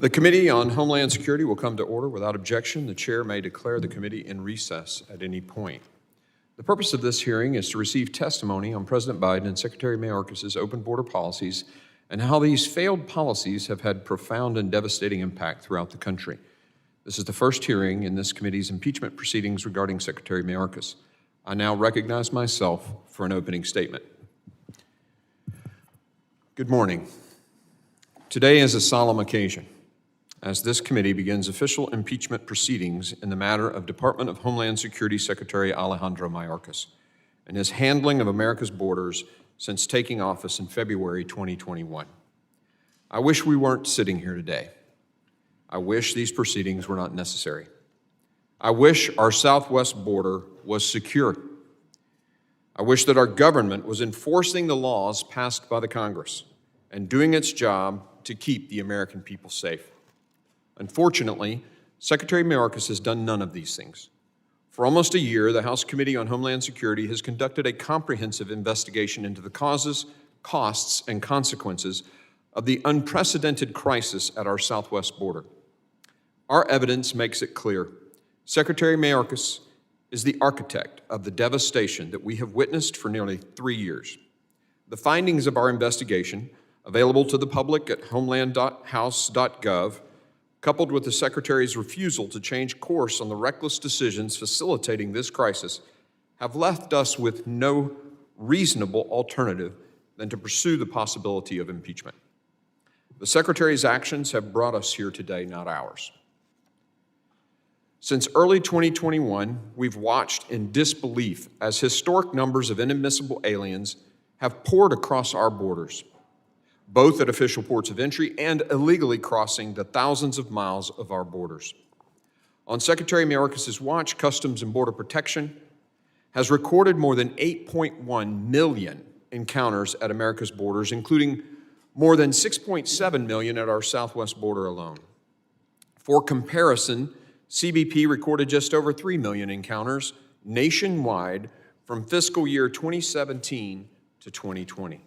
The Committee on Homeland Security will come to order. Without objection, the chair may declare the committee in recess at any point. The purpose of this hearing is to receive testimony on President Biden and Secretary Mayorkas' open border policies and how these failed policies have had profound and devastating impact throughout the country. This is the first hearing in this committee's impeachment proceedings regarding Secretary Mayorkas. I now recognize myself for an opening statement. Good morning. Today is a solemn occasion as this committee begins official impeachment proceedings in the matter of Department of Homeland Security Secretary Alejandro Mayorkas and his handling of America's borders since taking office in February 2021. I wish we weren't sitting here today. I wish these proceedings were not necessary. I wish our southwest border was secure. I wish that our government was enforcing the laws passed by the Congress and doing its job to keep the American people safe. Unfortunately, Secretary Mayorkas has done none of these things. For almost a year, the House Committee on Homeland Security has conducted a comprehensive investigation into the causes, costs, and consequences of the unprecedented crisis at our southwest border. Our evidence makes it clear. Secretary Mayorkas is the architect of the devastation that we have witnessed for nearly 3 years. The findings of our investigation, available to the public at homeland.house.gov, coupled with the Secretary's refusal to change course on the reckless decisions facilitating this crisis, have left us with no reasonable alternative than to pursue the possibility of impeachment. The Secretary's actions have brought us here today, not ours. Since early 2021, we've watched in disbelief as historic numbers of inadmissible aliens have poured across our borders, both at official ports of entry and illegally crossing the thousands of miles of our borders. On Secretary Mayorkas' watch, Customs and Border Protection has recorded more than 8.1 million encounters at America's borders, including more than 6.7 million at our southwest border alone. For comparison, CBP recorded just over 3 million encounters nationwide from fiscal year 2017 to 2020.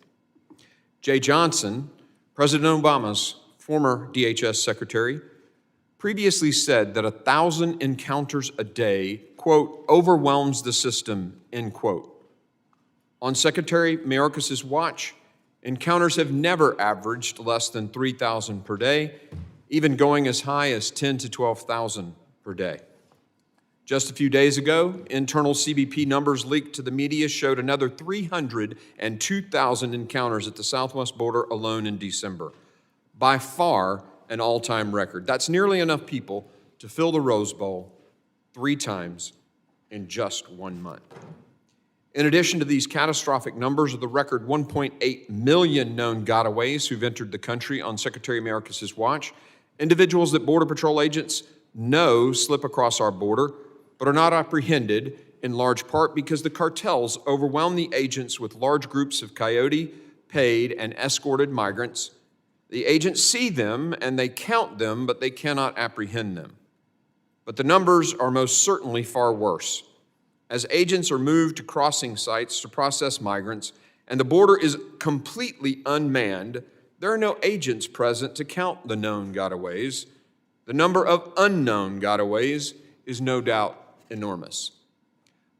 Jay Johnson, President Obama's former DHS secretary, previously said that 1,000 encounters a day, quote, overwhelms the system, end quote. On Secretary Mayorkas' watch, encounters have never averaged less than 3,000 per day, even going as high as 10 to 12,000 per day. Just a few days ago, internal CBP numbers leaked to the media showed another 302,000 encounters at the southwest border alone in December. By far an all-time record. That's nearly enough people to fill the Rose Bowl 3 times in just 1 month. In addition to these catastrophic numbers of the record 1.8 million known gotaways who've entered the country on Secretary Mayorkas' watch, individuals that Border Patrol agents know slip across our border but are not apprehended in large part because the cartels overwhelm the agents with large groups of coyote, paid, and escorted migrants. The agents see them and they count them, but they cannot apprehend them. But the numbers are most certainly far worse. As agents are moved to crossing sites to process migrants and the border is completely unmanned, there are no agents present to count the known gotaways. The number of unknown gotaways is no doubt enormous.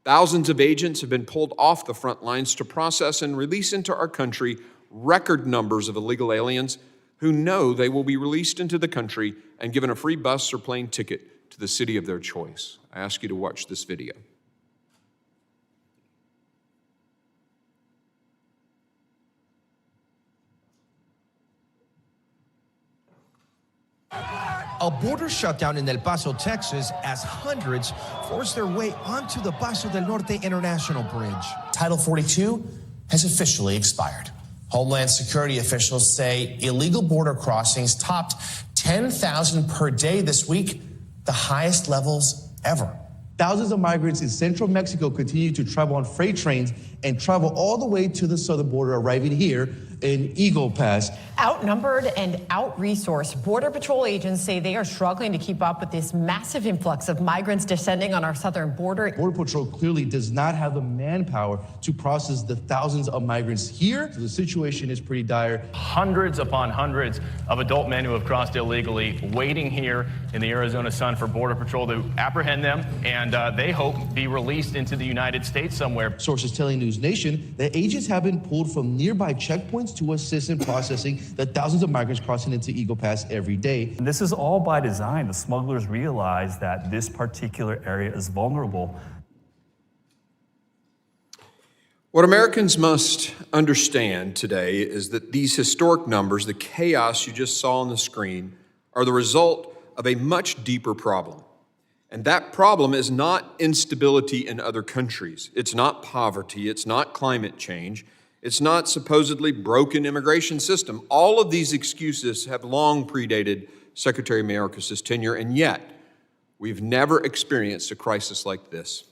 Thousands of agents have been pulled off the front lines to process and release into our country record numbers of illegal aliens who know they will be released into the country and given a free bus or plane ticket to the city of their choice. I ask you to watch this video. A border shutdown in El Paso, Texas, as hundreds force their way onto the Paso del Norte International Bridge. Title 42 has officially expired. Homeland Security officials say illegal border crossings topped 10,000 per day this week, the highest levels ever. Thousands of migrants in central Mexico continue to travel on freight trains and travel all the way to the southern border, arriving here in Eagle Pass. Outnumbered and out-resourced, Border Patrol agents say they are struggling to keep up with this massive influx of migrants descending on our southern border. Border Patrol clearly does not have the manpower to process the thousands of migrants here. So the situation is pretty dire. Hundreds upon hundreds of adult men who have crossed illegally waiting here in the Arizona sun for Border Patrol to apprehend them and they hope be released into the United States somewhere. Sources telling News Nation that agents have been pulled from nearby checkpoints to assist in processing the thousands of migrants crossing into Eagle Pass every day. And this is all by design. The smugglers realize that this particular area is vulnerable. What Americans must understand today is that these historic numbers, the chaos you just saw on the screen, are the result of a much deeper problem. And that problem is not instability in other countries. It's not poverty. It's not climate change. It's not supposedly broken immigration system. All of these excuses have long predated Secretary Mayorkas' tenure, and yet we've never experienced a crisis like this.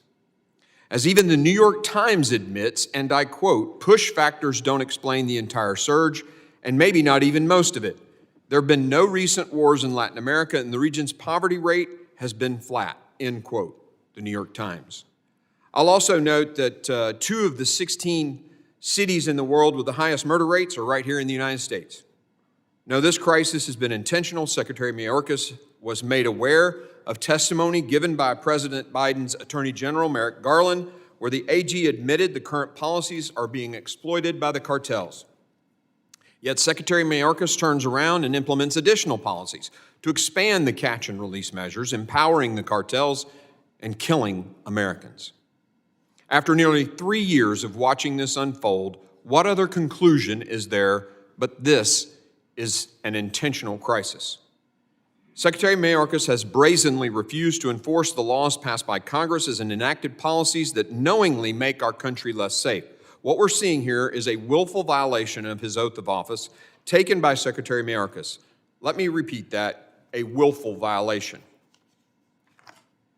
As even the New York Times admits, and I quote, push factors don't explain the entire surge, and maybe not even most of it. There have been no recent wars in Latin America, and the region's poverty rate has been flat, end quote, the New York Times. I'll also note that 2 of the 16 cities in the world with the highest murder rates are right here in the United States. No, this crisis has been intentional. Secretary Mayorkas was made aware of testimony given by President Biden's Attorney General, Merrick Garland, where the AG admitted the current policies are being exploited by the cartels. Yet Secretary Mayorkas turns around and implements additional policies to expand the catch and release measures, empowering the cartels and killing Americans. After nearly 3 years of watching this unfold, what other conclusion is there but this is an intentional crisis? Secretary Mayorkas has brazenly refused to enforce the laws passed by Congress and enacted policies that knowingly make our country less safe. What we're seeing here is a willful violation of his oath of office taken by Secretary Mayorkas. Let me repeat that, a willful violation.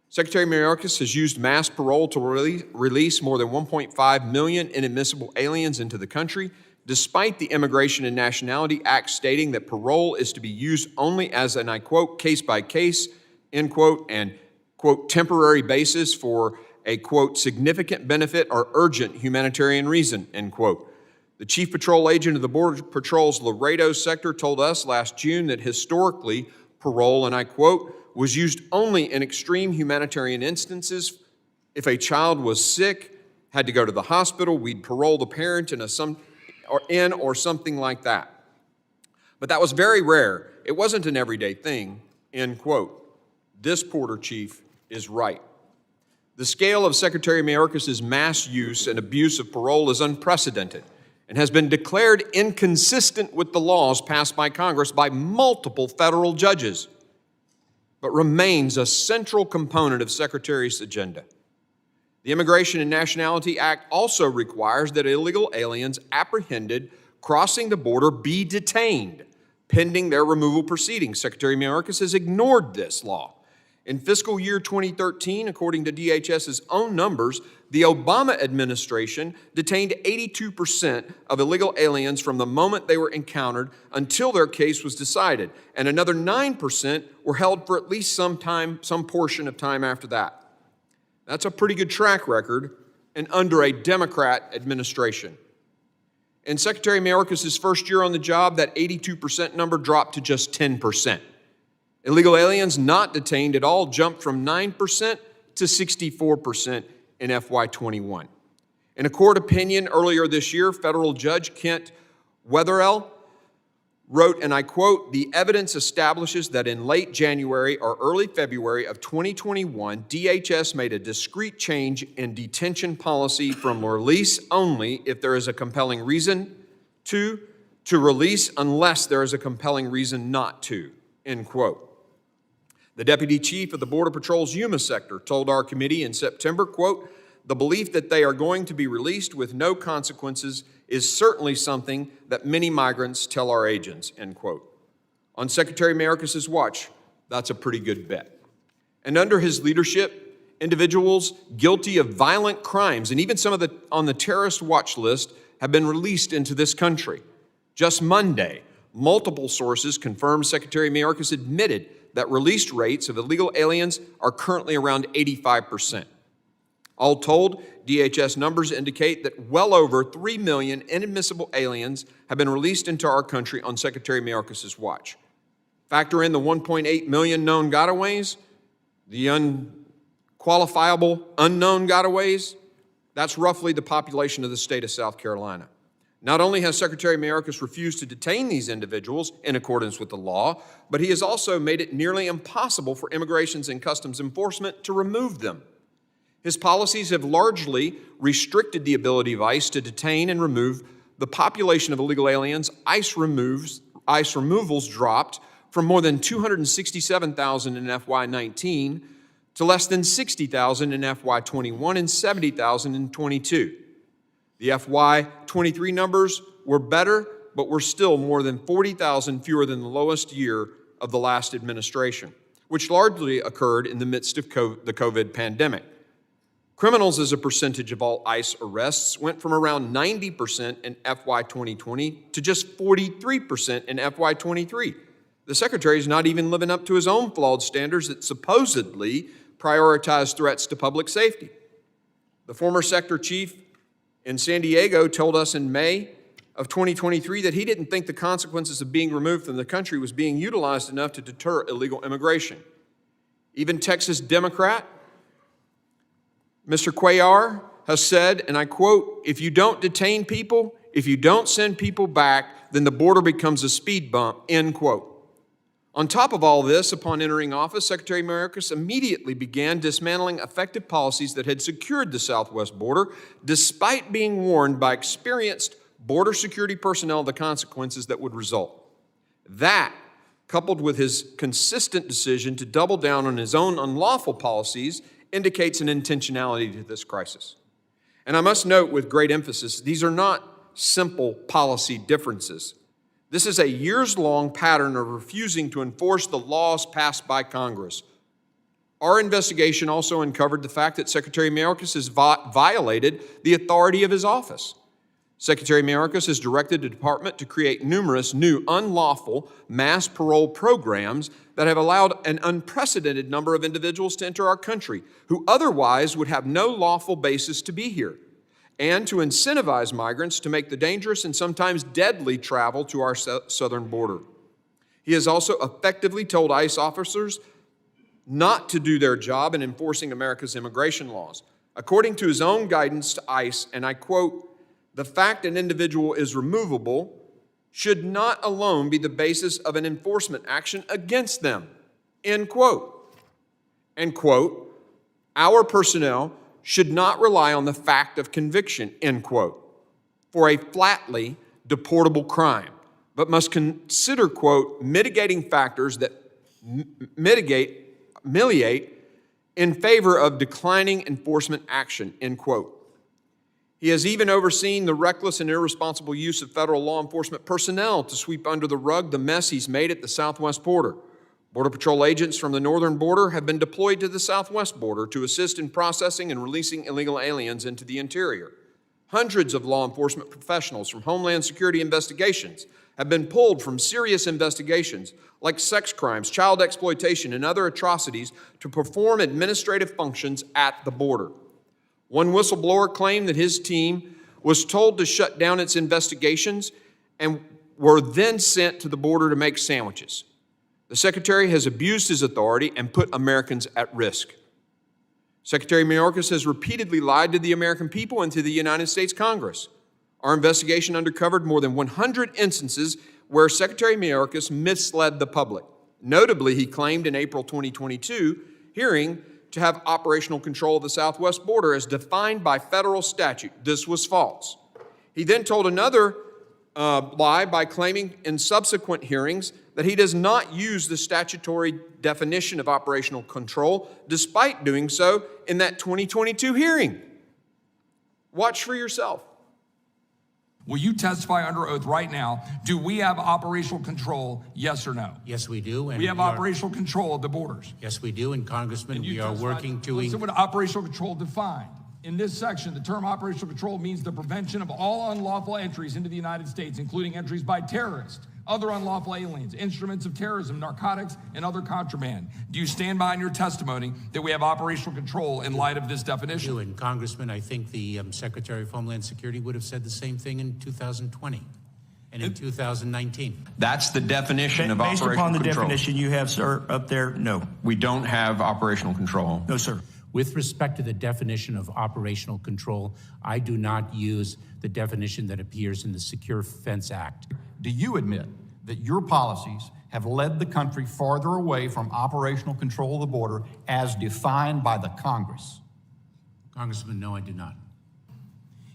Secretary Mayorkas has used mass parole to release more than 1.5 million inadmissible aliens into the country, despite the Immigration and Nationality Act stating that parole is to be used only as an, I quote, case-by-case, end quote, and, quote, temporary basis for a, quote, significant benefit or urgent humanitarian reason, end quote. The chief patrol agent of the Border Patrol's Laredo sector told us last June that historically, parole, and I quote, was used only in extreme humanitarian instances. If a child was sick, had to go to the hospital, we'd parole the parent or something like that. But that was very rare. It wasn't an everyday thing, end quote. This Porter chief is right. The scale of Secretary Mayorkas' mass use and abuse of parole is unprecedented and has been declared inconsistent with the laws passed by Congress by multiple federal judges, but remains a central component of Secretary's agenda. The Immigration and Nationality Act also requires that illegal aliens apprehended crossing the border be detained pending their removal proceedings. Secretary Mayorkas has ignored this law. In fiscal year 2013, according to DHS's own numbers, the Obama administration detained 82% of illegal aliens from the moment they were encountered until their case was decided, and another 9% were held for at least some portion of time after that. That's a pretty good track record, and under a Democrat administration. In Secretary Mayorkas' first year on the job, that 82% number dropped to just 10%. Illegal aliens not detained at all jumped from 9% to 64% in FY21. In a court opinion earlier this year, federal judge Kent Wetherell wrote, and I quote, "The evidence establishes that in late January or early February of 2021, DHS made a discrete change in detention policy from release only if there is a compelling reason to release unless there is a compelling reason not to," end quote. The deputy chief of the Border Patrol's Yuma sector told our committee in September, quote, "The belief that they are going to be released with no consequences is certainly something that many migrants tell our agents," end quote. On Secretary Mayorkas' watch, that's a pretty good bet. And under his leadership, individuals guilty of violent crimes and even some of on the terrorist watch list have been released into this country. Just Monday, multiple sources confirmed Secretary Mayorkas admitted that released rates of illegal aliens are currently around 85%. All told, DHS numbers indicate that well over 3 million inadmissible aliens have been released into our country on Secretary Mayorkas' watch. Factor in the 1.8 million known gotaways, the unqualifiable unknown gotaways, that's roughly the population of the state of South Carolina. Not only has Secretary Mayorkas refused to detain these individuals in accordance with the law, but he has also made it nearly impossible for Immigration and Customs Enforcement to remove them. His policies have largely restricted the ability of ICE to detain and remove the population of illegal aliens. ICE removals dropped from more than 267,000 in FY19 to less than 60,000 in FY21 and 70,000 in 22. The FY23 numbers were better, but were still more than 40,000 fewer than the lowest year of the last administration, which largely occurred in the midst of the COVID pandemic. Criminals as a percentage of all ICE arrests went from around 90% in FY 2020 to just 43% in FY 23. The Secretary is not even living up to his own flawed standards that supposedly prioritize threats to public safety. The former sector chief in San Diego told us in May of 2023 that he didn't think the consequences of being removed from the country was being utilized enough to deter illegal immigration. Even Texas Democrat Mr. Cuellar has said, and I quote, "If you don't detain people, if you don't send people back, then the border becomes a speed bump," end quote. On top of all this, upon entering office, Secretary Mayorkas immediately began dismantling effective policies that had secured the southwest border, despite being warned by experienced border security personnel of the consequences that would result. That, coupled with his consistent decision to double down on his own unlawful policies, indicates an intentionality to this crisis. And I must note with great emphasis, these are not simple policy differences. This is a years-long pattern of refusing to enforce the laws passed by Congress. Our investigation also uncovered the fact that Secretary Mayorkas has violated the authority of his office. Secretary Mayorkas has directed the department to create numerous new unlawful mass parole programs that have allowed an unprecedented number of individuals to enter our country who otherwise would have no lawful basis to be here, and to incentivize migrants to make the dangerous and sometimes deadly travel to our southern border. He has also effectively told ICE officers not to do their job in enforcing America's immigration laws. According to his own guidance to ICE, and I quote, "The fact an individual is removable should not alone be the basis of an enforcement action against them," end quote. And quote, "Our personnel should not rely on the fact of conviction," end quote, "for a flatly deportable crime, but must consider," quote, "mitigating factors that ameliorate in favor of declining enforcement action," end quote. He has even overseen the reckless and irresponsible use of federal law enforcement personnel to sweep under the rug the mess he's made at the southwest border. Border Patrol agents from the northern border have been deployed to the southwest border to assist in processing and releasing illegal aliens into the interior. Hundreds of law enforcement professionals from Homeland Security investigations have been pulled from serious investigations like sex crimes, child exploitation, and other atrocities to perform administrative functions at the border. One whistleblower claimed that his team was told to shut down its investigations and were then sent to the border to make sandwiches. The Secretary has abused his authority and put Americans at risk. Secretary Mayorkas has repeatedly lied to the American people and to the United States Congress. Our investigation uncovered more than 100 instances where Secretary Mayorkas misled the public. Notably, he claimed in April 2022 hearing to have operational control of the southwest border as defined by federal statute. This was false. He then told another lie by claiming in subsequent hearings that he does not use the statutory definition of operational control, despite doing so in that 2022 hearing. Watch for yourself. Will you testify under oath right now? Do we have operational control, yes or no? Yes, we do. And we have operational control of the borders. Yes, we do. And Congressman, we are working to... What's operational control defined? In this section, the term operational control means the prevention of all unlawful entries into the United States, including entries by terrorists, other unlawful aliens, instruments of terrorism, narcotics, and other contraband. Do you stand by in your testimony that we have operational control in light of this definition? And Congressman, I think the Secretary of Homeland Security would have said the same thing in 2020 and in 2019. That's the definition of Based operational upon the control. definition you have, sir, up there, no. We don't have operational control. No, sir. With respect to the definition of operational control, I do not use the definition that appears in the Secure Fence Act. Do you admit that your policies have led the country farther away from operational control of the border as defined by the Congress? Congressman, no, I do not.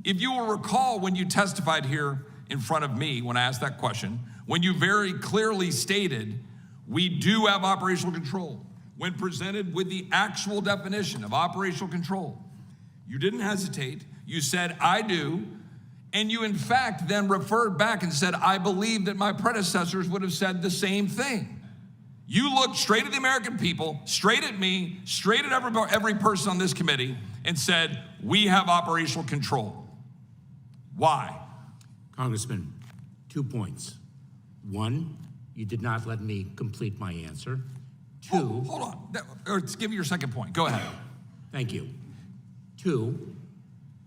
If you will recall when you testified here in front of me when I asked that question, when you very clearly stated, we do have operational control. When presented with the actual definition of operational control, you didn't hesitate. You said, I do. And you, in fact, then referred back and said, I believe that my predecessors would have said the same thing. You looked straight at the American people, straight at me, straight at every person on this committee, and said, we have operational control. Why? Congressman, 2 points. One, you did not let me complete my answer. Two. Hold on. Or give me your second point. Go ahead. Thank you. Two,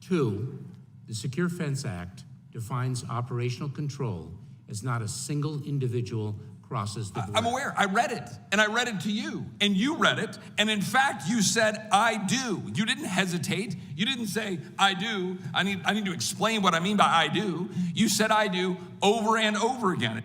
the Secure Fence Act defines operational control as not a single individual crosses the border. I'm aware. I read it, and I read it to you, and you read it, and in fact, you said, I do. You didn't hesitate. You didn't say, I do. I need to explain what I mean by I do. You said, I do, over and over again.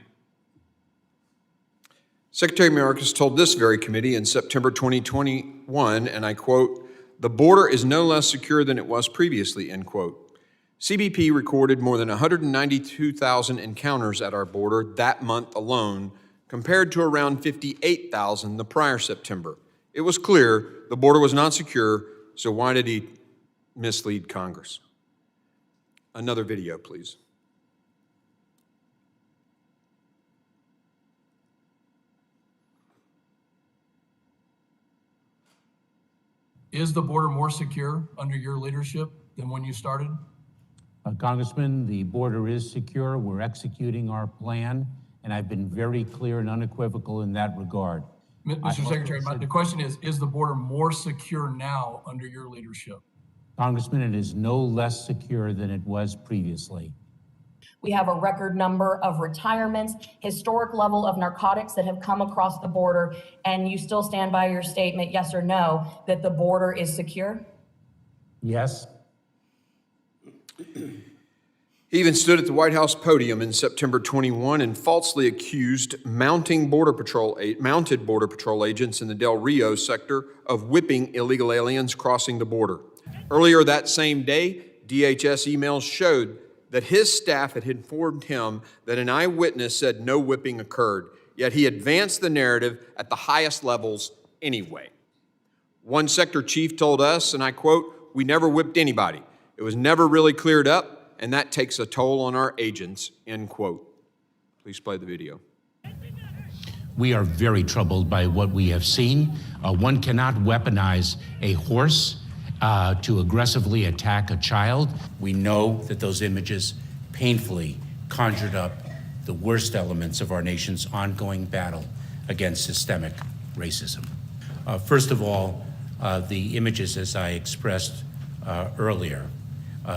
Secretary Mayorkas told this very committee in September 2021, and I quote, "The border is no less secure than it was previously," end quote. CBP recorded more than 192,000 encounters at our border that month alone, compared to around 58,000 the prior September. It was clear the border was not secure, so why did he mislead Congress? Another video, please. Is the border more secure under your leadership than when you started? Congressman, the border is secure. We're executing our plan, and I've been very clear and unequivocal in that regard. Mr. Secretary, the question is the border more secure now under your leadership? Congressman, it is no less secure than it was previously. We have a record number of retirements, historic level of narcotics that have come across the border, and you still stand by your statement, yes or no, that the border is secure? Yes. He even stood at the White House podium in September 21 and falsely accused mounted Border Patrol agents in the Del Rio sector of whipping illegal aliens crossing the border. Earlier that same day, DHS emails showed that his staff had informed him that an eyewitness said no whipping occurred, yet he advanced the narrative at the highest levels anyway. One sector chief told us, and I quote, "We never whipped anybody. It was never really cleared up, and that takes a toll on our agents," end quote. Please play the video. We are very troubled by what we have seen. One cannot weaponize a horse to aggressively attack a child. We know that those images painfully conjured up the worst elements of our nation's ongoing battle against systemic racism. First of all, the images, as I expressed earlier,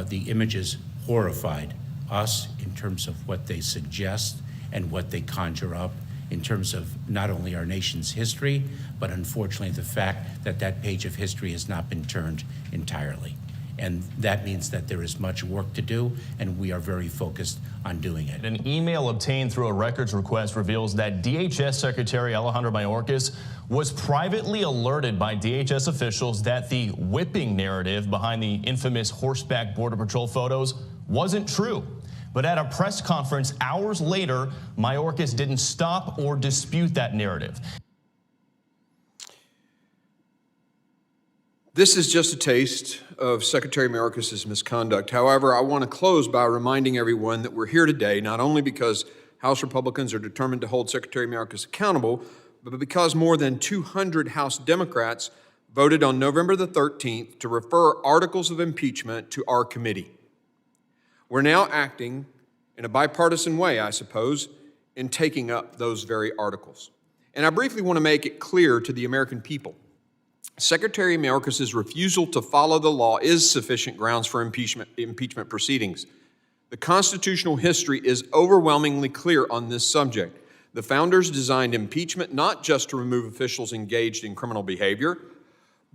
the images horrified us in terms of what they suggest and what they conjure up in terms of not only our nation's history, but unfortunately the fact that that page of history has not been turned entirely. And that means that there is much work to do, and we are very focused on doing it. An email obtained through a records request reveals that DHS Secretary Alejandro Mayorkas was privately alerted by DHS officials that the whipping narrative behind the infamous horseback Border Patrol photos wasn't true. But at a press conference hours later, Mayorkas didn't stop or dispute that narrative. This is just a taste of Secretary Mayorkas' misconduct. However, I want to close by reminding everyone that we're here today not only because House Republicans are determined to hold Secretary Mayorkas accountable, but because more than 200 House Democrats voted on November the 13th to refer articles of impeachment to our committee. We're now acting in a bipartisan way, I suppose, in taking up those very articles. And I briefly want to make it clear to the American people. Secretary Mayorkas' refusal to follow the law is sufficient grounds for impeachment proceedings. The constitutional history is overwhelmingly clear on this subject. The founders designed impeachment not just to remove officials engaged in criminal behavior,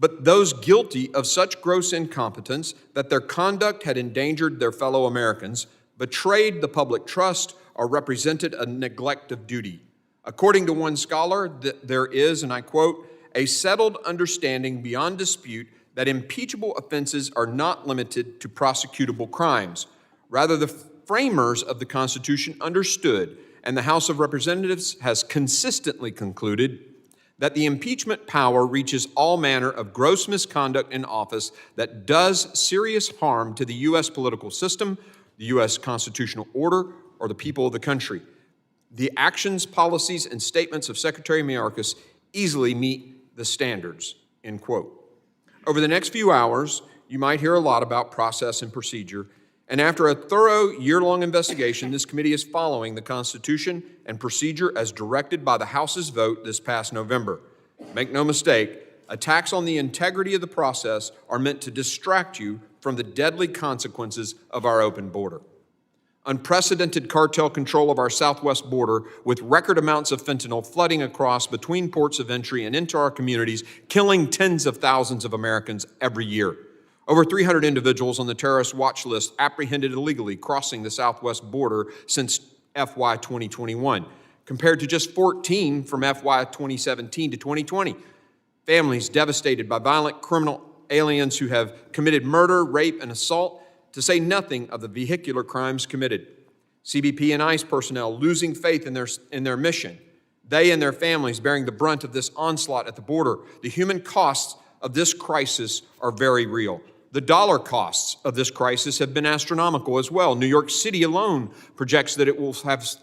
but those guilty of such gross incompetence that their conduct had endangered their fellow Americans, betrayed the public trust, or represented a neglect of duty. According to one scholar, there is, and I quote, a settled understanding beyond dispute that impeachable offenses are not limited to prosecutable crimes. Rather, the framers of the Constitution understood, and the House of Representatives has consistently concluded, that the impeachment power reaches all manner of gross misconduct in office that does serious harm to the U.S. political system, the U.S. constitutional order, or the people of the country. The actions, policies, and statements of Secretary Mayorkas easily meet the standards, end quote. Over the next few hours, you might hear a lot about process and procedure, and after a thorough year-long investigation, this committee is following the Constitution and procedure as directed by the House's vote this past November. Make no mistake, attacks on the integrity of the process are meant to distract you from the deadly consequences of our open border. Unprecedented cartel control of our southwest border with record amounts of fentanyl flooding across between ports of entry and into our communities, killing tens of thousands of Americans every year. Over 300 individuals on the terrorist watch list apprehended illegally crossing the southwest border since FY 2021, compared to just 14 from FY 2017 to 2020. Families devastated by violent criminal aliens who have committed murder, rape, and assault, to say nothing of the vehicular crimes committed. CBP and ICE personnel losing faith in their mission. They and their families bearing the brunt of this onslaught at the border. The human costs of this crisis are very real. The dollar costs of this crisis have been astronomical as well. New York City alone projects that it will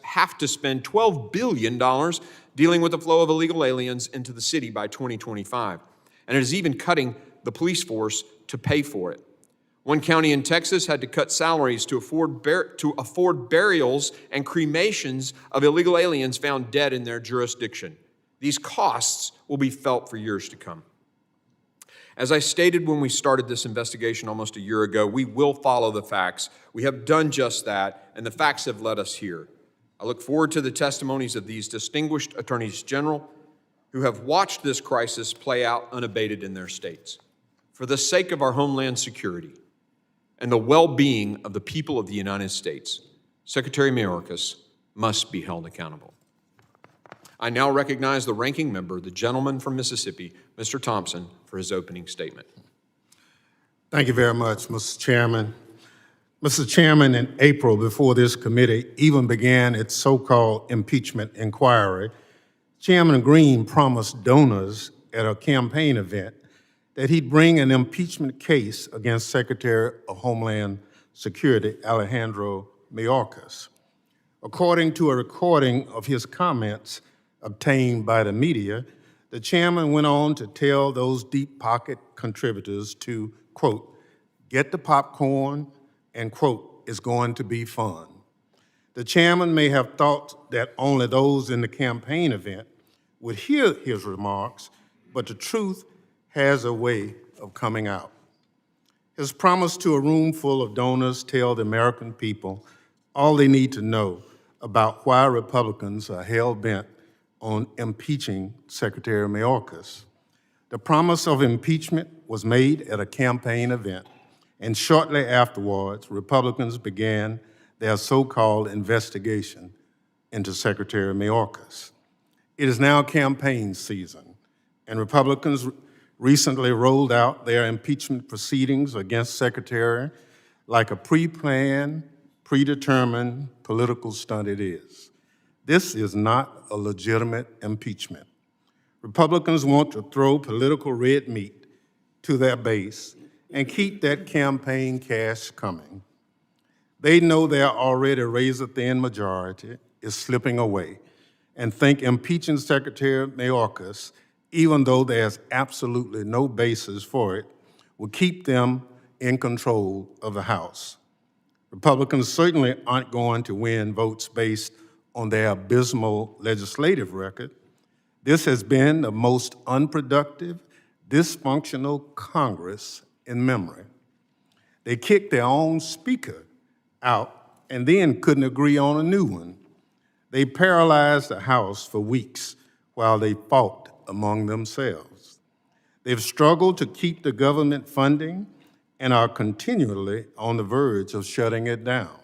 have to spend $12 billion dealing with the flow of illegal aliens into the city by 2025. And it is even cutting the police force to pay for it. One county in Texas had to cut salaries to afford burials and cremations of illegal aliens found dead in their jurisdiction. These costs will be felt for years to come. As I stated when we started this investigation almost a year ago, we will follow the facts. We have done just that, and the facts have led us here. I look forward to the testimonies of these distinguished attorneys general who have watched this crisis play out unabated in their states. For the sake of our homeland security and the well-being of the people of the United States, Secretary Mayorkas must be held accountable. I now recognize the ranking member, the gentleman from Mississippi, Mr. Thompson, for his opening statement. Thank you very much, Mr. Chairman. Mr. Chairman, in April, before this committee even began its so-called impeachment inquiry, Chairman Green promised donors at a campaign event that he'd bring an impeachment case against Secretary of Homeland Security Alejandro Mayorkas. According to a recording of his comments obtained by the media, the chairman went on to tell those deep pocket contributors to, quote, get the popcorn and, quote, it's going to be fun. The chairman may have thought that only those in the campaign event would hear his remarks, but the truth has a way of coming out. His promise to a room full of donors tell the American people all they need to know about why Republicans are hell-bent on impeaching Secretary Mayorkas. The promise of impeachment was made at a campaign event, and shortly afterwards, Republicans began their so-called investigation into Secretary Mayorkas. It is now campaign season, and Republicans recently rolled out their impeachment proceedings against Secretary like a pre-planned, predetermined political stunt it is. This is not a legitimate impeachment. Republicans want to throw political red meat to their base and keep that campaign cash coming. They know their already razor-thin majority is slipping away and think impeaching Secretary Mayorkas even though there's absolutely no basis for it, will keep them in control of the House. Republicans certainly aren't going to win votes based on their abysmal legislative record. This has been the most unproductive, dysfunctional Congress in memory. They kicked their own speaker out and then couldn't agree on a new one. They paralyzed the House for weeks while they fought among themselves. They've struggled to keep the government funding and are continually on the verge of shutting it down.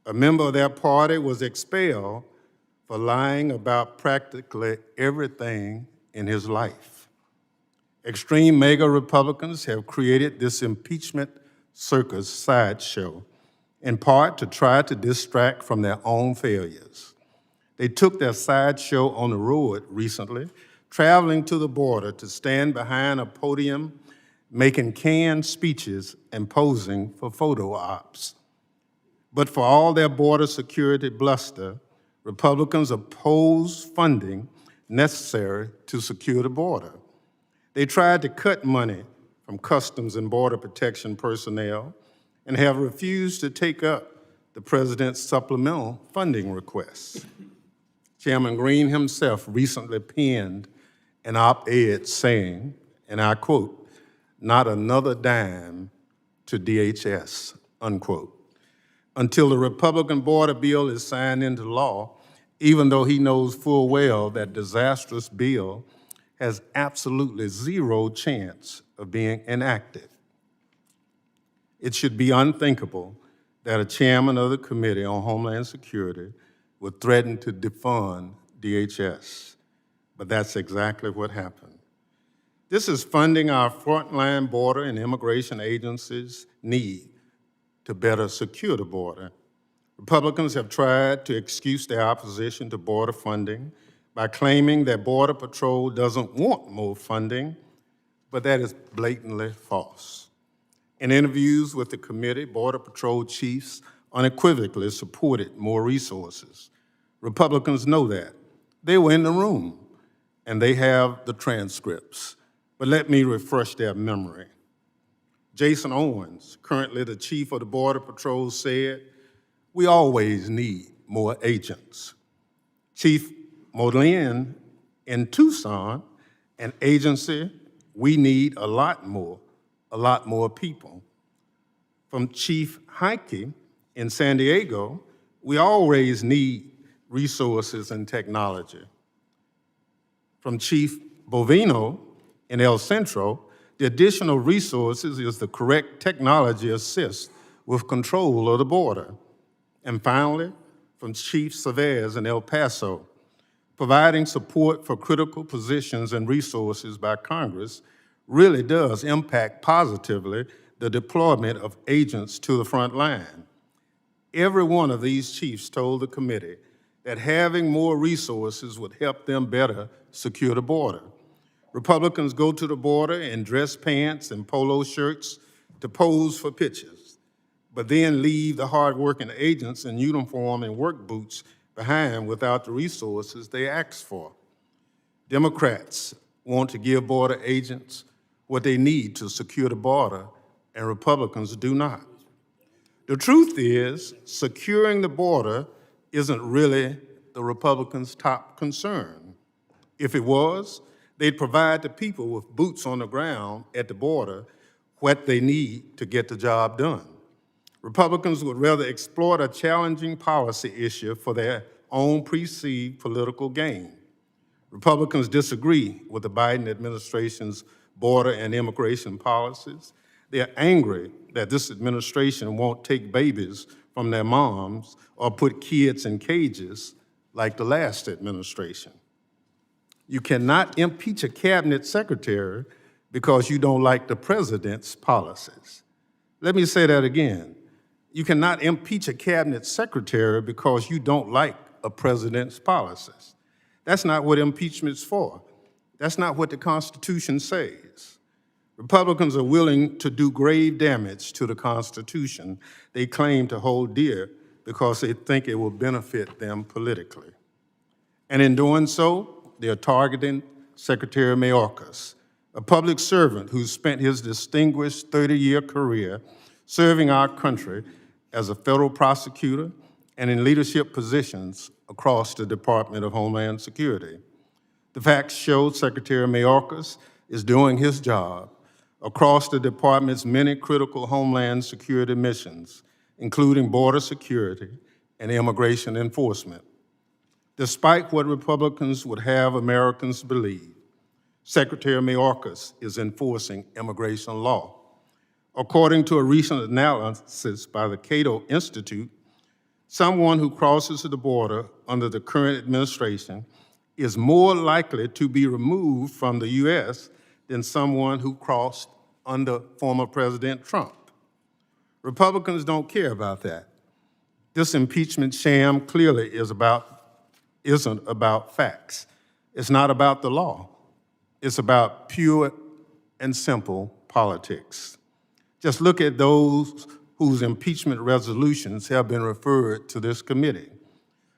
A member of their party was expelled for lying about practically everything in his life. Extreme MAGA Republicans have created this impeachment circus sideshow, in part to try to distract from their own failures. They took their sideshow on the road recently, traveling to the border to stand behind a podium, making canned speeches and posing for photo ops. But for all their border security bluster, Republicans oppose funding necessary to secure the border. They tried to cut money from Customs and Border Protection personnel and have refused to take up the president's supplemental funding requests. Chairman Green himself recently penned an op-ed saying, and I quote, "Not another dime to DHS," unquote, until the Republican border bill is signed into law, even though he knows full well that disastrous bill has absolutely zero chance of being enacted. It should be unthinkable that a chairman of the Committee on Homeland Security would threaten to defund DHS, but that's exactly what happened. This is funding our frontline border and immigration agencies need to better secure the border. Republicans have tried to excuse their opposition to border funding by claiming that Border Patrol doesn't want more funding, but that is blatantly false. In interviews with the committee, Border Patrol chiefs unequivocally supported more resources. Republicans know that. They were in the room, and they have the transcripts. But let me refresh their memory. Jason Owens, currently the chief of the Border Patrol, said, "We always need more agents." Chief Modlin in Tucson, an agency, "We need a lot more people." From Chief Heike in San Diego, "We always need resources and technology." From Chief Bovino in El Centro, "The additional resources is the correct technology assist with control of the border." And finally, from Chief Savez in El Paso, "Providing support for critical positions and resources by Congress really does impact positively the deployment of agents to the front line." Every one of these chiefs told the committee that having more resources would help them better secure the border. Republicans go to the border in dress pants and polo shirts to pose for pictures, but then leave the hard-working agents in uniform and work boots behind without the resources they asked for. Democrats want to give border agents what they need to secure the border, and Republicans do not. The truth is, securing the border isn't really the Republicans' top concern. If it was, they'd provide the people with boots on the ground at the border what they need to get the job done. Republicans would rather exploit a challenging policy issue for their own perceived political gain. Republicans disagree with the Biden administration's border and immigration policies. They're angry that this administration won't take babies from their moms or put kids in cages like the last administration. You cannot impeach a cabinet secretary because you don't like the president's policies. Let me say that again. You cannot impeach a cabinet secretary because you don't like a president's policies. That's not what impeachment's for. That's not what the Constitution says. Republicans are willing to do grave damage to the Constitution they claim to hold dear because they think it will benefit them politically. And in doing so, they're targeting Secretary Mayorkas, a public servant who spent his distinguished 30-year career serving our country as a federal prosecutor and in leadership positions across the Department of Homeland Security. The facts show Secretary Mayorkas is doing his job across the department's many critical Homeland Security missions, including border security and immigration enforcement. Despite what Republicans would have Americans believe, Secretary Mayorkas is enforcing immigration law. According to a recent analysis by the Cato Institute, someone who crosses the border under the current administration is more likely to be removed from the U.S. than someone who crossed under former President Trump. Republicans don't care about that. This impeachment sham clearly isn't about facts. It's not about the law. It's about pure and simple politics. Just look at those whose impeachment resolutions have been referred to this committee.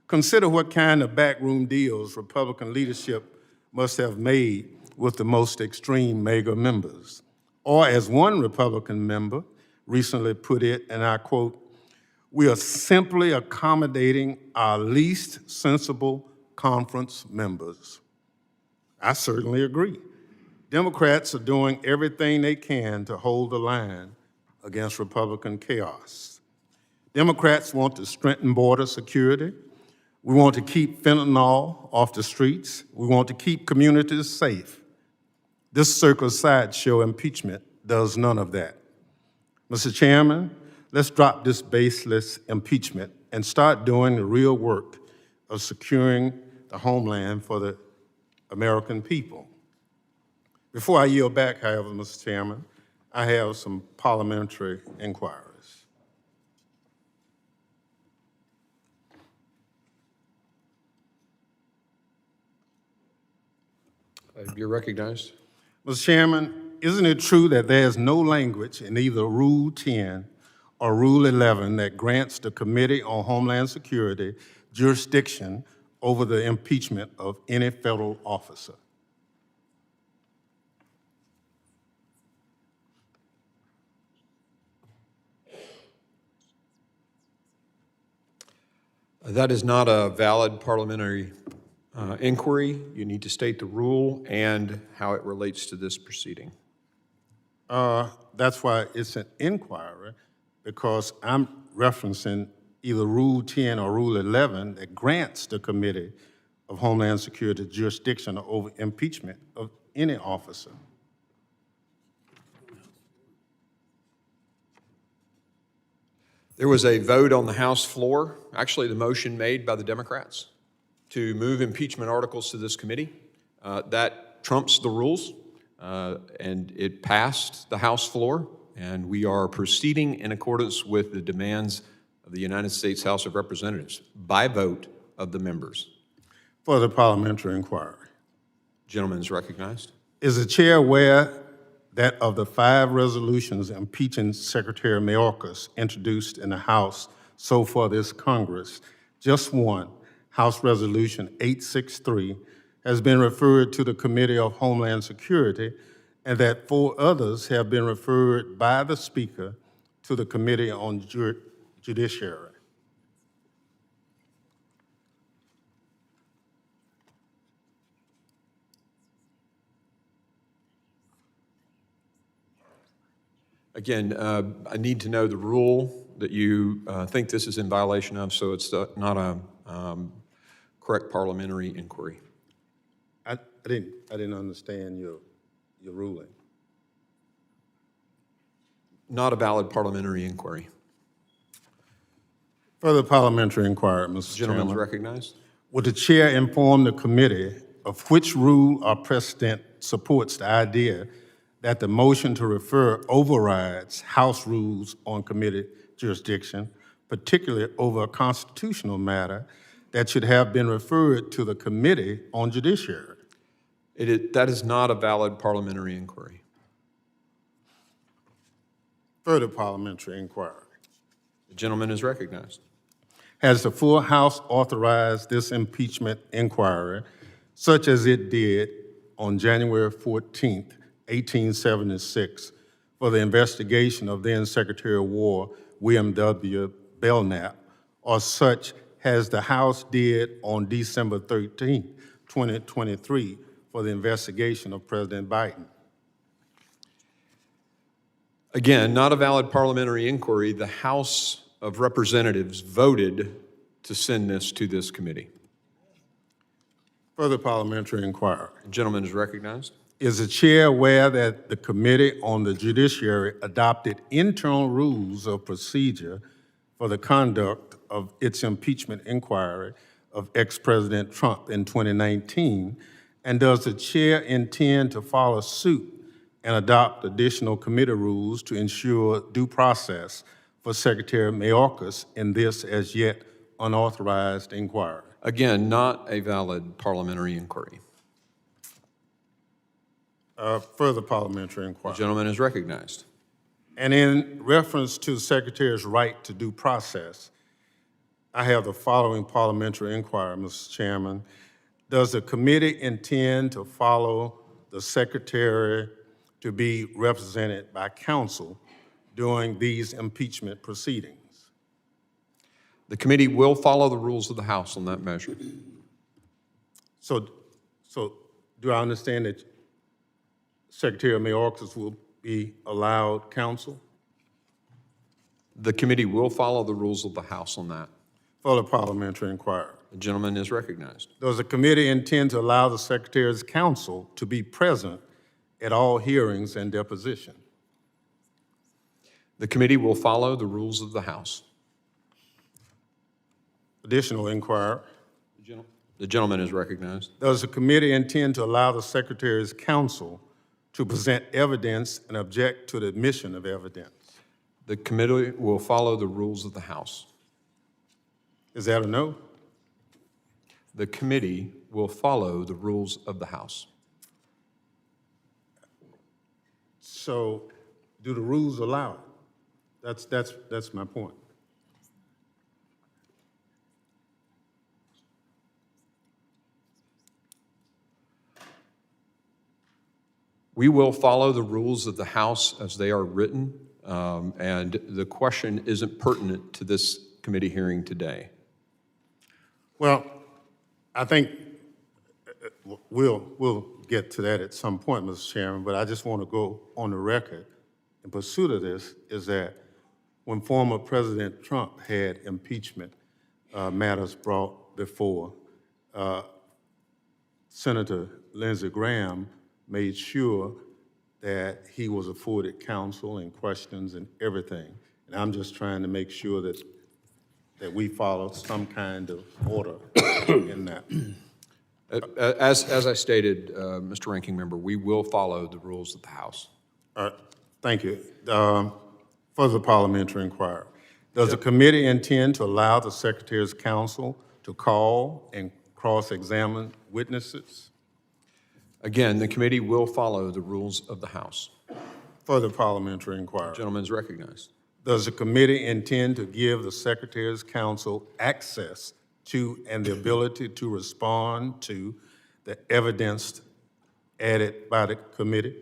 Consider what kind of backroom deals Republican leadership must have made with the most extreme MAGA members. Or as one Republican member recently put it, and I quote, "We are simply accommodating our least sensible conference members." I certainly agree. Democrats are doing everything they can to hold the line against Republican chaos. Democrats want to strengthen border security. We want to keep fentanyl off the streets. We want to keep communities safe. This circus sideshow impeachment does none of that. Mr. Chairman, let's drop this baseless impeachment and start doing the real work of securing the homeland for the American people. Before I yield back, however, Mr. Chairman, I have some parliamentary inquiries. You're recognized. Mr. Chairman, isn't it true that there's no language in either Rule 10 or Rule 11 that grants the Committee on Homeland Security jurisdiction over the impeachment of any federal officer? That is not a valid parliamentary inquiry. You need to state the rule and how it relates to this proceeding. That's why it's an inquiry, because I'm referencing either Rule 10 or Rule 11 that grants the Committee of Homeland Security jurisdiction over impeachment of any officer. There was a vote on the House floor, actually the motion made by the Democrats, to move impeachment articles to this committee. That trumps the rules, and it passed the House floor, and we are proceeding in accordance with the demands of the United States House of Representatives by vote of the members. For the parliamentary inquiry. Gentleman is recognized. Is the chair aware that of the 5 resolutions impeaching Secretary Mayorkas introduced in the House so far this Congress, just one, House Resolution 863, has been referred to the Committee of Homeland Security, and that 4 others have been referred by the Speaker to the Committee on Judiciary? Again, I need to know the rule that you think this is in violation of, so it's not a correct parliamentary inquiry. I didn't understand your ruling. Not a valid parliamentary inquiry. Further parliamentary inquiry, Mr. Gentleman is Chairman. recognized. Would the chair inform the committee of which rule or precedent supports the idea that the motion to refer overrides House rules on committee jurisdiction, particularly over a constitutional matter that should have been referred to the Committee on Judiciary? That is not a valid parliamentary inquiry. Further parliamentary inquiry. The gentleman is recognized. Has the full House authorized this impeachment inquiry, such as it did on January 14, 1876, for the investigation of then Secretary of War William W. Belknap, or such as the House did on December 13, 2023, for the investigation of President Biden? Again, not a valid parliamentary inquiry. The House of Representatives voted to send this to this committee. Further parliamentary inquiry. The gentleman is recognized. Is the chair aware that the Committee on the Judiciary adopted internal rules of procedure for the conduct of its impeachment inquiry of ex-President Trump in 2019? And does the chair intend to follow suit and adopt additional committee rules to ensure due process for Secretary Mayorkas in this as yet unauthorized inquiry? Again, not a valid parliamentary inquiry. Further parliamentary inquiry. The gentleman is recognized. And in reference to the Secretary's right to due process, I have the following parliamentary inquiry, Mr. Chairman. Does the committee intend to follow the Secretary to be represented by counsel during these impeachment proceedings? The committee will follow the rules of the House on that measure. So do I understand that Secretary Mayorkas will be allowed counsel? The committee will follow the rules of the House on that. Further parliamentary inquiry. The gentleman is recognized. Does the committee intend to allow the Secretary's counsel to be present at all hearings and deposition? The committee will follow the rules of the House. Additional inquiry. The gentleman is recognized. Does the committee intend to allow the Secretary's counsel to present evidence and object to the admission of evidence? The committee will follow the rules of the House. Is that a no? The committee will follow the rules of the House. So, do the rules allow it? That's my point. We will follow the rules of the House as they are written, and the question isn't pertinent to this committee hearing today. Well, I think we'll get to that at some point, Mr. Chairman, but I just want to go on the record in pursuit of this is that when former President Trump had impeachment matters brought before, Senator Lindsey Graham made sure that he was afforded counsel and questions and everything. And I'm just trying to make sure that we follow some kind of order in that. As I stated, Mr. Ranking Member, we will follow the rules of the House. All right, thank you. Further parliamentary inquiry. Does the committee intend to allow the Secretary's counsel to call and cross-examine witnesses? Again, the committee will follow the rules of the House. Further parliamentary inquiry. The gentleman is recognized. Does the committee intend to give the Secretary's counsel access to and the ability to respond to the evidence added by the committee?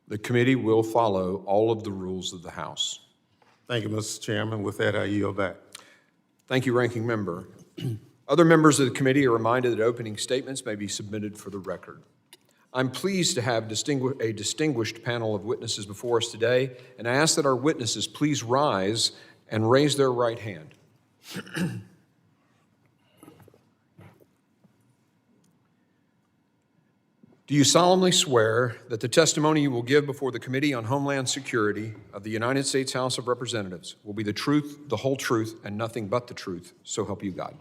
The committee will follow all of the rules of the House. Thank you, Mr. Chairman. With that, I yield back. Thank you, Ranking Member. Other members of the committee are reminded that opening statements may be submitted for the record. I'm pleased to have a distinguished panel of witnesses before us today, and I ask that our witnesses please rise and raise their right hand. Do you solemnly swear that the testimony you will give before the Committee on Homeland Security of the United States House of Representatives will be the truth, the whole truth, and nothing but the truth, so help you God?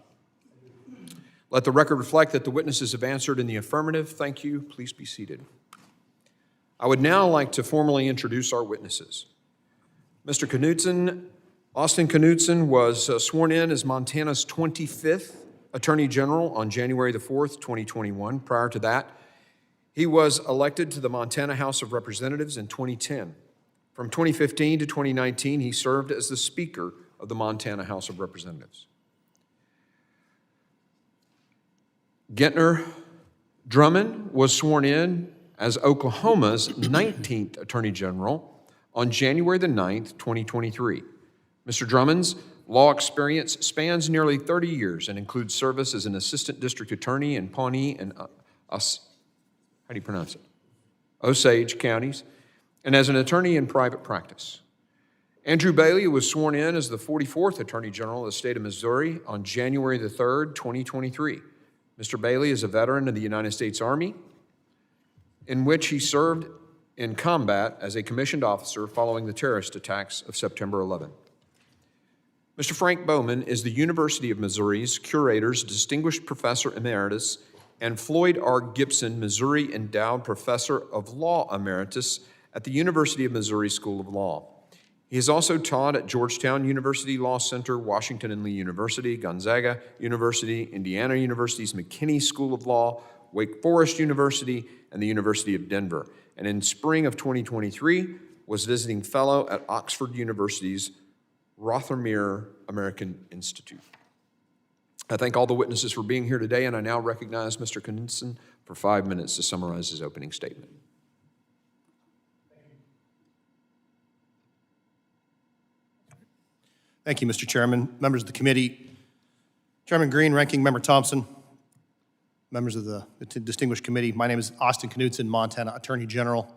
Let the record reflect that the witnesses have answered in the affirmative. Thank you. Please be seated. I would now like to formally introduce our witnesses. Mr. Knudsen, Austin Knudsen was sworn in as Montana's 25th Attorney General on January the 4th, 2021. Prior to that, he was elected to the Montana House of Representatives in 2010. From 2015 to 2019, he served as the Speaker of the Montana House of Representatives. Gentner Drummond was sworn in as Oklahoma's 19th Attorney General on January the 9th, 2023. Mr. Drummond's law experience spans nearly 30 years and includes service as an assistant district attorney in Pawnee and Osage counties, and as an attorney in private practice. Andrew Bailey was sworn in as the 44th Attorney General of the state of Missouri on January the 3rd, 2023. Mr. Bailey is a veteran of the United States Army, in which he served in combat as a commissioned officer following the terrorist attacks of September 11. Mr. Frank Bowman is the University of Missouri's Curator's Distinguished Professor Emeritus and Floyd R. Gibson Missouri Endowed Professor of Law Emeritus at the University of Missouri School of Law. He has also taught at Georgetown University Law Center, Washington and Lee University, Gonzaga University, Indiana University's McKinney School of Law, Wake Forest University, and the University of Denver. And in spring of 2023, was visiting fellow at Oxford University's Rothermere American Institute. I thank all the witnesses for being here today, and I now recognize Mr. Knudsen for 5 minutes to summarize his opening statement. Thank you, Mr. Chairman, members of the committee, Chairman Green, Ranking Member Thompson, members of the distinguished committee. My name is Austin Knudsen, Montana Attorney General.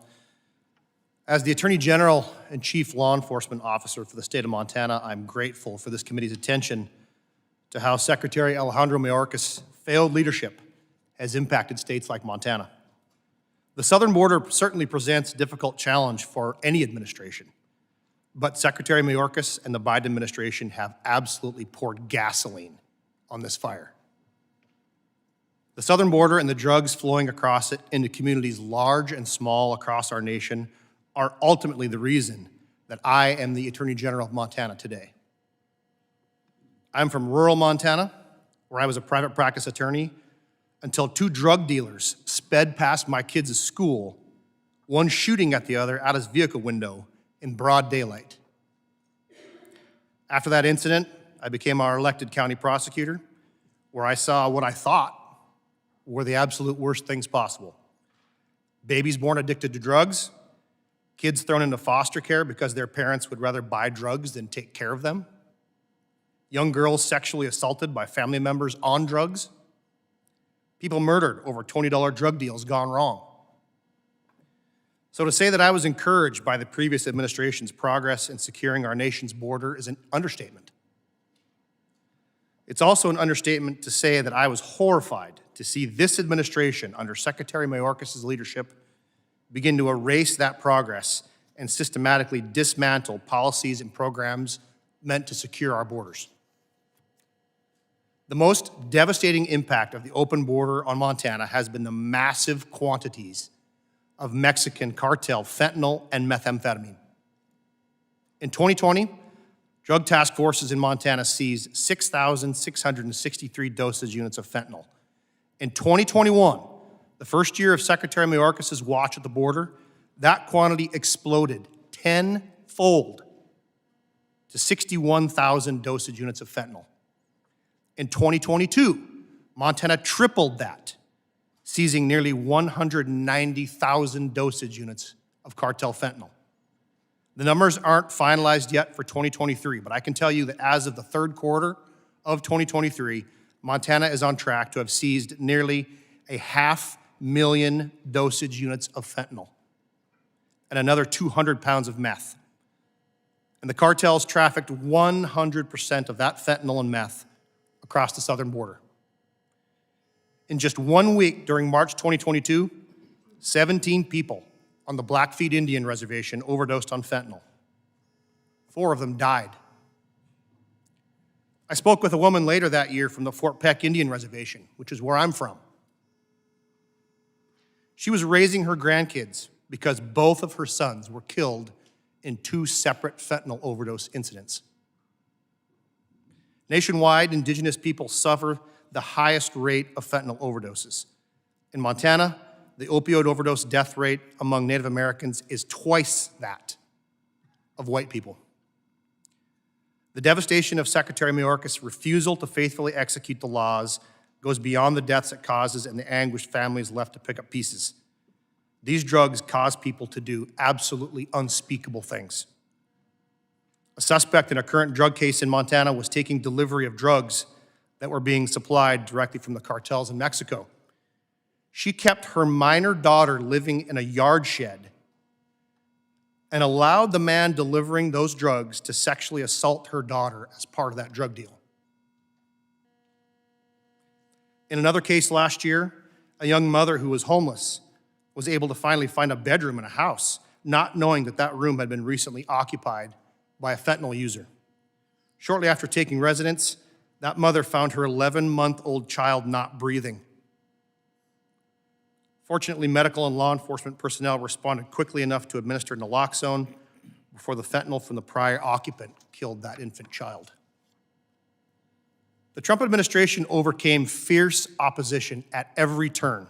As the Attorney General and Chief Law Enforcement Officer for the state of Montana, I'm grateful for this committee's attention to how Secretary Alejandro Mayorkas' failed leadership has impacted states like Montana. The southern border certainly presents a difficult challenge for any administration, but Secretary Mayorkas and the Biden administration have absolutely poured gasoline on this fire. The southern border and the drugs flowing across it into communities large and small across our nation are ultimately the reason that I am the Attorney General of Montana today. I'm from rural Montana, where I was a private practice attorney until two drug dealers sped past my kids' school, one shooting at the other out his vehicle window in broad daylight. After that incident, I became our elected county prosecutor, where I saw what I thought were the absolute worst things possible. Babies born addicted to drugs, kids thrown into foster care because their parents would rather buy drugs than take care of them, young girls sexually assaulted by family members on drugs, people murdered over $20 drug deals gone wrong. So to say that I was encouraged by the previous administration's progress in securing our nation's border is an understatement. It's also an understatement to say that I was horrified to see this administration under Secretary Mayorkas' leadership begin to erase that progress and systematically dismantle policies and programs meant to secure our borders. The most devastating impact of the open border on Montana has been the massive quantities of Mexican cartel fentanyl and methamphetamine. In 2020, drug task forces in Montana seized 6,663 dosage units of fentanyl. In 2021, the first year of Secretary Mayorkas' watch at the border, that quantity exploded tenfold to 61,000 dosage units of fentanyl. In 2022, Montana tripled that, seizing nearly 190,000 dosage units of cartel fentanyl. The numbers aren't finalized yet for 2023, but I can tell you that as of the third quarter of 2023, Montana is on track to have seized nearly 500,000 dosage units of fentanyl and another 200 pounds of meth. And the cartels trafficked 100% of that fentanyl and meth across the southern border. In just 1 week during March 2022, 17 people on the Blackfeet Indian Reservation overdosed on fentanyl. 4 of them died. I spoke with a woman later that year from the Fort Peck Indian Reservation, which is where I'm from. She was raising her grandkids because both of her sons were killed in 2 separate fentanyl overdose incidents. Nationwide, Indigenous people suffer the highest rate of fentanyl overdoses. In Montana, the opioid overdose death rate among Native Americans is twice that of white people. The devastation of Secretary Mayorkas' refusal to faithfully execute the laws goes beyond the deaths it causes and the anguished families left to pick up pieces. These drugs cause people to do absolutely unspeakable things. A suspect in a current drug case in Montana was taking delivery of drugs that were being supplied directly from the cartels in Mexico. She kept her minor daughter living in a yard shed and allowed the man delivering those drugs to sexually assault her daughter as part of that drug deal. In another case last year, a young mother who was homeless was able to finally find a bedroom in a house, not knowing that that room had been recently occupied by a fentanyl user. Shortly after taking residence, that mother found her 11-month-old child not breathing. Fortunately, medical and law enforcement personnel responded quickly enough to administer naloxone before the fentanyl from the prior occupant killed that infant child. The Trump administration overcame fierce opposition at every turn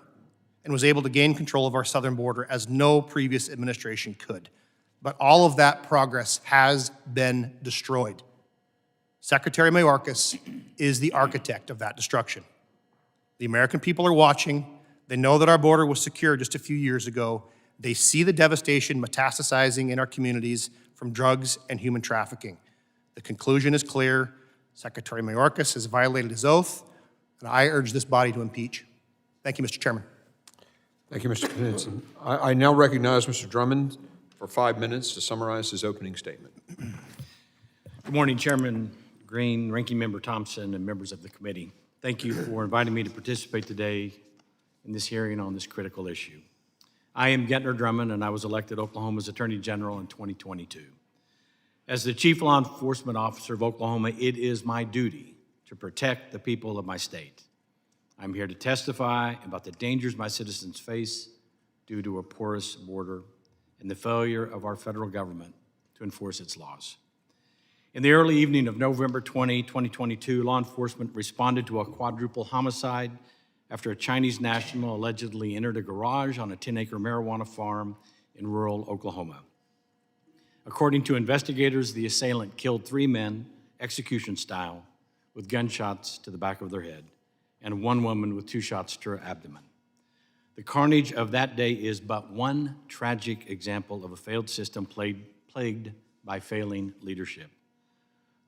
and was able to gain control of our southern border as no previous administration could. But all of that progress has been destroyed. Secretary Mayorkas is the architect of that destruction. The American people are watching. They know that our border was secure just a few years ago. They see the devastation metastasizing in our communities from drugs and human trafficking. The conclusion is clear. Secretary Mayorkas has violated his oath, and I urge this body to impeach. Thank you, Mr. Chairman. Thank you, Mr. Knudsen. I now recognize Mr. Drummond for 5 minutes to summarize his opening statement. Good morning, Chairman Green, Ranking Member Thompson, and members of the committee. Thank you for inviting me to participate today in this hearing on this critical issue. I am Gettner Drummond, and I was elected Oklahoma's Attorney General in 2022. As the Chief Law Enforcement Officer of Oklahoma, it is my duty to protect the people of my state. I'm here to testify about the dangers my citizens face due to a porous border and the failure of our federal government to enforce its laws. In the early evening of November 20, 2022, law enforcement responded to a quadruple homicide after a Chinese national allegedly entered a garage on a 10-acre marijuana farm in rural Oklahoma. According to investigators, the assailant killed 3 men, execution style, with gunshots to the back of their head, and 1 woman with 2 shots to her abdomen. The carnage of that day is but one tragic example of a failed system plagued by failing leadership.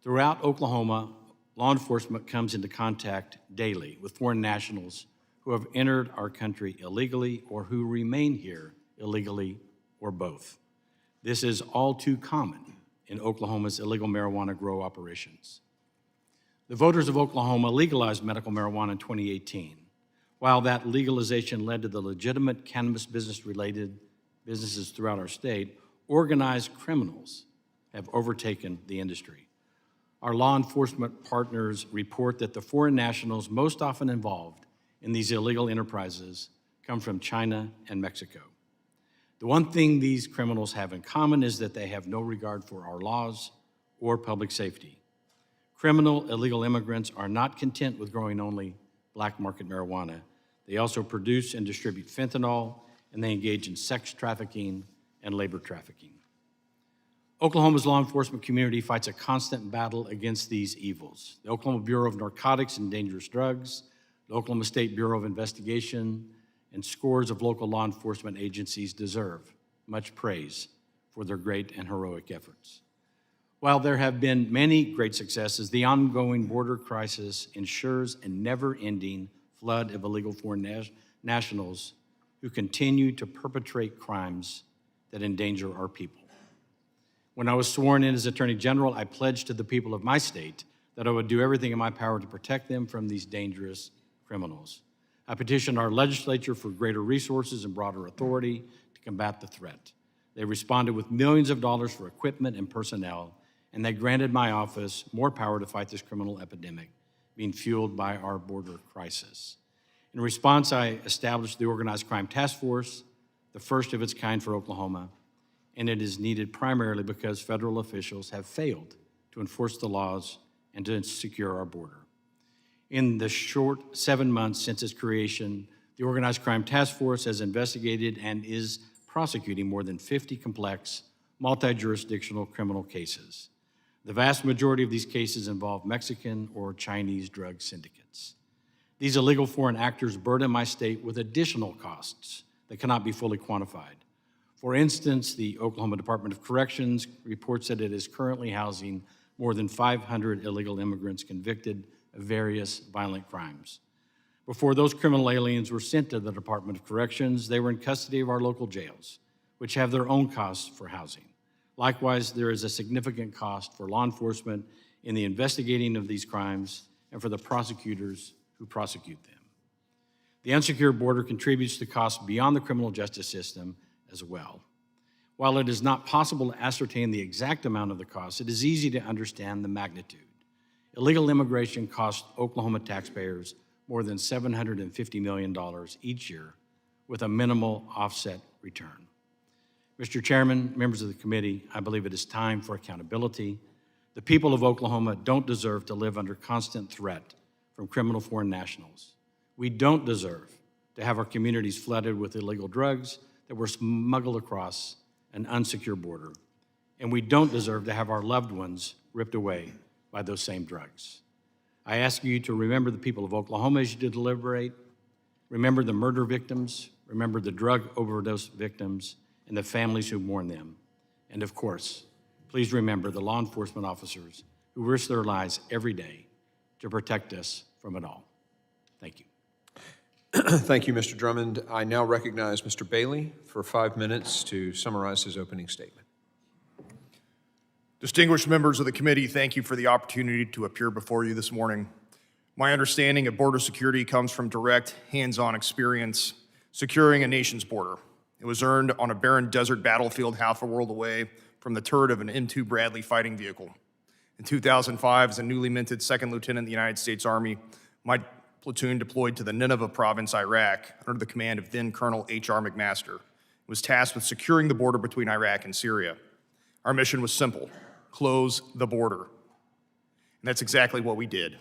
Throughout Oklahoma, law enforcement comes into contact daily with foreign nationals who have entered our country illegally or who remain here illegally or both. This is all too common in Oklahoma's illegal marijuana grow operations. The voters of Oklahoma legalized medical marijuana in 2018. While that legalization led to the legitimate cannabis business-related businesses throughout our state, organized criminals have overtaken the industry. Our law enforcement partners report that the foreign nationals most often involved in these illegal enterprises come from China and Mexico. The one thing these criminals have in common is that they have no regard for our laws or public safety. Criminal illegal immigrants are not content with growing only black market marijuana. They also produce and distribute fentanyl, and they engage in sex trafficking and labor trafficking. Oklahoma's law enforcement community fights a constant battle against these evils. The Oklahoma Bureau of Narcotics and Dangerous Drugs, the Oklahoma State Bureau of Investigation, and scores of local law enforcement agencies deserve much praise for their great and heroic efforts. While there have been many great successes, the ongoing border crisis ensures a never-ending flood of illegal foreign nationals who continue to perpetrate crimes that endanger our people. When I was sworn in as Attorney General, I pledged to the people of my state that I would do everything in my power to protect them from these dangerous criminals. I petitioned our legislature for greater resources and broader authority to combat the threat. They responded with millions of dollars for equipment and personnel, and they granted my office more power to fight this criminal epidemic being fueled by our border crisis. In response, I established the Organized Crime Task Force, the first of its kind for Oklahoma, and it is needed primarily because federal officials have failed to enforce the laws and to secure our border. In the short 7 months since its creation, the Organized Crime Task Force has investigated and is prosecuting more than 50 complex, multi-jurisdictional criminal cases. The vast majority of these cases involve Mexican or Chinese drug syndicates. These illegal foreign actors burden my state with additional costs that cannot be fully quantified. For instance, the Oklahoma Department of Corrections reports that it is currently housing more than 500 illegal immigrants convicted of various violent crimes. Before those criminal aliens were sent to the Department of Corrections, they were in custody of our local jails, which have their own costs for housing. Likewise, there is a significant cost for law enforcement in the investigating of these crimes and for the prosecutors who prosecute them. The unsecured border contributes to costs beyond the criminal justice system as well. While it is not possible to ascertain the exact amount of the cost, it is easy to understand the magnitude. Illegal immigration costs Oklahoma taxpayers more than $750 million each year with a minimal offset return. Mr. Chairman, members of the committee, I believe it is time for accountability. The people of Oklahoma don't deserve to live under constant threat from criminal foreign nationals. We don't deserve to have our communities flooded with illegal drugs that were smuggled across an unsecure border. And we don't deserve to have our loved ones ripped away by those same drugs. I ask you to remember the people of Oklahoma as you deliberate. Remember the murder victims, remember the drug overdose victims, and the families who mourn them. And of course, please remember the law enforcement officers who risk their lives every day to protect us from it all. Thank you. Thank you, Mr. Drummond. I now recognize Mr. Bailey for 5 minutes to summarize his opening statement. Distinguished members of the committee, thank you for the opportunity to appear before you this morning. My understanding of border security comes from direct, hands-on experience securing a nation's border. It was earned on a barren desert battlefield half a world away from the turret of an M2 Bradley fighting vehicle. In 2005, as a newly minted second lieutenant in the United States Army, my platoon deployed to the Nineveh province, Iraq, under the command of then Colonel H.R. McMaster. It was tasked with securing the border between Iraq and Syria. Our mission was simple: close the border. And that's exactly what we did.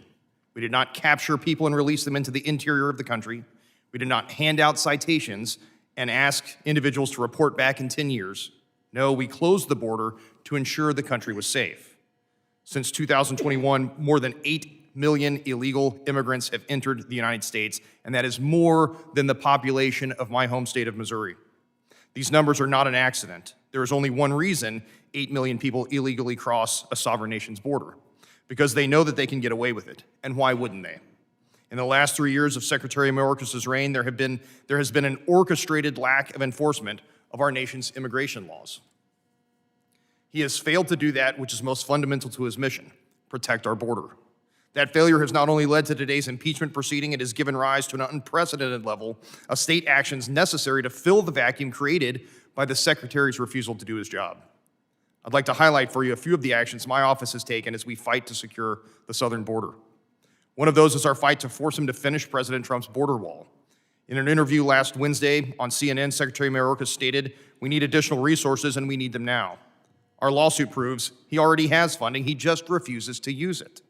We did not capture people and release them into the interior of the country. We did not hand out citations and ask individuals to report back in 10 years. No, we closed the border to ensure the country was safe. Since 2021, more than 8 million illegal immigrants have entered the United States, and that is more than the population of my home state of Missouri. These numbers are not an accident. There is only one reason 8 million people illegally cross a sovereign nation's border: because they know that they can get away with it. And why wouldn't they? In the last 3 years of Secretary Mayorkas' reign, there has been an orchestrated lack of enforcement of our nation's immigration laws. He has failed to do that which is most fundamental to his mission: protect our border. That failure has not only led to today's impeachment proceeding, it has given rise to an unprecedented level of state actions necessary to fill the vacuum created by the Secretary's refusal to do his job. I'd like to highlight for you a few of the actions my office has taken as we fight to secure the southern border. One of those is our fight to force him to finish President Trump's border wall. In an interview last Wednesday on CNN, Secretary Mayorkas stated, "We need additional resources and we need them now." Our lawsuit proves he already has funding, he just refuses to use it.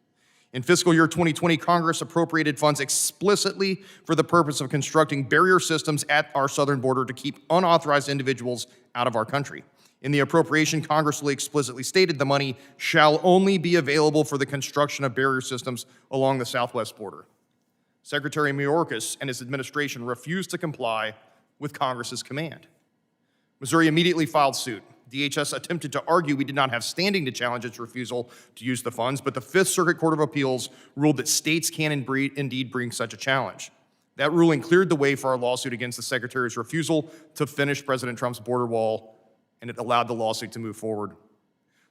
In fiscal year 2020, Congress appropriated funds explicitly for the purpose of constructing barrier systems at our southern border to keep unauthorized individuals out of our country. In the appropriation, Congress explicitly stated the money shall only be available for the construction of barrier systems along the southwest border. Secretary Mayorkas and his administration refused to comply with Congress's command. Missouri immediately filed suit. DHS attempted to argue we did not have standing to challenge its refusal to use the funds, but the Fifth Circuit Court of Appeals ruled that states can indeed bring such a challenge. That ruling cleared the way for our lawsuit against the Secretary's refusal to finish President Trump's border wall, and it allowed the lawsuit to move forward.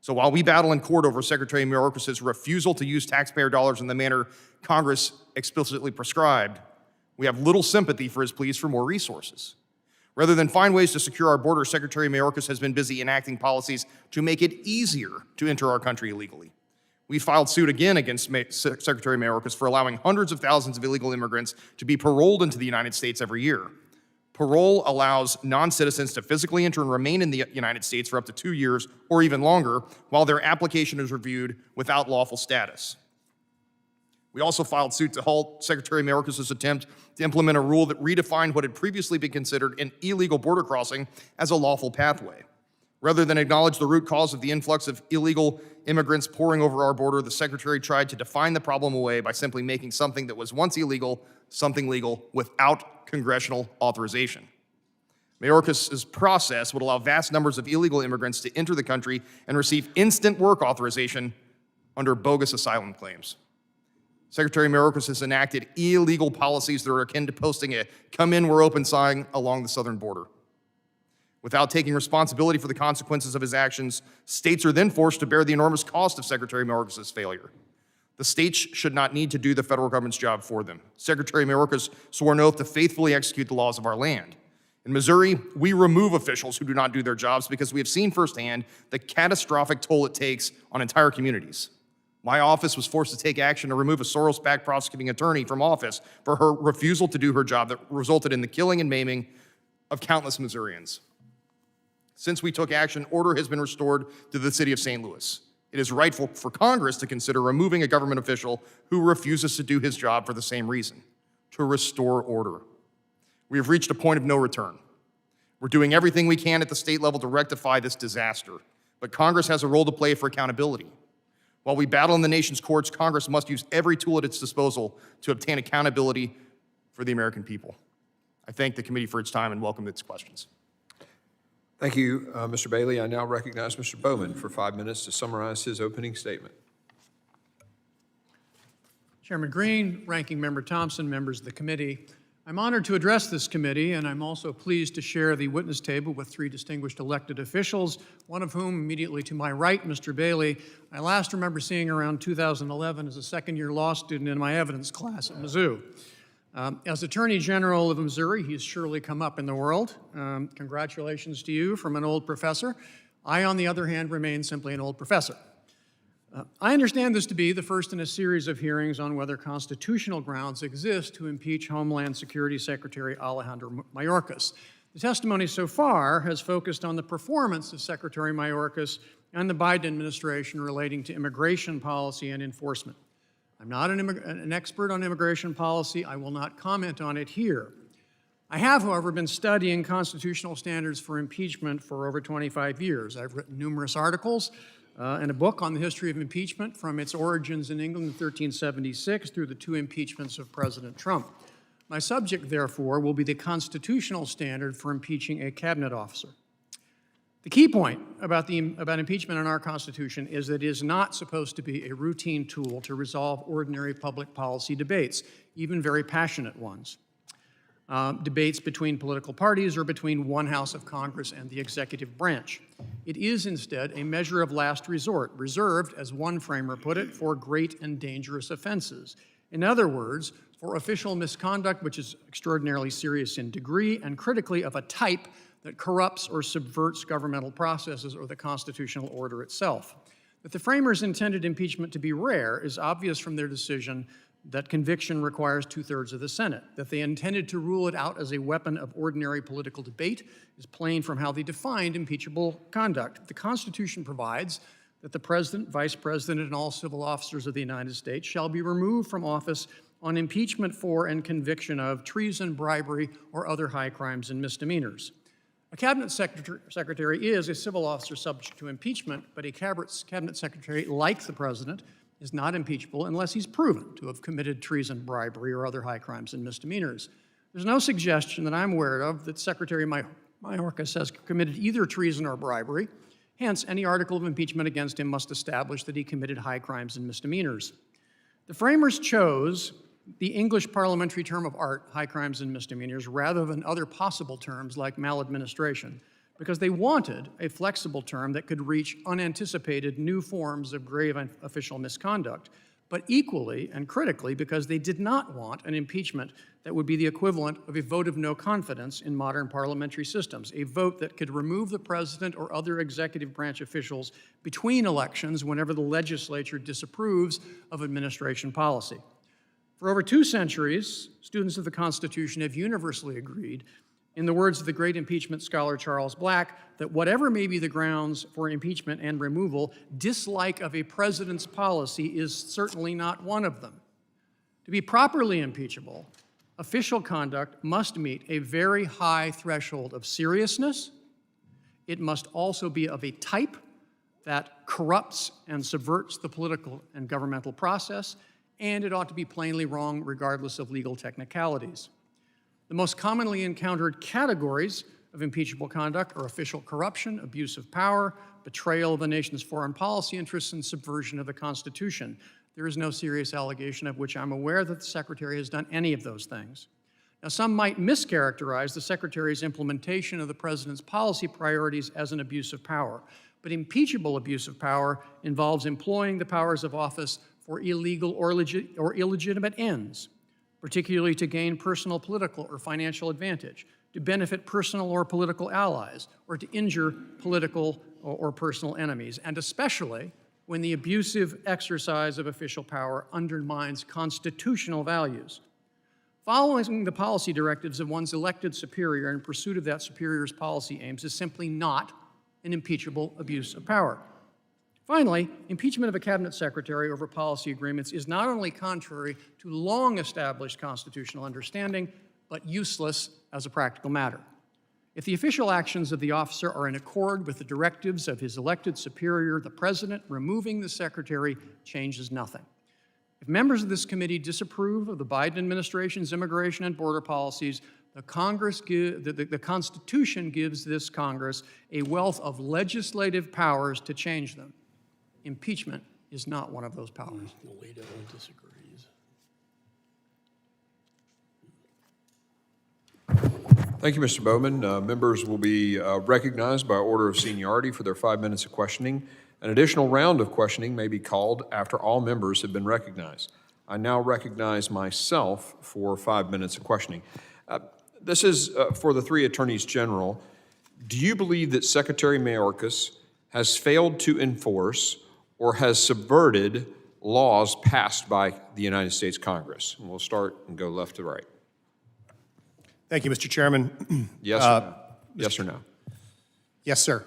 So while we battle in court over Secretary Mayorkas' refusal to use taxpayer dollars in the manner Congress explicitly prescribed, we have little sympathy for his pleas for more resources. Rather than find ways to secure our border, Secretary Mayorkas has been busy enacting policies to make it easier to enter our country illegally. We filed suit again against Secretary Mayorkas for allowing hundreds of thousands of illegal immigrants to be paroled into the United States every year. Parole allows non-citizens to physically enter and remain in the United States for up to 2 years or even longer while their application is reviewed without lawful status. We also filed suit to halt Secretary Mayorkas' attempt to implement a rule that redefined what had previously been considered an illegal border crossing as a lawful pathway. Rather than acknowledge the root cause of the influx of illegal immigrants pouring over our border, the Secretary tried to define the problem away by simply making something that was once illegal something legal without congressional authorization. Mayorkas' process would allow vast numbers of illegal immigrants to enter the country and receive instant work authorization under bogus asylum claims. Secretary Mayorkas has enacted illegal policies that are akin to posting a "come in, we're open" sign along the southern border. Without taking responsibility for the consequences of his actions, states are then forced to bear the enormous cost of Secretary Mayorkas' failure. The states should not need to do the federal government's job for them. Secretary Mayorkas swore an oath to faithfully execute the laws of our land. In Missouri, we remove officials who do not do their jobs because we have seen firsthand the catastrophic toll it takes on entire communities. My office was forced to take action to remove a Soros-backed prosecuting attorney from office for her refusal to do her job that resulted in the killing and maiming of countless Missourians. Since we took action, order has been restored to the city of St. Louis. It is rightful for Congress to consider removing a government official who refuses to do his job for the same reason, to restore order. We have reached a point of no return. We're doing everything we can at the state level to rectify this disaster, but Congress has a role to play for accountability. While we battle in the nation's courts, Congress must use every tool at its disposal to obtain accountability for the American people. I thank the committee for its time and welcome its questions. Thank you, Mr. Bailey. I now recognize Mr. Bowman for 5 minutes to summarize his opening statement. Chairman Green, Ranking Member Thompson, members of the committee, I'm honored to address this committee, and I'm also pleased to share the witness table with 3 distinguished elected officials, one of whom, immediately to my right, Mr. Bailey, I last remember seeing around 2011 as a second-year law student in my evidence class at Mizzou. As Attorney General of Missouri, he's surely come up in the world. Congratulations to you from an old professor. I, on the other hand, remain simply an old professor. I understand this to be the first in a series of hearings on whether constitutional grounds exist to impeach Homeland Security Secretary Alejandro Mayorkas. The testimony so far has focused on the performance of Secretary Mayorkas and the Biden administration relating to immigration policy and enforcement. I'm not an expert on immigration policy. I will not comment on it here. I have, however, been studying constitutional standards for impeachment for over 25 years. I've written numerous articles and a book on the history of impeachment from its origins in England in 1376 through the 2 impeachments of President Trump. My subject, therefore, will be the constitutional standard for impeaching a cabinet officer. The key point about impeachment in our Constitution is that it is not supposed to be a routine tool to resolve ordinary public policy debates, even very passionate ones. Debates between political parties or between one house of Congress and the executive branch. It is instead a measure of last resort, reserved, as one framer put it, for great and dangerous offenses. In other words, for official misconduct which is extraordinarily serious in degree and critically of a type that corrupts or subverts governmental processes or the constitutional order itself. That the framers intended impeachment to be rare is obvious from their decision that conviction requires 2/3 of the Senate. That they intended to rule it out as a weapon of ordinary political debate is plain from how they defined impeachable conduct. The Constitution provides that the President, Vice President, and all civil officers of the United States shall be removed from office on impeachment for and conviction of treason, bribery, or other high crimes and misdemeanors. A cabinet secretary is a civil officer subject to impeachment, but a cabinet secretary, like the president, is not impeachable unless he's proven to have committed treason, bribery, or other high crimes and misdemeanors. There's no suggestion that I'm aware of that Secretary Mayorkas has committed either treason or bribery. Hence, any article of impeachment against him must establish that he committed high crimes and misdemeanors. The framers chose the English parliamentary term of art, high crimes and misdemeanors, rather than other possible terms like maladministration, because they wanted a flexible term that could reach unanticipated new forms of grave official misconduct, but equally and critically because they did not want an impeachment that would be the equivalent of a vote of no confidence in modern parliamentary systems, a vote that could remove the president or other executive branch officials between elections whenever the legislature disapproves of administration policy. For over 2 centuries, students of the Constitution have universally agreed, in the words of the great impeachment scholar Charles Black, that whatever may be the grounds for impeachment and removal, dislike of a president's policy is certainly not one of them. To be properly impeachable, official conduct must meet a very high threshold of seriousness, It must also be of a type that corrupts and subverts the political and governmental process, and it ought to be plainly wrong regardless of legal technicalities. The most commonly encountered categories of impeachable conduct are official corruption, abuse of power, betrayal of the nation's foreign policy interests, and subversion of the Constitution. There is no serious allegation of which I'm aware that the Secretary has done any of those things. Now, some might mischaracterize the Secretary's implementation of the President's policy priorities as an abuse of power, but impeachable abuse of power involves employing the powers of office for illegal or illegitimate ends, particularly to gain personal, political, or financial advantage, to benefit personal or political allies, or to injure political or personal enemies, and especially when the abusive exercise of official power undermines constitutional values. Following the policy directives of one's elected superior in pursuit of that superior's policy aims is simply not an impeachable abuse of power. Finally, impeachment of a cabinet secretary over policy agreements is not only contrary to long-established constitutional understanding, but useless as a practical matter. If the official actions of the officer are in accord with the directives of his elected superior, the president, removing the secretary changes nothing. If members of this committee disapprove of the Biden administration's immigration and border policies, the Constitution gives this Congress a wealth of legislative powers to change them. Impeachment is not one of those powers. Alito disagrees. Thank you, Mr. Bowman. Members will be recognized by order of seniority for their 5 minutes of questioning. An additional round of questioning may be called after all members have been recognized. I now recognize myself for 5 minutes of questioning. This is for the three attorneys general. Do you believe that Secretary Mayorkas has failed to enforce or has subverted laws passed by the United States Congress? And we'll start and go left to right. Thank you, Mr. Chairman. Yes or no? Yes or no? Yes, sir.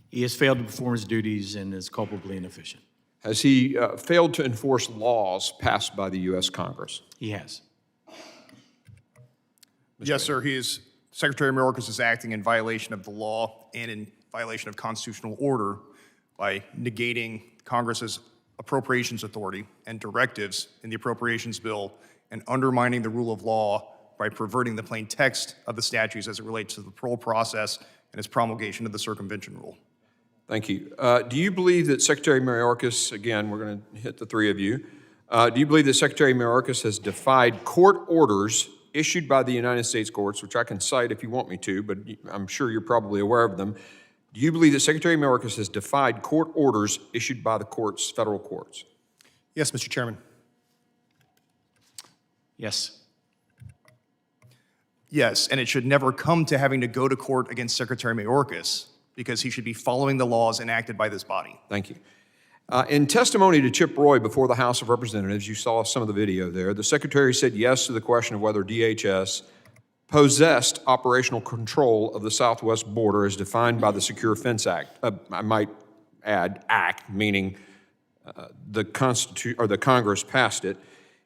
He has failed to perform his duties and is culpably inefficient. Has he failed to enforce laws passed by the U.S. Congress? He has. Yes, sir. Secretary Mayorkas is acting in violation of the law and in violation of constitutional order by negating Congress's appropriations authority and directives in the appropriations bill and undermining the rule of law by perverting the plain text of the statutes as it relates to the parole process and its promulgation of the circumvention rule. Thank you. Do you believe that Secretary Mayorkas, again, we're going to hit the three of you, do you believe that Secretary Mayorkas has defied court orders issued by the United States courts, which I can cite if you want me to, but I'm sure you're probably aware of them. Do you believe that Secretary Mayorkas has defied court orders issued by the courts, federal courts? Yes, Mr. Chairman. Yes. Yes, and it should never come to having to go to court against Secretary Mayorkas because he should be following the laws enacted by this body. Thank you. In testimony to Chip Roy before the House of Representatives, you saw some of the video there, the Secretary said yes to the question of whether DHS possessed operational control of the southwest border as defined by the Secure Fence Act. I might add, act, meaning the Congress passed it.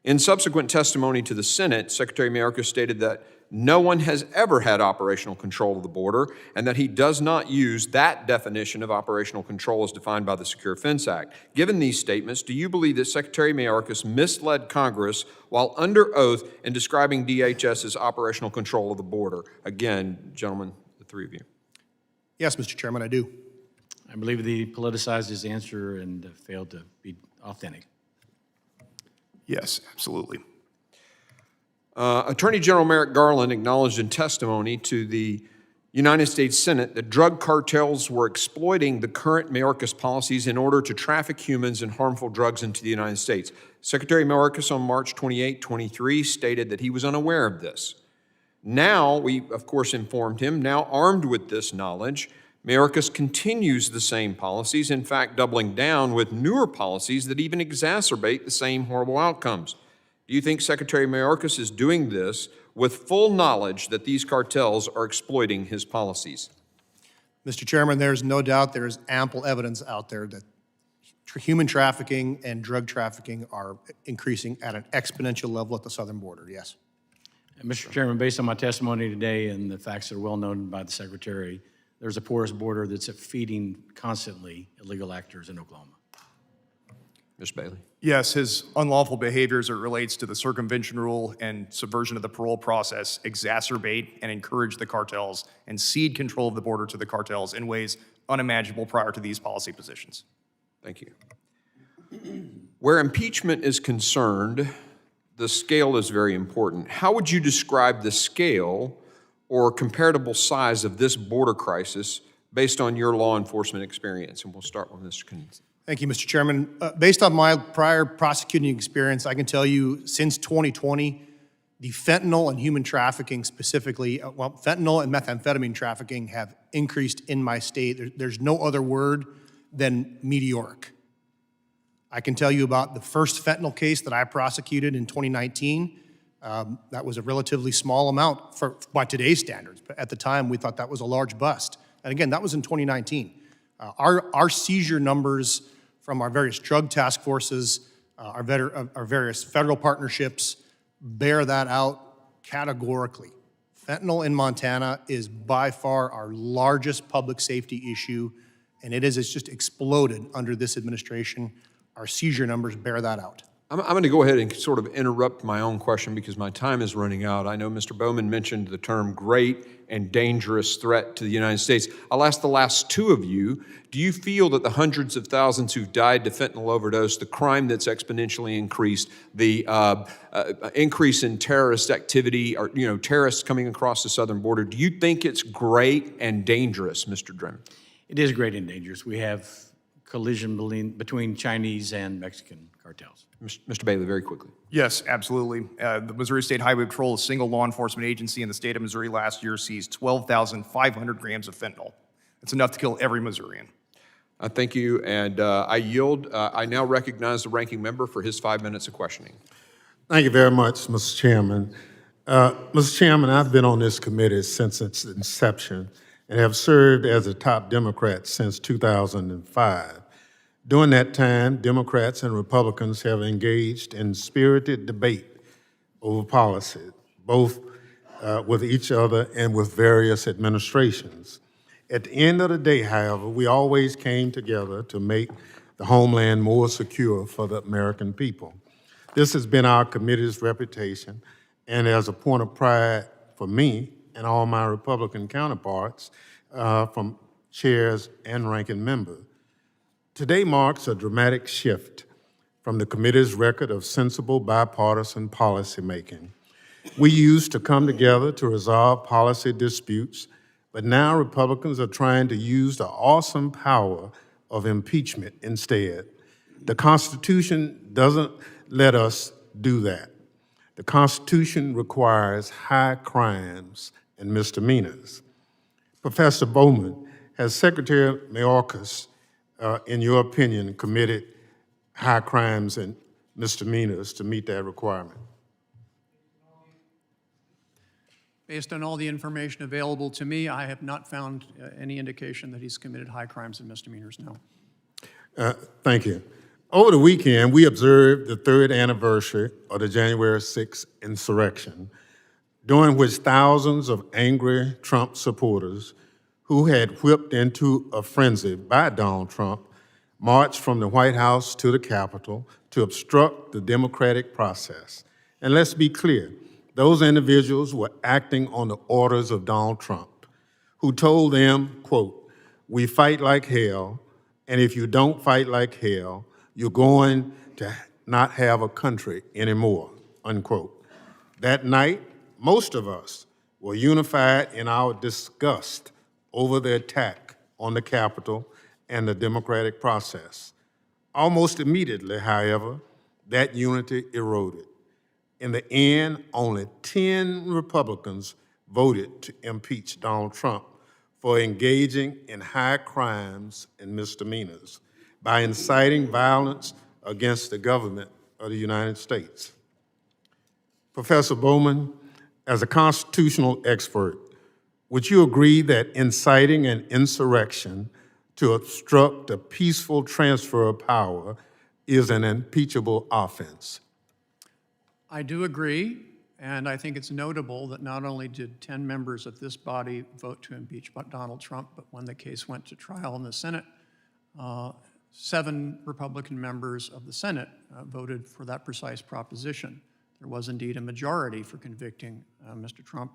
In subsequent testimony to the Senate, Secretary Mayorkas stated that no one has ever had operational control of the border and that he does not use that definition of operational control as defined by the Secure Fence Act. Given these statements, do you believe that Secretary Mayorkas misled Congress while under oath in describing DHS's operational control of the border? Again, gentlemen, the three of you. Yes, Mr. Chairman, I do. I believe that he politicized his answer and failed to be authentic. Yes, absolutely. Attorney General Merrick Garland acknowledged in testimony to the United States Senate that drug cartels were exploiting the current Mayorkas policies in order to traffic humans and harmful drugs into the United States. Secretary Mayorkas on March 28, 23 stated that he was unaware of this. Now, we of course informed him, now armed with this knowledge, Mayorkas continues the same policies, in fact doubling down with newer policies that even exacerbate the same horrible outcomes. Do you think Secretary Mayorkas is doing this with full knowledge that these cartels are exploiting his policies? Mr. Chairman, there's no doubt there is ample evidence out there that human trafficking and drug trafficking are increasing at an exponential level at the southern border, yes. Mr. Chairman, based on my testimony today and the facts that are well known by the Secretary, there's a porous border that's feeding constantly illegal actors in Oklahoma. Mr. Bailey. Yes, his unlawful behavior as it relates to the circumvention rule and subversion of the parole process exacerbate and encourage the cartels and cede control of the border to the cartels in ways unimaginable prior to these policy positions. Thank you. Where impeachment is concerned, the scale is very important. How would you describe the scale or comparable size of this border crisis based on your law enforcement experience? And we'll start with Mr. Kennedy. Thank you, Mr. Chairman. Based on my prior prosecuting experience, I can tell you since 2020, the fentanyl and human trafficking specifically, fentanyl and methamphetamine trafficking have increased in my state. There's no other word than meteoric. I can tell you about the first fentanyl case that I prosecuted in 2019. That was a relatively small amount by today's standards, but at the time we thought that was a large bust. And again, that was in 2019. Our seizure numbers from our various drug task forces, our various federal partnerships bear that out categorically. Fentanyl in Montana is by far our largest public safety issue, and it's just exploded under this administration. Our seizure numbers bear that out. I'm going to go ahead and sort of interrupt my own question because my time is running out. I know Mr. Bowman mentioned the term great and dangerous threat to the United States. I'll ask the last two of you, do you feel that the hundreds of thousands who've died to fentanyl overdose, the crime that's exponentially increased, the increase in terrorist activity, or terrorists coming across the southern border, do you think it's great and dangerous, Mr. Drennan? It is great and dangerous. We have collision between Chinese and Mexican cartels. Mr. Bailey, very quickly. Yes, absolutely. The Missouri State Highway Patrol, a single law enforcement agency in the state of Missouri last year, seized 12,500 grams of fentanyl. That's enough to kill every Missourian. Thank you, and I yield. I now recognize the ranking member for his 5 minutes of questioning. Thank you very much, Mr. Chairman. Mr. Chairman, I've been on this committee since its inception and have served as a top Democrat since 2005. During that time, Democrats and Republicans have engaged in spirited debate over policy, both with each other and with various administrations. At the end of the day, however, we always came together to make the homeland more secure for the American people. This has been our committee's reputation, and as a point of pride for me and all my Republican counterparts, from chairs and ranking members. Today marks a dramatic shift from the committee's record of sensible bipartisan policymaking. We used to come together to resolve policy disputes, but now Republicans are trying to use the awesome power of impeachment instead. The Constitution doesn't let us do that. The Constitution requires high crimes and misdemeanors. Professor Bowman, has Secretary Mayorkas, in your opinion, committed high crimes and misdemeanors to meet that requirement? Based on all the information available to me, I have not found any indication that he's committed high crimes and misdemeanors, no. Thank you. Over the weekend, we observed the 3rd anniversary of the January 6th insurrection, during which thousands of angry Trump supporters who had whipped into a frenzy by Donald Trump marched from the White House to the Capitol to obstruct the democratic process. And let's be clear, those individuals were acting on the orders of Donald Trump, who told them, quote, "We fight like hell, and if you don't fight like hell, you're going to not have a country anymore," unquote. That night, most of us were unified in our disgust over the attack on the Capitol and the democratic process. Almost immediately, however, that unity eroded. In the end, only 10 Republicans voted to impeach Donald Trump for engaging in high crimes and misdemeanors by inciting violence against the government of the United States. Professor Bowman, as a constitutional expert, would you agree that inciting an insurrection to obstruct a peaceful transfer of power is an impeachable offense? I do agree And I think it's notable that not only did 10 members of this body vote to impeach Donald Trump, but when the case went to trial in the Senate, 7 Republican members of the Senate voted for that precise proposition. There was indeed a majority for convicting Mr. Trump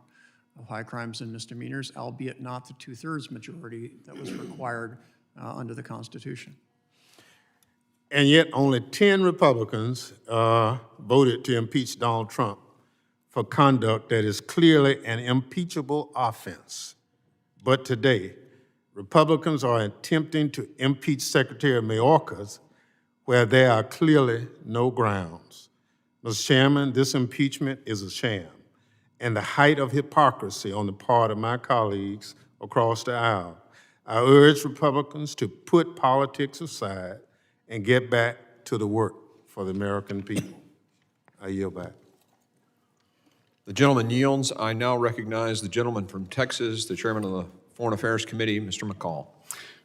of high crimes and misdemeanors, albeit not the 2/3 majority that was required under the Constitution. And yet only 10 Republicans voted to impeach Donald Trump for conduct that is clearly an impeachable offense. But today, Republicans are attempting to impeach Secretary Mayorkas where there are clearly no grounds. Mr. Chairman, this impeachment is a sham and the height of hypocrisy on the part of my colleagues across the aisle. I urge Republicans to put politics aside and get back to the work for the American people. I yield back. The gentleman yields. I now recognize the gentleman from Texas, the chairman of the Foreign Affairs Committee, Mr. McCall.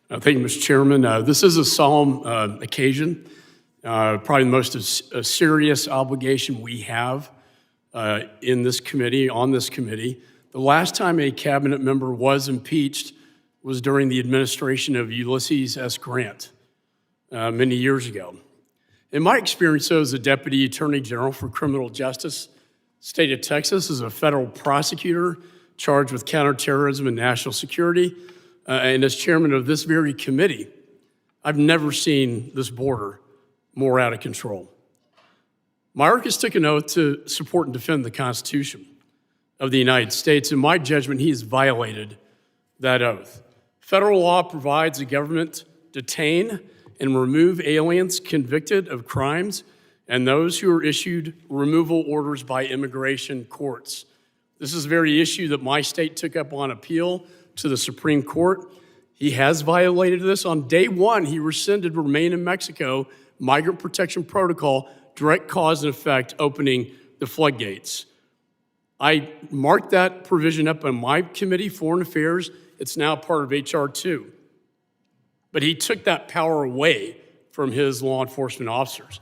Thank you, Mr. Chairman. This is a solemn occasion, probably the most serious obligation we have in this committee, on this committee. The last time a cabinet member was impeached was during the administration of Ulysses S. Grant many years ago. In my experience, though, as a Deputy Attorney General for Criminal Justice, state of Texas, as a federal prosecutor charged with counterterrorism and national security, and as chairman of this very committee, I've never seen this border more out of control. Mayorkas took an oath to support and defend the Constitution of the United States. In my judgment, he has violated that oath. Federal law provides the government detain and remove aliens convicted of crimes and those who are issued removal orders by immigration courts. This is the very issue that my state took up on appeal to the Supreme Court. He has violated this. On day one, he rescinded Remain in Mexico Migrant Protection Protocol, direct cause and effect, opening the floodgates. I marked that provision up on my committee, Foreign Affairs. It's now part of H.R. 2. But he took that power away from his law enforcement officers.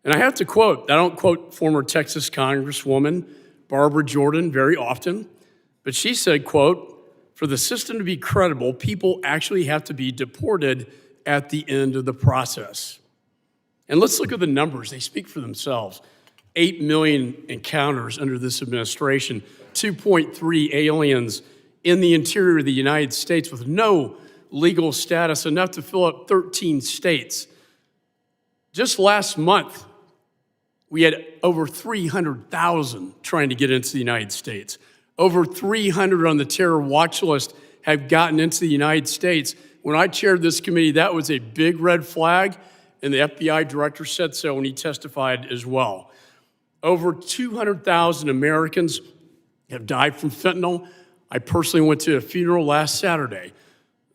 And I have to quote, I don't quote former Texas Congresswoman Barbara Jordan very often, but she said, quote, "For the system to be credible, people actually have to be deported at the end of the process." And let's look at the numbers. They speak for themselves. 8 million encounters under this administration, 2.3 aliens in the interior of the United States with no legal status, enough to fill up 13 states. Just last month, we had over 300,000 trying to get into the United States. Over 300 on the terror watch list have gotten into the United States. When I chaired this committee, that was a big red flag, and the FBI director said so when he testified as well. Over 200,000 Americans have died from fentanyl. I personally went to a funeral last Saturday.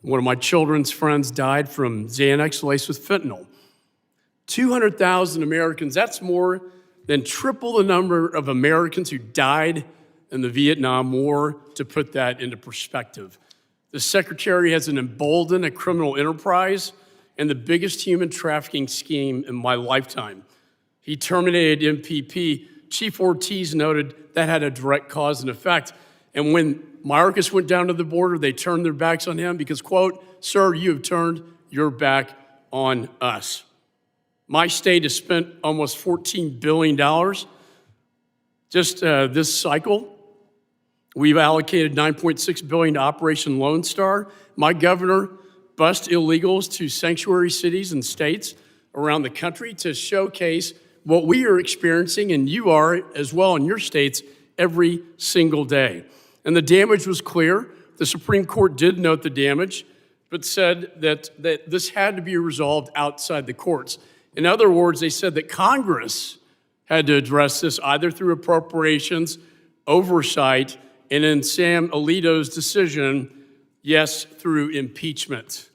One of my children's friends died from Xanax laced with fentanyl. 200,000 Americans, that's more than triple the number of Americans who died in the Vietnam War, to put that into perspective. The secretary has emboldened a criminal enterprise and the biggest human trafficking scheme in my lifetime. He terminated MPP. Chief Ortiz noted that had a direct cause and effect. And when Mayorkas went down to the border, they turned their backs on him because, quote, "Sir, you have turned your back on us." My state has spent almost $14 billion just this cycle. We've allocated $9.6 billion to Operation Lone Star. My governor bussed illegals to sanctuary cities and states around the country to showcase what we are experiencing, and you are as well in your states, every single day. And the damage was clear. The Supreme Court did note the damage, but said that this had to be resolved outside the courts. In other words, they said that Congress had to address this either through appropriations, oversight, and in Sam Alito's decision, yes, through impeachment.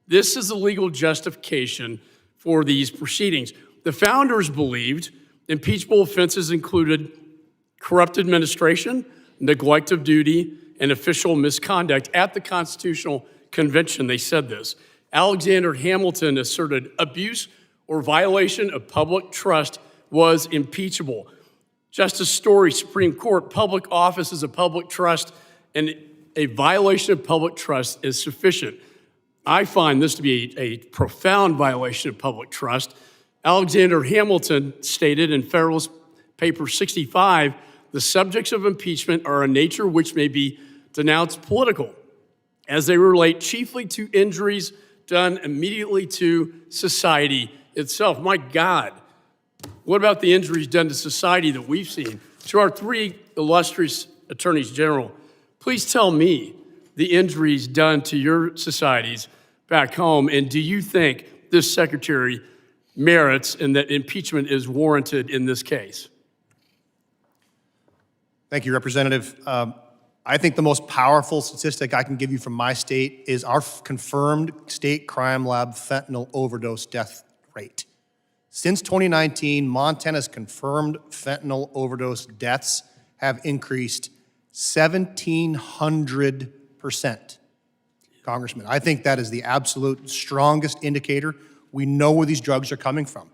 This is a legal justification for these proceedings. The founders believed impeachable offenses included corrupt administration, neglect of duty, and official misconduct. At the Constitutional Convention, they said this. Alexander Hamilton asserted abuse or violation of public trust was impeachable. Justice Story, Supreme Court, public office is a public trust, and a violation of public trust is sufficient. I find this to be a profound violation of public trust. Alexander Hamilton stated in Federalist Paper 65, the subjects of impeachment are a nature which may be denounced political, as they relate chiefly to injuries done immediately to society itself. My God, what about the injuries done to society that we've seen? To our three illustrious attorneys general, please tell me the injuries done to your societies back home, and do you think this secretary merits and that impeachment is warranted in this case? Thank you, Representative. I think the most powerful statistic I can give you from my state is our confirmed state crime lab fentanyl overdose death rate. Since 2019, Montana's confirmed fentanyl overdose deaths have increased 1,700%. Congressman, I think that is the absolute strongest indicator. We know where these drugs are coming from.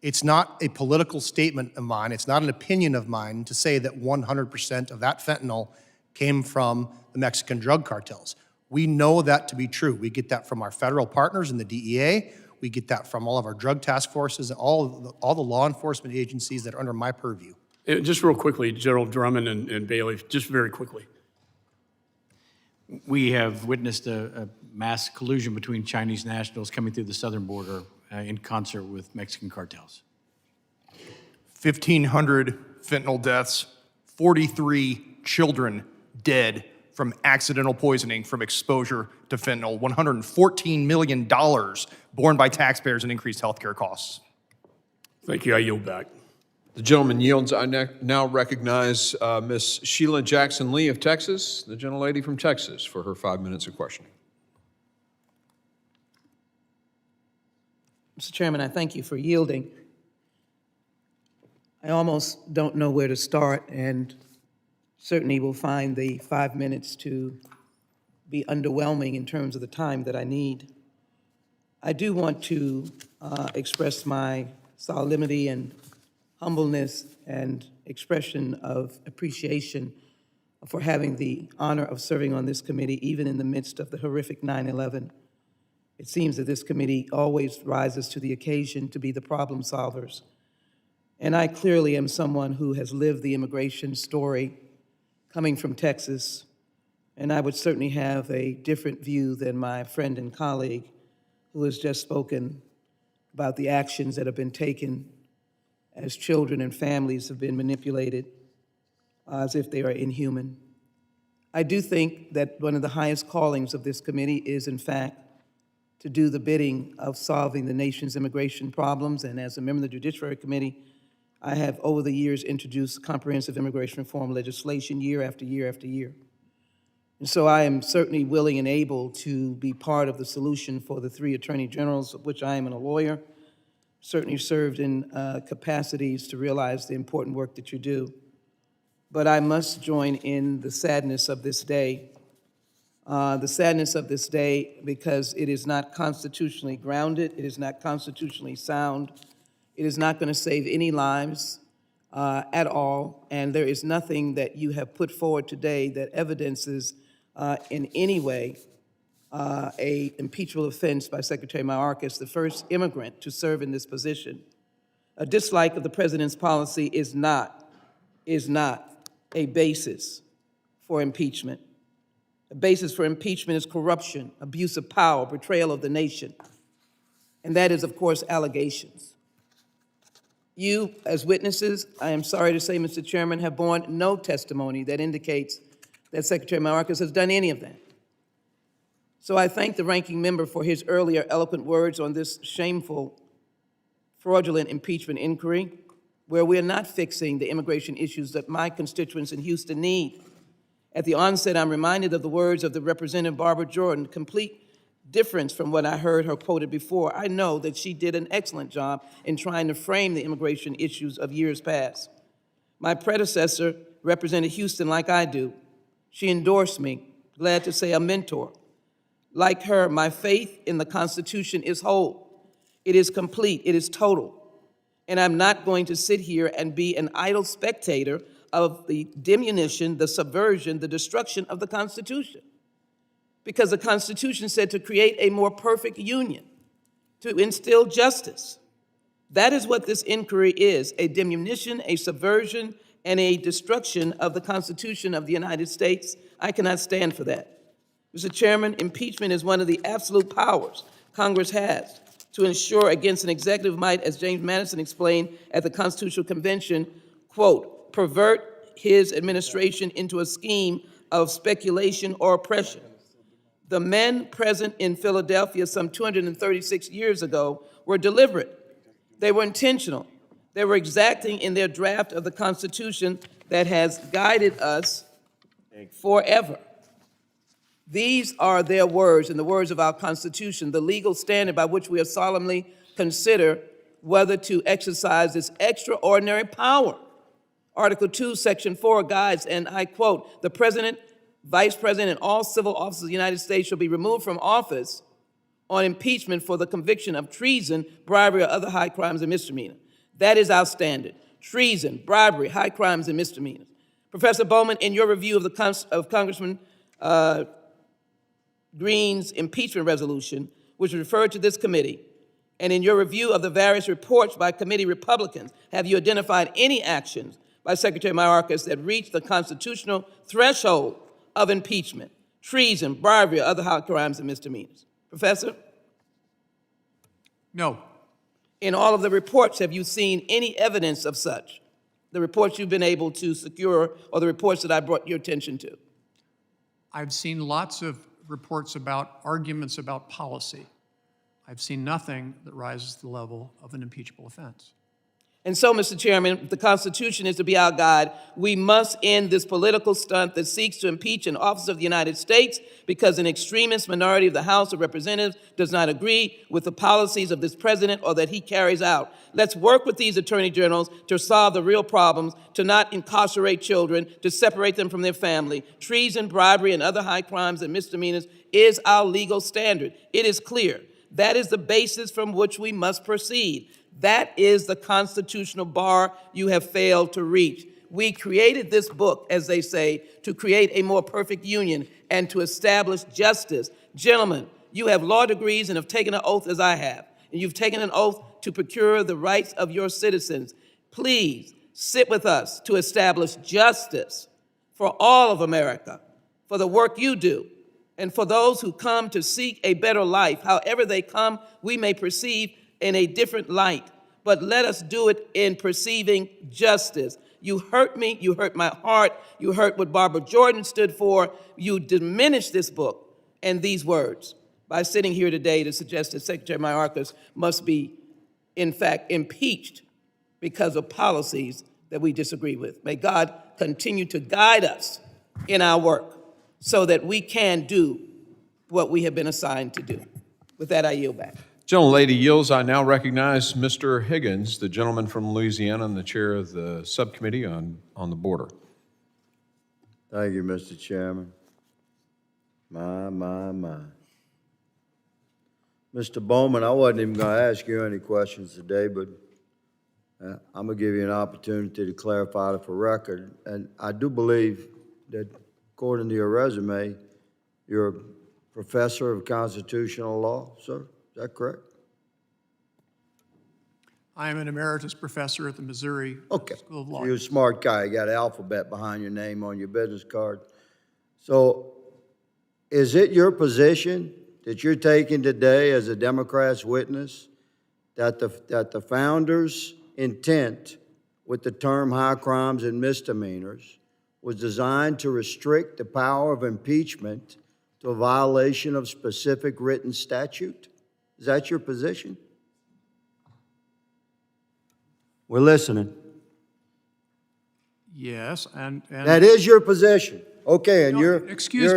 It's not a political statement of mine, it's not an opinion of mine to say that 100% of that fentanyl came from the Mexican drug cartels. We know that to be true. We get that from our federal partners in the DEA, we get that from all of our drug task forces, and all the law enforcement agencies that are under my purview. Just real quickly, General Drummond and Bailey, just very quickly. We have witnessed a mass collusion between Chinese nationals coming through the southern border in concert with Mexican cartels. 1,500 fentanyl deaths, 43 children dead from accidental poisoning from exposure to fentanyl, $114 million borne by taxpayers in increased healthcare costs. Thank you. I yield back. The gentleman yields. I now recognize Ms. Sheila Jackson Lee of Texas, the gentlelady from Texas, for her 5 minutes of questioning. Mr. Chairman, I thank you for yielding. I almost don't know where to start, and certainly will find the 5 minutes to be underwhelming in terms of the time that I need. I do want to express my solemnity and humbleness and expression of appreciation for having the honor of serving on this committee, even in the midst of the horrific 9/11. It seems that this committee always rises to the occasion to be the problem solvers. And I clearly am someone who has lived the immigration story coming from Texas, and I would certainly have a different view than my friend and colleague who has just spoken about the actions that have been taken as children and families have been manipulated as if they are inhuman. I do think that one of the highest callings of this committee is, in fact, to do the bidding of solving the nation's immigration problems. And as a member of the Judiciary Committee, I have over the years introduced comprehensive immigration reform legislation year after year after year. And so I am certainly willing and able to be part of the solution for the three attorney generals, of which I am a lawyer, certainly served in capacities to realize the important work that you do. But I must join in the sadness of this day. The sadness of this day because it is not constitutionally grounded, it is not constitutionally sound, it is not going to save any lives at all, and there is nothing that you have put forward today that evidences in any way a impeachable offense by Secretary Mayorkas, the first immigrant to serve in this position. A dislike of the president's policy is not a basis for impeachment. A basis for impeachment is corruption, abuse of power, betrayal of the nation. And that is, of course, allegations. You, as witnesses, I am sorry to say, Mr. Chairman, have borne no testimony that indicates that Secretary Mayorkas has done any of that. So I thank the ranking member for his earlier eloquent words on this shameful, fraudulent impeachment inquiry, where we're not fixing the immigration issues that my constituents in Houston need. At the onset, I'm reminded of the words of the Representative Barbara Jordan, complete difference from what I heard her quoted before. I know that she did an excellent job in trying to frame the immigration issues of years past. My predecessor represented Houston like I do. She endorsed me, glad to say a mentor. Like her, my faith in the Constitution is whole. It is complete, it is total. And I'm not going to sit here and be an idle spectator of the diminution, the subversion, the destruction of the Constitution. Because the Constitution said to create a more perfect union, to instill justice. That is what this inquiry is, a diminution, a subversion, and a destruction of the Constitution of the United States. I cannot stand for that. Mr. Chairman, impeachment is one of the absolute powers Congress has to ensure against an executive might, as James Madison explained at the Constitutional Convention, quote, pervert his administration into a scheme of speculation or oppression. The men present in Philadelphia some 236 years ago were deliberate. They were intentional. They were exacting in their draft of the Constitution that has guided us forever. These are their words and the words of our Constitution, the legal standard by which we are solemnly consider whether to exercise this extraordinary power. Article 2, Section 4 guides, and I quote, the President, Vice President, and all civil officers of the United States shall be removed from office on impeachment for the conviction of treason, bribery, or other high crimes and misdemeanors. That is our standard. Treason, bribery, high crimes, and misdemeanors. Professor Bowman, in your review of Congressman Green's impeachment resolution, which was referred to this committee, and in your review of the various reports by committee Republicans, have you identified any actions by Secretary Mayorkas that reached the constitutional threshold of impeachment, treason, bribery, or other high crimes and misdemeanors? Professor? No. In all of the reports, have you seen any evidence of such? The reports you've been able to secure or the reports that I brought your attention to? I've seen lots of reports about arguments about policy. I've seen nothing that rises to the level of an impeachable offense. And so, Mr. Chairman, if the Constitution is to be our guide, we must end this political stunt that seeks to impeach an officer of the United States because an extremist minority of the House of Representatives does not agree with the policies of this president or that he carries out. Let's work with these attorney generals to solve the real problems, to not incarcerate children, to separate them from their family. Treason, bribery, and other high crimes and misdemeanors is our legal standard. It is clear. That is the basis from which we must proceed. That is the constitutional bar you have failed to reach. We created this book, as they say, to create a more perfect union and to establish justice. Gentlemen, you have law degrees and have taken an oath as I have, and you've taken an oath to procure the rights of your citizens. Please sit with us to establish justice for all of America, for the work you do, and for those who come to seek a better life. However they come, we may perceive in a different light, but let us do it in perceiving justice. You hurt me, you hurt my heart, you hurt what Barbara Jordan stood for. You diminish this book and these words by sitting here today to suggest that Secretary Mayorkas must be, in fact, impeached because of policies that we disagree with. May God continue to guide us in our work so that we can do what we have been assigned to do. With that, I yield back. Gentlelady yields. I now recognize Mr. Higgins, the gentleman from Louisiana and the chair of the subcommittee on the border. Thank you, Mr. Chairman. My. Mr. Bowman, I wasn't even going to ask you any questions today, but I'm going to give you an opportunity to clarify it for record. And I do believe that, according to your resume, you're a professor of constitutional law, sir. Is that correct? I am an emeritus professor at the Missouri School of Law. You're a smart guy. You got an alphabet behind your name on your business card. So is it your position that you're taking today as a Democrat's witness that the founders' intent with the term high crimes and misdemeanors was designed to restrict the power of impeachment to a violation of specific written statute? Is that your position? We're listening. Yes, and that is your position. Okay, and excuse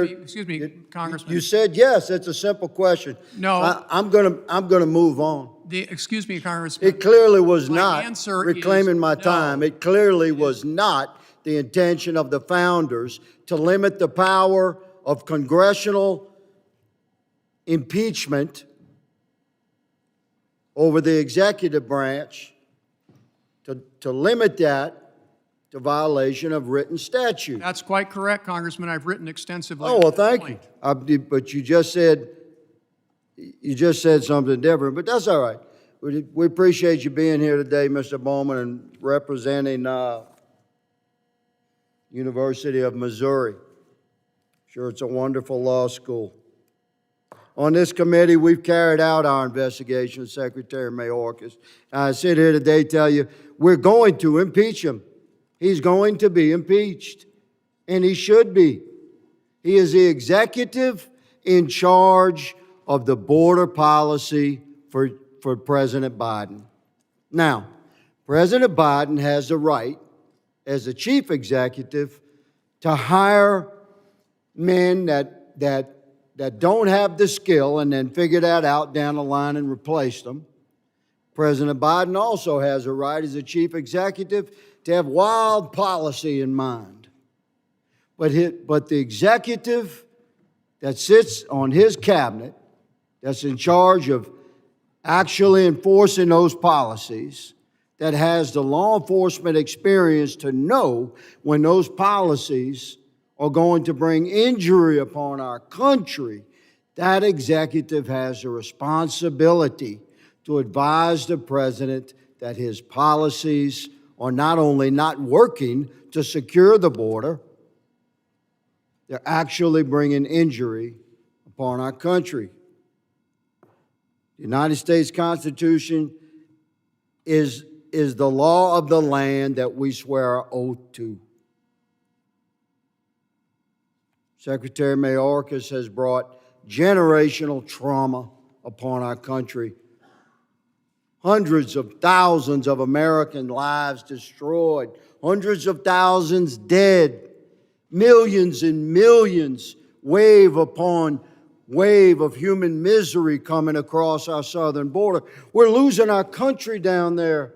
me, Congressman. You said yes. It's a simple question. No, I'm gonna move on. Excuse me, Congressman. It clearly was not answer reclaiming my no. time. It clearly was not the intention of the founders to limit the power of congressional impeachment over the executive branch to limit that to violation of written statute. That's quite correct, Congressman. I've written extensively. Oh, on well, that thank point. you. But you just said something different, but that's all right. We appreciate you being here today, Mr. Bowman, and representing University of Missouri. Sure, it's a wonderful law school. On this committee, we've carried out our investigation of Secretary Mayorkas. I sit here today to tell you, we're going to impeach him. He's going to be impeached, and he should be. He is the executive in charge of the border policy for President Biden. Now, President Biden has the right, as the chief executive, to hire men that don't have the skill and then figure that out down the line and replace them. President Biden also has a right as a chief executive to have wild policy in mind. But the executive that sits on his cabinet, that's in charge of actually enforcing those policies, that has the law enforcement experience to know when those policies are going to bring injury upon our country, that executive has a responsibility to advise the president that his policies are not only not working to secure the border, they're actually bringing injury upon our country. The United States Constitution is the law of the land that we swear our oath to. Secretary Mayorkas has brought generational trauma upon our country. Hundreds of thousands of American lives destroyed, hundreds of thousands dead, millions and millions, wave upon wave of human misery coming across our southern border. We're losing our country down there.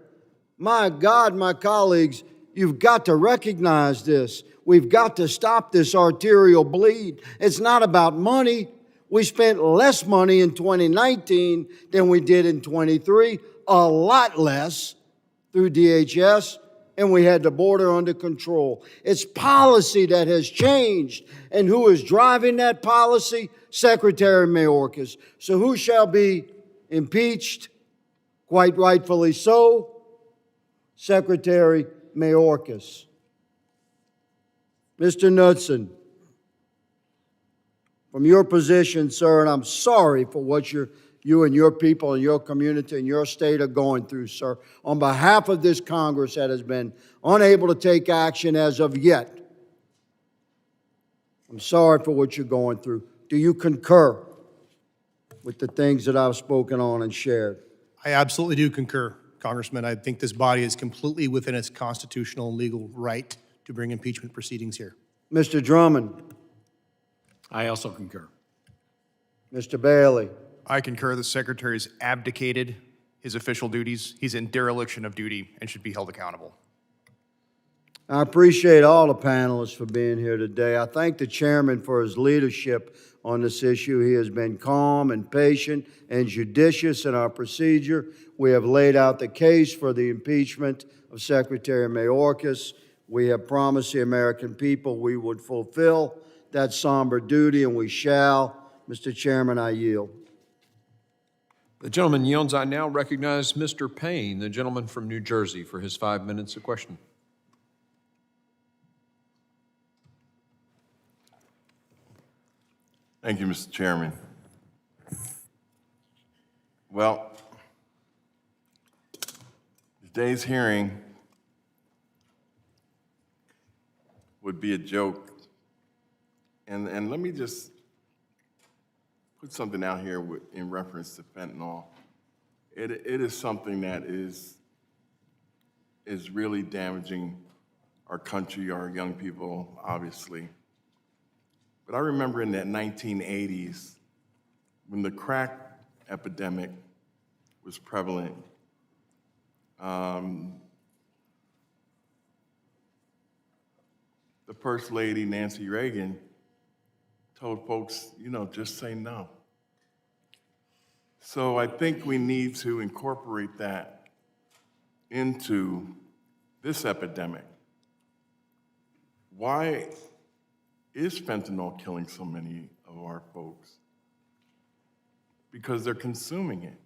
My God, my colleagues, you've got to recognize this. We've got to stop this arterial bleed. It's not about money. We spent less money in 2019 than we did in 23, a lot less through DHS, and we had the border under control. It's policy that has changed, and who is driving that policy? Secretary Mayorkas. So who shall be impeached? Quite rightfully so, Secretary Mayorkas. Mr. Knudsen, from your position, sir, and I'm sorry for what you and your people and your community and your state are going through, sir. On behalf of this Congress that has been unable to take action as of yet, I'm sorry for what you're going through. Do you concur with the things that I've spoken on and shared? I absolutely do concur, Congressman. I think this body is completely within its constitutional and legal right to bring impeachment proceedings here. Mr. Drummond. I also concur. Mr. Bailey. I concur the Secretary has abdicated his official duties. He's in dereliction of duty and should be held accountable. I appreciate all the panelists for being here today. I thank the chairman for his leadership on this issue. He has been calm and patient and judicious in our procedure. We have laid out the case for the impeachment of Secretary Mayorkas. We have promised the American people we would fulfill that somber duty, and we shall. Mr. Chairman, I yield. The gentleman yields. I now recognize Mr. Payne, the gentleman from New Jersey, for his 5 minutes of question. Thank you, Mr. Chairman. Well, today's hearing would be a joke. And let me just put something out here in reference to fentanyl. It is something that is really damaging our country, our young people, obviously. But I remember in the 1980s, when the crack epidemic was prevalent, the First Lady, Nancy Reagan, told folks, just say no. So I think we need to incorporate that into this epidemic. Why is fentanyl killing so many of our folks? Because they're consuming it.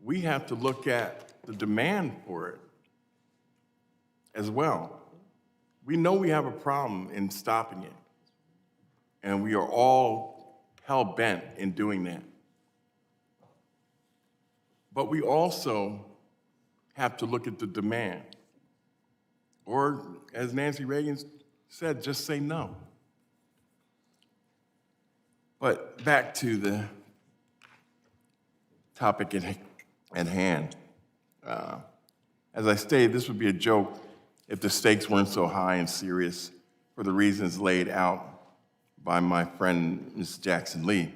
We have to look at the demand for it as well. We know we have a problem in stopping it, and we are all hell-bent in doing that. But we also have to look at the demand. Or, as Nancy Reagan said, just say no. But back to the topic at hand. As I stated, this would be a joke if the stakes weren't so high and serious for the reasons laid out by my friend, Ms. Jackson Lee.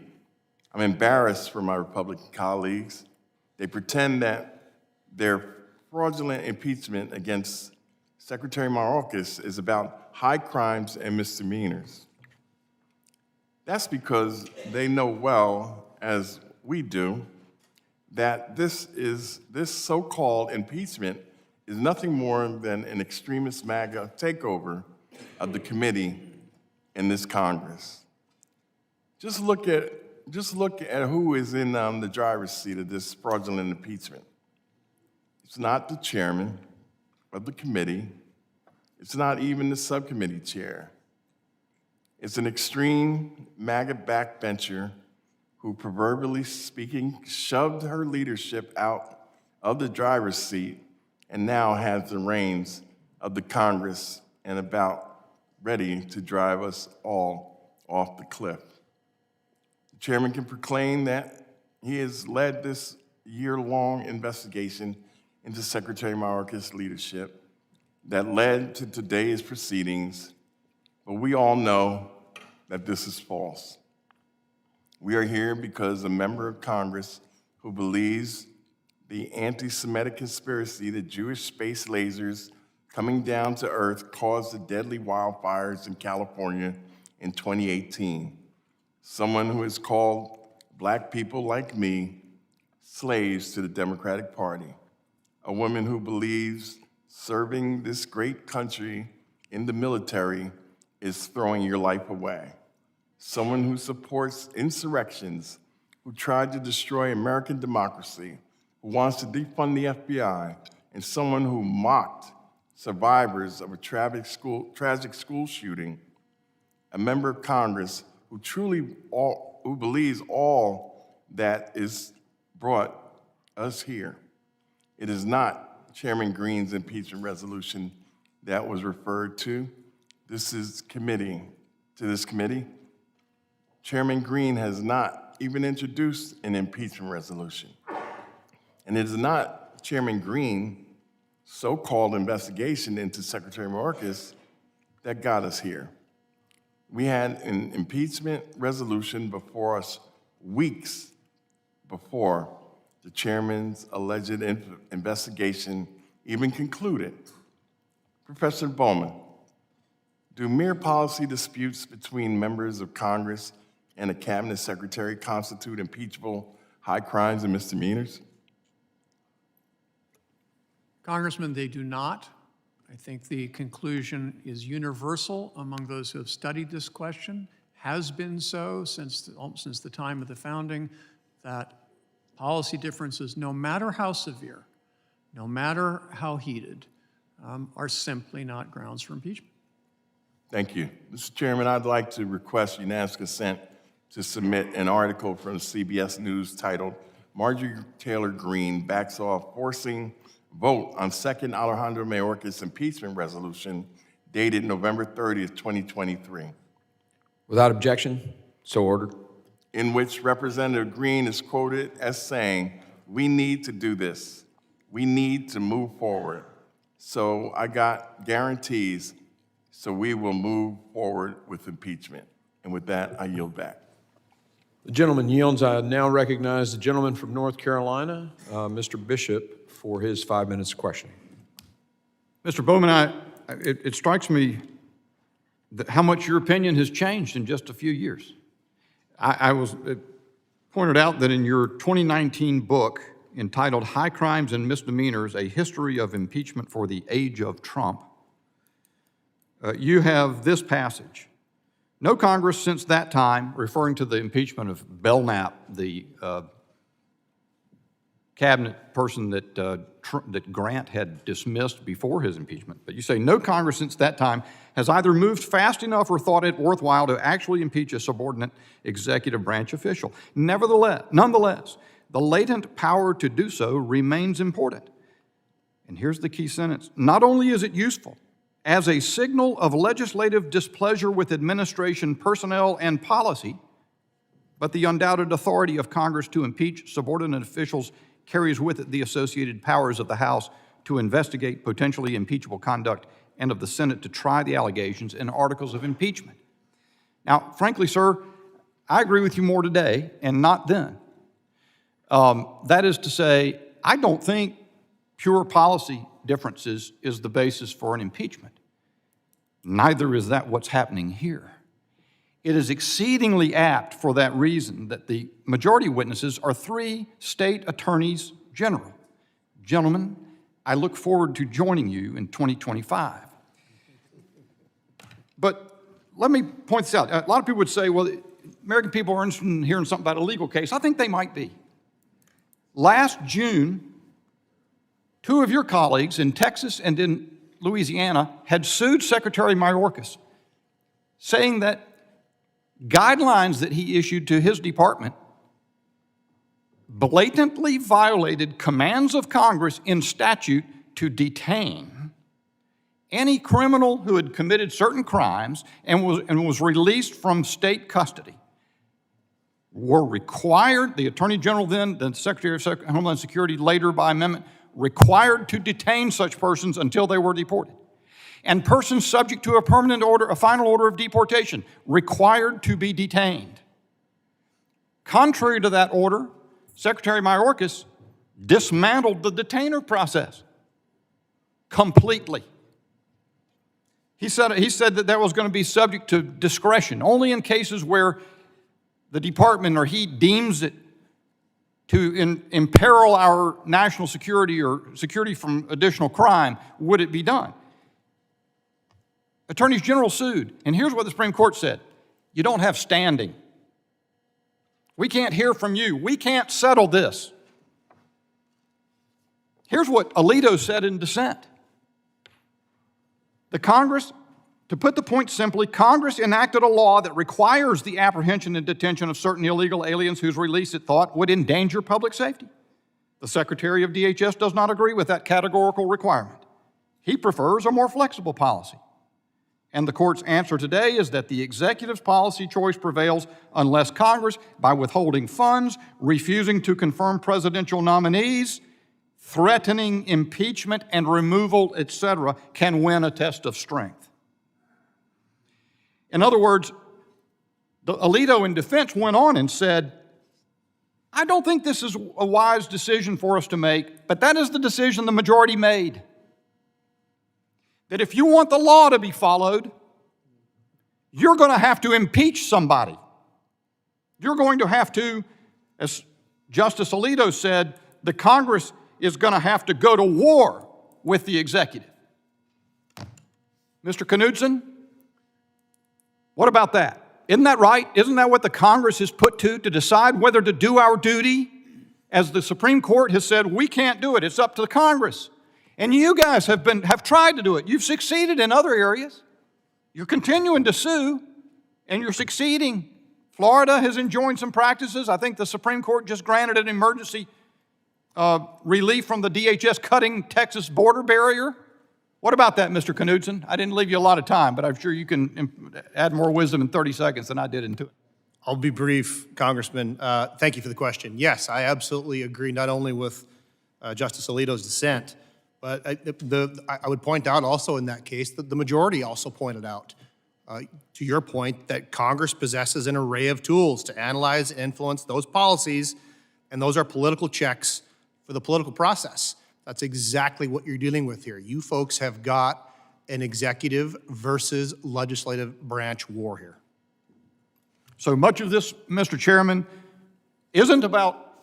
I'm embarrassed for my Republican colleagues. They pretend that their fraudulent impeachment against Secretary Mayorkas is about high crimes and misdemeanors. That's because they know well, as we do, that this so-called impeachment is nothing more than an extremist MAGA takeover of the committee in this Congress. Just look at who is in the driver's seat of this fraudulent impeachment. It's not the chairman of the committee. It's not even the subcommittee chair. It's an extreme MAGA backbencher who, proverbially speaking, shoved her leadership out of the driver's seat and now has the reins of the Congress and about ready to drive us all off the cliff. The chairman can proclaim that he has led this year-long investigation into Secretary Mayorkas' leadership that led to today's proceedings, but we all know that this is false. We are here because a member of Congress who believes the anti-Semitic conspiracy that Jewish space lasers coming down to Earth caused the deadly wildfires in California in 2018. Someone who has called black people like me slaves to the Democratic Party. A woman who believes serving this great country in the military is throwing your life away. Someone who supports insurrections, who tried to destroy American democracy, who wants to defund the FBI, and someone who mocked survivors of a tragic school shooting. A member of Congress who who believes all that is brought us here. It is not Chairman Green's impeachment resolution that was referred to. This committee. Chairman Green has not even introduced an impeachment resolution. And it is not Chairman Green's so-called investigation into Secretary Mayorkas that got us here. We had an impeachment resolution before us weeks before the chairman's alleged investigation even concluded. Professor Bowman, do mere policy disputes between members of Congress and a cabinet secretary constitute impeachable high crimes and misdemeanors? Congressman, they do not. I think the conclusion is universal among those who have studied this question, has been so since the time of the founding, that policy differences, no matter how severe, no matter how heated, are simply not grounds for impeachment. Thank you. Mr. Chairman, I'd like to request unanimous consent to submit an article from CBS News titled, "Marjorie Taylor Greene Backs Off Forcing Vote on Second Alejandro Mayorkas Impeachment Resolution," dated November 30th, 2023. Without objection, so ordered. In which Representative Greene is quoted as saying, "We need to do this. We need to move forward." So I got guarantees, so we will move forward with impeachment. And with that, I yield back. The gentleman yields. I now recognize the gentleman from North Carolina, Mr. Bishop, for his 5 minutes question. Mr. Bowman, it strikes me that how much your opinion has changed in just a few years. It pointed out that in your 2019 book, entitled High Crimes and Misdemeanors, A History of Impeachment for the Age of Trump, you have this passage. No Congress since that time, referring to the impeachment of Belknap, the cabinet person that Grant had dismissed before his impeachment. But you say, no Congress since that time has either moved fast enough or thought it worthwhile to actually impeach a subordinate executive branch official. Nonetheless, the latent power to do so remains important. And here's the key sentence. Not only is it useful as a signal of legislative displeasure with administration personnel and policy, but the undoubted authority of Congress to impeach subordinate officials carries with it the associated powers of the House to investigate potentially impeachable conduct and of the Senate to try the allegations in articles of impeachment. Now, frankly, sir, I agree with you more today and not then. That is to say, I don't think pure policy differences is the basis for an impeachment. Neither is that what's happening here. It is exceedingly apt for that reason that the majority witnesses are 3 state attorneys general. Gentlemen, I look forward to joining you in 2025. But let me point this out. A lot of people would say, well, American people are interested in hearing something about a legal case. I think they might be. Last June, 2 of your colleagues in Texas and in Louisiana had sued Secretary Mayorkas, saying that guidelines that he issued to his department blatantly violated commands of Congress in statute to detain any criminal who had committed certain crimes and was released from state custody. Were required, the Attorney General then, the Secretary of Homeland Security later by amendment, required to detain such persons until they were deported. And persons subject to a permanent order, a final order of deportation, required to be detained. Contrary to that order, Secretary Mayorkas dismantled the detainer process completely. He said that was going to be subject to discretion, only in cases where the department or he deems it to imperil our national security or security from additional crime, would it be done. Attorneys General sued, and here's what the Supreme Court said. You don't have standing. We can't hear from you. We can't settle this. Here's what Alito said in dissent. The Congress, to put the point simply, Congress enacted a law that requires the apprehension and detention of certain illegal aliens whose release it thought would endanger public safety. The Secretary of DHS does not agree with that categorical requirement. He prefers a more flexible policy. And the court's answer today is that the executive's policy choice prevails unless Congress, by withholding funds, refusing to confirm presidential nominees, threatening impeachment and removal, etc., can win a test of strength. In other words, Alito in defense went on and said, I don't think this is a wise decision for us to make, but that is the decision the majority made. That if you want the law to be followed, you're going to have to impeach somebody. You're going to have to, as Justice Alito said, the Congress is going to have to go to war with the executive. Mr. Knudsen, what about that? Isn't that right? Isn't that what the Congress is put to decide whether to do our duty? As the Supreme Court has said, we can't do it. It's up to the Congress. And you guys have tried to do it. You've succeeded in other areas. You're continuing to sue, and you're succeeding. Florida has enjoined some practices. I think the Supreme Court just granted an emergency relief from the DHS cutting Texas border barrier. What about that, Mr. Knudsen? I didn't leave you a lot of time, but I'm sure you can add more wisdom in 30 seconds than I did into it. I'll be brief, Congressman. Thank you for the question. Yes, I absolutely agree, not only with Justice Alito's dissent, but I would point out also in that case that the majority also pointed out, to your point, that Congress possesses an array of tools to analyze and influence those policies, and those are political checks for the political process. That's exactly what you're dealing with here. You folks have got an executive versus legislative branch war here. So much of this, Mr. Chairman, isn't about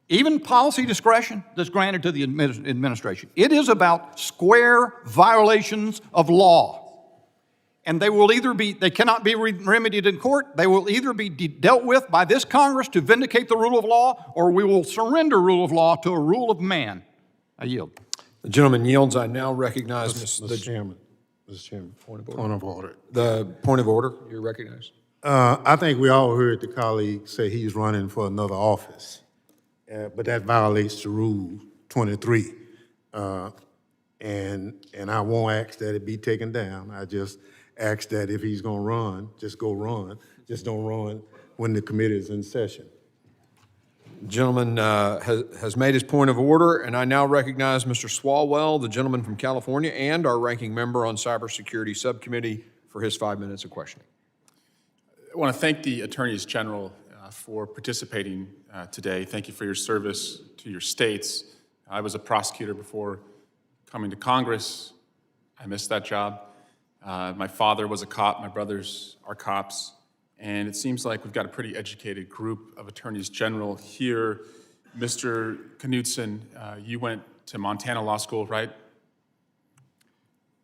even policy discretion that's granted to the administration. It is about square violations of law. And they cannot be remedied in court. They will either be dealt with by this Congress to vindicate the rule of law, or we will surrender rule of law to a rule of man. I yield. The gentleman yields. I now recognize Mr. Chairman. Mr. Chairman, point of order. The point of order, you're recognized. I think we all heard the colleague say he's running for another office, but that violates the Rule 23. And I won't ask that it be taken down. I just ask that if he's going to run, just go run. Just don't run when the committee is in session. The gentleman has made his point of order, and I now recognize Mr. Swalwell, the gentleman from California, and our ranking member on Cybersecurity Subcommittee for his 5 minutes of questioning. I want to thank the Attorneys General for participating today. Thank you for your service to your states. I was a prosecutor before coming to Congress. I missed that job. My father was a cop, my brothers are cops, and it seems like we've got a pretty educated group of attorneys general here. Mr. Knudsen, you went to Montana Law School, right?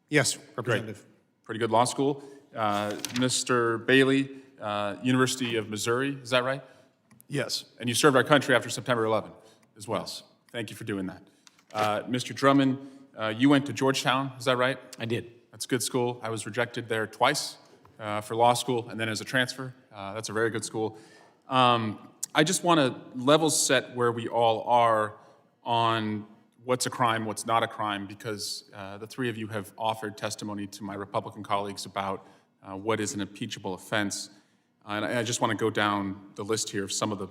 Yes, Representative. Great. Pretty good law school. Mr. Bailey, University of Missouri, is that right? Yes. And you served our country after September 11 as well. Yes. Thank you for doing that. Mr. Drummond, you went to Georgetown, is that right? I did. That's a good school. I was rejected there twice for law school and then as a transfer. That's a very good school. I just want to level set where we all are on what's a crime, what's not a crime, because the three of you have offered testimony to my Republican colleagues about what is an impeachable offense. And I just want to go down the list here of some of the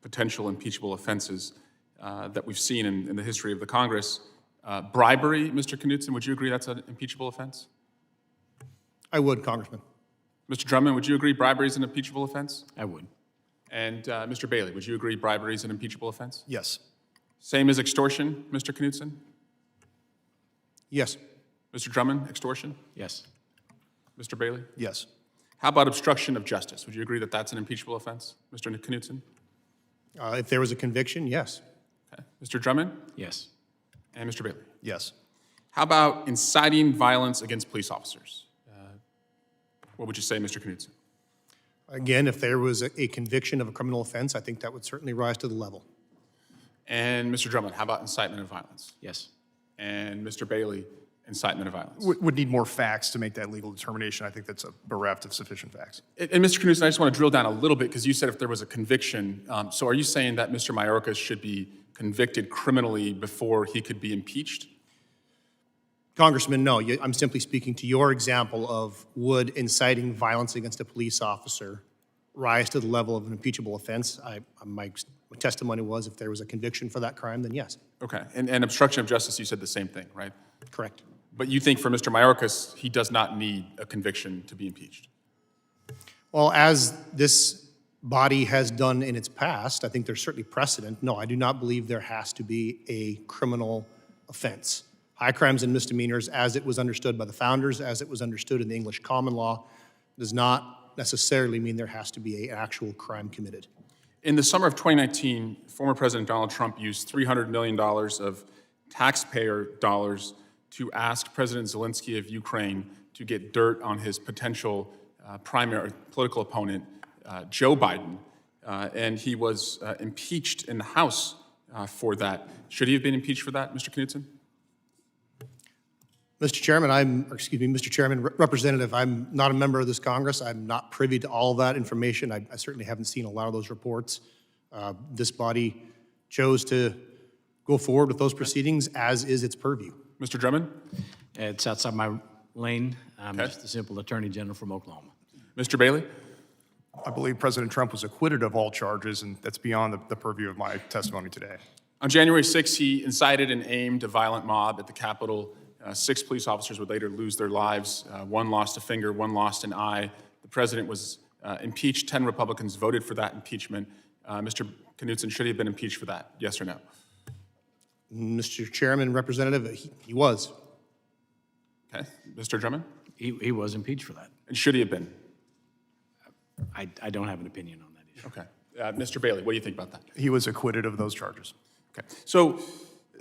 potential impeachable offenses that we've seen in the history of the Congress. Bribery, Mr. Knudsen, would you agree that's an impeachable offense? I would, Congressman. Mr. Drummond, would you agree bribery is an impeachable offense? I would. And Mr. Bailey, would you agree bribery is an impeachable offense? Yes. Same as extortion, Mr. Knudsen? Yes. Mr. Drummond, extortion? Yes. Mr. Bailey? Yes. How about obstruction of justice? Would you agree that that's an impeachable offense, Mr. Knudsen? If there was a conviction, yes. Okay. Mr. Drummond? Yes. And Mr. Bailey? Yes. How about inciting violence against police officers? What would you say, Mr. Knudsen? Again, if there was a conviction of a criminal offense, I think that would certainly rise to the level. And Mr. Drummond, how about incitement of violence? Yes. And Mr. Bailey, incitement of violence? Would need more facts to make that legal determination. I think that's bereft of sufficient facts. And Mr. Knudsen, I just want to drill down a little bit because you said if there was a conviction. So are you saying that Mr. Mayorkas should be convicted criminally before he could be impeached? Congressman, no. I'm simply speaking to your example of would inciting violence against a police officer rise to the level of an impeachable offense. My testimony was if there was a conviction for that crime, then yes. Okay. And obstruction of justice, you said the same thing, right? Correct. But you think for Mr. Mayorkas, he does not need a conviction to be impeached? Well, as this body has done in its past, I think there's certainly precedent. No, I do not believe there has to be a criminal offense. High crimes and misdemeanors, as it was understood by the founders, as it was understood in the English common law, does not necessarily mean there has to be an actual crime committed. In the summer of 2019, former President Donald Trump used $300 million of taxpayer dollars to ask President Zelensky of Ukraine to get dirt on his potential primary political opponent, Joe Biden, and he was impeached in the House for that. Should he have been impeached for that, Mr. Knudsen? Mr. Chairman, Representative, I'm not a member of this Congress. I'm not privy to all that information. I certainly haven't seen a lot of those reports. This body chose to go forward with those proceedings, as is its purview. Mr. Drummond? It's outside my lane. I'm just a simple attorney general from Oklahoma. Mr. Bailey? I believe President Trump was acquitted of all charges, and that's beyond the purview of my testimony today. On January 6th, he incited and aimed a violent mob at the Capitol. 6 police officers would later lose their lives. 1 lost a finger, 1 lost an eye. The president was impeached. 10 Republicans voted for that impeachment. Mr. Knudsen, should he have been impeached for that? Yes or no? Mr. Chairman, Representative, he was. Okay. Mr. Drummond? He was impeached for that. And should he have been? I don't have an opinion on that issue. Okay. Mr. Bailey, what do you think about that? He was acquitted of those charges. Okay. So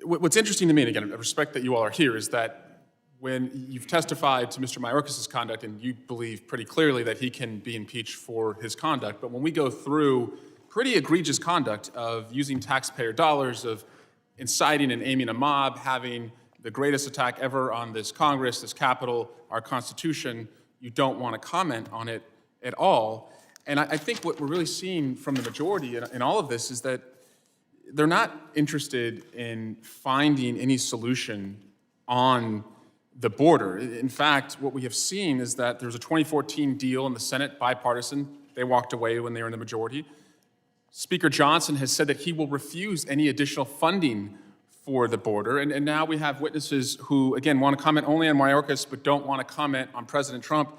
what's interesting to me, and again, I respect that you all are here, is that when you've testified to Mr. Mayorkas' conduct, and you believe pretty clearly that he can be impeached for his conduct, but when we go through pretty egregious conduct of using taxpayer dollars, of inciting and aiming a mob, having the greatest attack ever on this Congress, this Capitol, our Constitution, you don't want to comment on it at all. And I think what we're really seeing from the majority in all of this is that they're not interested in finding any solution on the border. In fact, what we have seen is that there's a 2014 deal in the Senate, bipartisan. They walked away when they were in the majority. Speaker Johnson has said that he will refuse any additional funding for the border. And now we have witnesses who, again, want to comment only on Mayorkas, but don't want to comment on President Trump.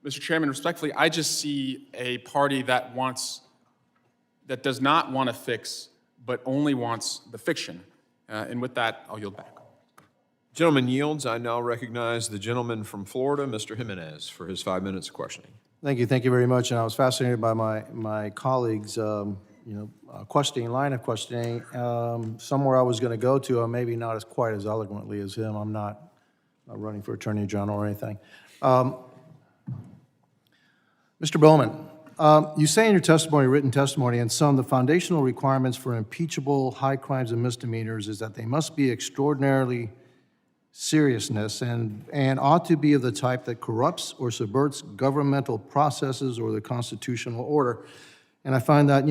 Mr. Chairman, respectfully, I just see a party that does not want to fix, but only wants the fiction. And with that, I'll yield back. Gentleman yields. I now recognize the gentleman from Florida, Mr. Jimenez, for his 5 minutes of questioning. Thank you very much. And I was fascinated by my colleagues' questioning, line of questioning. Somewhere I was going to go to, maybe not as quite as eloquently as him. I'm not running for Attorney General or anything. Mr. Bowman, you say in your testimony, written testimony, and some of the foundational requirements for impeachable high crimes and misdemeanors is that they must be extraordinarily seriousness and ought to be of the type that corrupts or subverts governmental processes or the constitutional order. And I find that,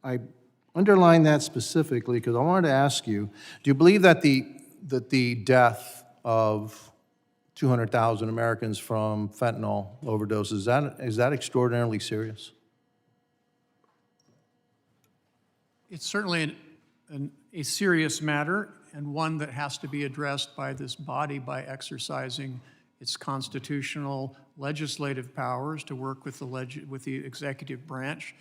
I underline that specifically because I wanted to ask you, do you believe that the death of 200,000 Americans from fentanyl overdoses, is that extraordinarily serious? It's certainly a serious matter, and one that has to be addressed by this body by exercising its constitutional legislative powers to work with the executive branch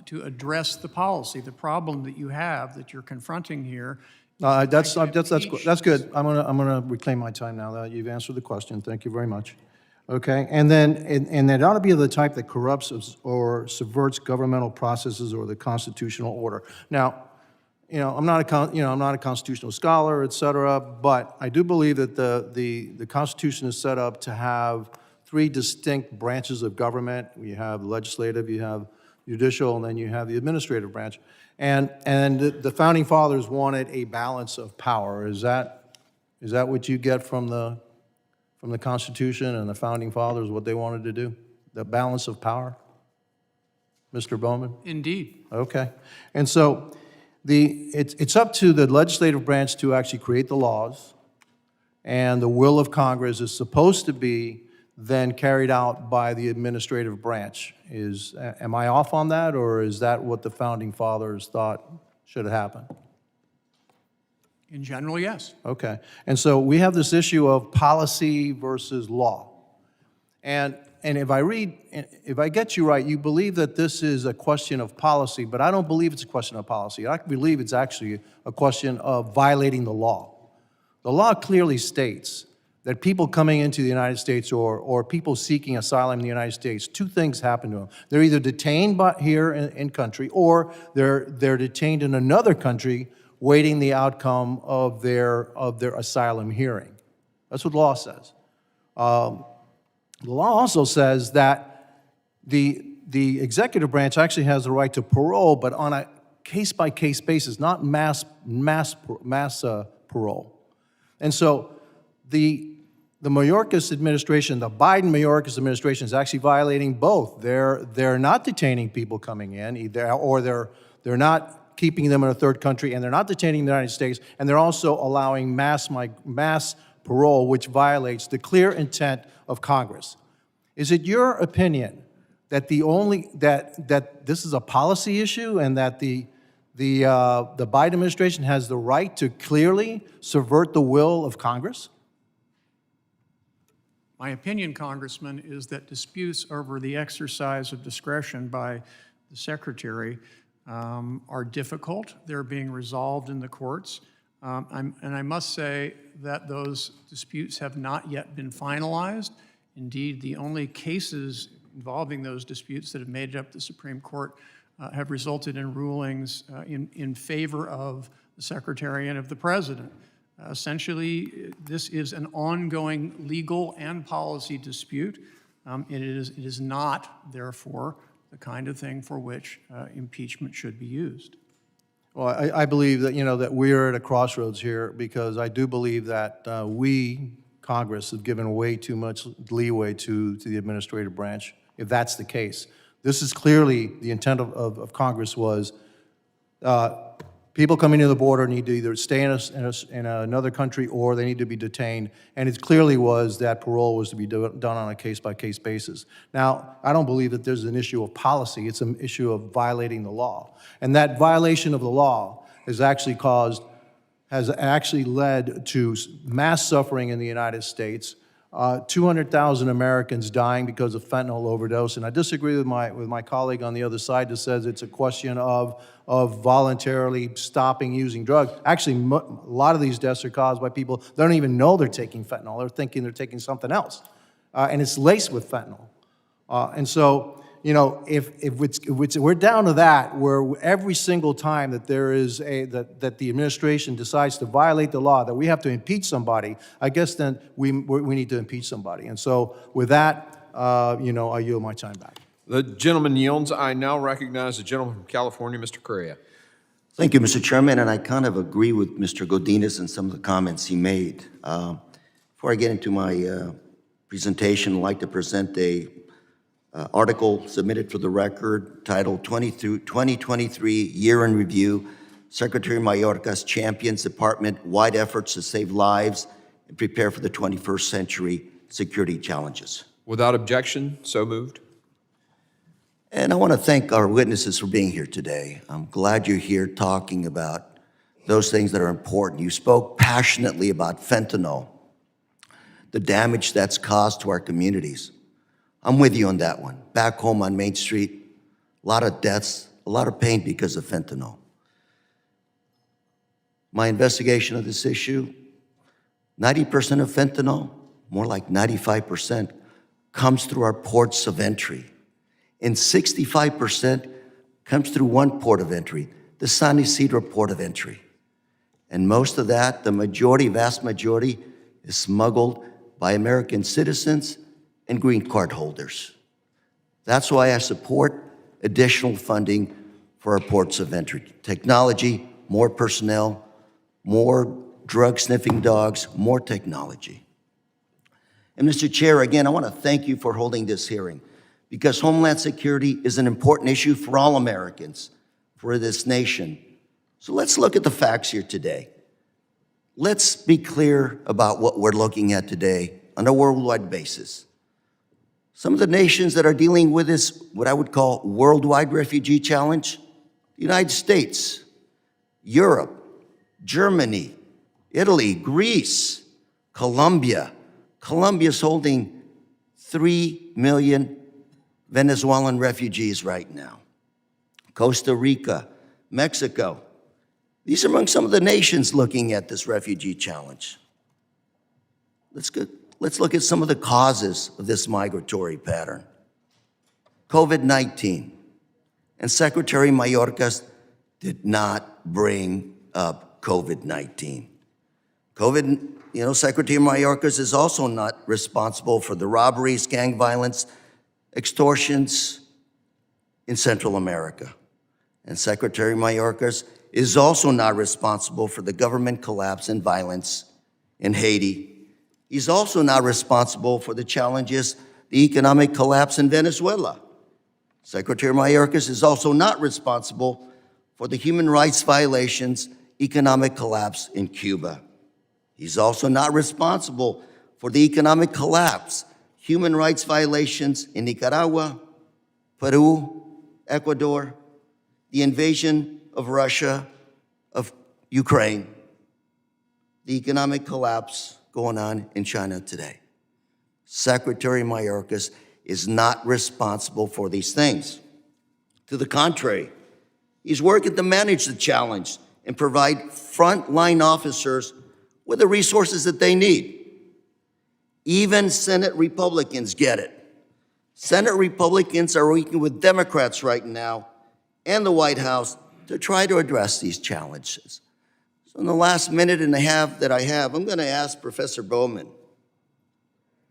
to address the policy. The problem that you have, that you're confronting here. That's good. I'm gonna reclaim my time now that you've answered the question. Thank you very much. Okay, and then it ought to be of the type that corrupts or subverts governmental processes or the constitutional order. Now, I'm not a constitutional scholar, et cetera, but I do believe that the Constitution is set up to have three distinct branches of government. You have legislative, you have judicial, and then you have the administrative branch. And the Founding Fathers wanted a balance of power. Is that what you get from the Constitution and the Founding Fathers, what they wanted to do? The balance of power? Mr. Bowman? Indeed. Okay. And so it's up to the legislative branch to actually create the laws, and the will of Congress is supposed to be then carried out by the administrative branch. Am I off on that, or is that what the Founding Fathers thought should have happened? In general, yes. Okay. And so we have this issue of policy versus law. And if I get you right, you believe that this is a question of policy, but I don't believe it's a question of policy. I believe it's actually a question of violating the law. The law clearly states that people coming into the United States or people seeking asylum in the United States, two things happen to them. They're either detained here in country, or they're detained in another country waiting the outcome of their asylum hearing. That's what the law says. The law also says that the executive branch actually has the right to parole, but on a case-by-case basis, not mass parole. And so the Mayorkas administration, the Biden-Mayorkas administration, is actually violating both. They're not detaining people coming in, or they're not keeping them in a third country, and they're not detaining the United States, and they're also allowing mass parole, which violates the clear intent of Congress. Is it your opinion that that this is a policy issue, and that the Biden administration has the right to clearly subvert the will of Congress? My opinion, Congressman, is that disputes over the exercise of discretion by the Secretary are difficult. They're being resolved in the courts. And I must say that those disputes have not yet been finalized. Indeed, the only cases involving those disputes that have made it up to the Supreme Court have resulted in rulings in favor of the Secretary and of the President. Essentially, this is an ongoing legal and policy dispute. It is not, therefore, the kind of thing for which impeachment should be used. Well, I believe that, that we're at a crossroads here, because I do believe that we, Congress, have given way too much leeway to the administrative branch, if that's the case. This is clearly, the intent of Congress was, people coming to the border need to either stay in another country or they need to be detained, and it clearly was that parole was to be done on a case-by-case basis. Now, I don't believe that there's an issue of policy, it's an issue of violating the law. And that violation of the law has actually led to mass suffering in the United States, 200,000 Americans dying because of fentanyl overdose. And I disagree with my colleague on the other side that says it's a question of voluntarily stopping using drugs. Actually, a lot of these deaths are caused by people that don't even know they're taking fentanyl. They're thinking they're taking something else. And it's laced with fentanyl. And so, if we're down to that, where every single time that there is that the administration decides to violate the law, that we have to impeach somebody, I guess then we need to impeach somebody. And so with that, I yield my time back. The gentleman yields. I now recognize the gentleman from California, Mr. Correa. Thank you, Mr. Chairman, and I kind of agree with Mr. Godinez and some of the comments he made. Before I get into my presentation, I'd like to present a article submitted for the record titled 2023 Year in Review, Secretary Mayorkas champions department-wide efforts to save lives and prepare for the 21st century security challenges. Without objection, so moved. And I want to thank our witnesses for being here today. I'm glad you're here talking about those things that are important. You spoke passionately about fentanyl, the damage that's caused to our communities. I'm with you on that one. Back home on Main Street, a lot of deaths, a lot of pain because of fentanyl. My investigation of this issue, 90% of fentanyl, more like 95%, comes through our ports of entry. And 65% comes through one port of entry, the San Isidro port of entry. And most of that, the majority, vast majority, is smuggled by American citizens and green card holders. That's why I support additional funding for our ports of entry. Technology, more personnel, more drug-sniffing dogs, more technology. And Mr. Chair, again, I want to thank you for holding this hearing, because Homeland Security is an important issue for all Americans, for this nation. So let's look at the facts here today. Let's be clear about what we're looking at today on a worldwide basis. Some of the nations that are dealing with this, what I would call worldwide refugee challenge, the United States, Europe, Germany, Italy, Greece, Colombia. Colombia's holding 3 million Venezuelan refugees right now. Costa Rica, Mexico. These are among some of the nations looking at this refugee challenge. Let's look at some of the causes of this migratory pattern. COVID-19. And Secretary Mayorkas did not bring up COVID-19. Secretary Mayorkas is also not responsible for the robberies, gang violence, extortions in Central America. And Secretary Mayorkas is also not responsible for the government collapse and violence in Haiti. He's also not responsible for the challenges, the economic collapse in Venezuela. Secretary Mayorkas is also not responsible for the human rights violations, economic collapse in Cuba. He's also not responsible for the economic collapse, human rights violations in Nicaragua, Peru, Ecuador, the invasion of Russia, of Ukraine, the economic collapse going on in China today. Secretary Mayorkas is not responsible for these things. To the contrary, he's working to manage the challenge and provide frontline officers with the resources that they need. Even Senate Republicans get it. Senate Republicans are working with Democrats right now and the White House to try to address these challenges. So in the last minute and a half that I have, I'm going to ask Professor Bowman,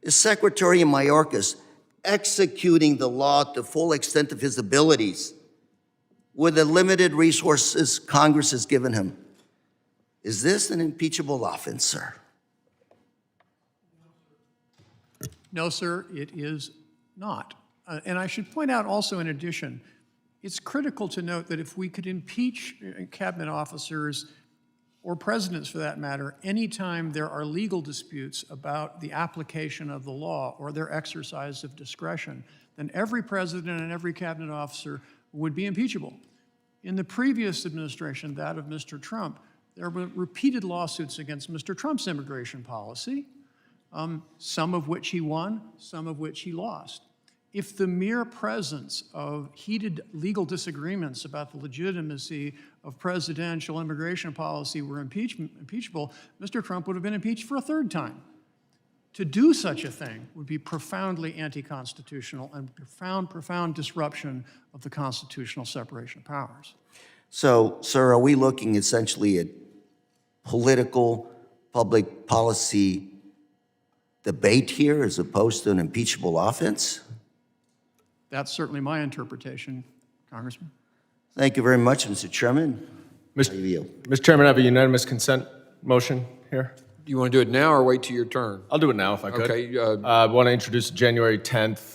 is Secretary Mayorkas executing the law to full extent of his abilities with the limited resources Congress has given him? Is this an impeachable offense, sir? No, sir, it is not. And I should point out also, in addition, it's critical to note that if we could impeach cabinet officers, or presidents for that matter, anytime there are legal disputes about the application of the law or their exercise of discretion, then every president and every cabinet officer would be impeachable. In the previous administration, that of Mr. Trump, there were repeated lawsuits against Mr. Trump's immigration policy, some of which he won, some of which he lost. If the mere presence of heated legal disagreements about the legitimacy of presidential immigration policy were impeachable, Mr. Trump would have been impeached for a third time. To do such a thing would be profoundly anti-constitutional and profound disruption of the constitutional separation of powers. So, sir, are we looking essentially at political public policy debate here as opposed to an impeachable offense? That's certainly my interpretation, Congressman. Thank you very much, Mr. Chairman. Mr. Chairman, I have a unanimous consent motion here. Do you want to do it now or wait till your turn? I'll do it now if I could. Okay. I want to introduce a January 10th,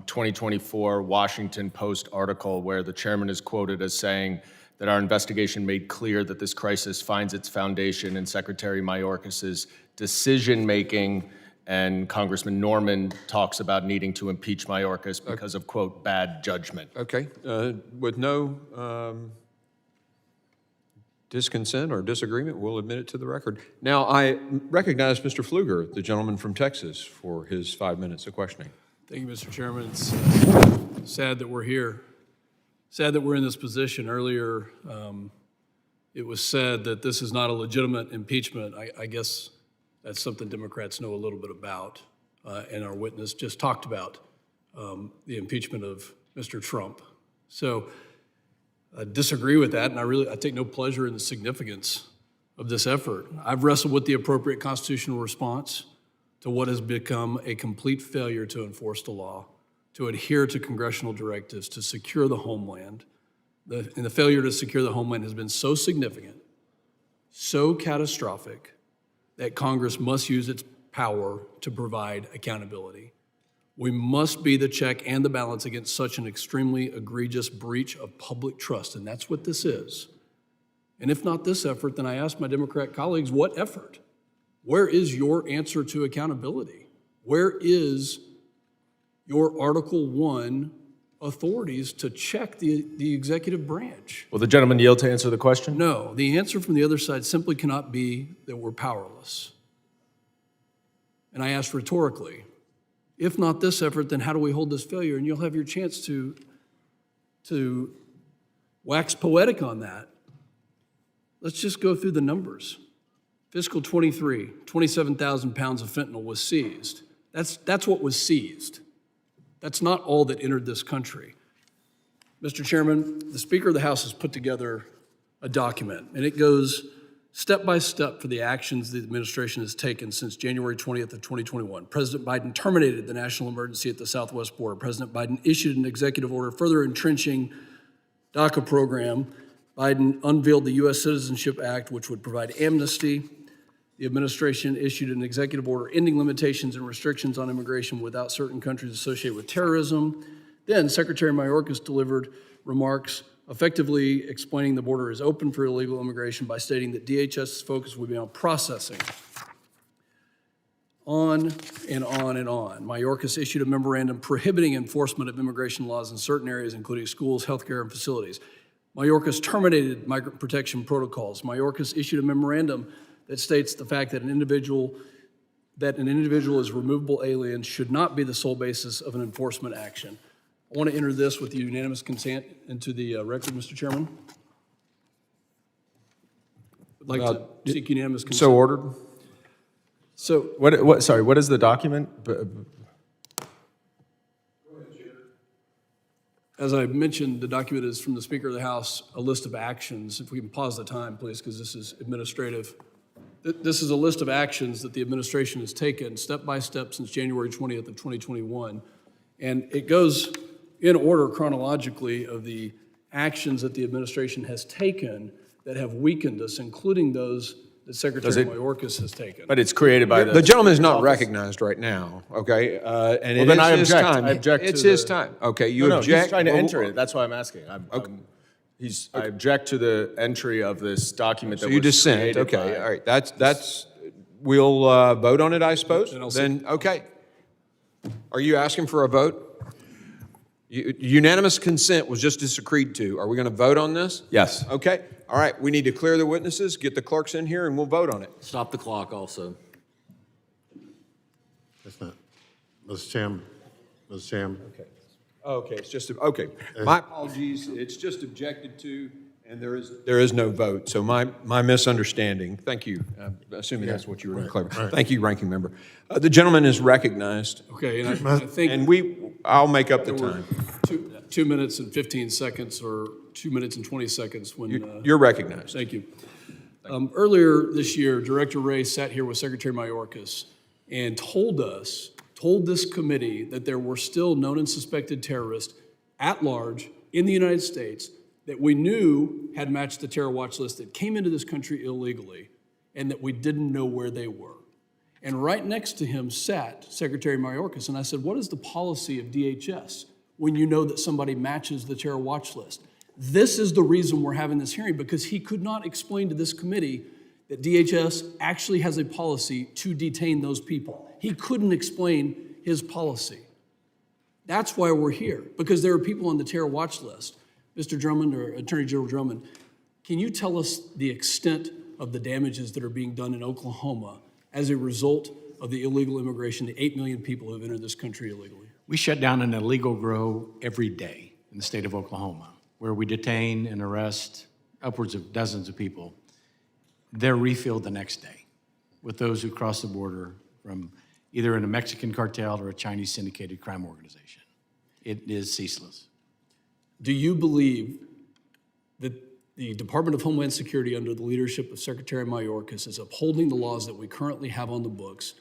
2024 Washington Post article where the chairman is quoted as saying that our investigation made clear that this crisis finds its foundation in Secretary Mayorkas' decision-making, and Congressman Norman talks about needing to impeach Mayorkas because of, quote, bad judgment. Okay. With no disconsent or disagreement, we'll admit it to the record. Now, I recognize Mr. Pfluger, the gentleman from Texas, for his 5 minutes of questioning. Thank you, Mr. Chairman. It's sad that we're here. Sad that we're in this position. Earlier, it was said that this is not a legitimate impeachment. I guess that's something Democrats know a little bit about, and our witness just talked about the impeachment of Mr. Trump. So I disagree with that, and I take no pleasure in the significance of this effort. I've wrestled with the appropriate constitutional response to what has become a complete failure to enforce the law, to adhere to congressional directives, to secure the homeland. And the failure to secure the homeland has been so significant, so catastrophic, that Congress must use its power to provide accountability. We must be the check and the balance against such an extremely egregious breach of public trust, and that's what this is. And if not this effort, then I ask my Democrat colleagues, what effort? Where is your answer to accountability? Where is your Article 1 authorities to check the executive branch? Will the gentleman yield to answer the question? No, the answer from the other side simply cannot be that we're powerless. And I ask rhetorically, if not this effort, then how do we hold this failure? And you'll have your chance to wax poetic on that. Let's just go through the numbers. Fiscal 23, 27,000 pounds of fentanyl was seized. That's what was seized. That's not all that entered this country. Mr. Chairman, the Speaker of the House has put together a document, and it goes step by step for the actions the administration has taken since January 20th of 2021. President Biden terminated the national emergency at the southwest border. President Biden issued an executive order further entrenching DACA program. Biden unveiled the U.S. Citizenship Act, which would provide amnesty. The administration issued an executive order ending limitations and restrictions on immigration without certain countries associated with terrorism. Then Secretary Mayorkas delivered remarks effectively explaining the border is open for illegal immigration by stating that DHS's focus would be on processing. On and on and on. Mayorkas issued a memorandum prohibiting enforcement of immigration laws in certain areas, including schools, healthcare, and facilities. Mayorkas terminated migrant protection protocols. Mayorkas issued a memorandum that states the fact that an individual is removable alien should not be the sole basis of an enforcement action. I want to enter this with the unanimous consent into the record, Mr. Chairman. I'd like to seek unanimous consent. So ordered. So what is the document? As I mentioned, the document is from the Speaker of the House, a list of actions. If we can pause the time, please, because this is administrative. This is a list of actions that the administration has taken step by step since January 20th of 2021. And it goes in order chronologically of the actions that the administration has taken that have weakened us, including those that Secretary Mayorkas has taken. But it's created by The gentleman is not recognized right now, okay? And Well, it then is I his object. time. I object It's to his the- time. Okay, you No, object? he's trying to Well, enter it. That's why I'm asking. I object to the entry of this document So that you was dissent, created okay, by- all right, that's, we'll vote on it, I suppose? Then I'll Then, okay. Are you asking for a vote? Unanimous consent was just disagreed to. Are we going to vote on this? Yes. Okay, all right, we need to clear the witnesses, get the clerks in here, and we'll vote on it. Stop the clock also. That's not, Mr. Chairman, Mr. Chairman. Okay, it's just, okay, my apologies, it's just objected to, and there is no vote, so my misunderstanding, thank you, I'm assuming that's what you were going to clarify. Thank you, Ranking Member. The gentleman is recognized. Okay, and I think. And I'll make up the there were time. 2 minutes and 15 seconds, or 2 minutes and 20 seconds when. You're recognized. Thank you. Earlier this year, Director Ray sat here with Secretary Mayorkas and told this committee that there were still known and suspected terrorists at large in the United States that we knew had matched the terror watch list that came into this country illegally, and that we didn't know where they were. And right next to him sat Secretary Mayorkas, and I said, what is the policy of DHS when you know that somebody matches the terror watch list? This is the reason we're having this hearing, because he could not explain to this committee that DHS actually has a policy to detain those people. He couldn't explain his policy. That's why we're here, because there are people on the terror watch list. Mr. Drummond, or Attorney General Drummond, can you tell us the extent of the damages that are being done in Oklahoma as a result of the illegal immigration, the 8 million people who have entered this country illegally? We shut down an illegal grow every day in the state of Oklahoma, where we detain and arrest upwards of dozens of people. They're refilled the next day with those who cross the border from either in a Mexican cartel or a Chinese syndicated crime organization. It is ceaseless. Do you believe that the Department of Homeland Security, under the leadership of Secretary Mayorkas, is upholding the laws that we currently have on the books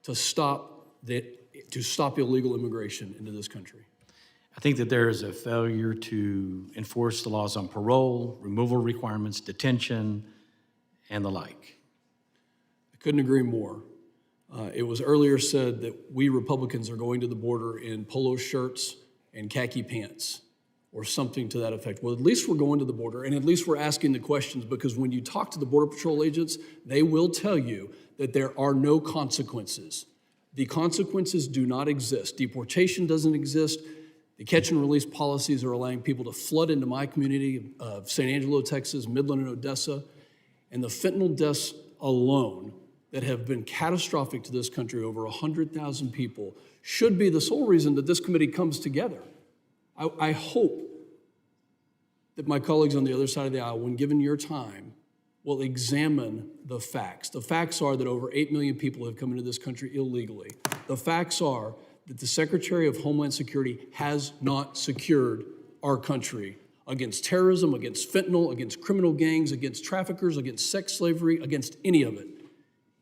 to stop illegal immigration into this country? I think that there is a failure to enforce the laws on parole, removal requirements, detention, and the like. I couldn't agree more. It was earlier said that we Republicans are going to the border in polo shirts and khaki pants, or something to that effect. Well, at least we're going to the border, and at least we're asking the questions, because when you talk to the Border Patrol agents, they will tell you that there are no consequences. The consequences do not exist. Deportation doesn't exist. The catch and release policies are allowing people to flood into my community of San Angelo, Texas, Midland, and Odessa. And the fentanyl deaths alone that have been catastrophic to this country, over 100,000 people, should be the sole reason that this committee comes together. I hope that my colleagues on the other side of the aisle, when given your time, will examine the facts. The facts are that over 8 million people have come into this country illegally. The facts are that the Secretary of Homeland Security has not secured our country against terrorism, against fentanyl, against criminal gangs, against traffickers, against sex slavery, against any of it.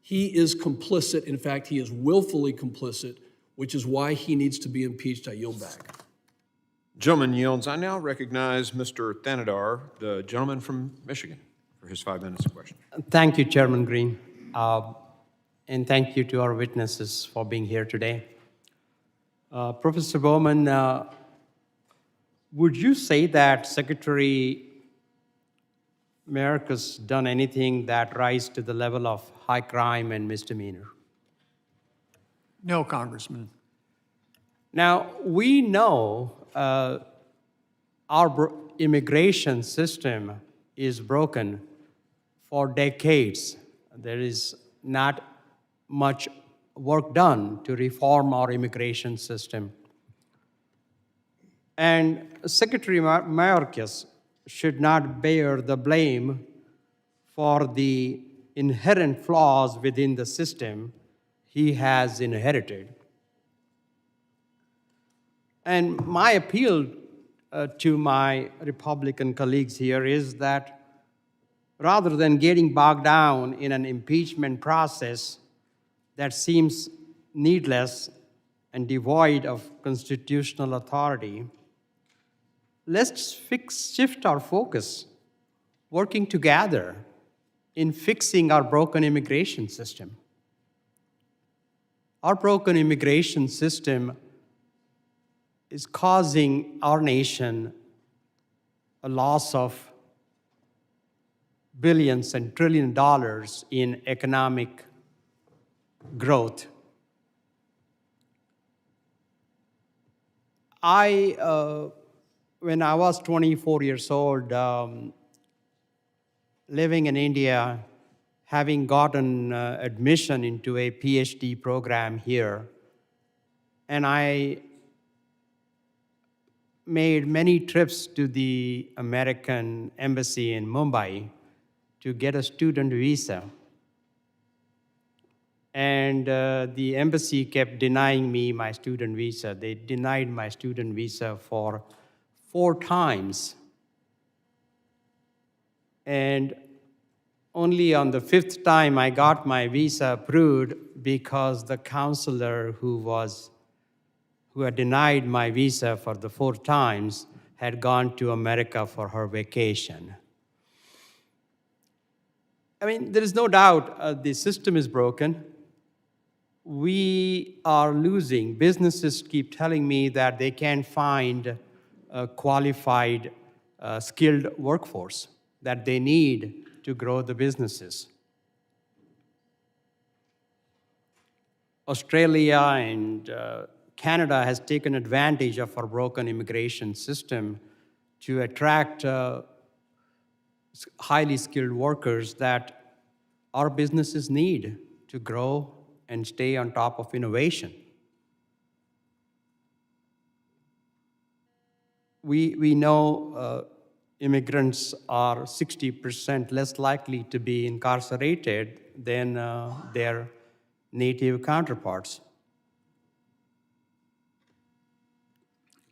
He is complicit. In fact, he is willfully complicit, which is why he needs to be impeached. I yield back. Gentleman yields. I now recognize Mr. Thanadar, the gentleman from Michigan, for his 5 minutes of question. Thank you, Chairman Green. And thank you to our witnesses for being here today. Professor Bowman, would you say that Secretary Mayorkas done anything that rise to the level of high crime and misdemeanor? No, Congressman. Now, we know our immigration system is broken for decades. There is not much work done to reform our immigration system. And Secretary Mayorkas should not bear the blame for the inherent flaws within the system he has inherited. And my appeal to my Republican colleagues here is that rather than getting bogged down in an impeachment process that seems needless and devoid of constitutional authority, let's shift our focus, working together in fixing our broken immigration system. Our broken immigration system is causing our nation a loss of billions and trillions of dollars in economic growth. When I was 24 years old, living in India, having gotten admission into a PhD program here, and I made many trips to the American embassy in Mumbai to get a student visa. And the embassy kept denying me my student visa. They denied my student visa for 4 times. And only on the 5th time I got my visa approved because the counselor who had denied my visa for the 4 times had gone to America for her vacation. I mean, there is no doubt the system is broken. We are losing. Businesses keep telling me that they can't find a qualified, skilled workforce that they need to grow the businesses. Australia and Canada has taken advantage of our broken immigration system to attract highly skilled workers that our businesses need to grow and stay on top of innovation. We know immigrants are 60% less likely to be incarcerated than their native counterparts.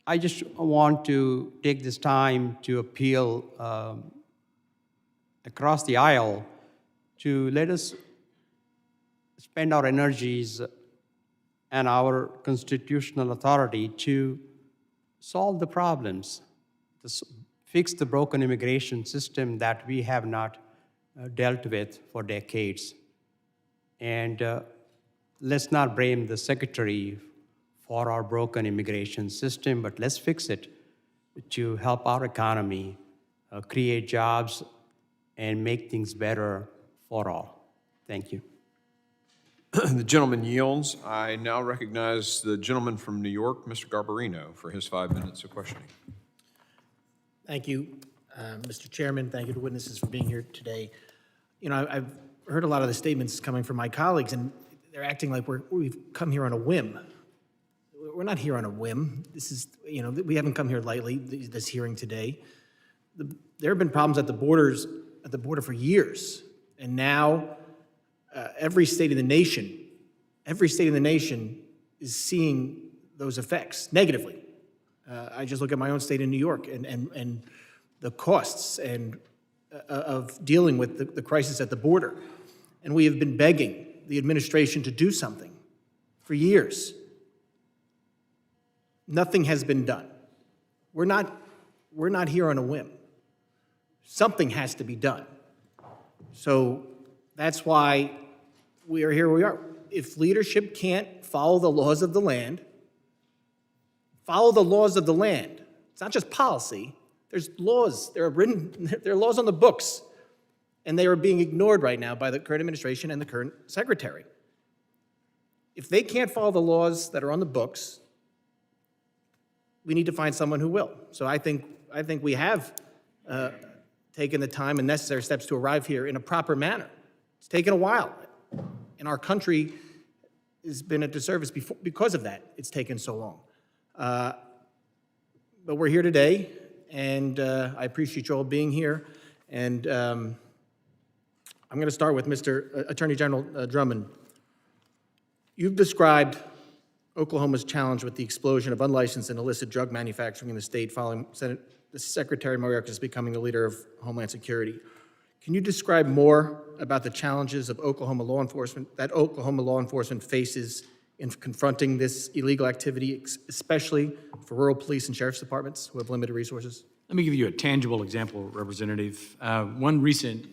I just want to take this time to appeal across the aisle to let us spend our energies and our constitutional authority to solve the problems, to fix the broken immigration system that we have not dealt with for decades. And let's not blame the Secretary for our broken immigration system, but let's fix it to help our economy, create jobs, and make things better for all. Thank you. The gentleman yields. I now recognize the gentleman from New York, Mr. Garbarino, for his 5 minutes of questioning. Thank you, Mr. Chairman. Thank you to witnesses for being here today. You know, I've heard a lot of the statements coming from my colleagues, and they're acting like we've come here on a whim. We're not here on a whim. This is, you know, we haven't come here lightly, this hearing today. There have been problems at the border for years, and now every state in the nation is seeing those effects negatively. I just look at my own state in New York and the costs of dealing with the crisis at the border. And we have been begging the administration to do something for years. Nothing has been done. We're not here on a whim. Something has to be done. So that's why we are here we are. If leadership can't follow the laws of the land, follow the laws of the land. It's not just policy. There's laws. There are laws on the books, and they are being ignored right now by the current administration and the current secretary. If they can't follow the laws that are on the books, we need to find someone who will. So I think we have taken the time and necessary steps to arrive here in a proper manner. It's taken a while, and our country has been at disservice because of that. It's taken so long. But we're here today, and I appreciate you all being here. And I'm going to start with Mr. Attorney General Drummond. You've described Oklahoma's challenged with the explosion of unlicensed and illicit drug manufacturing in the state following Secretary Mayorkas becoming the leader of Homeland Security. Can you describe more about the challenges of Oklahoma law enforcement faces in confronting this illegal activity, especially for rural police and sheriff's departments who have limited resources? Let me give you a tangible example, Representative. One recent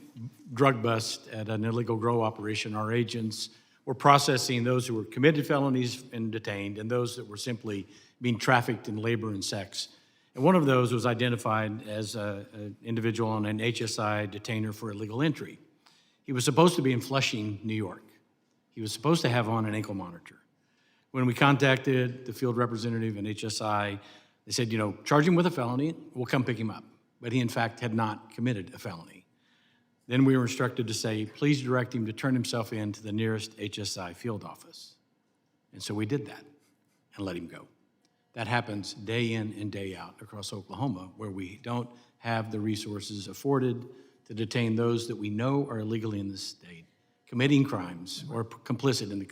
drug bust at an illegal grow operation, our agents were processing those who were committed felonies and detained, and those that were simply being trafficked in labor and sex. And one of those was identified as an individual on an HSI detainer for illegal entry. He was supposed to be in Flushing, New York. He was supposed to have on an ankle monitor. When we contacted the field representative and HSI, they said, you know, charge him with a felony, we'll come pick him up. But he, in fact, had not committed a felony. Then we were instructed to say, please direct him to turn himself in to the nearest HSI field office. And so we did that and let him go. That happens day in and day out across Oklahoma, where we don't have the resources afforded to detain those that we know are illegally in the state, committing crimes or complicit in the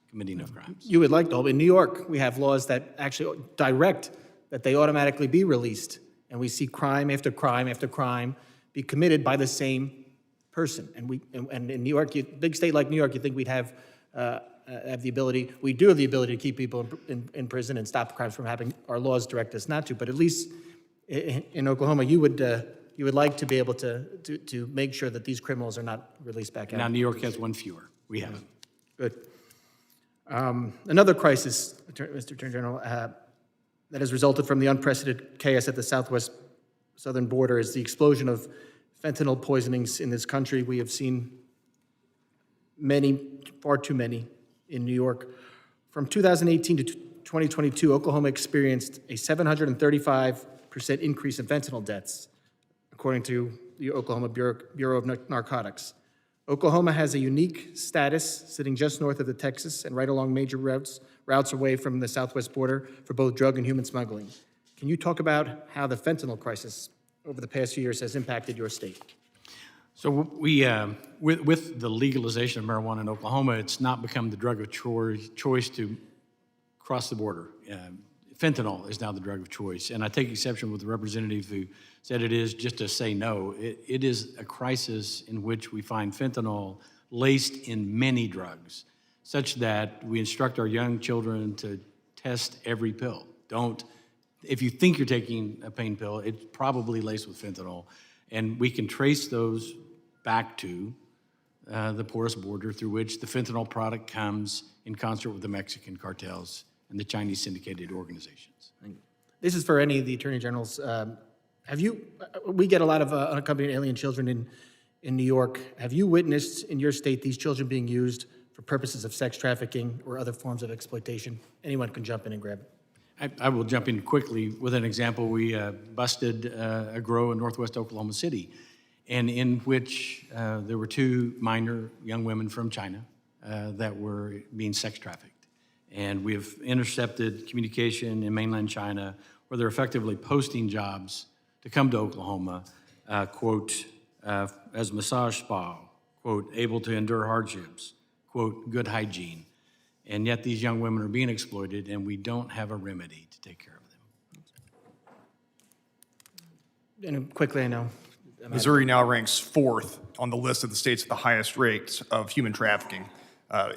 committing of crimes. You would like to, in New York, we have laws that actually direct that they automatically be released, and we see crime after crime after crime be committed by the same person. And in New York, big state like New York, you think we'd have the ability, we do have the ability to keep people in prison and stop crimes from happening. Our laws direct us not to, but at least in Oklahoma, you would like to be able to make sure that these criminals are not released back out. Now New York has one fewer. We haven't. Good. Another crisis, Mr. Attorney General, that has resulted from the unprecedented chaos at the southwest southern border is the explosion of fentanyl poisonings in this country. We have seen many, far too many, in New York. From 2018 to 2022, Oklahoma experienced a 735% increase in fentanyl deaths, according to the Oklahoma Bureau of Narcotics. Oklahoma has a unique status, sitting just north of the Texas and right along major routes away from the southwest border for both drug and human smuggling. Can you talk about how the fentanyl crisis over the past few years has impacted your state? So we, with the legalization of marijuana in Oklahoma, it's not become the drug of choice to cross the border. Fentanyl is now the drug of choice. And I take exception with the representative who said it is just to say no. It is a crisis in which we find fentanyl laced in many drugs, such that we instruct our young children to test every pill. If you think you're taking a pain pill, it's probably laced with fentanyl. And we can trace those back to the porous border through which the fentanyl product comes in concert with the Mexican cartels and the Chinese syndicated organizations. This is for any of the attorney generals. We get a lot of unaccompanied alien children in New York. Have you witnessed in your state these children being used for purposes of sex trafficking or other forms of exploitation? Anyone can jump in and grab it. I will jump in quickly with an example. We busted a grow in northwest Oklahoma City, and in which there were two minor young women from China that were being sex trafficked. And we have intercepted communication in mainland China where they're effectively posting jobs to come to Oklahoma, quote, as massage spa, quote, able to endure hardships, quote, good hygiene. And yet these young women are being exploited, and we don't have a remedy to take care of them. And quickly, I know. Missouri now ranks 4th on the list of the states with the highest rates of human trafficking.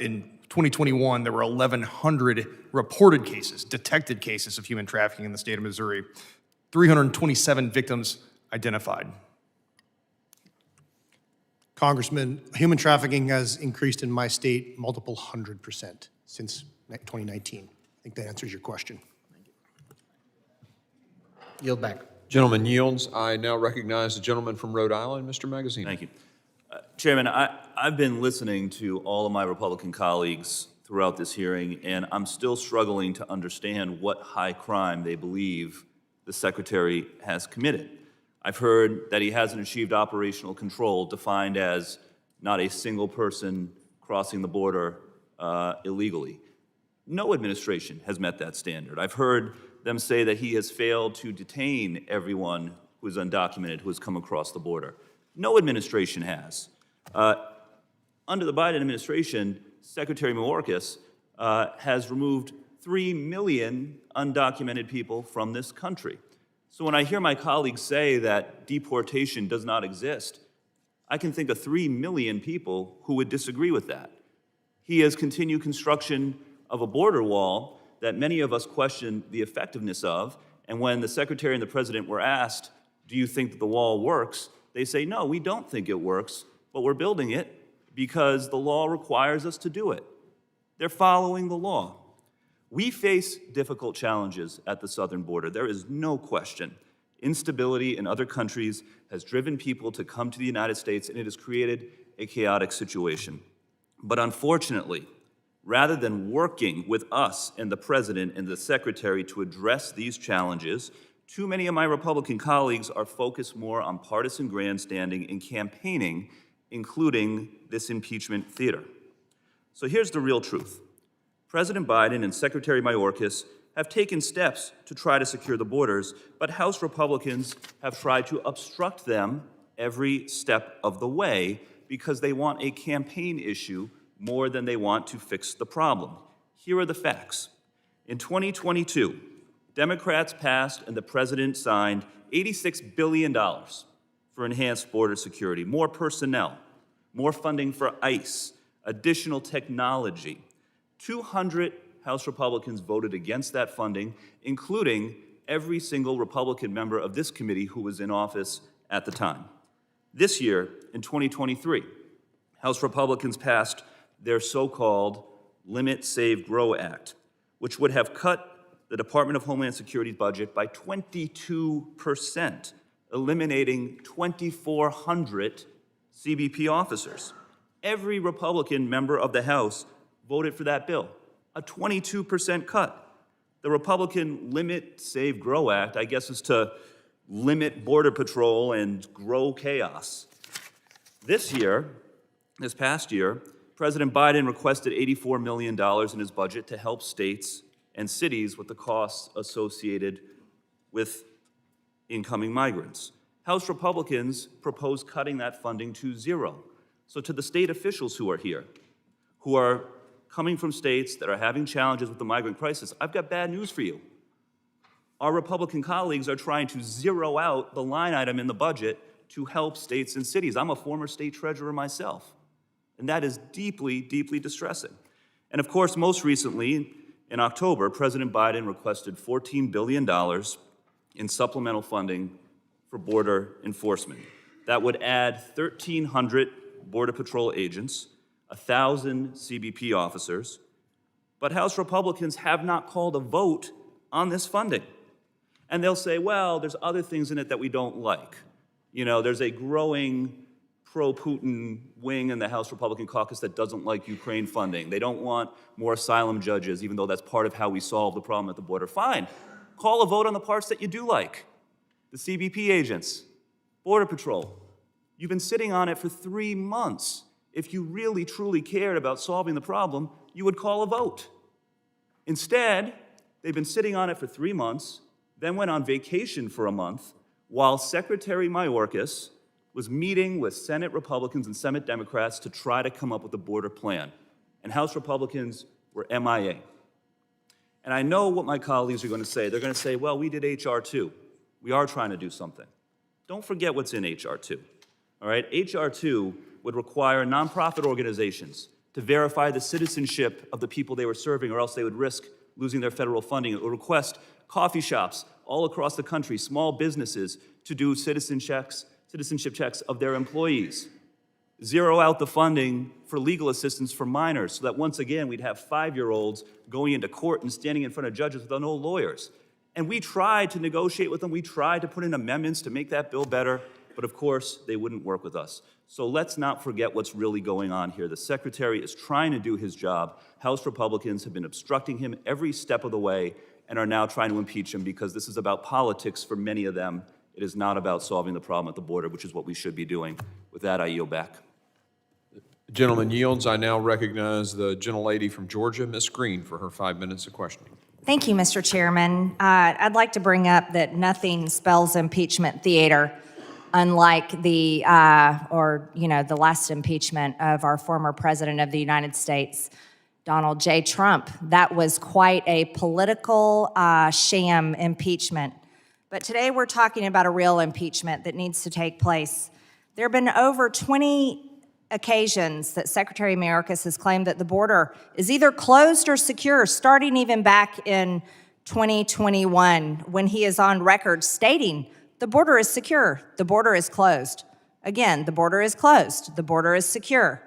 In 2021, there were 1,100 reported cases, detected cases of human trafficking in the state of Missouri, 327 victims identified. Congressman, human trafficking has increased in my state multiple 100% since 2019. I think that answers your question. Yield back. Gentleman yields. I now recognize the gentleman from Rhode Island, Mr. Magazine. Thank you. Chairman, I've been listening to all of my Republican colleagues throughout this hearing, and I'm still struggling to understand what high crime they believe the Secretary has committed. I've heard that he hasn't achieved operational control, defined as not a single person crossing the border illegally. No administration has met that standard. I've heard them say that he has failed to detain everyone who is undocumented who has come across the border. No administration has. Under the Biden administration, Secretary Mayorkas has removed 3 million undocumented people from this country. So when I hear my colleagues say that deportation does not exist, I can think of 3 million people who would disagree with that. He has continued construction of a border wall that many of us question the effectiveness of, and when the Secretary and the President were asked, do you think that the wall works? They say, no, we don't think it works, but we're building it because the law requires us to do it. They're following the law. We face difficult challenges at the southern border. There is no question. Instability in other countries has driven people to come to the United States, and it has created a chaotic situation. But unfortunately, rather than working with us and the President and the Secretary to address these challenges, too many of my Republican colleagues are focused more on partisan grandstanding and campaigning, including this impeachment theater. So here's the real truth. President Biden and Secretary Mayorkas have taken steps to try to secure the borders, but House Republicans have tried to obstruct them every step of the way because they want a campaign issue more than they want to fix the problem. Here are the facts. In 2022, Democrats passed and the President signed $86 billion for enhanced border security, more personnel, more funding for ICE, additional technology. 200 House Republicans voted against that funding, including every single Republican member of this committee who was in office at the time. This year, in 2023, House Republicans passed their so-called Limit, Save, Grow Act, which would have cut the Department of Homeland Security's budget by 22%, eliminating 2,400 CBP officers. Every Republican member of the House voted for that bill, a 22% cut. The Republican Limit, Save, Grow Act, I guess, is to limit Border Patrol and grow chaos. This past year, President Biden requested $84 million in his budget to help states and cities with the costs associated with incoming migrants. House Republicans proposed cutting that funding to zero. So to the state officials who are here, who are coming from states that are having challenges with the migrant crisis, I've got bad news for you. Our Republican colleagues are trying to zero out the line item in the budget to help states and cities. I'm a former state treasurer myself, and that is deeply, deeply distressing. And of course, most recently, in October, President Biden requested $14 billion in supplemental funding for border enforcement. That would add 1,300 Border Patrol agents, 1,000 CBP officers, but House Republicans have not called a vote on this funding. And they'll say, well, there's other things in it that we don't like. You know, there's a growing pro-Putin wing in the House Republican caucus that doesn't like Ukraine funding. They don't want more asylum judges, even though that's part of how we solve the problem at the border. Fine, call a vote on the parts that you do like. The CBP agents, Border Patrol. You've been sitting on it for 3 months. If you really, truly cared about solving the problem, you would call a vote. Instead, they've been sitting on it for 3 months, then went on vacation for a month, while Secretary Mayorkas was meeting with Senate Republicans and Senate Democrats to try to come up with a border plan. And House Republicans were MIA. And I know what my colleagues are going to say. They're going to say, well, we did H.R. 2. We are trying to do something. Don't forget what's in H.R. 2. All right? H.R. 2 would require nonprofit organizations to verify the citizenship of the people they were serving, or else they would risk losing their federal funding. It would request coffee shops all across the country, small businesses, to do citizenship checks of their employees. Zero out the funding for legal assistance for minors, so that once again we'd have 5-year-olds going into court and standing in front of judges with no lawyers. And we tried to negotiate with them. We tried to put in amendments to make that bill better, but of course they wouldn't work with us. So let's not forget what's really going on here. The Secretary is trying to do his job. House Republicans have been obstructing him every step of the way and are now trying to impeach him because this is about politics for many of them. It is not about solving the problem at the border, which is what we should be doing. With that, I yield back. Gentleman yields. I now recognize the gentlelady from Georgia, Ms. Green, for her 5 minutes of questioning. Thank you, Mr. Chairman. I'd like to bring up that nothing spells impeachment theater, unlike the last impeachment of our former President of the United States. Donald J. Trump. That was quite a political sham impeachment. But today we're talking about a real impeachment that needs to take place. There have been over 20 occasions that Secretary Mayorkas has claimed that the border is either closed or secure, starting even back in 2021, when he is on record stating the border is secure, the border is closed. Again, the border is closed, the border is secure.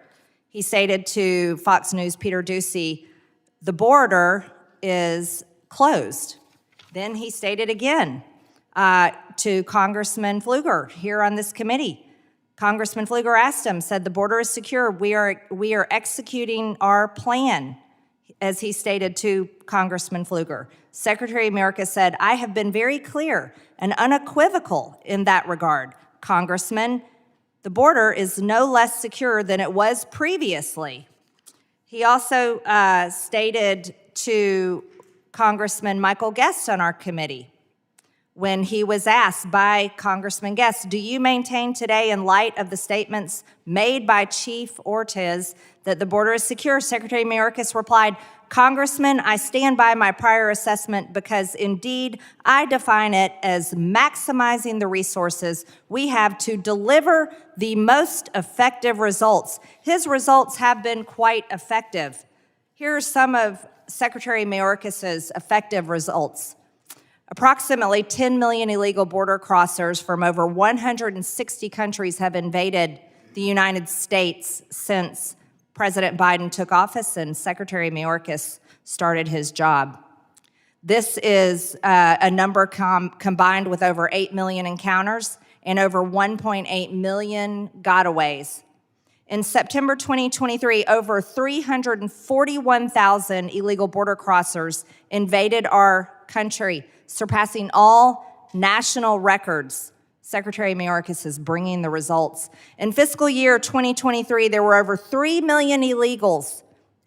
He stated to Fox News' Peter Doocy, the border is closed. Then he stated again to Congressman Pfluger here on this committee. Congressman Pfluger asked him, said the border is secure. We are executing our plan, as he stated to Congressman Pfluger. Secretary Mayorkas said, I have been very clear and unequivocal in that regard, Congressman. The border is no less secure than it was previously. He also stated to Congressman Michael Guest on our committee, when he was asked by Congressman Guest, do you maintain today, in light of the statements made by Chief Ortiz, that the border is secure? Secretary Mayorkas replied, Congressman, I stand by my prior assessment because indeed I define it as maximizing the resources we have to deliver the most effective results. His results have been quite effective. Here are some of Secretary Mayorkas's effective results. Approximately 10 million illegal border crossers from over 160 countries have invaded the United States since President Biden took office and Secretary Mayorkas started his job. This is a number combined with over 8 million encounters and over 1.8 million gotaways. In September 2023, over 341,000 illegal border crossers invaded our country, surpassing all national records. Secretary Mayorkas is bringing the results. In fiscal year 2023, there were over 3 million illegals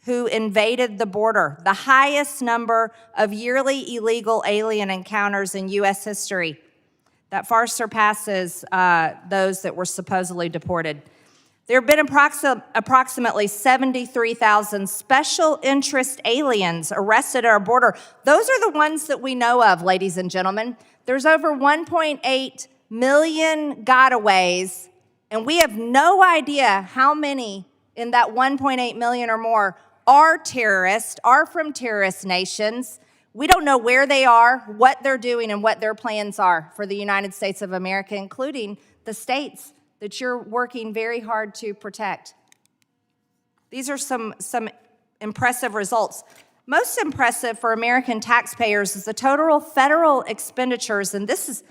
who invaded the border, the highest number of yearly illegal alien encounters in U.S. history. That far surpasses those that were supposedly deported. There have been approximately 73,000 special interest aliens arrested at our border. Those are the ones that we know of, ladies and gentlemen. There's over 1.8 million gotaways, and we have no idea how many in that 1.8 million or more are terrorists, are from terrorist nations. We don't know where they are, what they're doing, and what their plans are for the United States of America, including the states that you're working very hard to protect. These are some impressive results. Most impressive for American taxpayers is the total federal expenditures, and this is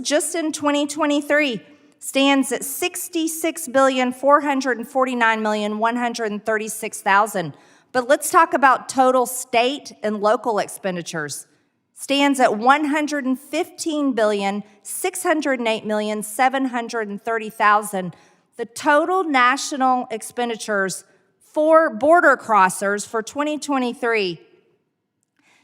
just in 2023, stands at $66,449,136,000. But let's talk about total state and local expenditures. Stands at $115,608,730,000. The total national expenditures for border crossers for 2023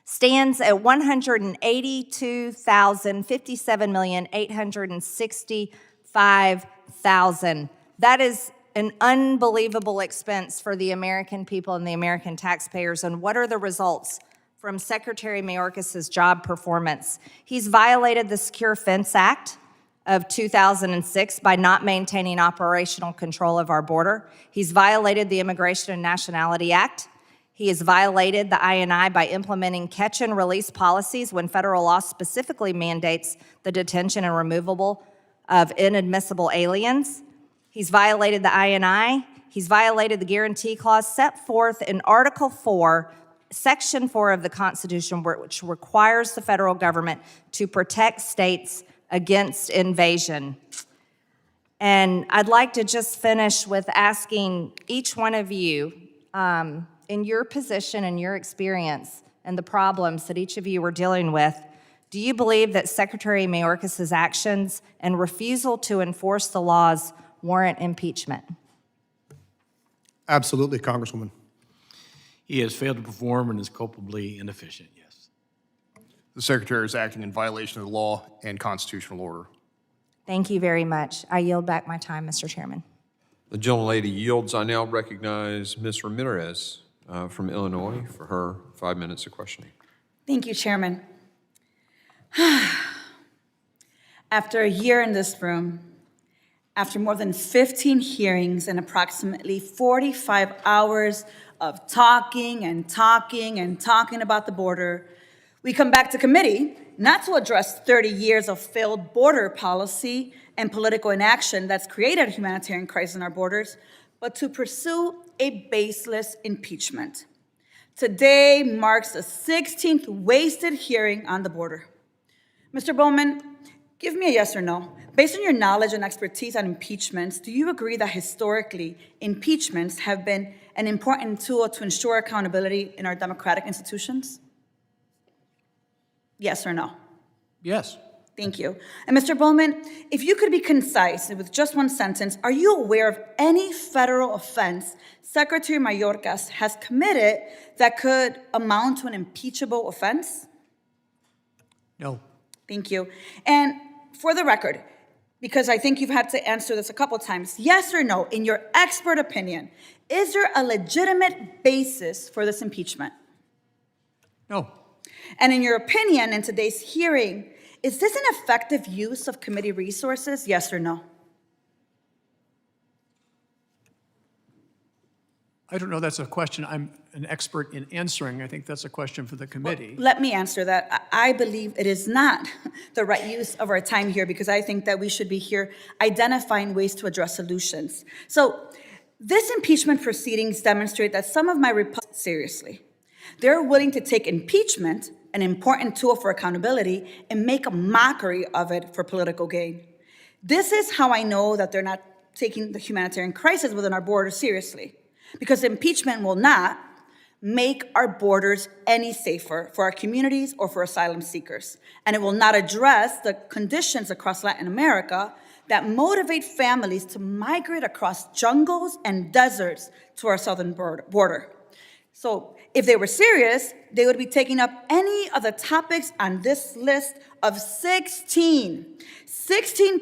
stands at $182,057,865,000. That is an unbelievable expense for the American people and the American taxpayers. And what are the results from Secretary Mayorkas' job performance? He's violated the Secure Fence Act of 2006 by not maintaining operational control of our border. He's violated the Immigration and Nationality Act. He has violated the INI by implementing catch and release policies when federal law specifically mandates the detention and removal of inadmissible aliens. He's violated the INI. He's violated the guarantee clause set forth in Article 4, Section 4 of the Constitution, which requires the federal government to protect states against invasion. And I'd like to just finish with asking each one of you, in your position and your experience and the problems that each of you are dealing with, do you believe that Secretary Mayorkas' actions and refusal to enforce the laws warrant impeachment? Absolutely, Congresswoman. He has failed to perform and is culpably inefficient, yes. The Secretary is acting in violation of the law and constitutional order. Thank you very much. I yield back my time, Mr. Chairman. The gentlelady yields. I now recognize Ms. Ramirez from Illinois for her 5 minutes of questioning. Thank you, Chairman. After a year in this room, after more than 15 hearings and approximately 45 hours of talking and talking and talking about the border, we come back to committee not to address 30 years of failed border policy and political inaction that's created a humanitarian crisis in our borders, but to pursue a baseless impeachment. Today marks the 16th wasted hearing on the border. Mr. Bowman, give me a yes or no. Based on your knowledge and expertise on impeachments, do you agree that historically impeachments have been an important tool to ensure accountability in our democratic institutions? Yes or no? Yes. Thank you. And Mr. Bowman, if you could be concise with just one sentence, are you aware of any federal offense Secretary Mayorkas has committed that could amount to an impeachable offense? No. Thank you. And for the record, because I think you've had to answer this a couple times, yes or no, in your expert opinion, is there a legitimate basis for this impeachment? No. And in your opinion, in today's hearing, is this an effective use of committee resources, yes or no? I don't know, that's a question I'm an expert in answering. I think that's a question for the committee. Well, let me answer that. I believe it is not the right use of our time here because I think that we should be here identifying ways to address solutions. So this impeachment proceedings demonstrate that some of my Republicans, seriously, they're willing to take impeachment, an important tool for accountability, and make a mockery of it for political gain. This is how I know that they're not taking the humanitarian crisis within our borders seriously, because impeachment will not make our borders any safer for our communities or for asylum seekers. And it will not address the conditions across Latin America that motivate families to migrate across jungles and deserts to our southern border. So if they were serious, they would be taking up any of the topics on this list of 16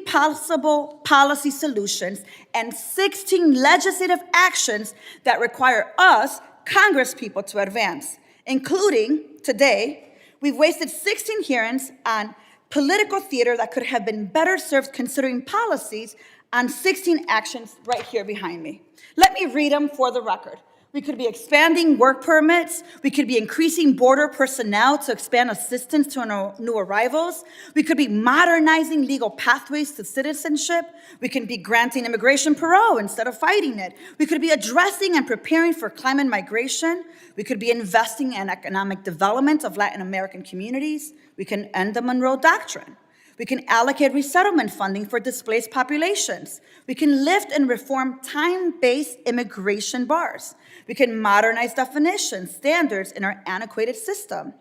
possible policy solutions and 16 legislative actions that require us, Congress people, to advance, including today, we've wasted 16 hearings on political theater that could have been better served considering policies on 16 actions right here behind me. Let me read them for the record. We could be expanding work permits. We could be increasing border personnel to expand assistance to new arrivals. We could be modernizing legal pathways to citizenship. We can be granting immigration parole instead of fighting it. We could be addressing and preparing for climate migration. We could be investing in economic development of Latin American communities. We can end the Monroe Doctrine. We can allocate resettlement funding for displaced populations. We can lift and reform time-based immigration bars. We can modernize definitions, standards in our antiquated system.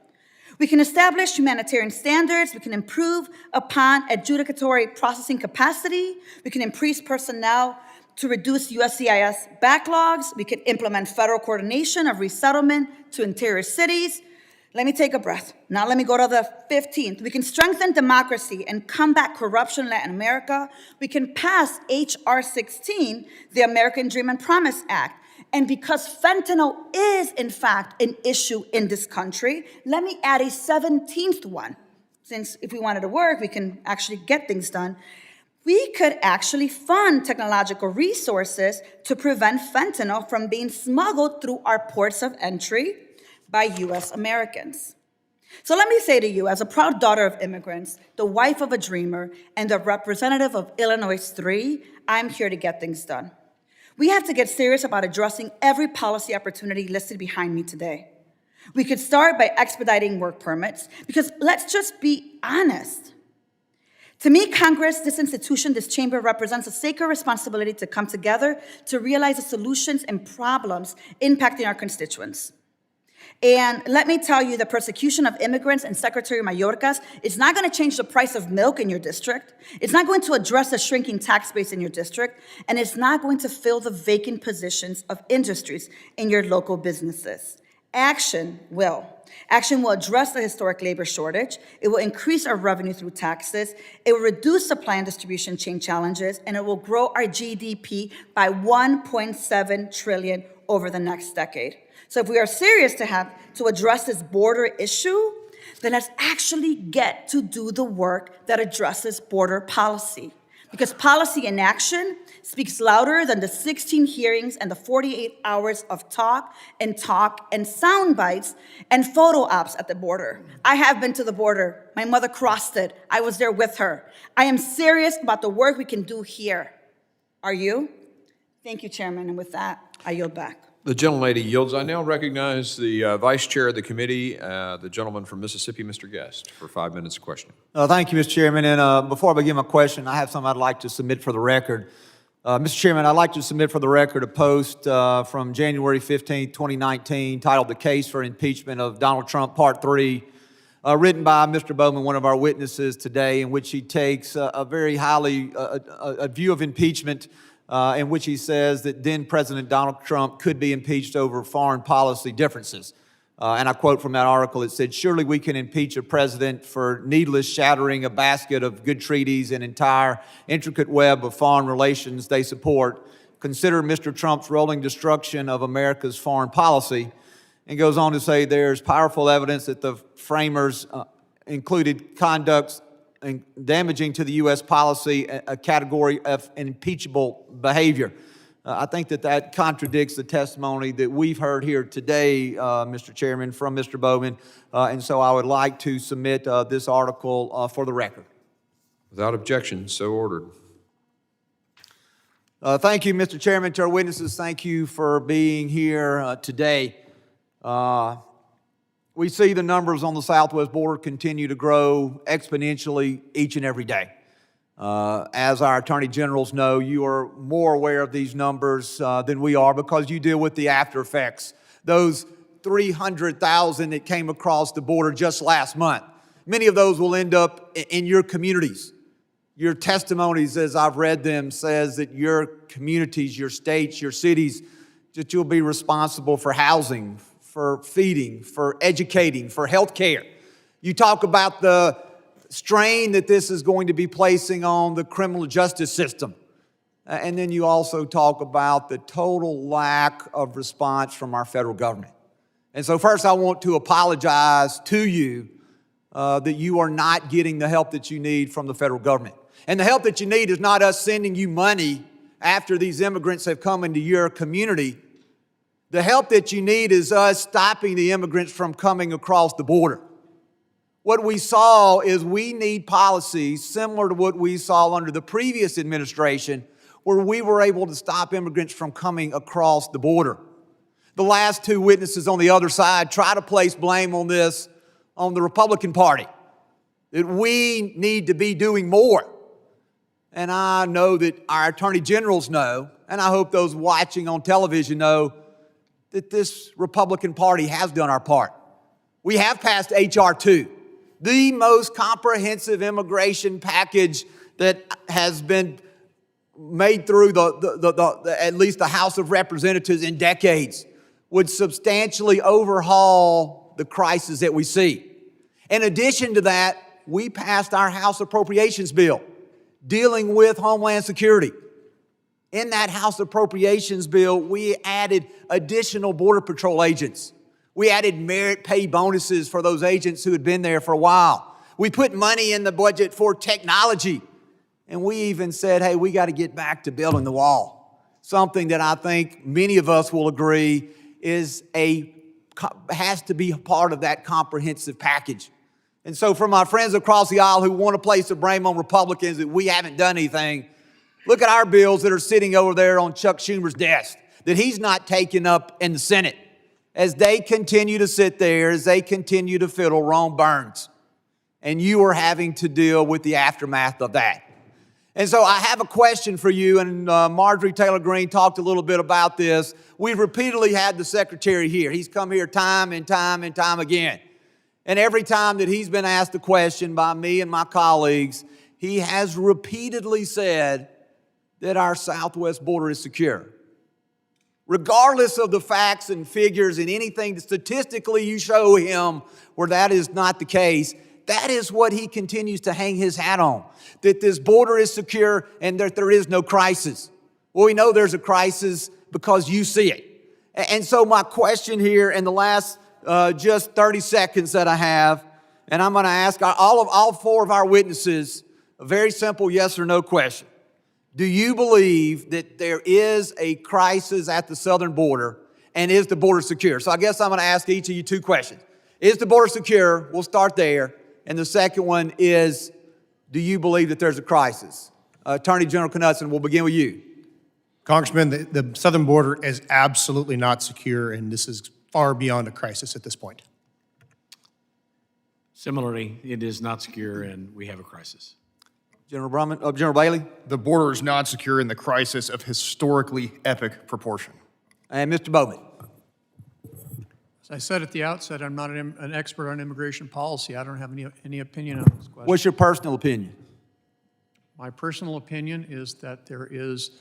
We can establish humanitarian standards. We can improve upon adjudicatory processing capacity. We can increase personnel to reduce USCIS backlogs. We can implement federal coordination of resettlement to interior cities. Let me take a breath. Now let me go to the 15th. We can strengthen democracy and combat corruption in Latin America. We can pass H.R. 16, the American Dream and Promise Act. And because fentanyl is, in fact, an issue in this country, let me add a 17th one. Since if we wanted to work, we can actually get things done. We could actually fund technological resources to prevent fentanyl from being smuggled through our ports of entry by U.S. Americans. So let me say to you, as a proud daughter of immigrants, the wife of a dreamer, and the representative of Illinois 3, I'm here to get things done. We have to get serious about addressing every policy opportunity listed behind me today. We could start by expediting work permits, because let's just be honest. To me, Congress, this institution, this chamber represents a sacred responsibility to come together to realize the solutions and problems impacting our constituents. And let me tell you, the persecution of immigrants and Secretary Mayorkas is not going to change the price of milk in your district. It's not going to address the shrinking tax base in your district. And it's not going to fill the vacant positions of industries in your local businesses. Action will. Action will address the historic labor shortage. It will increase our revenue through taxes. It will reduce supply and distribution chain challenges, and it will grow our GDP by $1.7 trillion over the next decade. So if we are serious to address this border issue, then let's actually get to do the work that addresses border policy. Because policy in action speaks louder than the 16 hearings and the 48 hours of talk and sound bites and photo ops at the border. I have been to the border. My mother crossed it. I was there with her. I am serious about the work we can do here. Are you? Thank you, Chairman, and with that, I yield back. The gentlelady yields. I now recognize the Vice Chair of the committee, the gentleman from Mississippi, Mr. Guest, for 5 minutes of questioning. Thank you, Mr. Chairman. And before I begin my question, I have something I'd like to submit for the record. Mr. Chairman, I'd like to submit for the record a post from January 15, 2019, titled "The Case for Impeachment of Donald Trump, Part 3, written by Mr. Bowman, one of our witnesses today, in which he takes a very highly, a view of impeachment in which he says that then President Donald Trump could be impeached over foreign policy differences. And I quote from that article, it said, "Surely we can impeach a president for needless shattering a basket of good treaties and entire intricate web of foreign relations they support. Consider Mr. Trump's rolling destruction of America's foreign policy." And goes on to say there's powerful evidence that the framers included conducts damaging to the U.S. policy, a category of impeachable behavior. I think that contradicts the testimony that we've heard here today, Mr. Chairman, from Mr. Bowman, and so I would like to submit this article for the record. Without objection, so ordered. Thank you, Mr. Chairman. To our witnesses, thank you for being here today. We see the numbers on the southwest border continue to grow exponentially each and every day. As our attorney generals know, you are more aware of these numbers than we are because you deal with the after effects. Those 300,000 that came across the border just last month, many of those will end up in your communities. Your testimonies, as I've read them, says that your communities, your states, your cities, that you'll be responsible for housing, for feeding, for educating, for health care. You talk about the strain that this is going to be placing on the criminal justice system. And then you also talk about the total lack of response from our federal government. And so first I want to apologize to you that you are not getting the help that you need from the federal government. And the help that you need is not us sending you money after these immigrants have come into your community. The help that you need is us stopping the immigrants from coming across the border. What we saw is we need policies similar to what we saw under the previous administration, where we were able to stop immigrants from coming across the border. The last two witnesses on the other side try to place blame on this on the Republican Party, that we need to be doing more. And I know that our attorney generals know, and I hope those watching on television know, that this Republican Party has done our part. We have passed H.R. 2, the most comprehensive immigration package that has been made through at least the House of Representatives in decades, would substantially overhaul the crisis that we see. In addition to that, we passed our House Appropriations Bill dealing with Homeland Security. In that House Appropriations Bill, we added additional Border Patrol agents. We added merit pay bonuses for those agents who had been there for a while. We put money in the budget for technology. And we even said, hey, we got to get back to building the wall. Something that I think many of us will agree has to be a part of that comprehensive package. And so for my friends across the aisle who want to place the blame on Republicans that we haven't done anything, look at our bills that are sitting over there on Chuck Schumer's desk that he's not taking up in the Senate. As they continue to sit there, as they continue to fiddle, Rome burns. And you are having to deal with the aftermath of that. And so I have a question for you, and Marjorie Taylor Greene talked a little bit about this. We've repeatedly had the secretary here. He's come here time and time and time again. And every time that he's been asked a question by me and my colleagues, he has repeatedly said that our southwest border is secure. regardless of the facts and figures and anything that statistically you show him where that is not the case, that is what he continues to hang his hat on, that this border is secure and that there is no crisis. Well, we know there's a crisis because you see it. And so my question here in the last just 30 seconds that I have, and I'm going to ask all four of our witnesses a very simple yes or no question. Do you believe that there is a crisis at the southern border, and is the border secure? So I guess I'm going to ask each of you two questions. Is the border secure? We'll start there. And the second one is, do you believe that there's a crisis? Attorney General Knudsen, we'll begin with you. Congressman, the southern border is absolutely not secure, and this is far beyond a crisis at this point. Similarly, it is not secure, and we have a crisis. General Bailey? The border is not secure in the crisis of historically epic proportion. And Mr. Bowman? As I said at the outset, I'm not an expert on immigration policy. I don't have any opinion on this question. What's your personal opinion? My personal opinion is that there is,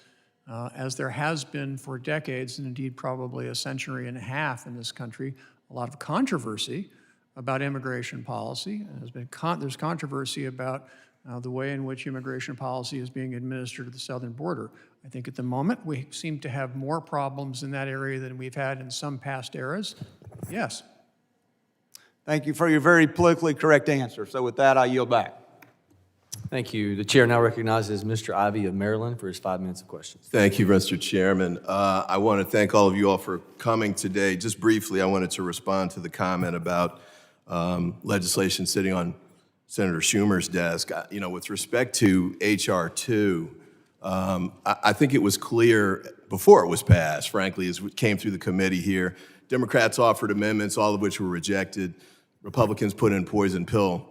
as there has been for decades, and indeed probably a century and a half in this country, a lot of controversy about immigration policy. And there's controversy about the way in which immigration policy is being administered at the southern border. I think at the moment we seem to have more problems in that area than we've had in some past eras. Yes. Thank you for your very politically correct answer. So with that, I yield back. Thank you. The chair now recognizes Mr. Ivey of Maryland for his 5 minutes of questions. Thank you, Mr. Chairman. I want to thank all of you all for coming today. Just briefly, I wanted to respond to the comment about legislation sitting on Senator Schumer's desk. You know, with respect to H.R. 2, I think it was clear before it was passed, frankly, as it came through the committee here. Democrats offered amendments, all of which were rejected. Republicans put in poison pill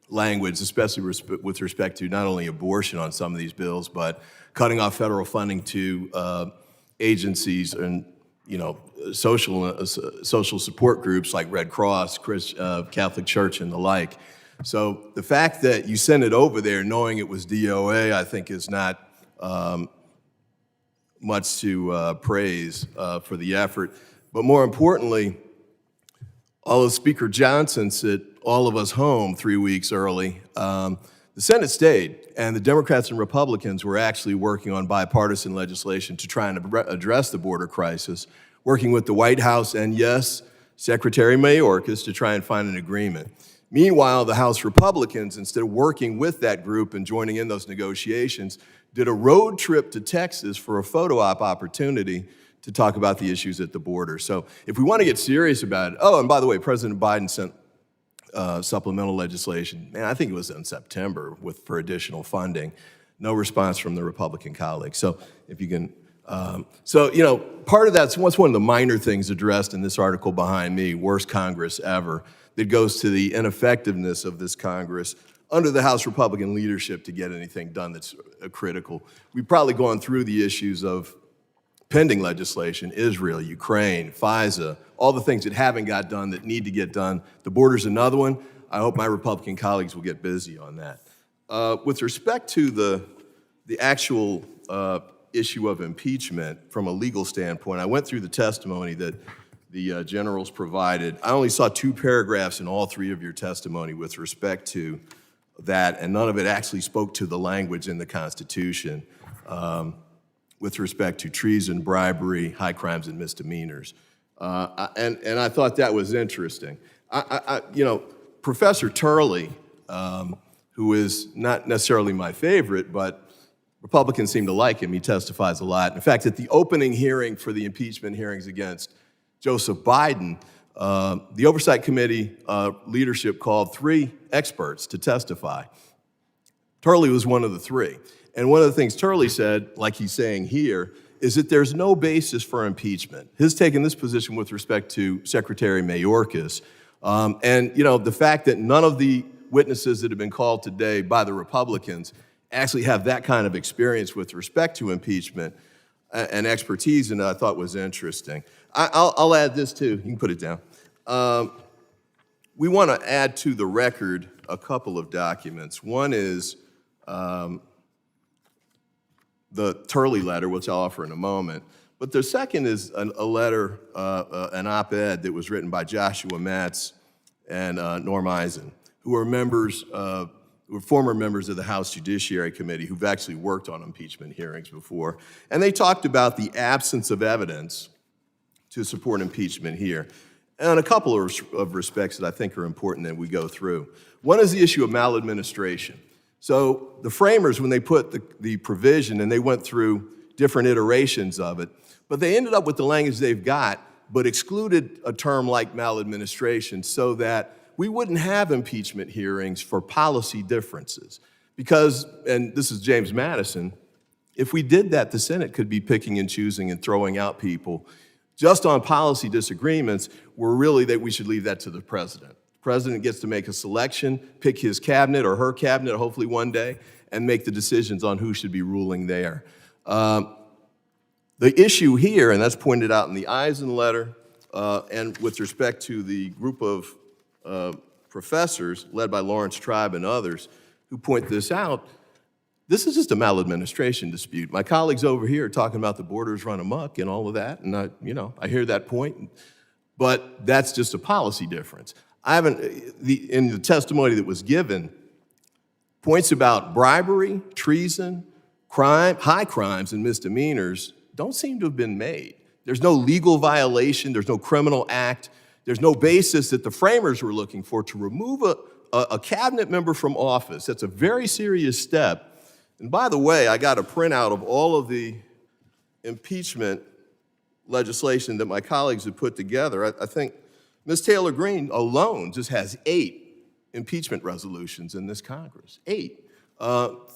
language, especially with respect to not only abortion on some of these bills, but cutting off federal funding to agencies and, you know, social support groups like Red Cross, Catholic Church, and the like. So the fact that you sent it over there knowing it was DOA, I think is not much to praise for the effort. But more importantly, although Speaker Johnson sent all of us home 3 weeks early, the Senate stayed, and the Democrats and Republicans were actually working on bipartisan legislation to try and address the border crisis, working with the White House and, yes, Secretary Mayorkas to try and find an agreement. Meanwhile, the House Republicans, instead of working with that group and joining in those negotiations, did a road trip to Texas for a photo op opportunity to talk about the issues at the border. So if we want to get serious about it, oh, and by the way, President Biden sent supplemental legislation, man, I think it was in September for additional funding. No response from the Republican colleagues. So if you can, you know, part of that's one of the minor things addressed in this article behind me, worst Congress ever, that goes to the ineffectiveness of this Congress under the House Republican leadership to get anything done that's critical. We've probably gone through the issues of pending legislation, Israel, Ukraine, FISA, all the things that haven't got done that need to get done. The border's another one. I hope my Republican colleagues will get busy on that. With respect to the actual issue of impeachment from a legal standpoint, I went through the testimony that the generals provided. I only saw 2 paragraphs in all 3 of your testimony with respect to that, and none of it actually spoke to the language in the Constitution with respect to treason, bribery, high crimes, and misdemeanors. And I thought that was interesting. You know, Professor Turley, who is not necessarily my favorite, but Republicans seem to like him. He testifies a lot. In fact, at the opening hearing for the impeachment hearings against Joseph Biden, the Oversight Committee leadership called 3 experts to testify. Turley was one of the 3. And one of the things Turley said, like he's saying here, is that there's no basis for impeachment. His taking this position with respect to Secretary Mayorkas, and you know, the fact that none of the witnesses that have been called today by the Republicans actually have that kind of experience with respect to impeachment and expertise, and I thought was interesting. I'll add this too. You can put it down. We want to add to the record a couple of documents. One is the Turley letter, which I'll offer in a moment. But the second is a letter, an op-ed that was written by Joshua Matz and Norm Eisen, who are former members of the House Judiciary Committee who've actually worked on impeachment hearings before. And they talked about the absence of evidence to support impeachment here. And a couple of respects that I think are important that we go through. One is the issue of maladministration. So the framers, when they put the provision, and they went through different iterations of it, but they ended up with the language they've got, but excluded a term like maladministration so that we wouldn't have impeachment hearings for policy differences. Because, and this is James Madison, if we did that, the Senate could be picking and choosing and throwing out people. Just on policy disagreements, we should leave that to the president. The president gets to make a selection, pick his cabinet or her cabinet, hopefully one day, and make the decisions on who should be ruling there. The issue here, and that's pointed out in the Eisen letter, and with respect to the group of professors led by Lawrence Tribe and others who point this out, this is just a maladministration dispute. My colleagues over here are talking about the borders run amok and all of that, and I hear that point, but that's just a policy difference. In the testimony that was given, points about bribery, treason, crime, high crimes and misdemeanors don't seem to have been made. There's no legal violation, there's no criminal act, there's no basis that the framers were looking for to remove a cabinet member from office. That's a very serious step. And by the way, I got a printout of all of the impeachment legislation that my colleagues have put together. I think Ms. Taylor Greene alone just has 8 impeachment resolutions in this Congress, 8.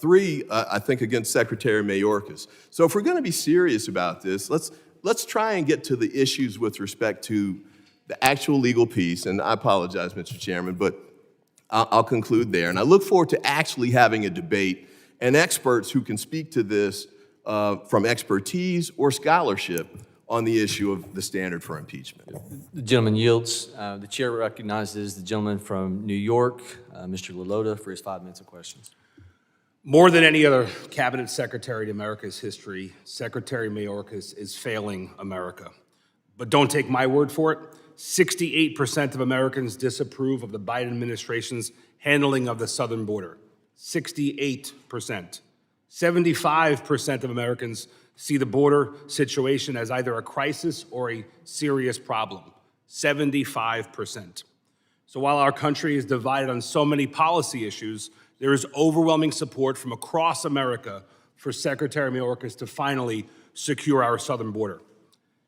3, I think, against Secretary Mayorkas. So if we're going to be serious about this, let's try and get to the issues with respect to the actual legal piece. And I apologize, Mr. Chairman, but I'll conclude there. And I look forward to actually having a debate and experts who can speak to this from expertise or scholarship on the issue of the standard for impeachment. The gentleman yields. The chair recognizes the gentleman from New York, Mr. Lalota, for his 5 minutes of questions. More than any other cabinet secretary in America's history, Secretary Mayorkas is failing America. But don't take my word for it. 68% of Americans disapprove of the Biden administration's handling of the southern border. 68%. 75% of Americans see the border situation as either a crisis or a serious problem. 75%. So while our country is divided on so many policy issues, there is overwhelming support from across America for Secretary Mayorkas to finally secure our southern border.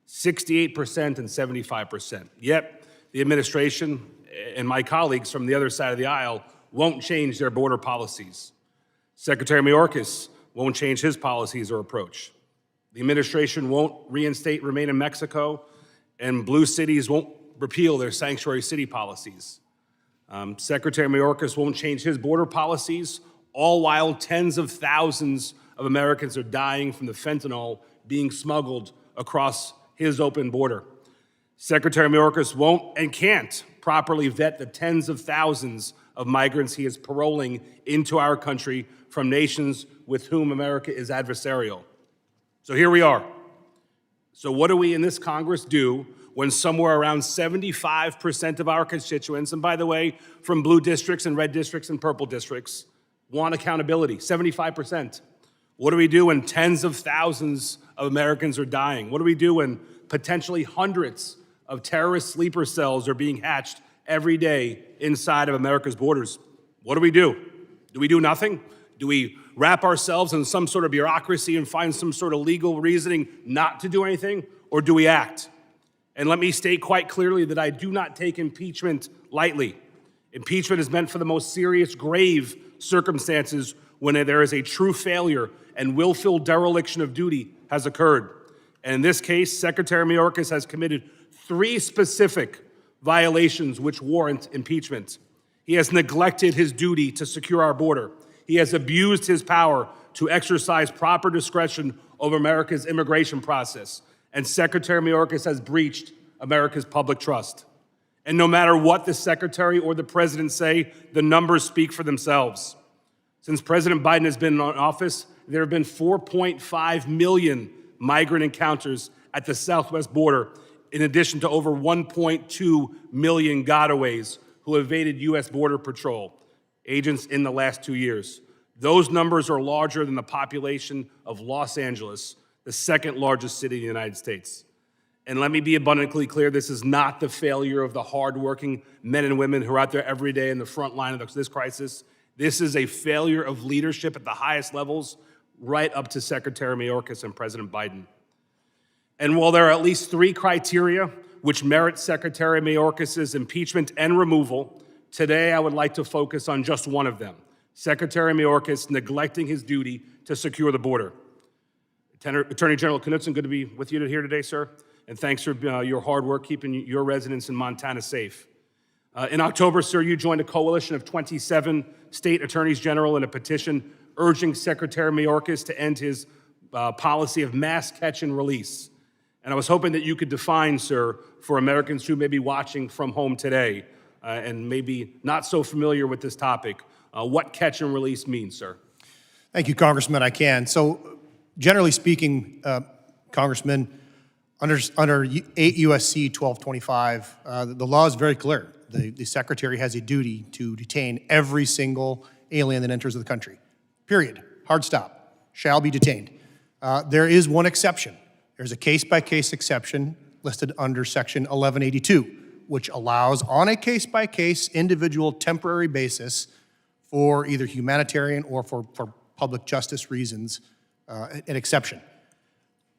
68% and 75%. Yet, the administration and my colleagues from the other side of the aisle won't change their border policies. Secretary Mayorkas won't change his policies or approach. The administration won't reinstate Remain in Mexico, and blue cities won't repeal their sanctuary city policies. Secretary Mayorkas won't change his border policies, all while tens of thousands of Americans are dying from the fentanyl being smuggled across his open border. Secretary Mayorkas won't and can't properly vet the tens of thousands of migrants he is paroling into our country from nations with whom America is adversarial. So here we are. So what do we in this Congress do when somewhere around 75% of our constituents, and by the way, from blue districts and red districts and purple districts, want accountability? 75%. What do we do when tens of thousands of Americans are dying? What do we do when potentially hundreds of terrorist sleeper cells are being hatched every day inside of America's borders? What do we do? Do we do nothing? Do we wrap ourselves in some sort of bureaucracy and find some sort of legal reasoning not to do anything? Or do we act? And let me state quite clearly that I do not take impeachment lightly. Impeachment is meant for the most serious, grave circumstances when there is a true failure and willful dereliction of duty has occurred. And in this case, Secretary Mayorkas has committed 3 specific violations which warrant impeachment. He has neglected his duty to secure our border. He has abused his power to exercise proper discretion over America's immigration process. And Secretary Mayorkas has breached America's public trust. And no matter what the Secretary or the President say, the numbers speak for themselves. Since President Biden has been in office, there have been 4.5 million migrant encounters at the southwest border, in addition to over 1.2 million gotaways who evaded U.S. Border Patrol agents in the last 2 years. Those numbers are larger than the population of Los Angeles, the second largest city in the United States. And let me be abundantly clear, this is not the failure of the hardworking men and women who are out there every day in the front line of this crisis. This is a failure of leadership at the highest levels, right up to Secretary Mayorkas and President Biden. And while there are at least 3 criteria which merit Secretary Mayorkas' impeachment and removal, today I would like to focus on just one of them: Secretary Mayorkas neglecting his duty to secure the border. Attorney General Knudsen, good to be with you here today, sir. And thanks for your hard work keeping your residents in Montana safe. In October, sir, you joined a coalition of 27 state attorneys general in a petition urging Secretary Mayorkas to end his policy of mass catch and release. And I was hoping that you could define, sir, for Americans who may be watching from home today and maybe not so familiar with this topic, what catch and release means, sir. Thank you, Congressman. I can. So, generally speaking, Congressman, under 8 U.S.C. 1225, the law is very clear. The Secretary has a duty to detain every single alien that enters the country. Period. Hard stop. Shall be detained. There is one exception. There's a case-by-case exception listed under Section 1182, which allows, on a case-by-case, individual, temporary basis, for either humanitarian or for public justice reasons, an exception.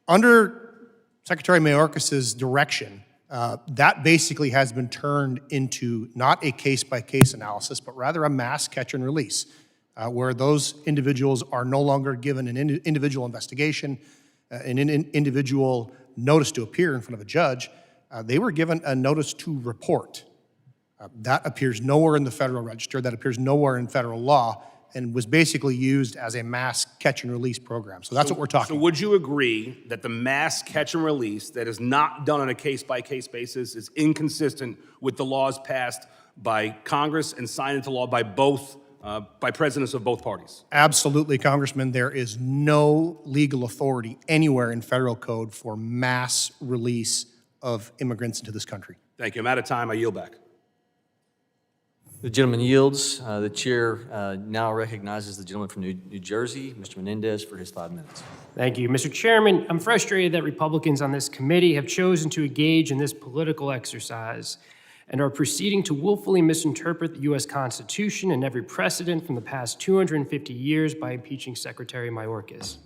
Under Secretary Mayorkas' direction, that basically has been turned into not a case-by-case analysis, but rather a mass catch and release, where those individuals are no longer given an individual investigation, an individual notice to appear in front of a judge. They were given a notice to report. That appears nowhere in the Federal Register, that appears nowhere in federal law, and was basically used as a mass catch and release program. So that's what we're talking about. So would you agree that the mass catch and release that is not done on a case-by-case basis is inconsistent with the laws passed by Congress and signed into law by by presidents of both parties? Absolutely, Congressman. There is no legal authority anywhere in federal code for mass release of immigrants into this country. Thank you. I'm out of time. I yield back. The gentleman yields. The chair now recognizes the gentleman from New Jersey, Mr. Menendez, for his 5 minutes. Thank you. Mr. Chairman, I'm frustrated that Republicans on this committee have chosen to engage in this political exercise and are proceeding to willfully misinterpret the U.S. Constitution and every precedent from the past 250 years by impeaching Secretary Mayorkas.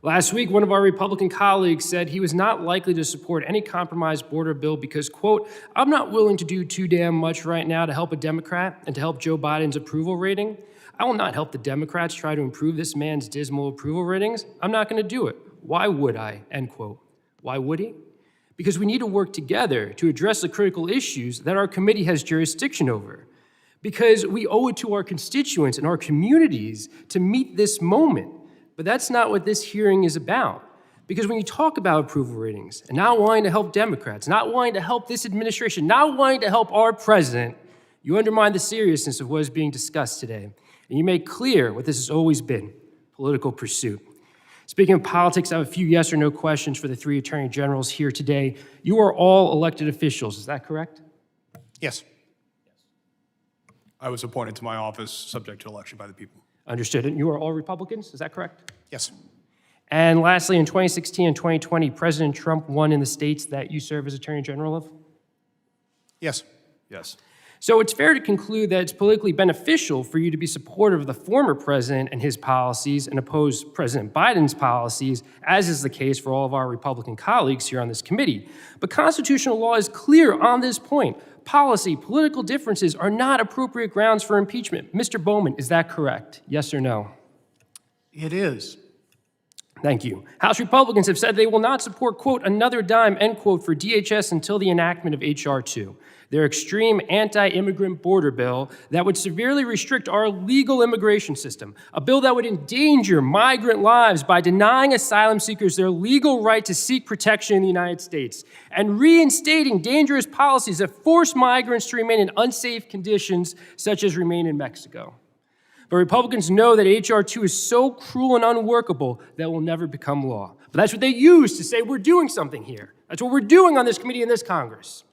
Last week, one of our Republican colleagues said he was not likely to support any compromise border bill because, quote, "I'm not willing to do too damn much right now to help a Democrat and to help Joe Biden's approval rating. I will not help the Democrats try to improve this man's dismal approval ratings. I'm not going to do it. Why would I?" End quote. Why would he? Because we need to work together to address the critical issues that our committee has jurisdiction over. Because we owe it to our constituents and our communities to meet this moment. But that's not what this hearing is about. Because when you talk about approval ratings and not wanting to help Democrats, not wanting to help this administration, not wanting to help our president, you undermine the seriousness of what is being discussed today. And you make clear what this has always been, political pursuit. Speaking of politics, I have a few yes or no questions for the 3 attorney generals here today. You are all elected officials, is that correct? Yes. I was appointed to my office subject to election by the people. Understood. And you are all Republicans, is that correct? Yes. And lastly, in 2016 and 2020, President Trump won in the states that you serve as Attorney General of? Yes. Yes. So it's fair to conclude that it's politically beneficial for you to be supportive of the former president and his policies and oppose President Biden's policies, as is the case for all of our Republican colleagues here on this committee. But constitutional law is clear on this point. Policy, political differences are not appropriate grounds for impeachment. Mr. Bowman, is that correct? Yes or no? It is. Thank you. House Republicans have said they will not support, quote, "another dime," end quote, for DHS until the enactment of H.R. 2, their extreme anti-immigrant border bill that would severely restrict our legal immigration system, a bill that would endanger migrant lives by denying asylum seekers their legal right to seek protection in the United States, and reinstating dangerous policies that force migrants to remain in unsafe conditions, such as remain in Mexico. But Republicans know that H.R. 2 is so cruel and unworkable that it will never become law. But that's what they use to say we're doing something here. That's what we're doing on this committee in this Congress.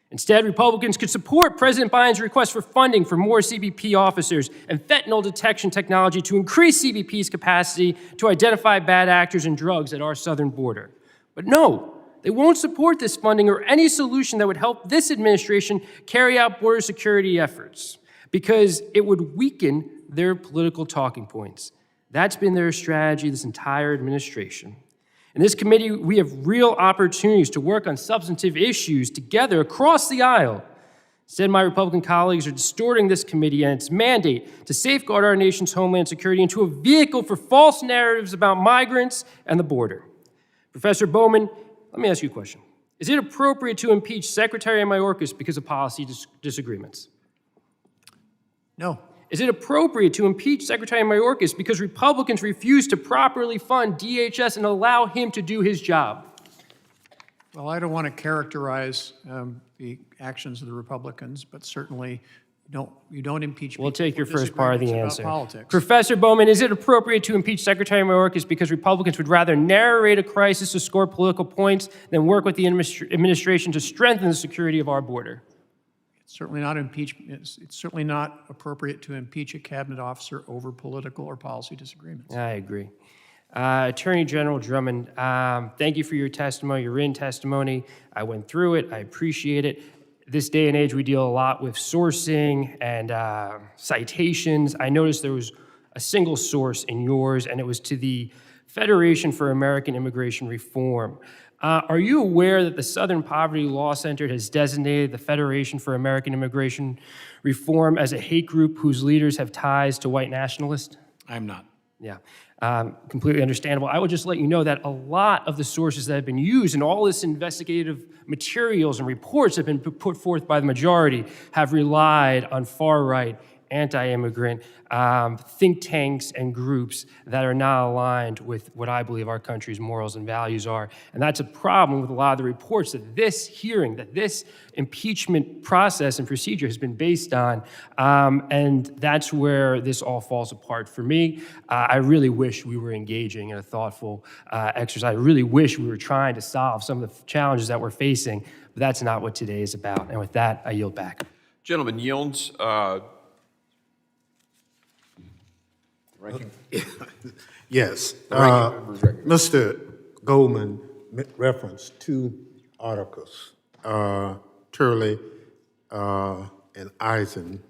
Instead, Republicans could support President Biden's request for funding for more CBP officers and fentanyl detection technology to increase CBP's capacity to identify bad actors and drugs at our southern border. But no, they won't support this funding or any solution that would help this administration carry out border security efforts because it would weaken their political talking points. That's been their strategy this entire administration. In this committee, we have real opportunities to work on substantive issues together across the aisle. Instead, my Republican colleagues are distorting this committee and its mandate to safeguard our nation's homeland security into a vehicle for false narratives about migrants and the border. Professor Bowman, let me ask you a question. Is it appropriate to impeach Secretary Mayorkas because of policy disagreements? No. Is it appropriate to impeach Secretary Mayorkas because Republicans refuse to properly fund DHS and allow him to do his job? Well, I don't want to characterize the actions of the Republicans, but certainly you don't impeach. We'll take your people for first part of the disagreements about answer. politics. Professor Bowman, is it appropriate to impeach Secretary Mayorkas because Republicans would rather narrate a crisis to score political points than work with the administration to strengthen the security of our border? It's certainly not impeachment. It's certainly not appropriate to impeach a cabinet officer over political or policy disagreements. I agree. Attorney General Drummond, thank you for your testimony, your written testimony. I went through it. I appreciate it. This day and age, we deal a lot with sourcing and citations. I noticed there was a single source in yours, and it was to the Federation for American Immigration Reform. Are you aware that the Southern Poverty Law Center has designated the Federation for American Immigration Reform as a hate group whose leaders have ties to white nationalists? I'm not. Yeah, completely understandable. I will just let you know that a lot of the sources that have been used in all this investigative materials and reports that have been put forth by the majority have relied on far-right, anti-immigrant think tanks and groups that are not aligned with what I believe our country's morals and values are. And that's a problem with a lot of the reports that this hearing, that this impeachment process and procedure has been based on. And that's where this all falls apart for me. I really wish we were engaging in a thoughtful exercise. I really wish we were trying to solve some of the challenges that we're facing, but that's not what today is about. And with that, I yield back. Gentleman yields. Yes. Mr. Goldman referenced two articles, Turley and Eisen,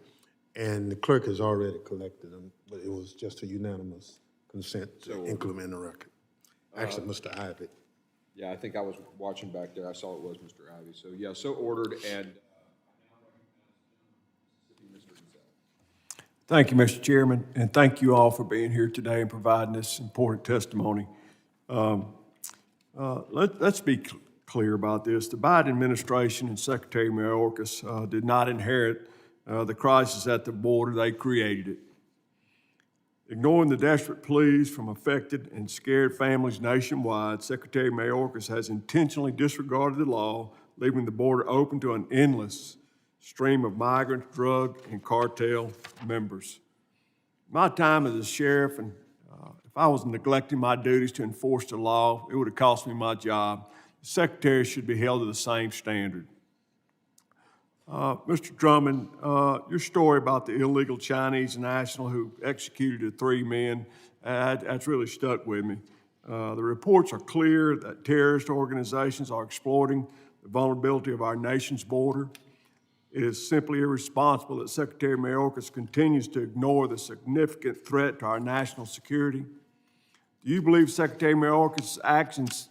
and the clerk has already collected them, but it was just a unanimous consent to include them in the record. Actually, Mr. Ivey. Yeah, I think I was watching back there. I saw it was Mr. Ivey. So yeah, so ordered. And Thank you, Mr. Chairman, and thank you all for being here today and providing this important testimony. Let's be clear about this. The Biden administration and Secretary Mayorkas did not inherit the crisis at the border. They created it. Ignoring the desperate pleas from affected and scared families nationwide, Secretary Mayorkas has intentionally disregarded the law, leaving the border open to an endless stream of migrant, drug, and cartel members. My time as a sheriff, and if I was neglecting my duties to enforce the law, it would have cost me my job. The secretary should be held to the same standard. Mr. Drummond, your story about the illegal Chinese national who executed the 3 men, that's really stuck with me. The reports are clear that terrorist organizations are exploiting the vulnerability of our nation's border. It is simply irresponsible that Secretary Mayorkas continues to ignore the significant threat to our national security. Do you believe Secretary Mayorkas' actions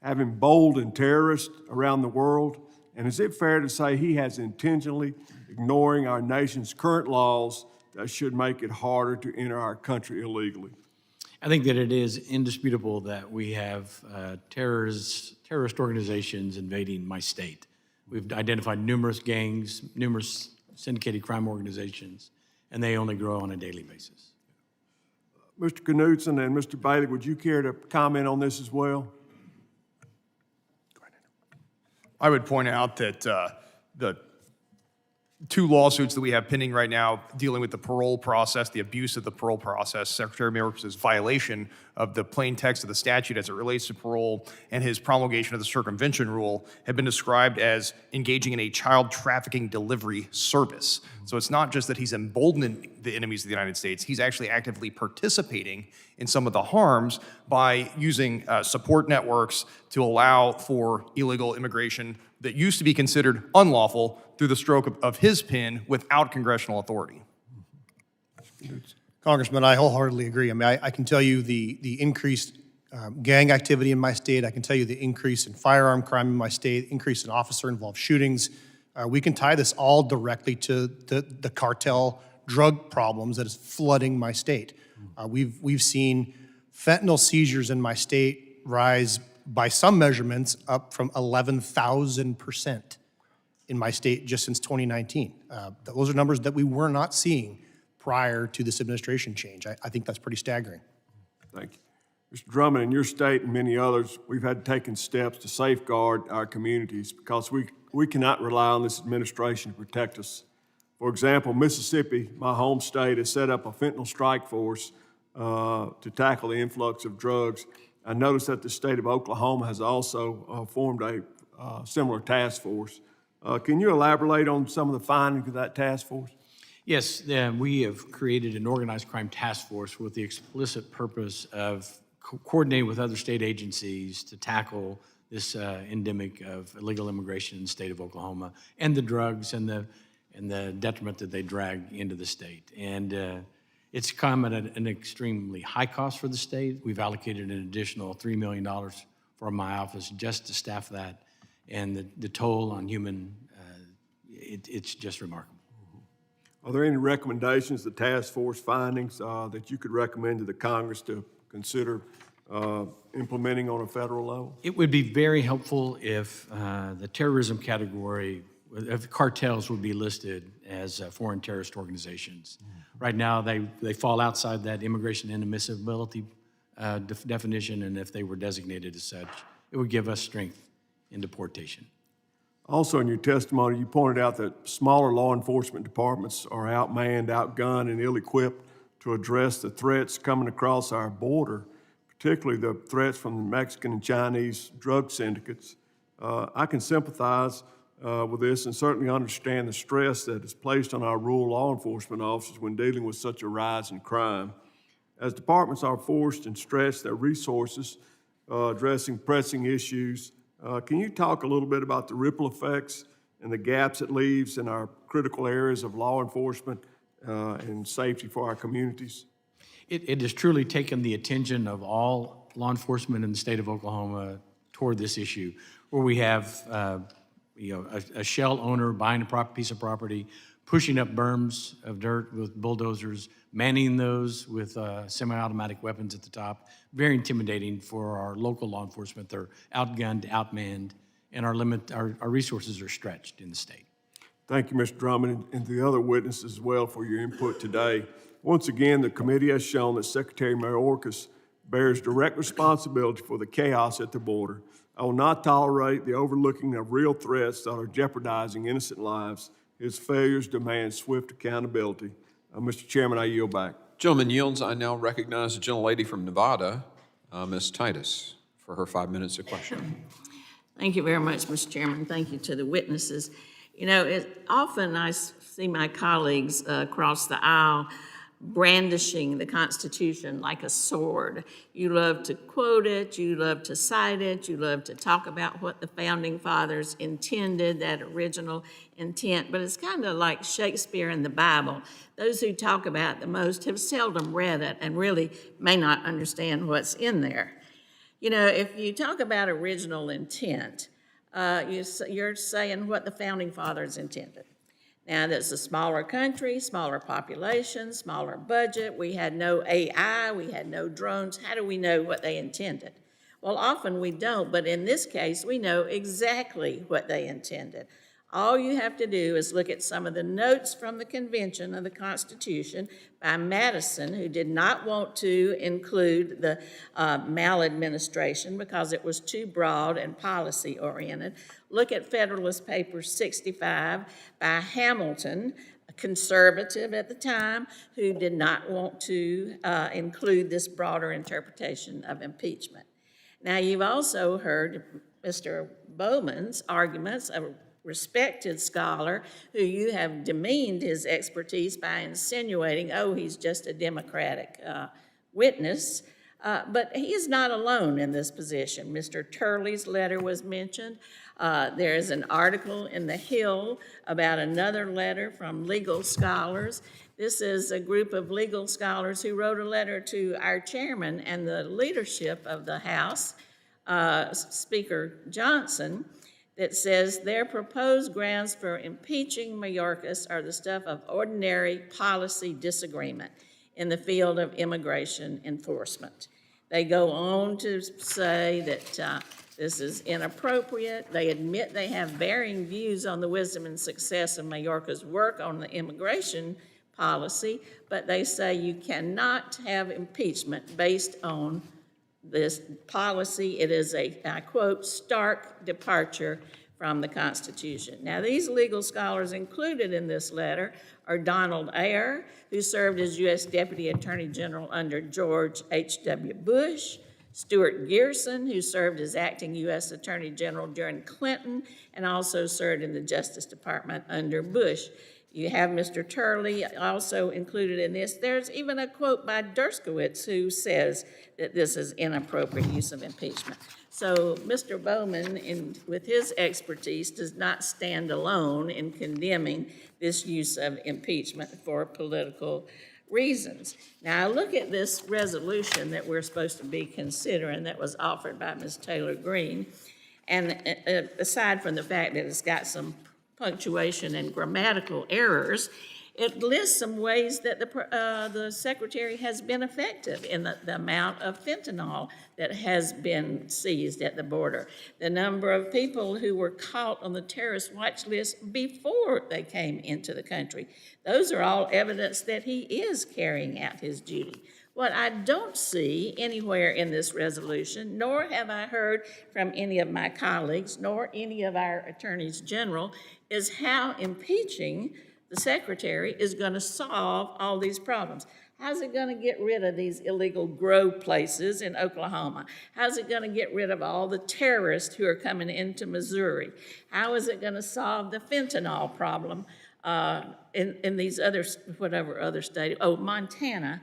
have emboldened terrorists around the world? And is it fair to say he has intentionally ignoring our nation's current laws that should make it harder to enter our country illegally? I think that it is indisputable that we have terrorist organizations invading my state. We've identified numerous gangs, numerous syndicated crime organizations, and they only grow on a daily basis. Mr. Knudsen and Mr. Bailey, would you care to comment on this as well? I would point out that two lawsuits that we have pending right now dealing with the parole process, the abuse of the parole process, Secretary Mayorkas' violation of the plain text of the statute as it relates to parole, and his promulgation of the circumvention rule have been described as engaging in a child trafficking delivery service. So it's not just that he's emboldening the enemies of the United States, he's actually actively participating in some of the harms by using support networks to allow for illegal immigration that used to be considered unlawful through the stroke of his pen without congressional authority. Congressman, I wholeheartedly agree. I mean, I can tell you the increased gang activity in my state. I can tell you the increase in firearm crime in my state, increase in officer-involved shootings. We can tie this all directly to the cartel drug problems that is flooding my state. We've seen fentanyl seizures in my state rise by some measurements up from 11,000% in my state just since 2019. Those are numbers that we were not seeing prior to this administration change. I think that's pretty staggering. Thank you. Mr. Drummond, in your state and many others, we've had taken steps to safeguard our communities because we cannot rely on this administration to protect us. For example, Mississippi, my home state, has set up a fentanyl strike force to tackle the influx of drugs. I noticed that the state of Oklahoma has also formed a similar task force. Can you elaborate on some of the findings of that task force? Yes, we have created an organized crime task force with the explicit purpose of coordinating with other state agencies to tackle this endemic of illegal immigration in the state of Oklahoma and the drugs and the detriment that they drag into the state. And it's come at an extremely high cost for the state. We've allocated an additional $3 million for my office just to staff that. And the toll on human, it's just remarkable. Are there any recommendations, the task force findings, that you could recommend to the Congress to consider implementing on a federal level? It would be very helpful if the terrorism category, if cartels would be listed as foreign terrorist organizations. Right now, they fall outside that immigration inadmissibility definition, and if they were designated as such, it would give us strength in deportation. Also, in your testimony, you pointed out that smaller law enforcement departments are outmanned, outgunned, and ill-equipped to address the threats coming across our border, particularly the threats from the Mexican and Chinese drug syndicates. I can sympathize with this and certainly understand the stress that is placed on our rural law enforcement officers when dealing with such a rise in crime. As departments are forced and stretch their resources addressing pressing issues, can you talk a little bit about the ripple effects and the gaps it leaves in our critical areas of law enforcement and safety for our communities? It has truly taken the attention of all law enforcement in the state of Oklahoma toward this issue, where we have a shell owner buying a piece of property, pushing up berms of dirt with bulldozers, manning those with semi-automatic weapons at the top. Very intimidating for our local law enforcement. They're outgunned, outmanned, and our resources are stretched in the state. Thank you, Mr. Drummond, and the other witnesses as well for your input today. Once again, the committee has shown that Secretary Mayorkas bears direct responsibility for the chaos at the border. I will not tolerate the overlooking of real threats that are jeopardizing innocent lives. His failures demand swift accountability. Mr. Chairman, I yield back. Gentleman yields. I now recognize the gentlelady from Nevada, Ms. Titus, for her 5 minutes of question. Thank you very much, Mr. Chairman. Thank you to the witnesses. You know, often I see my colleagues across the aisle brandishing the Constitution like a sword. You love to quote it, you love to cite it, you love to talk about what the Founding Fathers intended, that original intent, but it's kind of like Shakespeare and the Bible. Those who talk about it the most have seldom read it and really may not understand what's in there. You know, if you talk about original intent, you're saying what the Founding Fathers intended. Now, that's a smaller country, smaller population, smaller budget. We had no AI, we had no drones. How do we know what they intended? Well, often we don't, but in this case, we know exactly what they intended. All you have to do is look at some of the notes from the Convention of the Constitution by Madison, who did not want to include the maladministration because it was too broad and policy-oriented. Look at Federalist Papers 65 by Hamilton, a conservative at the time, who did not want to include this broader interpretation of impeachment. Now, you've also heard Mr. Bowman's arguments, a respected scholar who you have demeaned his expertise by insinuating, oh, he's just a Democratic witness. But he is not alone in this position. Mr. Turley's letter was mentioned. There is an article in The Hill about another letter from legal scholars. This is a group of legal scholars who wrote a letter to our chairman and the leadership of the House, Speaker Johnson, that says their proposed grounds for impeaching Mayorkas are the stuff of ordinary policy disagreement in the field of immigration enforcement. They go on to say that this is inappropriate. They admit they have varying views on the wisdom and success of Mayorkas' work on the immigration policy, but they say you cannot have impeachment based on this policy. It is a, I quote, stark departure from the Constitution. Now, these legal scholars included in this letter are Donald Ayer, who served as U.S. Deputy Attorney General under George H.W. Bush, Stuart Gerson, who served as acting U.S. Attorney General during Clinton and also served in the Justice Department under Bush. You have Mr. Turley also included in this. There's even a quote by Dershowitz who says that this is inappropriate use of impeachment. So Mr. Bowman, with his expertise, does not stand alone in condemning this use of impeachment for political reasons. Now, I look at this resolution that we're supposed to be considering that was offered by Ms. Taylor Greene, and aside from the fact that it's got some punctuation and grammatical errors, it lists some ways that the Secretary has been effective in the amount of fentanyl that has been seized at the border, the number of people who were caught on the terrorist watch list before they came into the country. Those are all evidence that he is carrying out his duty. What I don't see anywhere in this resolution, nor have I heard from any of my colleagues, nor any of our attorneys general, is how impeaching the Secretary is going to solve all these problems. How's it going to get rid of these illegal grow places in Oklahoma? How's it going to get rid of all the terrorists who are coming into Missouri? How is it going to solve the fentanyl problem in these other, whatever other state, Montana,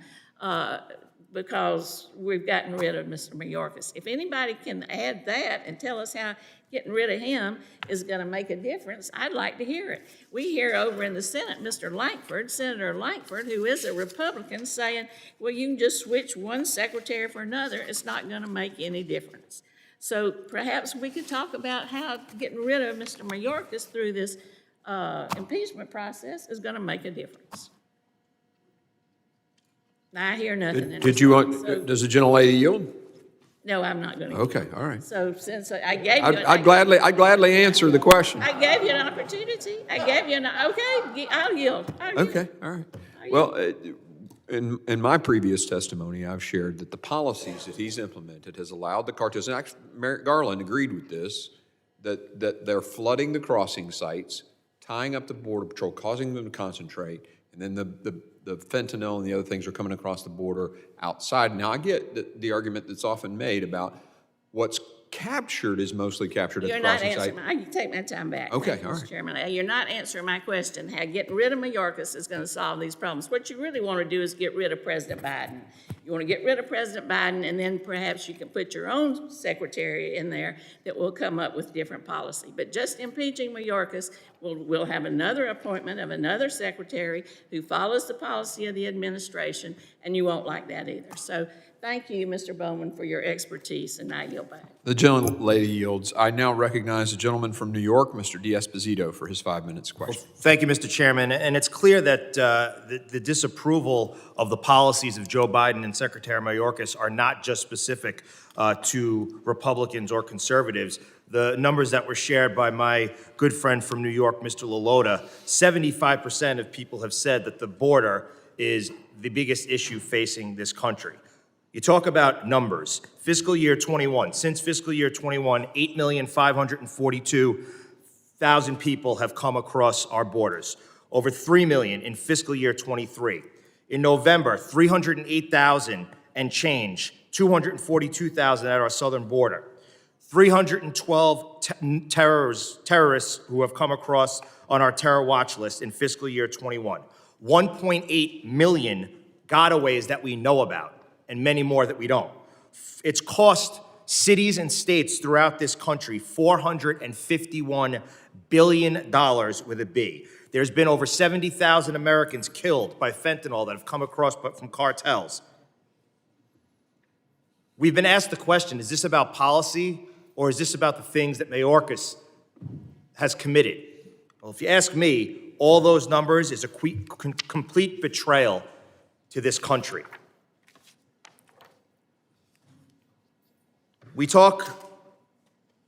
because we've gotten rid of Mr. Mayorkas. If anybody can add that and tell us how getting rid of him is going to make a difference, I'd like to hear it. We hear over in the Senate, Mr. Lankford, Senator Lankford, who is a Republican, saying, well, you can just switch one secretary for another. It's not going to make any difference. So perhaps we could talk about how getting rid of Mr. Mayorkas through this impeachment process is going to make a difference. I hear nothing. Did you want, does the gentlelady yield? No, I'm not going to. Okay, all right. So since I gave you, I'd gladly answer the question. I gave you an opportunity. I gave you okay. I'll yield. Okay, all right. Well, in my previous testimony, I've shared that the policies that he's implemented has allowed the cartels, and actually Merrick Garland agreed with this, that they're flooding the crossing sites, tying up the Border Patrol, causing them to concentrate, and then the fentanyl and the other things are coming across the border outside. Now, I get the argument that's often made about what's captured is mostly captured at the crossing site. You're not answering. I take my time back. Okay, all Mr. right. Chairman. You're not answering my question. How getting rid of Mayorkas is going to solve these problems. What you really want to do is get rid of President Biden. You want to get rid of President Biden, and then perhaps you can put your own secretary in there that will come up with different policy. But just impeaching Mayorkas, we'll have another appointment of another secretary who follows the policy of the administration, and you won't like that either. So Thank you, Mr. Bowman, for your expertise, and I yield back. The gentlelady yields. I now recognize the gentleman from New York, Mr. D'Esposito, for his 5 minutes question. Thank you, Mr. Chairman. And it's clear that the disapproval of the policies of Joe Biden and Secretary Mayorkas are not just specific to Republicans or conservatives. The numbers that were shared by my good friend from New York, Mr. Lalota, 75% of people have said that the border is the biggest issue facing this country. You talk about numbers. Fiscal year 21, since fiscal year 21, 8,542,000 people have come across our borders. Over 3 million in fiscal year 23. In November, 308,000 and change, 242,000 at our southern border. 312 terrorists who have come across on our terror watch list in fiscal year 21. 1.8 million gotaways that we know about, and many more that we don't. It's cost cities and states throughout this country $451 billion with a B. There's been over 70,000 Americans killed by fentanyl that have come across from cartels. We've been asked the question, is this about policy or is this about the things that Mayorkas has committed? Well, if you ask me, all those numbers is a complete betrayal to this country. We talk,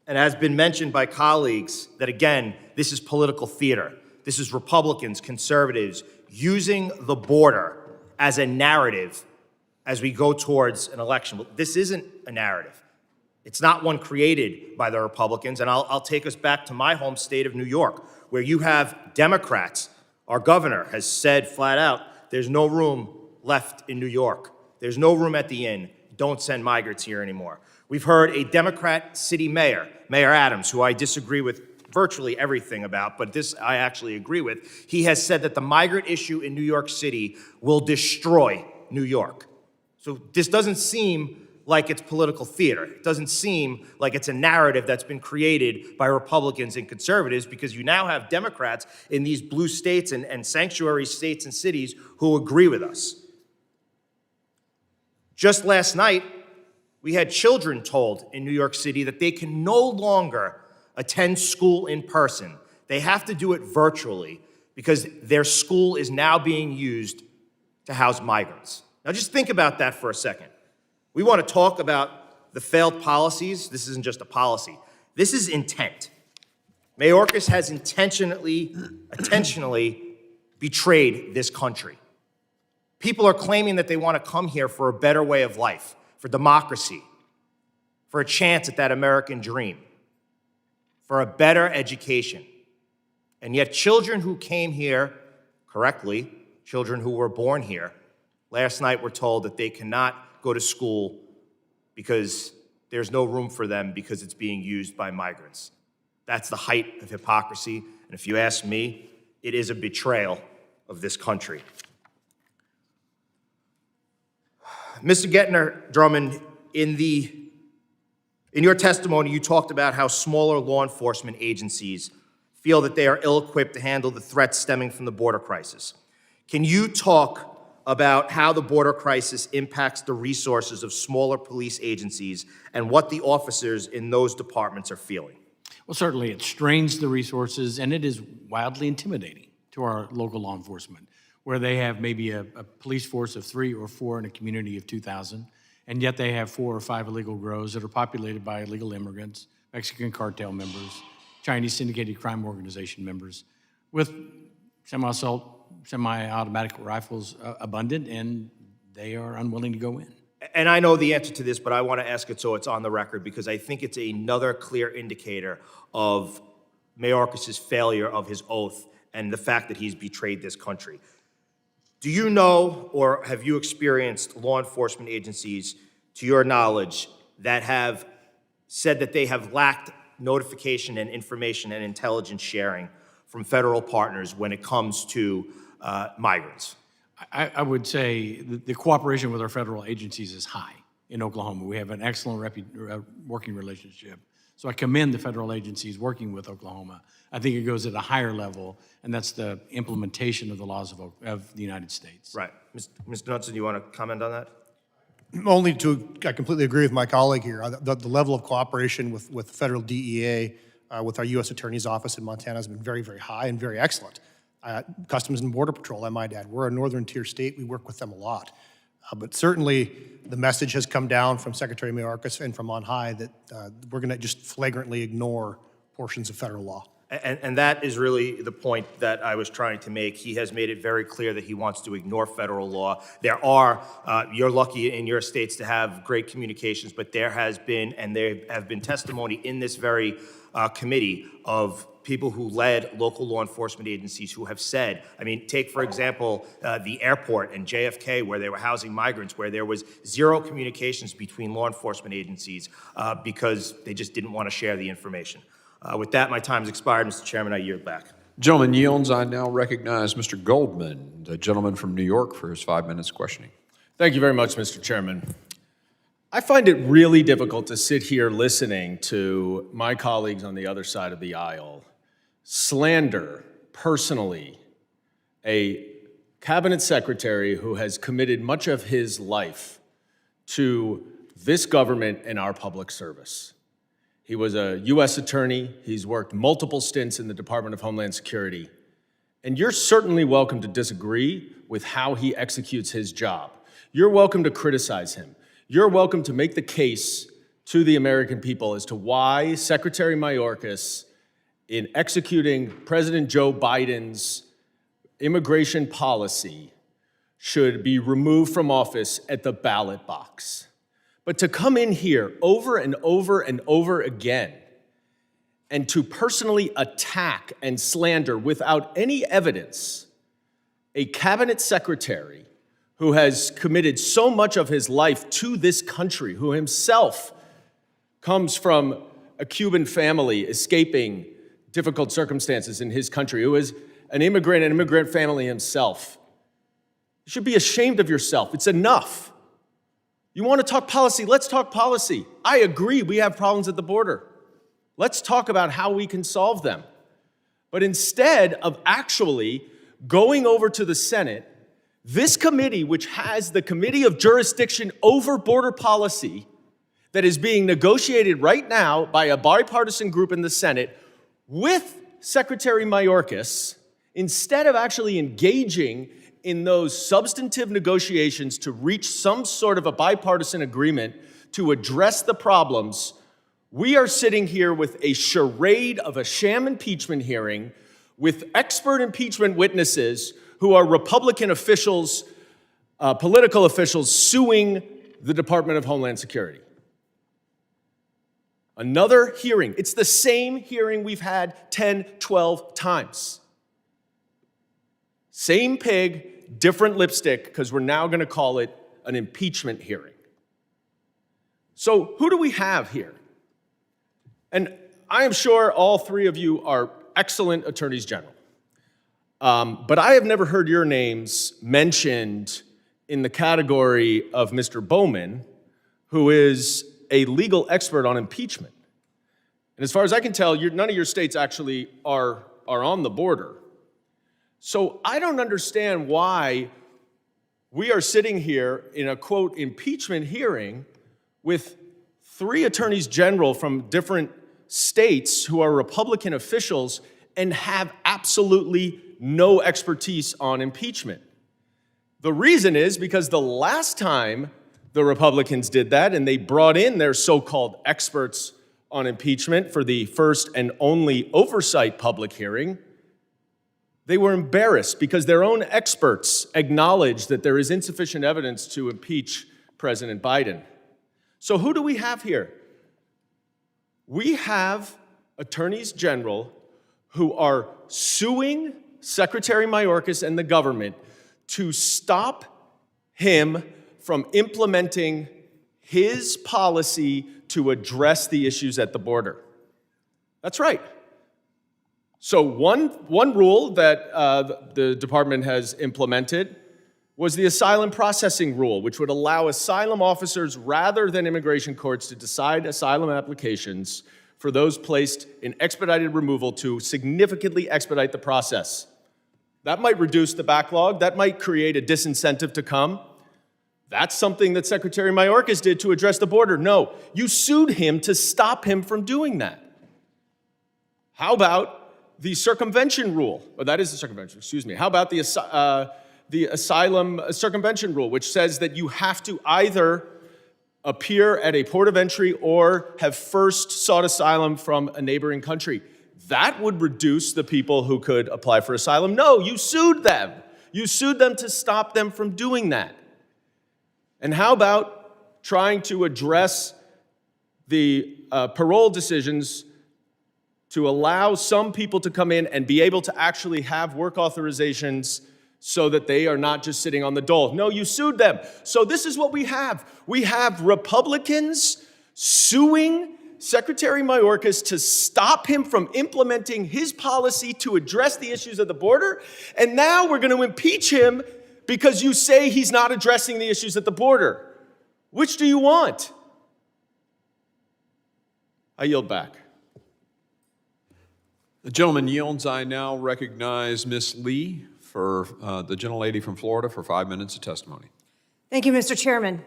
and has been mentioned by colleagues, that again, this is political theater. This is Republicans, conservatives, using the border as a narrative as we go towards an election. But this isn't a narrative. It's not one created by the Republicans, and I'll take us back to my home state of New York, where you have Democrats. Our governor has said flat out, there's no room left in New York. There's no room at the inn. Don't send migrants here anymore. We've heard a Democrat city mayor, Mayor Adams, who I disagree with virtually everything about, but this I actually agree with. He has said that the migrant issue in New York City will destroy New York. So this doesn't seem like it's political theater. It doesn't seem like it's a narrative that's been created by Republicans and conservatives, because you now have Democrats in these blue states and sanctuary states and cities who agree with us. Just last night, we had children told in New York City that they can no longer attend school in person. They have to do it virtually because their school is now being used to house migrants. Now just think about that for a second. We want to talk about the failed policies. This isn't just a policy. This is intent. Mayorkas has intentionally betrayed this country. People are claiming that they want to come here for a better way of life, for democracy, for a chance at that American dream, for a better education. And yet children who came here correctly, children who were born here, last night were told that they cannot go to school because there's no room for them because it's being used by migrants. That's the height of hypocrisy. And if you ask me, it is a betrayal of this country. Mr. Gettner-Drummond, in your testimony, you talked about how smaller law enforcement agencies feel that they are ill-equipped to handle the threats stemming from the border crisis. Can you talk about how the border crisis impacts the resources of smaller police agencies and what the officers in those departments are feeling? Well, certainly it strains the resources, and it is wildly intimidating to our local law enforcement, where they have maybe a police force of 3 or 4 in a community of 2,000, and yet they have 4 or 5 illegal grows that are populated by illegal immigrants, Mexican cartel members, Chinese syndicated crime organization members, with semi-automatic rifles abundant, and they are unwilling to go in. And I know the answer to this, but I want to ask it so it's on the record, because I think it's another clear indicator of Mayorkas' failure of his oath and the fact that he's betrayed this country. Do you know, or have you experienced law enforcement agencies, to your knowledge, that have said that they have lacked notification and information and intelligence sharing from federal partners when it comes to migrants? I would say the cooperation with our federal agencies is high in Oklahoma. We have an excellent working relationship. So I commend the federal agencies working with Oklahoma. I think it goes at a higher level, and that's the implementation of the laws of the United States. Right. Mr. Knudsen, do you want to comment on that? I completely agree with my colleague here. The level of cooperation with federal DEA, with our U.S. Attorney's Office in Montana has been very, very high and very excellent. Customs and Border Patrol, I might add, we're a northern tier state. We work with them a lot. But certainly the message has come down from Secretary Mayorkas and from on high that we're going to just flagrantly ignore portions of federal law. And that is really the point that I was trying to make. He has made it very clear that he wants to ignore federal law. There are, you're lucky in your states to have great communications, but there has been, and there have been testimony in this very committee of people who led local law enforcement agencies who have said, I mean, take, for example, the airport and JFK, where they were housing migrants, where there was zero communications between law enforcement agencies because they just didn't want to share the information. With that, my time has expired, Mr. Chairman. I yield back. Gentleman yields. I now recognize Mr. Goldman, the gentleman from New York, for his 5 minutes questioning. Thank you very much, Mr. Chairman. I find it really difficult to sit here listening to my colleagues on the other side of the aisle slander personally a cabinet secretary who has committed much of his life to this government and our public service. He was a U.S. attorney. He's worked multiple stints in the Department of Homeland Security. And you're certainly welcome to disagree with how he executes his job. You're welcome to criticize him. You're welcome to make the case to the American people as to why Secretary Mayorkas, in executing President Joe Biden's immigration policy, should be removed from office at the ballot box. But to come in here over and over and over again and to personally attack and slander without any evidence a cabinet secretary who has committed so much of his life to this country, who himself comes from a Cuban family escaping difficult circumstances in his country, who is an immigrant family himself. You should be ashamed of yourself. It's enough. You want to talk policy? Let's talk policy. I agree, we have problems at the border. Let's talk about how we can solve them. But instead of actually going over to the Senate, this committee, which has the committee of jurisdiction over border policy that is being negotiated right now by a bipartisan group in the Senate with Secretary Mayorkas, instead of actually engaging in those substantive negotiations to reach some sort of a bipartisan agreement to address the problems, we are sitting here with a charade of a sham impeachment hearing with expert impeachment witnesses who are Republican officials, political officials suing the Department of Homeland Security. Another hearing. It's the same hearing we've had 10, 12 times. Same pig, different lipstick, because we're now going to call it an impeachment hearing. So who do we have here? And I am sure all three of you are excellent attorneys general. But I have never heard your names mentioned in the category of Mr. Bowman, who is a legal expert on impeachment. And as far as I can tell, none of your states actually are on the border. So I don't understand why we are sitting here in a, quote, impeachment hearing with three attorneys general from different states who are Republican officials and have absolutely no expertise on impeachment. The reason is because the last time the Republicans did that and they brought in their so-called experts on impeachment for the first and only oversight public hearing, they were embarrassed because their own experts acknowledged that there is insufficient evidence to impeach President Biden. So who do we have here? We have attorneys general who are suing Secretary Mayorkas and the government to stop him from implementing his policy to address the issues at the border. That's right. So one rule that the department has implemented was the asylum processing rule, which would allow asylum officers rather than immigration courts to decide asylum applications for those placed in expedited removal to significantly expedite the process. That might reduce the backlog. That might create a disincentive to come. That's something that Secretary Mayorkas did to address the border. No, you sued him to stop him from doing that. How about the circumvention rule? Well, that is the circumvention, excuse me. How about the asylum circumvention rule, which says that you have to either appear at a port of entry or have first sought asylum from a neighboring country? That would reduce the people who could apply for asylum. No, you sued them. You sued them to stop them from doing that. And how about trying to address the parole decisions to allow some people to come in and be able to actually have work authorizations so that they are not just sitting on the dole? No, you sued them. So this is what we have. We have Republicans suing Secretary Mayorkas to stop him from implementing his policy to address the issues of the border. And now we're going to impeach him because you say he's not addressing the issues at the border. Which do you want? I yield back. The gentleman yields. I now recognize Ms. Lee for the gentlelady from Florida for 5 minutes of testimony. Thank you, Mr. Chairman.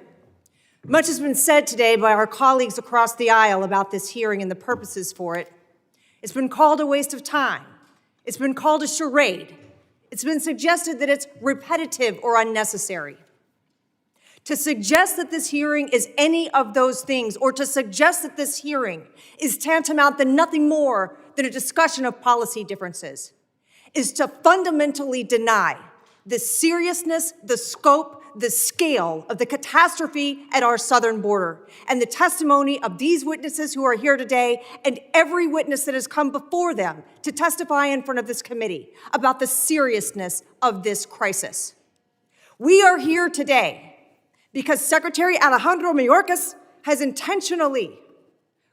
Much has been said today by our colleagues across the aisle about this hearing and the purposes for it. It's been called a waste of time. It's been called a charade. It's been suggested that it's repetitive or unnecessary. To suggest that this hearing is any of those things, or to suggest that this hearing is tantamount to nothing more than a discussion of policy differences, is to fundamentally deny the seriousness, the scope, the scale of the catastrophe at our southern border, and the testimony of these witnesses who are here today and every witness that has come before them to testify in front of this committee about the seriousness of this crisis. We are here today because Secretary Alejandro Mayorkas has intentionally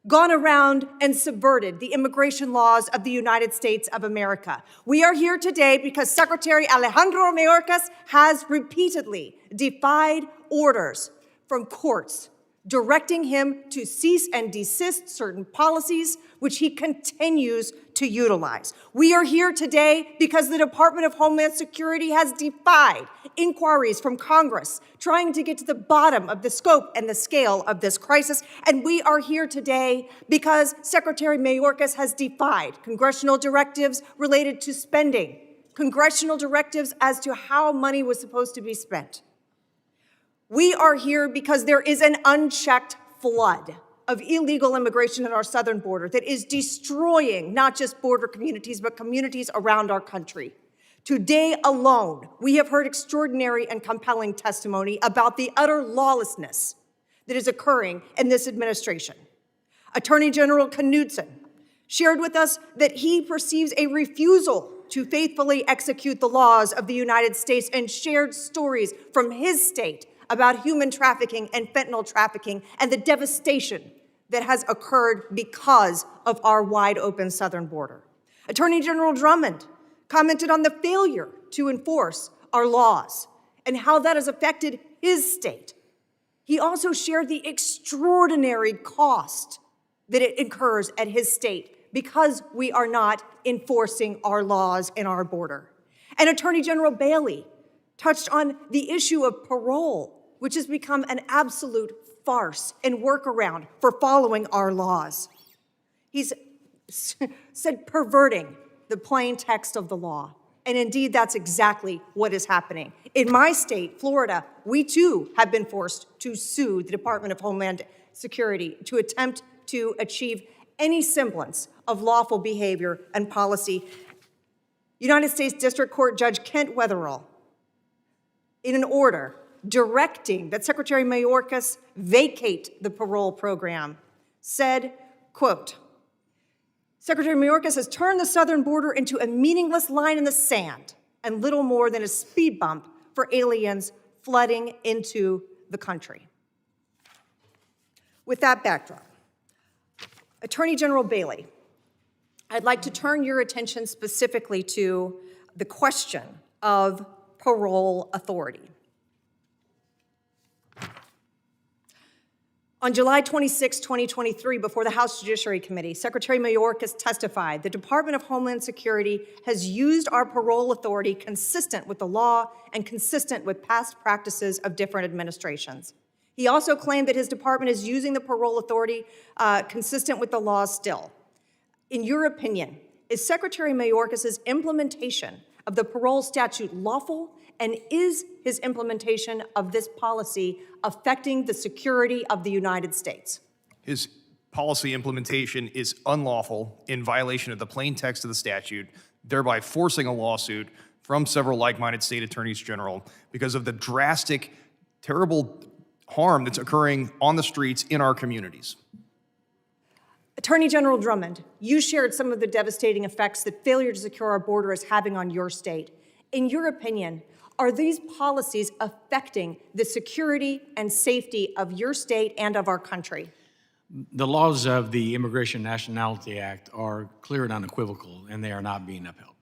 gone around and subverted the immigration laws of the United States of America. We are here today because Secretary Alejandro Mayorkas has repeatedly defied orders from courts directing him to cease and desist certain policies, which he continues to utilize. We are here today because the Department of Homeland Security has defied inquiries from Congress trying to get to the bottom of the scope and the scale of this crisis. And we are here today because Secretary Mayorkas has defied congressional directives related to spending, congressional directives as to how money was supposed to be spent. We are here because there is an unchecked flood of illegal immigration at our southern border that is destroying not just border communities, but communities around our country. Today alone, we have heard extraordinary and compelling testimony about the utter lawlessness that is occurring in this administration. Attorney General Knudsen shared with us that he perceives a refusal to faithfully execute the laws of the United States and shared stories from his state about human trafficking and fentanyl trafficking and the devastation that has occurred because of our wide open southern border. Attorney General Drummond commented on the failure to enforce our laws and how that has affected his state. He also shared the extraordinary cost that it incurs at his state because we are not enforcing our laws in our border. And Attorney General Bailey touched on the issue of parole, which has become an absolute farce and workaround for following our laws. He's said perverting the plain text of the law. And indeed, that's exactly what is happening. In my state, Florida, we too have been forced to sue the Department of Homeland Security to attempt to achieve any semblance of lawful behavior and policy. United States District Court Judge Kent Wetherell, in an order directing that Secretary Mayorkas vacate the parole program, said, quote, Secretary Mayorkas has turned the southern border into a meaningless line in the sand and little more than a speed bump for aliens flooding into the country. With that backdrop, Attorney General Bailey, I'd like to turn your attention specifically to the question of parole authority. On July 26, 2023, before the House Judiciary Committee, Secretary Mayorkas testified the Department of Homeland Security has used our parole authority consistent with the law and consistent with past practices of different administrations. He also claimed that his department is using the parole authority consistent with the law still. In your opinion, is Secretary Mayorkas' implementation of the parole statute lawful, and is his implementation of this policy affecting the security of the United States? His policy implementation is unlawful in violation of the plain text of the statute, thereby forcing a lawsuit from several like-minded state attorneys general because of the drastic, terrible harm that's occurring on the streets in our communities. Attorney General Drummond, you shared some of the devastating effects that failure to secure our border is having on your state. In your opinion, are these policies affecting the security and safety of your state and of our country? The laws of the Immigration and Nationality Act are clear and unequivocal, and they are not being upheld.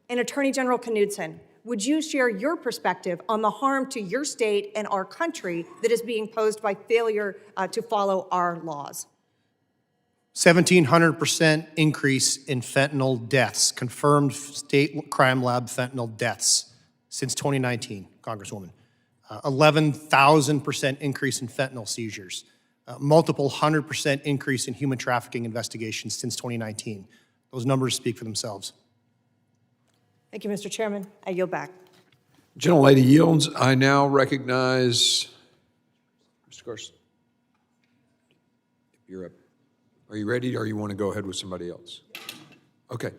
And Attorney General Knudsen, would you share your perspective on the harm to your state and our country that is being posed by failure to follow our laws? 1,700% increase in fentanyl deaths, confirmed state crime lab fentanyl deaths since 2019, Congresswoman. 11,000% increase in fentanyl seizures. Multiple 100% increase in human trafficking investigations since 2019. Those numbers speak for themselves. Thank you, Mr. Chairman. I yield back. Gentlelady yields. I now recognize Mr. Garcia. You're up. Are you ready, or you want to go ahead with somebody else? Okay.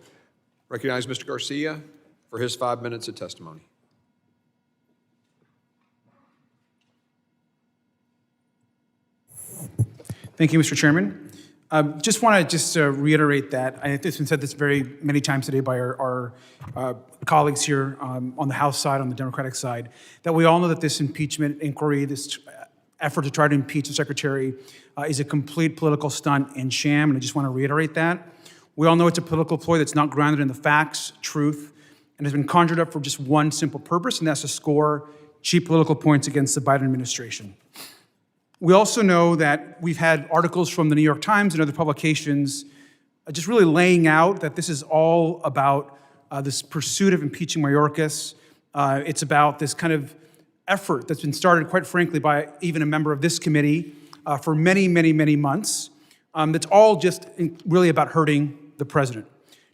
Recognize Mr. Garcia for his 5 minutes of testimony. Thank you, Mr. Chairman. Just want to reiterate that, I think it's been said this very many times today by our colleagues here on the House side, on the Democratic side, that we all know that this impeachment inquiry, this effort to try to impeach the Secretary is a complete political stunt and sham, and I just want to reiterate that. We all know it's a political ploy that's not grounded in the facts, truth, and has been conjured up for just one simple purpose, and that's to score cheap political points against the Biden administration. We also know that we've had articles from the New York Times and other publications just really laying out that this is all about this pursuit of impeaching Mayorkas. It's about this kind of effort that's been started, quite frankly, by even a member of this committee for many, many, many months. That's all just really about hurting the president.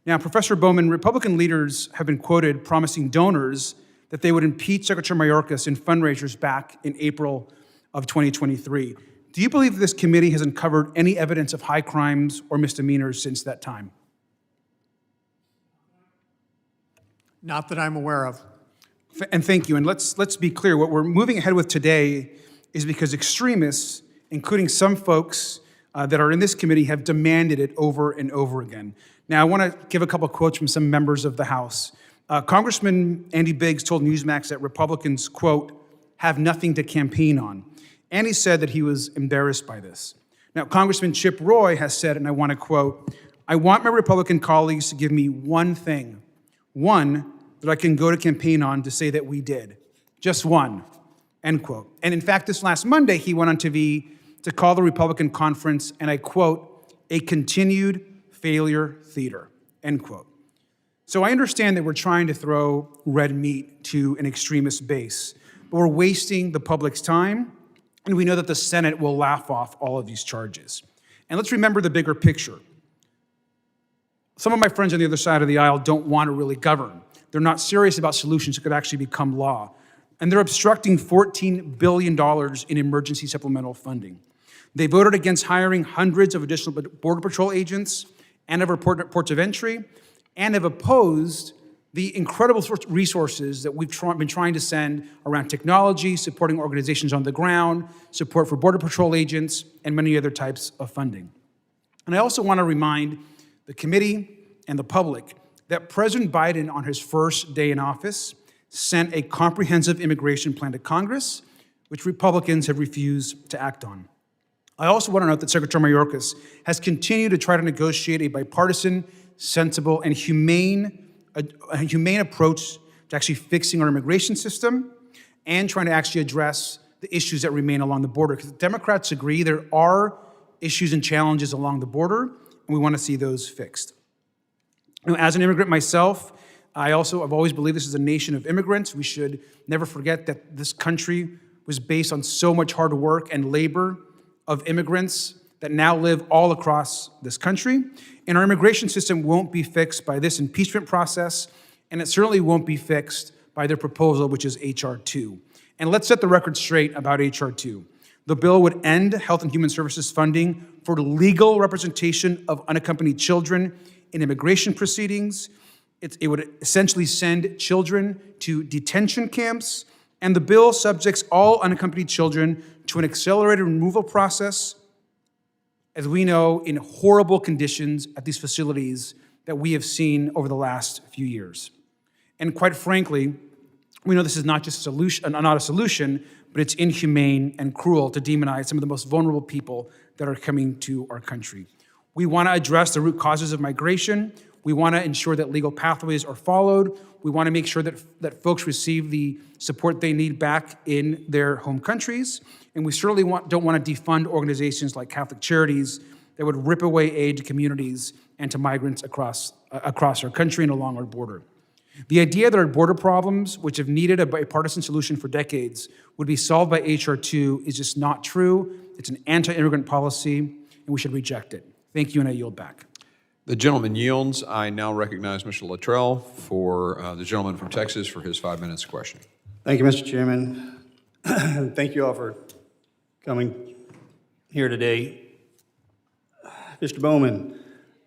Now, Professor Bowman, Republican leaders have been quoted promising donors that they would impeach Secretary Mayorkas in fundraisers back in April of 2023. Do you believe that this committee has uncovered any evidence of high crimes or misdemeanors since that time? Not that I'm aware of. And thank you. And let's be clear. What we're moving ahead with today is because extremists, including some folks that are in this committee, have demanded it over and over again. Now, I want to give a couple quotes from some members of the House. Congressman Andy Biggs told Newsmax that Republicans, quote, have nothing to campaign on. And he said that he was embarrassed by this. Now, Congressman Chip Roy has said, and I want to quote, I want my Republican colleagues to give me one thing, one that I can go to campaign on to say that we did. Just one, end quote. And in fact, this last Monday, he went on TV to call the Republican conference, and I quote, a continued failure theater, end quote. So I understand that we're trying to throw red meat to an extremist base, but we're wasting the public's time, and we know that the Senate will laugh off all of these charges. And let's remember the bigger picture. Some of my friends on the other side of the aisle don't want to really govern. They're not serious about solutions that could actually become law. And they're obstructing $14 billion in emergency supplemental funding. They voted against hiring hundreds of additional Border Patrol agents and of ports of entry, and have opposed the incredible resources that we've been trying to send around technology, supporting organizations on the ground, support for Border Patrol agents, and many other types of funding. And I also want to remind the committee and the public that President Biden, on his first day in office, sent a comprehensive immigration plan to Congress, which Republicans have refused to act on. I also want to note that Secretary Mayorkas has continued to try to negotiate a bipartisan, sensible, and humane approach to actually fixing our immigration system and trying to actually address the issues that remain along the border. Because Democrats agree there are issues and challenges along the border, and we want to see those fixed. You know, as an immigrant myself, I've always believed this is a nation of immigrants. We should never forget that this country was based on so much hard work and labor of immigrants that now live all across this country. And our immigration system won't be fixed by this impeachment process, and it certainly won't be fixed by their proposal, which is H.R. 2. And let's set the record straight about H.R. 2. The bill would end Health and Human Services funding for the legal representation of unaccompanied children in immigration proceedings. It would essentially send children to detention camps, and the bill subjects all unaccompanied children to an accelerated removal process, as we know, in horrible conditions at these facilities that we have seen over the last few years. And quite frankly, we know this is not just not a solution, but it's inhumane and cruel to demonize some of the most vulnerable people that are coming to our country. We want to address the root causes of migration. We want to ensure that legal pathways are followed. We want to make sure that folks receive the support they need back in their home countries. And we certainly don't want to defund organizations like Catholic Charities that would rip away aid to communities and to migrants across our country and along our border. The idea that our border problems, which have needed a bipartisan solution for decades, would be solved by H.R. 2 is just not true. It's an anti-immigrant policy, and we should reject it. Thank you, and I yield back. The gentleman yields. I now recognize Mr. Luttrell for the gentleman from Texas for his 5 minutes question. Thank you, Mr. Chairman. Thank you all for coming here today. Mr. Bowman,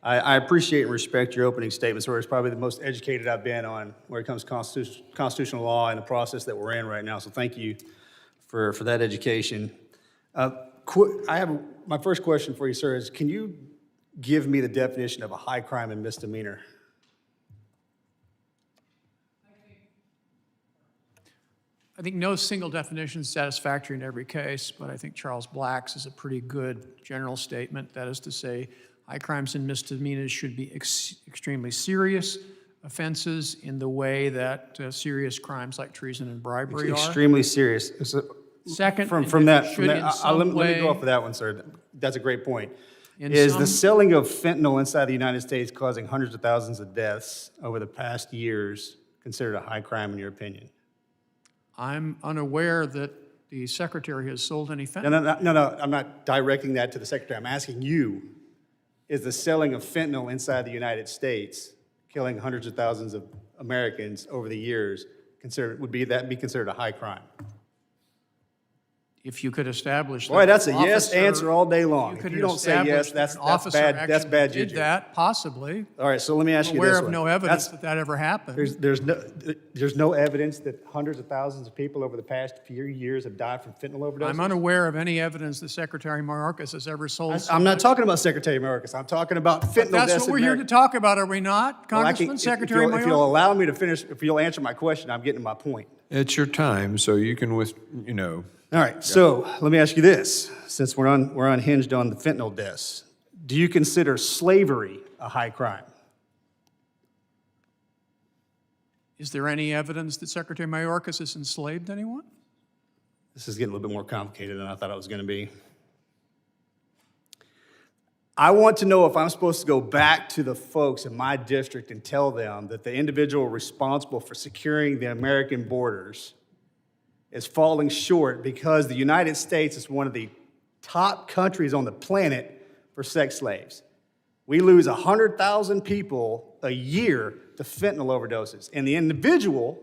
I appreciate and respect your opening statements, where it's probably the most educated I've been on where it comes to constitutional law and the process that we're in right now. So thank you for that education. My first question for you, sir, is can you give me the definition of a high crime and misdemeanor? I think no single definition is satisfactory in every case, but I think Charles Black's is a pretty good general statement. That is to say, high crimes and misdemeanors should be extremely serious offenses in the way that serious crimes like treason and bribery are. Extremely serious. Second, let me go off of that one, sir. That's a great point. Is the selling of fentanyl inside the United States causing hundreds of thousands of deaths over the past years considered a high crime in your opinion? I'm unaware that the Secretary has sold any fentanyl. No, I'm not directing that to the Secretary. I'm asking you, is the selling of fentanyl inside the United States, killing hundreds of thousands of Americans over the years, would that be considered a high crime? If you could establish that. Boy, that's a yes answer all day long. If you don't say yes, that's bad juju. Did that, possibly. All right, so let me ask you this I'm aware one. of no evidence that ever happened. There's no evidence that hundreds of thousands of people over the past few years have died from fentanyl overdoses? I'm unaware of any evidence that Secretary Mayorkas has ever sold. I'm not talking about Secretary Mayorkas. I'm talking about fentanyl deaths. That's what we're here to talk about, are we not, Congressman, Secretary Mayorkas? If you'll allow me to finish, if you'll answer my question, I'm getting to my point. It's your time, so you can, All right, so let me ask you this, since we're unhinged on the fentanyl deaths. Do you consider slavery a high crime? Is there any evidence that Secretary Mayorkas has enslaved anyone? This is getting a little bit more complicated than I thought it was going to be. I want to know if I'm supposed to go back to the folks in my district and tell them that the individual responsible for securing the American borders is falling short because the United States is one of the top countries on the planet for sex slaves. We lose 100,000 people a year to fentanyl overdoses, and the individual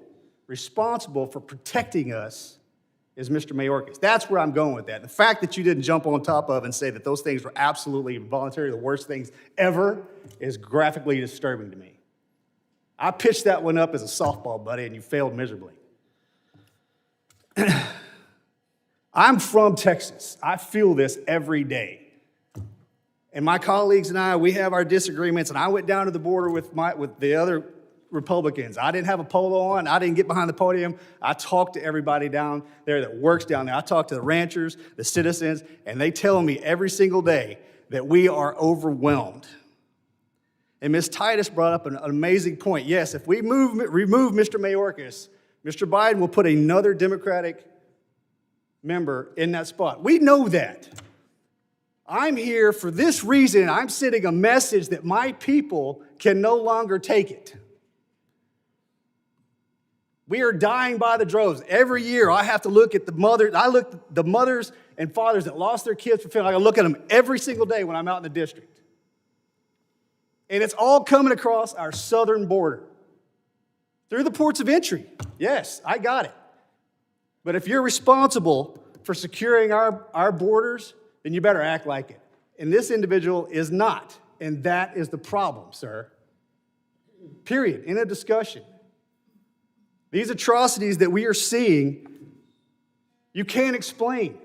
responsible for protecting us is Mr. Mayorkas. That's where I'm going with that. The fact that you didn't jump on top of and say that those things were absolutely voluntary, the worst things ever, is graphically disturbing to me. I pitched that one up as a softball, buddy, and you failed miserably. I'm from Texas. I feel this every day. And my colleagues and I, we have our disagreements, and I went down to the border with the other Republicans. I didn't have a polo on. I didn't get behind the podium. I talked to everybody down there that works down there. I talked to the ranchers, the citizens, and they tell me every single day that we are overwhelmed. And Ms. Titus brought up an amazing point. Yes, if we remove Mr. Mayorkas, Mr. Biden will put another Democratic member in that spot. We know that. I'm here for this reason. I'm sending a message that my people can no longer take it. We are dying by the droves. Every year, I have to look at the mothers. I look at the mothers and fathers that lost their kids for fentanyl. I look at them every single day when I'm out in the district. And it's all coming across our southern border through the ports of entry. Yes, I got it. But if you're responsible for securing our borders, then you better act like it. And this individual is not. And that is the problem, sir. Period. In a discussion. These atrocities that we are seeing, you can't explain.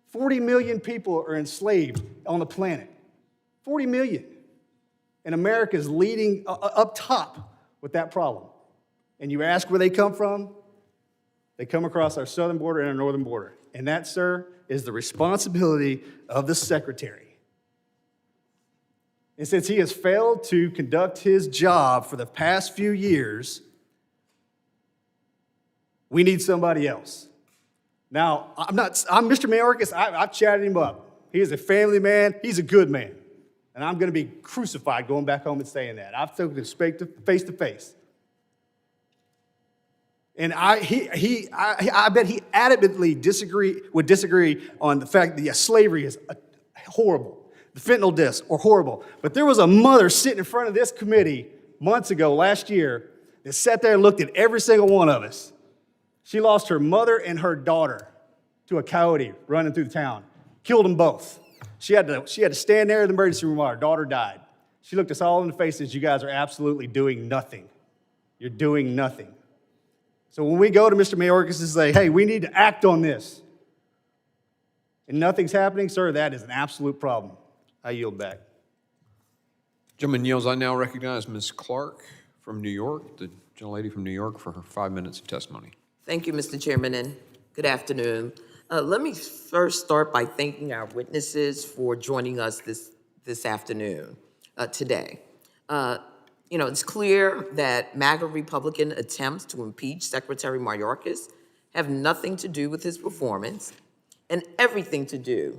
40 million people are enslaved on the planet. 40 million. And America is leading up top with that problem. And you ask where they come from, they come across our southern border and our northern border. And that, sir, is the responsibility of the secretary. And since he has failed to conduct his job for the past few years, we need somebody else. Now, I'm Mr. Mayorkas. I've chatted him up. He is a family man. He's a good man. And I'm going to be crucified going back home and saying that. I've spoken to face to face. And I bet he adamantly would disagree on the fact that slavery is horrible. The fentanyl deaths are horrible. But there was a mother sitting in front of this committee months ago, last year, that sat there and looked at every single one of us. She lost her mother and her daughter to a coyote running through the town. Killed them both. She had to stand there in the emergency room while her daughter died. She looked us all in the face and said, you guys are absolutely doing nothing. You're doing nothing. So when we go to Mr. Mayorkas and say, hey, we need to act on this, and nothing's happening, sir, that is an absolute problem. I yield back. Gentleman yields. I now recognize Ms. Clark from New York, the gentlelady from New York, for her 5 minutes of testimony. Thank you, Mr. Chairman, and good afternoon. Let me first start by thanking our witnesses for joining us this afternoon, today. It's clear that MAGA Republican attempts to impeach Secretary Mayorkas have nothing to do with his performance and everything to do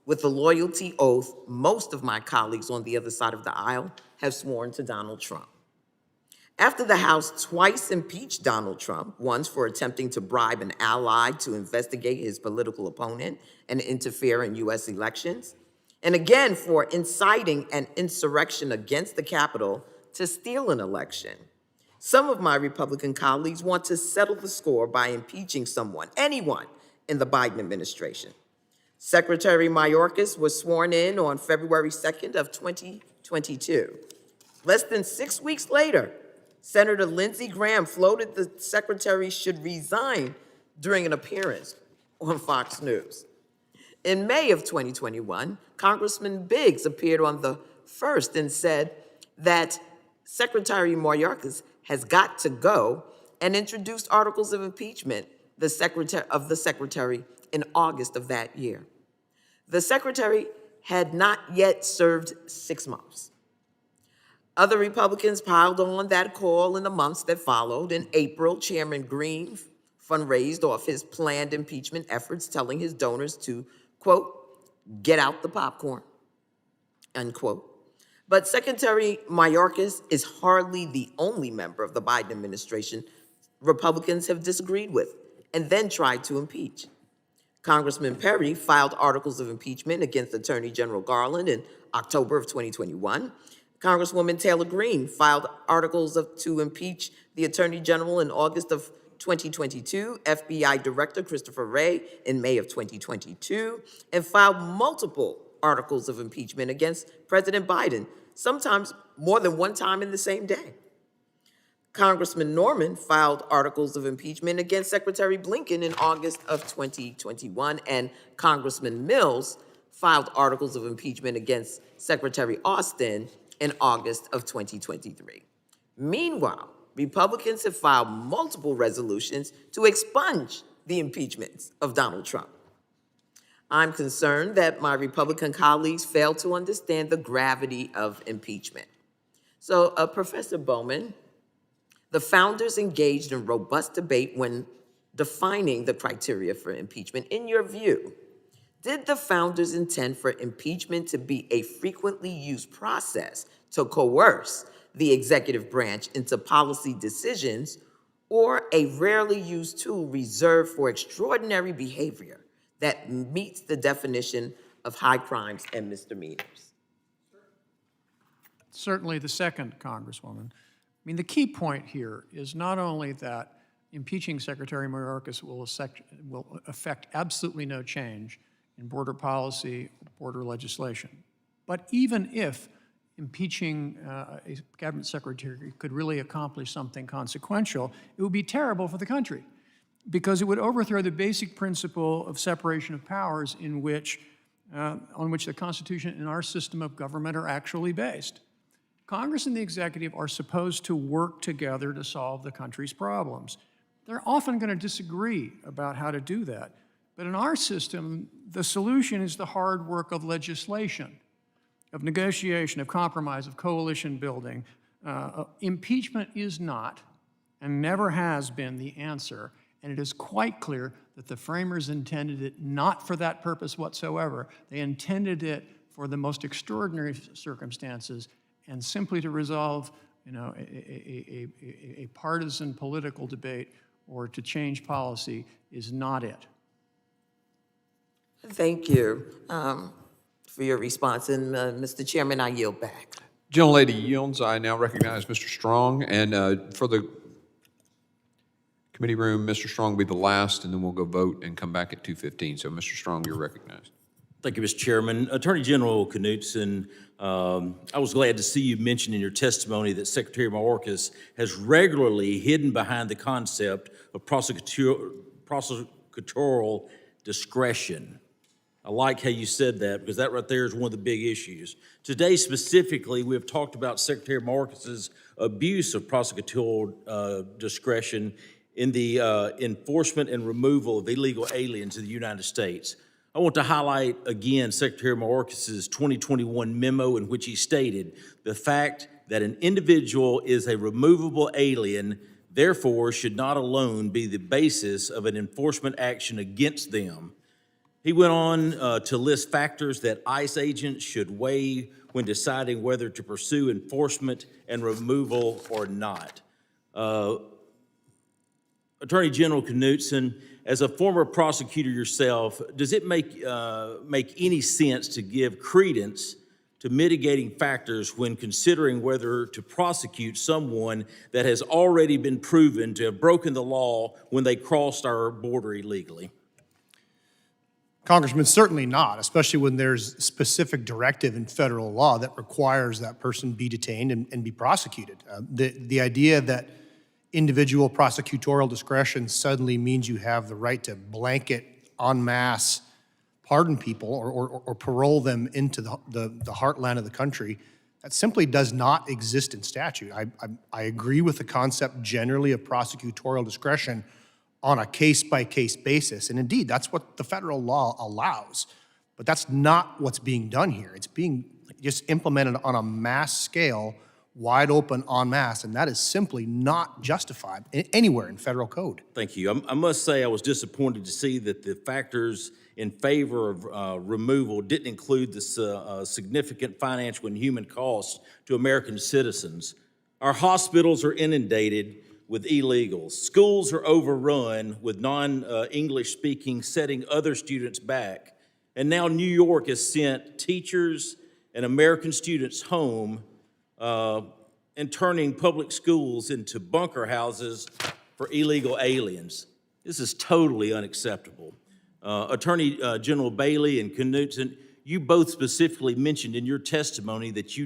with the loyalty oath most of my colleagues on the other side of the aisle have sworn to Donald Trump. After the House twice impeached Donald Trump, once for attempting to bribe an ally to investigate his political opponent and interfere in U.S. elections, and again for inciting an insurrection against the Capitol to steal an election, some of my Republican colleagues want to settle the score by impeaching someone, anyone, in the Biden administration. Secretary Mayorkas was sworn in on February 2nd of 2022. Less than 6 weeks later, Senator Lindsey Graham floated the secretary should resign during an appearance on Fox News. In May of 2021, Congressman Biggs appeared on The First and said that Secretary Mayorkas has got to go and introduced articles of impeachment of the secretary in August of that year. The secretary had not yet served 6 months. Other Republicans piled on that call in the months that followed. In April, Chairman Green fundraised off his planned impeachment efforts, telling his donors to, quote, get out the popcorn, unquote. But Secretary Mayorkas is hardly the only member of the Biden administration Republicans have disagreed with and then tried to impeach. Congressman Perry filed articles of impeachment against Attorney General Garland in October of 2021. Congresswoman Taylor Greene filed articles to impeach the Attorney General in August of 2022, FBI Director Christopher Wray in May of 2022, and filed multiple articles of impeachment against President Biden, sometimes more than one time in the same day. Congressman Norman filed articles of impeachment against Secretary Blinken in August of 2021, and Congressman Mills filed articles of impeachment against Secretary Austin in August of 2023. Meanwhile, Republicans have filed multiple resolutions to expunge the impeachments of Donald Trump. I'm concerned that my Republican colleagues fail to understand the gravity of impeachment. So, Professor Bowman, the founders engaged in robust debate when defining the criteria for impeachment. In your view, did the founders intend for impeachment to be a frequently used process to coerce the executive branch into policy decisions, or a rarely used tool reserved for extraordinary behavior that meets the definition of high crimes and misdemeanors? Certainly the second, Congresswoman. I mean, the key point here is not only that impeaching Secretary Mayorkas will affect absolutely no change in border policy, border legislation, but even if impeaching a cabinet secretary could really accomplish something consequential, it would be terrible for the country because it would overthrow the basic principle of separation of powers on which the Constitution and our system of government are actually based. Congress and the executive are supposed to work together to solve the country's problems. They're often going to disagree about how to do that. But in our system, the solution is the hard work of legislation, of negotiation, of compromise, of coalition building. Impeachment is not and never has been the answer. And it is quite clear that the framers intended it not for that purpose whatsoever. They intended it for the most extraordinary circumstances and simply to resolve, a partisan political debate or to change policy is not it. Thank you for your response. And Mr. Chairman, I yield back. Gentlelady yields. I now recognize Mr. Strong. And for the committee room, Mr. Strong will be the last, and then we'll go vote and come back at 2:15. So, Mr. Strong, you're recognized. Thank you, Mr. Chairman. Attorney General Knudsen, I was glad to see you mention in your testimony that Secretary Mayorkas has regularly hidden behind the concept of prosecutorial discretion. I like how you said that because that right there is one of the big issues. Today, specifically, we have talked about Secretary Mayorkas' abuse of prosecutorial discretion in the enforcement and removal of illegal aliens in the United States. I want to highlight again Secretary Mayorkas' 2021 memo in which he stated the fact that an individual is a removable alien, therefore should not alone be the basis of an enforcement action against them. He went on to list factors that ICE agents should weigh when deciding whether to pursue enforcement and removal or not. Attorney General Knudsen, as a former prosecutor yourself, does it make any sense to give credence to mitigating factors when considering whether to prosecute someone that has already been proven to have broken the law when they crossed our border illegally? Congressman, certainly not, especially when there's specific directive in federal law that requires that person be detained and be prosecuted. The idea that individual prosecutorial discretion suddenly means you have the right to blanket en masse pardon people or parole them into the heartland of the country, that simply does not exist in statute. I agree with the concept generally of prosecutorial discretion on a case-by-case basis, and indeed, that's what the federal law allows. But that's not what's being done here. It's being just implemented on a mass scale, wide open en masse, and that is simply not justified anywhere in federal code. Thank you. I must say I was disappointed to see that the factors in favor of removal didn't include the significant financial and human costs to American citizens. Our hospitals are inundated with illegals. Schools are overrun with non-English speaking, setting other students back. And now New York has sent teachers and American students home and turning public schools into bunker houses for illegal aliens. This is totally unacceptable. Attorney General Bailey and Knudsen, you both specifically mentioned in your testimony that you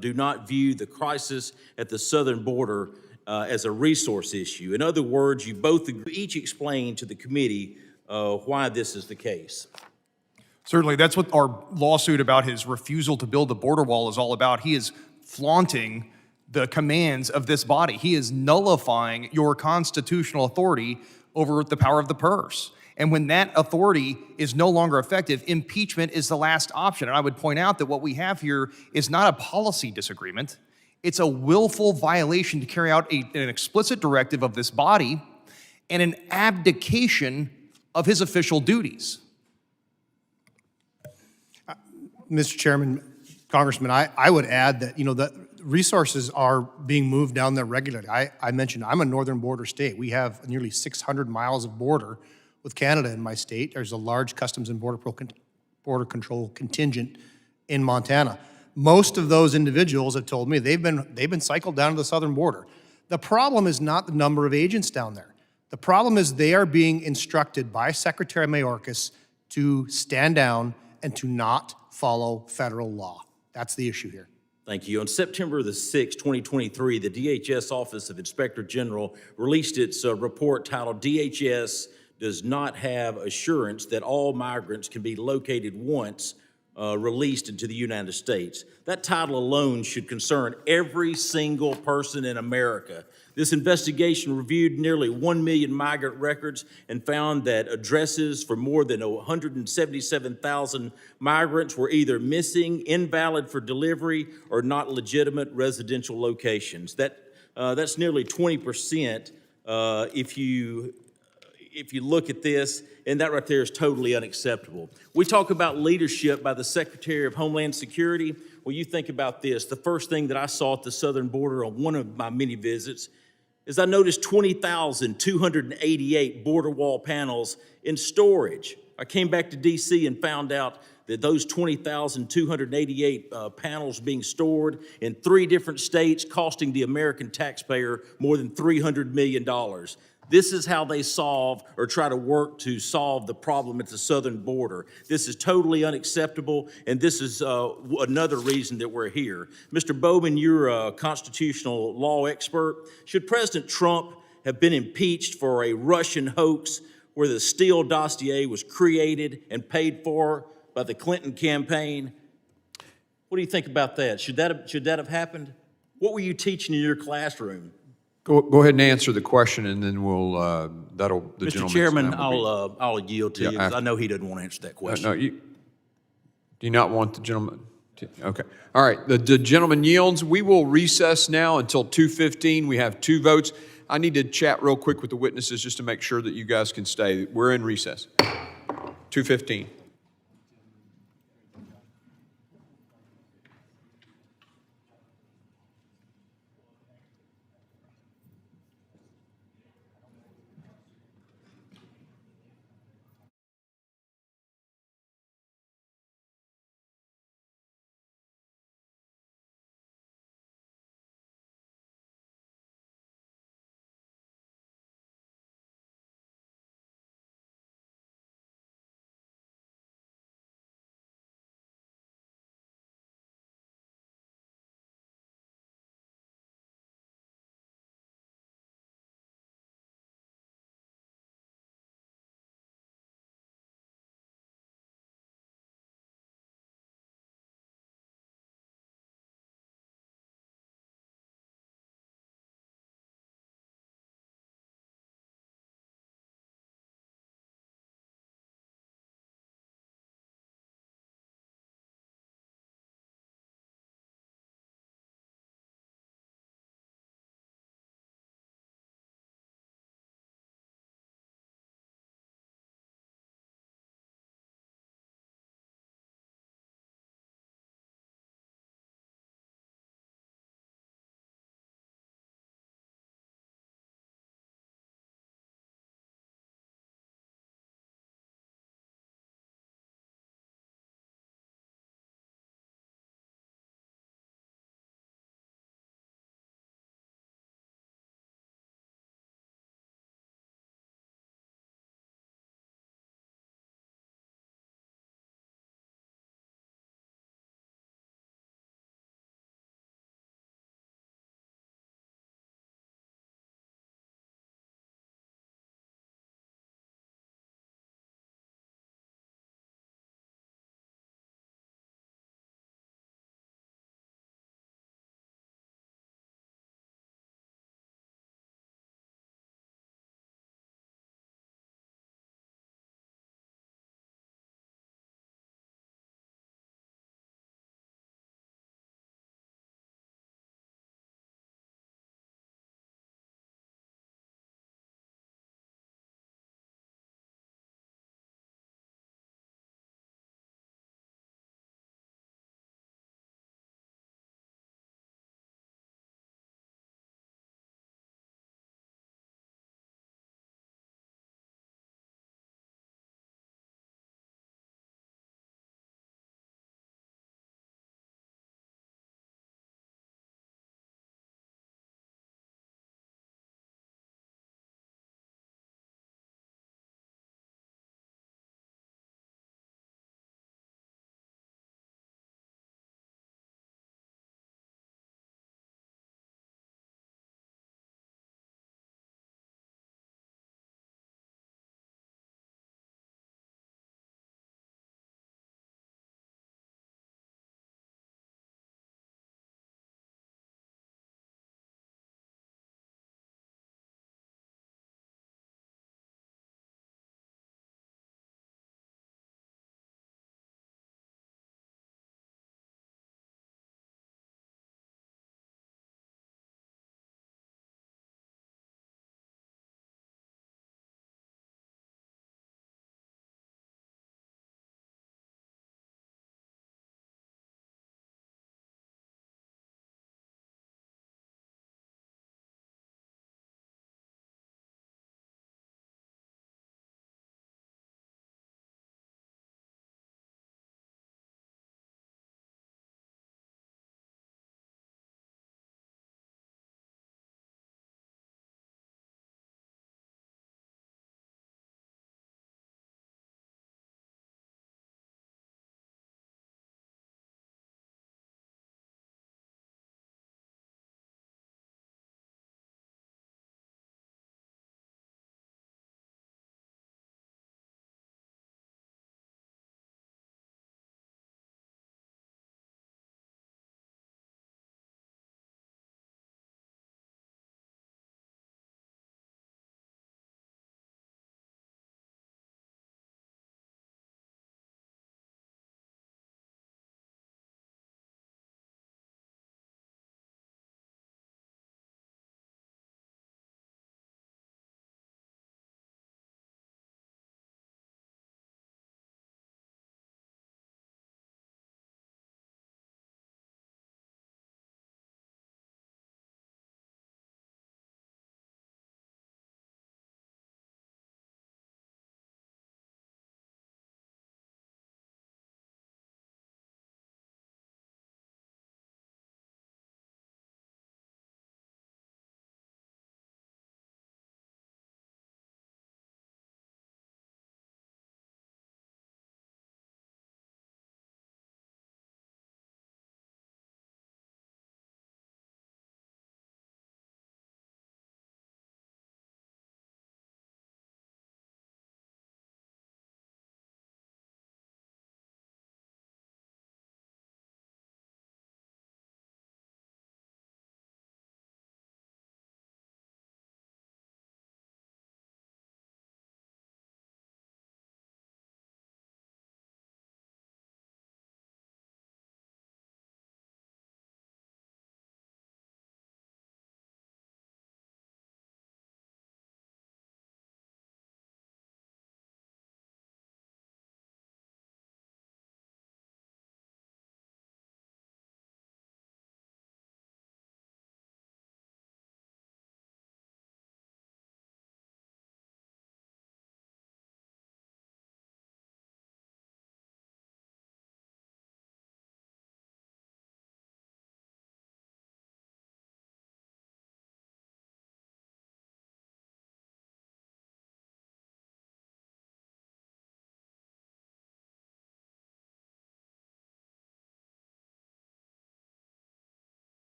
do not view the crisis at the southern border as a resource issue. In other words, you both each explained to the committee why this is the case. Certainly, that's what our lawsuit about his refusal to build the border wall is all about. He is flaunting the commands of this body. He is nullifying your constitutional authority over the power of the purse. And when that authority is no longer effective, impeachment is the last option. And I would point out that what we have here is not a policy disagreement. It's a willful violation to carry out an explicit directive of this body. and an abdication of his official duties. Mr. Chairman, Congressman, I would add that, that resources are being moved down there regularly. I mentioned I'm a northern border state. We have nearly 600 miles of border with Canada in my state. There's a large Customs and Border Control contingent in Montana. Most of those individuals have told me they've been cycled down to the southern border. The problem is not the number of agents down there. The problem is they are being instructed by Secretary Mayorkas to stand down and to not follow federal law. That's the issue here. Thank you. On September the 6th, 2023, the DHS Office of Inspector General released its report titled DHS does not have assurance that all migrants can be located once released into the United States. That title alone should concern every single person in America. This investigation reviewed nearly 1 million migrant records and found that addresses for more than 177,000 migrants were either missing, invalid for delivery, or not legitimate residential locations. That's nearly 20% if you look at this, and that right there is totally unacceptable. We talk about leadership by the Secretary of Homeland Security. Well, you think about this. The first thing that I saw at the southern border on one of my many visits is I noticed 20,288 border wall panels in storage. I came back to DC and found out that those 20,288 panels being stored in 3 different states, costing the American taxpayer more than $300 million. This is how they solve or try to work to solve the problem at the southern border. This is totally unacceptable, and this is another reason that we're here. Mr. Bowman, you're a constitutional law expert. Should President Trump have been impeached for a Russian hoax where the Steele dossier was created and paid for by the Clinton campaign? What do you think about that? Should that have happened? What were you teaching in your classroom? Go ahead and answer the question, and then we'll, Mr. Chairman, I'll yield to you, because I know he doesn't want to answer that question. Do you not want the gentleman? Okay. All right, the gentleman yields. We will recess now until 2:15. We have 2 votes. I need to chat real quick with the witnesses just to make sure that you guys can stay. We're in recess. 2:15.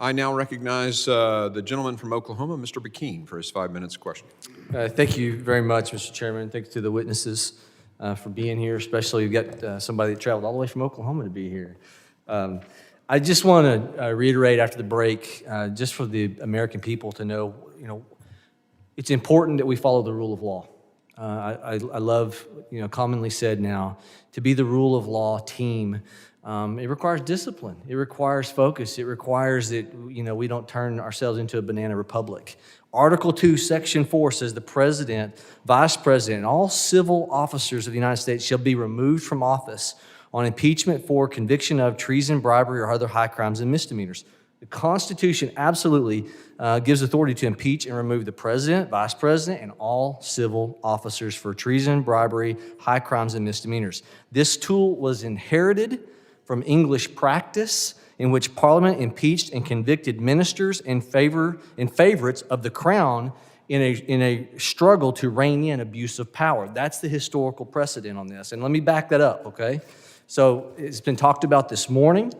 I now recognize the gentleman from Oklahoma, Mr. Bekeen, for his 5 minutes question. Thank you very much, Mr. Chairman. Thanks to the witnesses for being here, especially you've got somebody that traveled all the way from Oklahoma to be here. I just want to reiterate after the break, just for the American people to know, it's important that we follow the rule of law. I love, commonly said now, to be the rule of law team. It requires discipline. It requires focus. It requires that, we don't turn ourselves into a banana republic. Article 2, Section 4 says the president, vice president, and all civil officers of the United States shall be removed from office on impeachment for conviction of treason, bribery, or other high crimes and misdemeanors. The Constitution absolutely gives authority to impeach and remove the president, vice president, and all civil officers for treason, bribery, high crimes, and misdemeanors. This tool was inherited from English practice in which Parliament impeached and convicted ministers and favorites of the crown in a struggle to rein in abuse of power. That's the historical precedent on this. And let me back that up, okay? So it's been talked about this morning.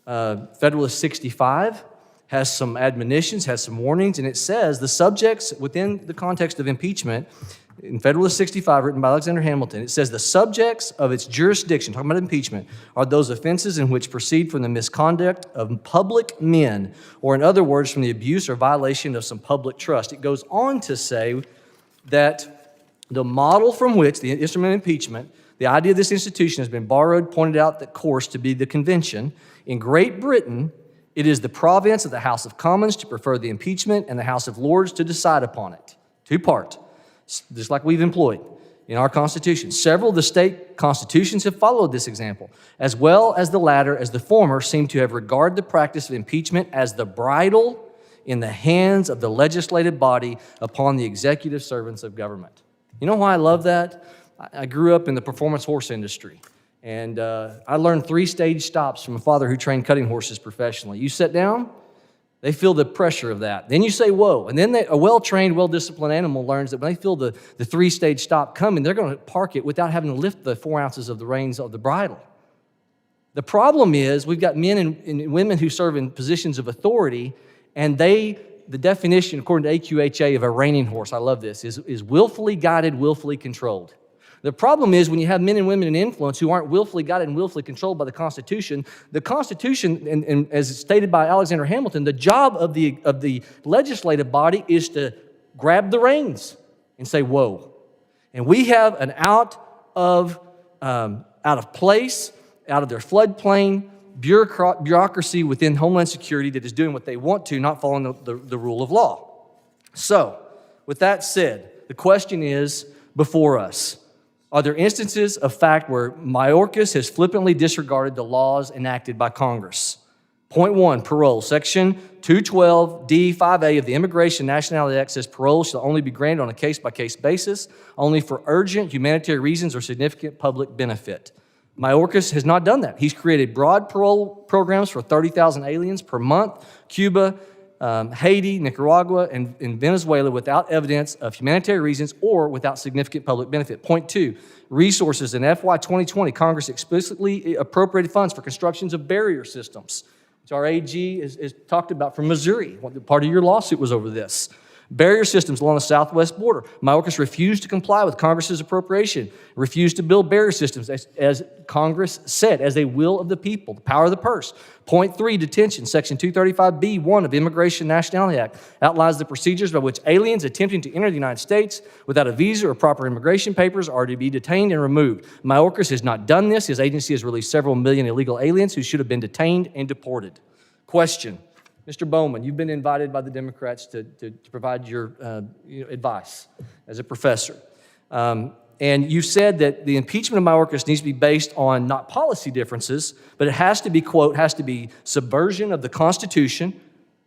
Federalist 65 has some admonitions, has some warnings, and it says the subjects within the context of impeachment, in Federalist 65, written by Alexander Hamilton, it says the subjects of its jurisdiction, talking about impeachment, are those offenses in which proceed from the misconduct of public men, or in other words, from the abuse or violation of some public trust. It goes on to say that the model from which the instrument of impeachment, the idea of this institution has been borrowed, pointed out the course to be the convention. In Great Britain, it is the province of the House of Commons to prefer the impeachment and the House of Lords to decide upon it. Two-part, just like we've employed in our Constitution. Several of the state constitutions have followed this example, as well as the latter, as the former seem to have regarded the practice of impeachment as the bridle in the hands of the legislative body upon the executive servants of government. You know why I love that? I grew up in the performance horse industry, and I learned 3-stage stops from a father who trained cutting horses professionally. You sit down, they feel the pressure of that. Then you say, whoa. And then a well-trained, well-disciplined animal learns that when they feel the 3-stage stop coming, they're going to park it without having to lift the 4 ounces of the reins of the bridle. The problem is we've got men and women who serve in positions of authority, and the definition, according to AQHA, of a reining horse, I love this, is willfully guided, willfully controlled. The problem is when you have men and women in influence who aren't willfully guided and willfully controlled by the Constitution, and as stated by Alexander Hamilton, the job of the legislative body is to grab the reins and say, whoa. And we have an out of place, out of their floodplain, bureaucracy within Homeland Security that is doing what they want to, not following the rule of law. So, with that said, the question is before us. Are there instances of fact where Mayorkas has flippantly disregarded the laws enacted by Congress? Point 1, parole. Section 212D5A of the Immigration and Nationality Act says parole shall only be granted on a case-by-case basis, only for urgent humanitarian reasons or significant public benefit. Mayorkas has not done that. He's created broad parole programs for 30,000 aliens per month, Cuba, Haiti, Nicaragua, and Venezuela without evidence of humanitarian reasons or without significant public benefit. Point 2, resources. In FY 2020, Congress explicitly appropriated funds for constructions of barrier systems, which our AG is talked about from Missouri. Part of your lawsuit was over this. Barrier systems along the southwest border. Mayorkas refused to comply with Congress's appropriation, refused to build barrier systems as Congress said, as a will of the people, the power of the purse. Point 3, detention. Section 235B1 of the Immigration and Nationality Act outlines the procedures by which aliens attempting to enter the United States without a visa or proper immigration papers are to be detained and removed. Mayorkas has not done this. His agency has released several million illegal aliens who should have been detained and deported. Question. Mr. Bowman, you've been invited by the Democrats to provide your advice as a professor. And you said that the impeachment of Mayorkas needs to be based on not policy differences, but it has to be, quote, has to be subversion of the Constitution.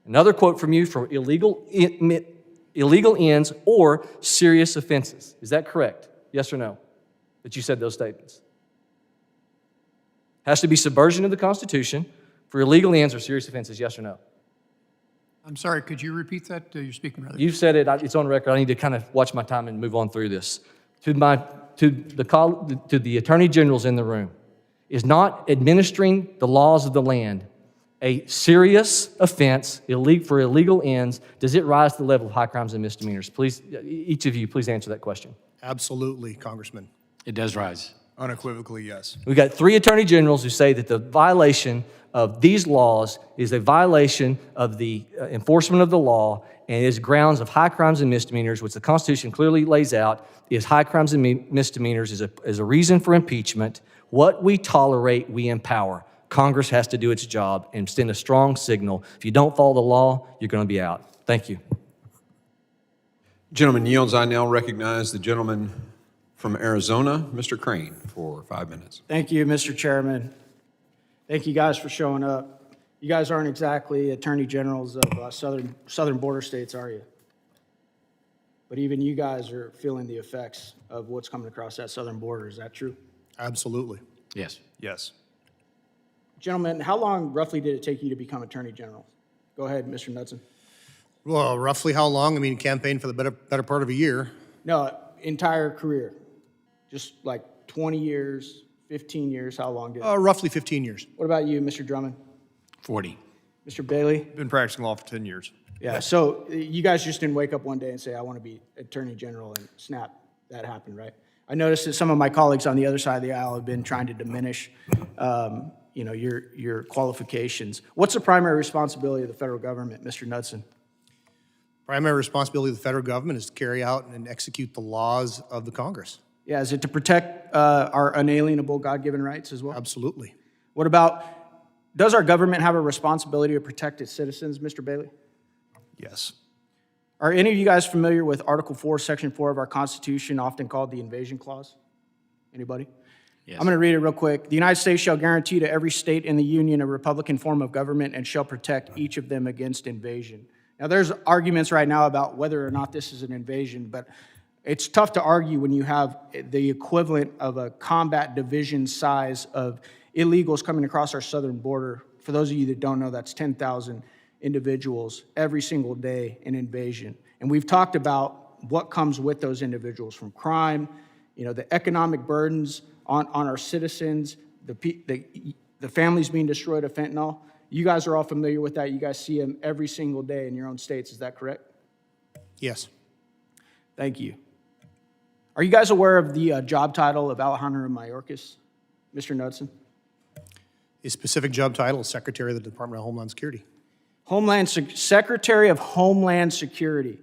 Another quote from you, for illegal ends or serious offenses. Is that correct? Yes or no? That you said those statements. Has to be subversion of the Constitution for illegal ends or serious offenses, yes or no? I'm sorry, could you repeat that? You're speaking rather. You've said it, it's on record. I need to kind of watch my time and move on through this. To the attorney generals in the room, is not administering the laws of the land a serious offense for illegal ends, does it rise to the level of high crimes and misdemeanors? Please, each of you, please answer that question. Absolutely, Congressman. It does rise. Unequivocally, yes. We've got 3 attorney generals who say that the violation of these laws is a violation of the enforcement of the law and is grounds of high crimes and misdemeanors, which the Constitution clearly lays out is high crimes and misdemeanors is a reason for impeachment. What we tolerate, we empower. Congress has to do its job and send a strong signal. If you don't follow the law, you're going to be out. Thank you. Gentleman yields. I now recognize the gentleman from Arizona, Mr. Crane, for 5 minutes. Thank you, Mr. Chairman. Thank you guys for showing up. You guys aren't exactly attorney generals of southern border states, are you? But even you guys are feeling the effects of what's coming across that southern border. Is that true? Absolutely. Yes. Yes. Gentlemen, how long roughly did it take you to become attorney general? Go ahead, Mr. Knudsen. Well, roughly how long? I mean, campaigned for the better part of a year. No, entire career. Just like 20 years, 15 years, how long did it? Roughly 15 years. What about you, Mr. Drummond? 40. Mr. Bailey? Been practicing law for 10 years. Yeah, so you guys just didn't wake up one day and say, I want to be attorney general, and snap, that happened, right? I noticed that some of my colleagues on the other side of the aisle have been trying to diminish your qualifications. What's the primary responsibility of the federal government, Mr. Knudsen? Primary responsibility of the federal government is to carry out and execute the laws of the Congress. Yeah, is it to protect our unalienable God-given rights as well? Absolutely. What about, does our government have a responsibility to protect its citizens, Mr. Bailey? Yes. Are any of you guys familiar with Article 4, Section 4 of our Constitution, often called the Invasion Clause? Anybody? Yes. I'm going to read it real quick. The United States shall guarantee to every state in the Union a republican form of government and shall protect each of them against invasion. Now, there's arguments right now about whether or not this is an invasion, but it's tough to argue when you have the equivalent of a combat division size of illegals coming across our southern border. For those of you that don't know, that's 10,000 individuals every single day in invasion. And we've talked about what comes with those individuals from crime, the economic burdens on our citizens, the families being destroyed of fentanyl. You guys are all familiar with that. You guys see them every single day in your own states. Is that correct? Yes. Thank you. Are you guys aware of the job title of Alejandro Mayorkas, Mr. Knudsen? His specific job title is Secretary of the Department of Homeland Security. Secretary of Homeland Security.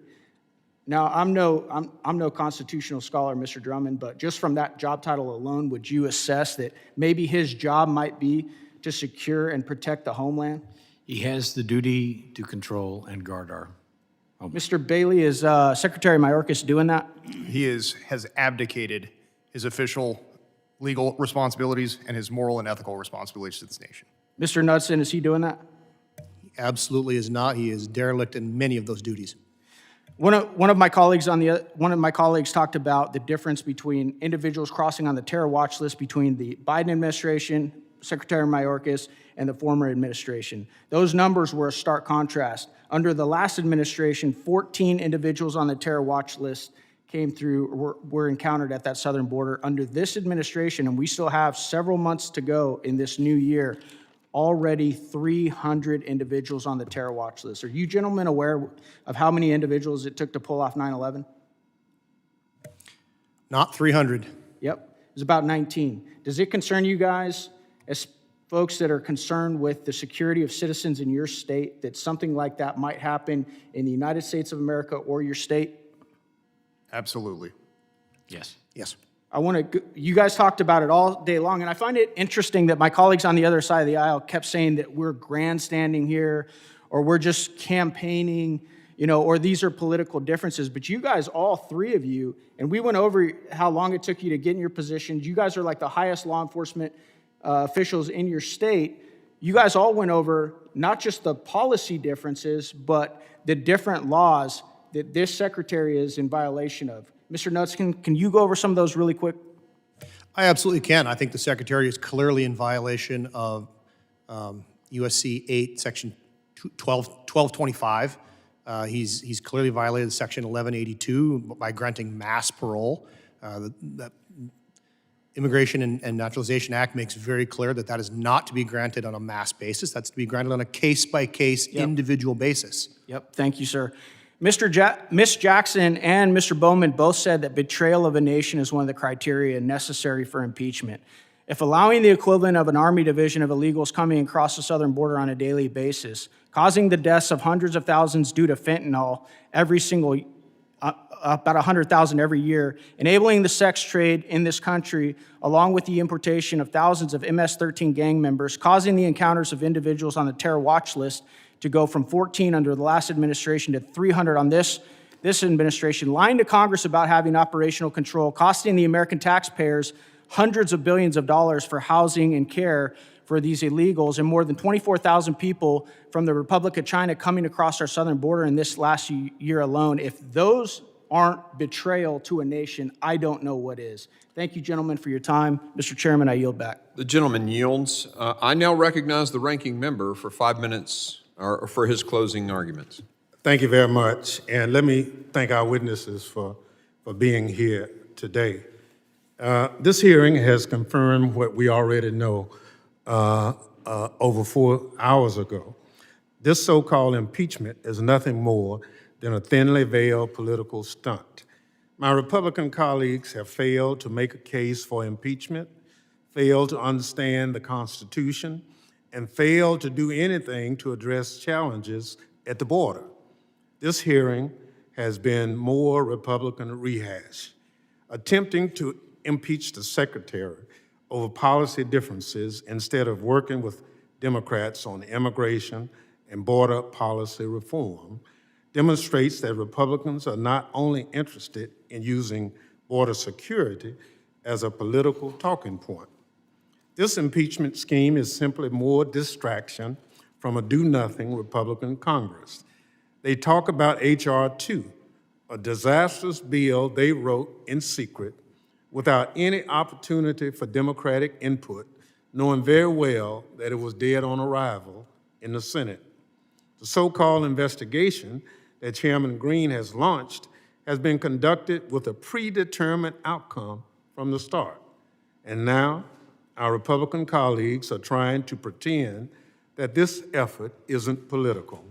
Now, I'm no constitutional scholar, Mr. Drummond, but just from that job title alone, would you assess that maybe his job might be to secure and protect the homeland? He has the duty to control and guard our homeland. Mr. Bailey, is Secretary Mayorkas doing that? He has abdicated his official legal responsibilities and his moral and ethical responsibilities to this nation. Mr. Knudsen, is he doing that? He absolutely is not. He is derelict in many of those duties. One of my colleagues talked about the difference between individuals crossing on the terror watch list between the Biden administration, Secretary Mayorkas, and the former administration. Those numbers were a stark contrast. Under the last administration, 14 individuals on the terror watch list were encountered at that southern border. Under this administration, and we still have several months to go in this new year, already 300 individuals on the terror watch list. Are you gentlemen aware of how many individuals it took to pull off 9/11? Not 300. Yep, it was about 19. Does it concern you guys, as folks that are concerned with the security of citizens in your state, that something like that might happen in the United States of America or your state? Absolutely. Yes. Yes. You guys talked about it all day long, and I find it interesting that my colleagues on the other side of the aisle kept saying that we're grandstanding here, or we're just campaigning, or these are political differences. But you guys, all three of you, and we went over how long it took you to get in your positions. You guys are like the highest law enforcement officials in your state. You guys all went over not just the policy differences, but the different laws that this secretary is in violation of. Mr. Knudsen, can you go over some of those really quick? I absolutely can. I think the Secretary is clearly in violation of USC 8, Section 1225. He's clearly violated Section 1182 by granting mass parole. Immigration and Naturalization Act makes very clear that that is not to be granted on a mass basis. That's to be granted on a case-by-case, individual basis. Yep, thank you, sir. Ms. Jackson and Mr. Bowman both said that betrayal of a nation is one of the criteria necessary for impeachment. If allowing the equivalent of an army division of illegals coming across the southern border on a daily basis, causing the deaths of hundreds of thousands due to fentanyl every single about 100,000 every year, enabling the sex trade in this country, along with the importation of thousands of MS-13 gang members, causing the encounters of individuals on the terror watch list to go from 14 under the last administration to 300 on this administration, lying to Congress about having operational control, costing the American taxpayers hundreds of billions of dollars for housing and care for these illegals, and more than 24,000 people from the Republic of China coming across our southern border in this last year alone. If those aren't betrayal to a nation, I don't know what is. Thank you, gentlemen, for your time. Mr. Chairman, I yield back. The gentleman yields. I now recognize the ranking member for 5 minutes or for his closing arguments. Thank you very much. And let me thank our witnesses for being here today. This hearing has confirmed what we already know over 4 hours ago. This so-called impeachment is nothing more than a thinly veiled political stunt. My Republican colleagues have failed to make a case for impeachment, failed to understand the Constitution, and failed to do anything to address challenges at the border. This hearing has been more Republican rehash, attempting to impeach the Secretary over policy differences instead of working with Democrats on immigration and border policy reform, demonstrates that Republicans are not only interested in using border security as a political talking point. This impeachment scheme is simply more distraction from a do-nothing Republican Congress. They talk about H.R. 2, a disastrous bill they wrote in secret without any opportunity for Democratic input, knowing very well that it was dead on arrival in the Senate. The so-called investigation that Chairman Green has launched has been conducted with a predetermined outcome from the start. And now, our Republican colleagues are trying to pretend that this effort isn't political.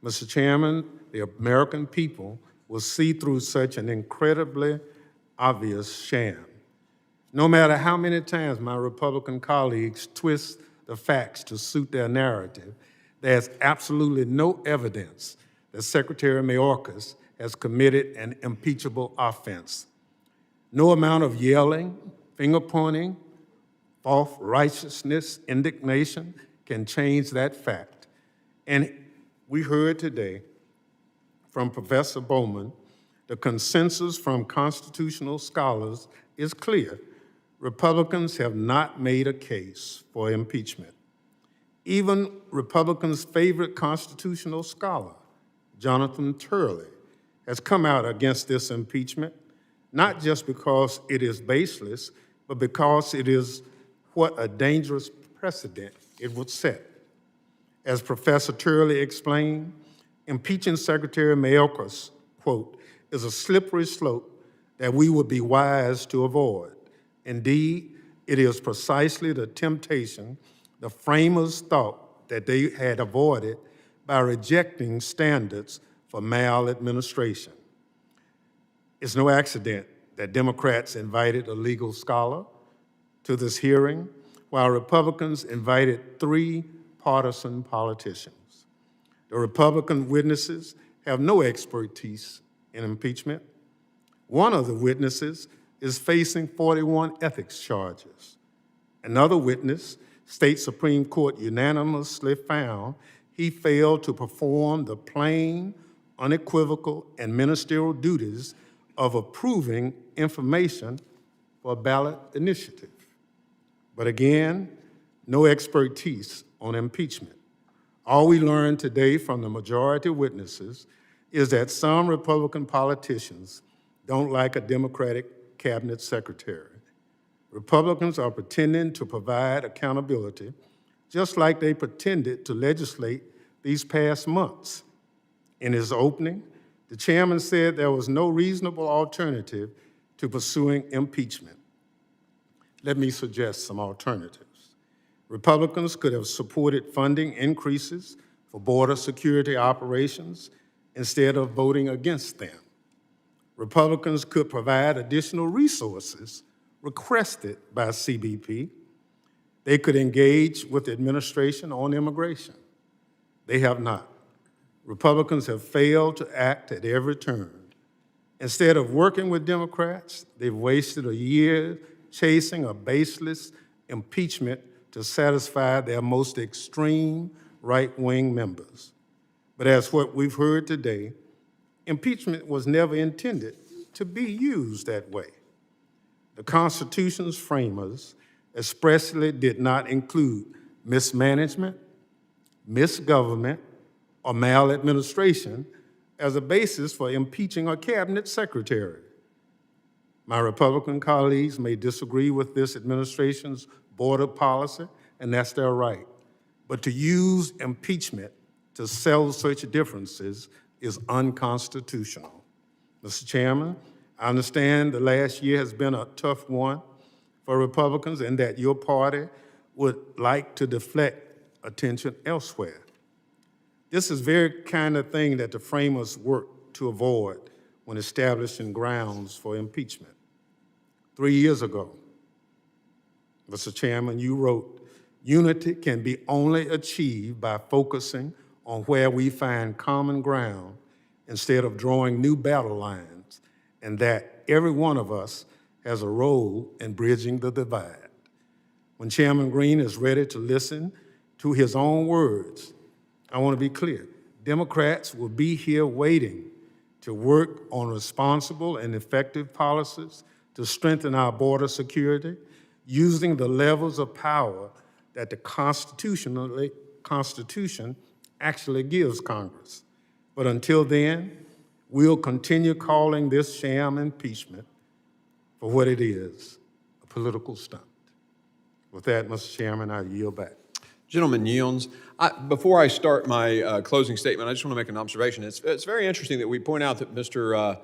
Mr. Chairman, the American people will see through such an incredibly obvious sham. No matter how many times my Republican colleagues twist the facts to suit their narrative, there's absolutely no evidence that Secretary Mayorkas has committed an impeachable offense. No amount of yelling, finger-pointing, false righteousness, indignation can change that fact. And we heard today from Professor Bowman, the consensus from constitutional scholars is clear. Republicans have not made a case for impeachment. Even Republicans' favorite constitutional scholar, Jonathan Turley, has come out against this impeachment, not just because it is baseless, but because it is what a dangerous precedent it would set. As Professor Turley explained, impeaching Secretary Mayorkas, quote, is a slippery slope that we would be wise to avoid. Indeed, it is precisely the temptation the framers thought that they had avoided by rejecting standards for maladministration. It's no accident that Democrats invited a legal scholar to this hearing, while Republicans invited 3 partisan politicians. The Republican witnesses have no expertise in impeachment. One of the witnesses is facing 41 ethics charges. Another witness, State Supreme Court unanimously found he failed to perform the plain, unequivocal, and ministerial duties of approving information for a ballot initiative. But again, no expertise on impeachment. All we learned today from the majority witnesses is that some Republican politicians don't like a Democratic cabinet secretary. Republicans are pretending to provide accountability, just like they pretended to legislate these past months. In his opening, the chairman said there was no reasonable alternative to pursuing impeachment. Let me suggest some alternatives. Republicans could have supported funding increases for border security operations instead of voting against them. Republicans could provide additional resources requested by CBP. They could engage with the administration on immigration. They have not. Republicans have failed to act at every turn. Instead of working with Democrats, they've wasted a year chasing a baseless impeachment to satisfy their most extreme right-wing members. But as what we've heard today, impeachment was never intended to be used that way. The Constitution's framers expressly did not include mismanagement, misgovernment, or maladministration as a basis for impeaching a cabinet secretary. My Republican colleagues may disagree with this administration's border policy, and that's their right. But to use impeachment to settle such differences is unconstitutional. Mr. Chairman, I understand the last year has been a tough one for Republicans and that your party would like to deflect attention elsewhere. This is the very kind of thing that the framers worked to avoid when establishing grounds for impeachment. 3 years ago, Mr. Chairman, you wrote, "Unity can be only achieved by focusing on where we find common ground instead of drawing new battle lines, and that every one of us has a role in bridging the divide." When Chairman Green is ready to listen to his own words, I want to be clear. Democrats will be here waiting to work on responsible and effective policies to strengthen our border security, using the levels of power that the Constitution actually gives Congress. But until then, we'll continue calling this sham impeachment for what it is, a political stunt. With that, Mr. Chairman, I yield back. Gentleman yields. Before I start my closing statement, I just want to make an observation. It's very interesting that we point out that Mr.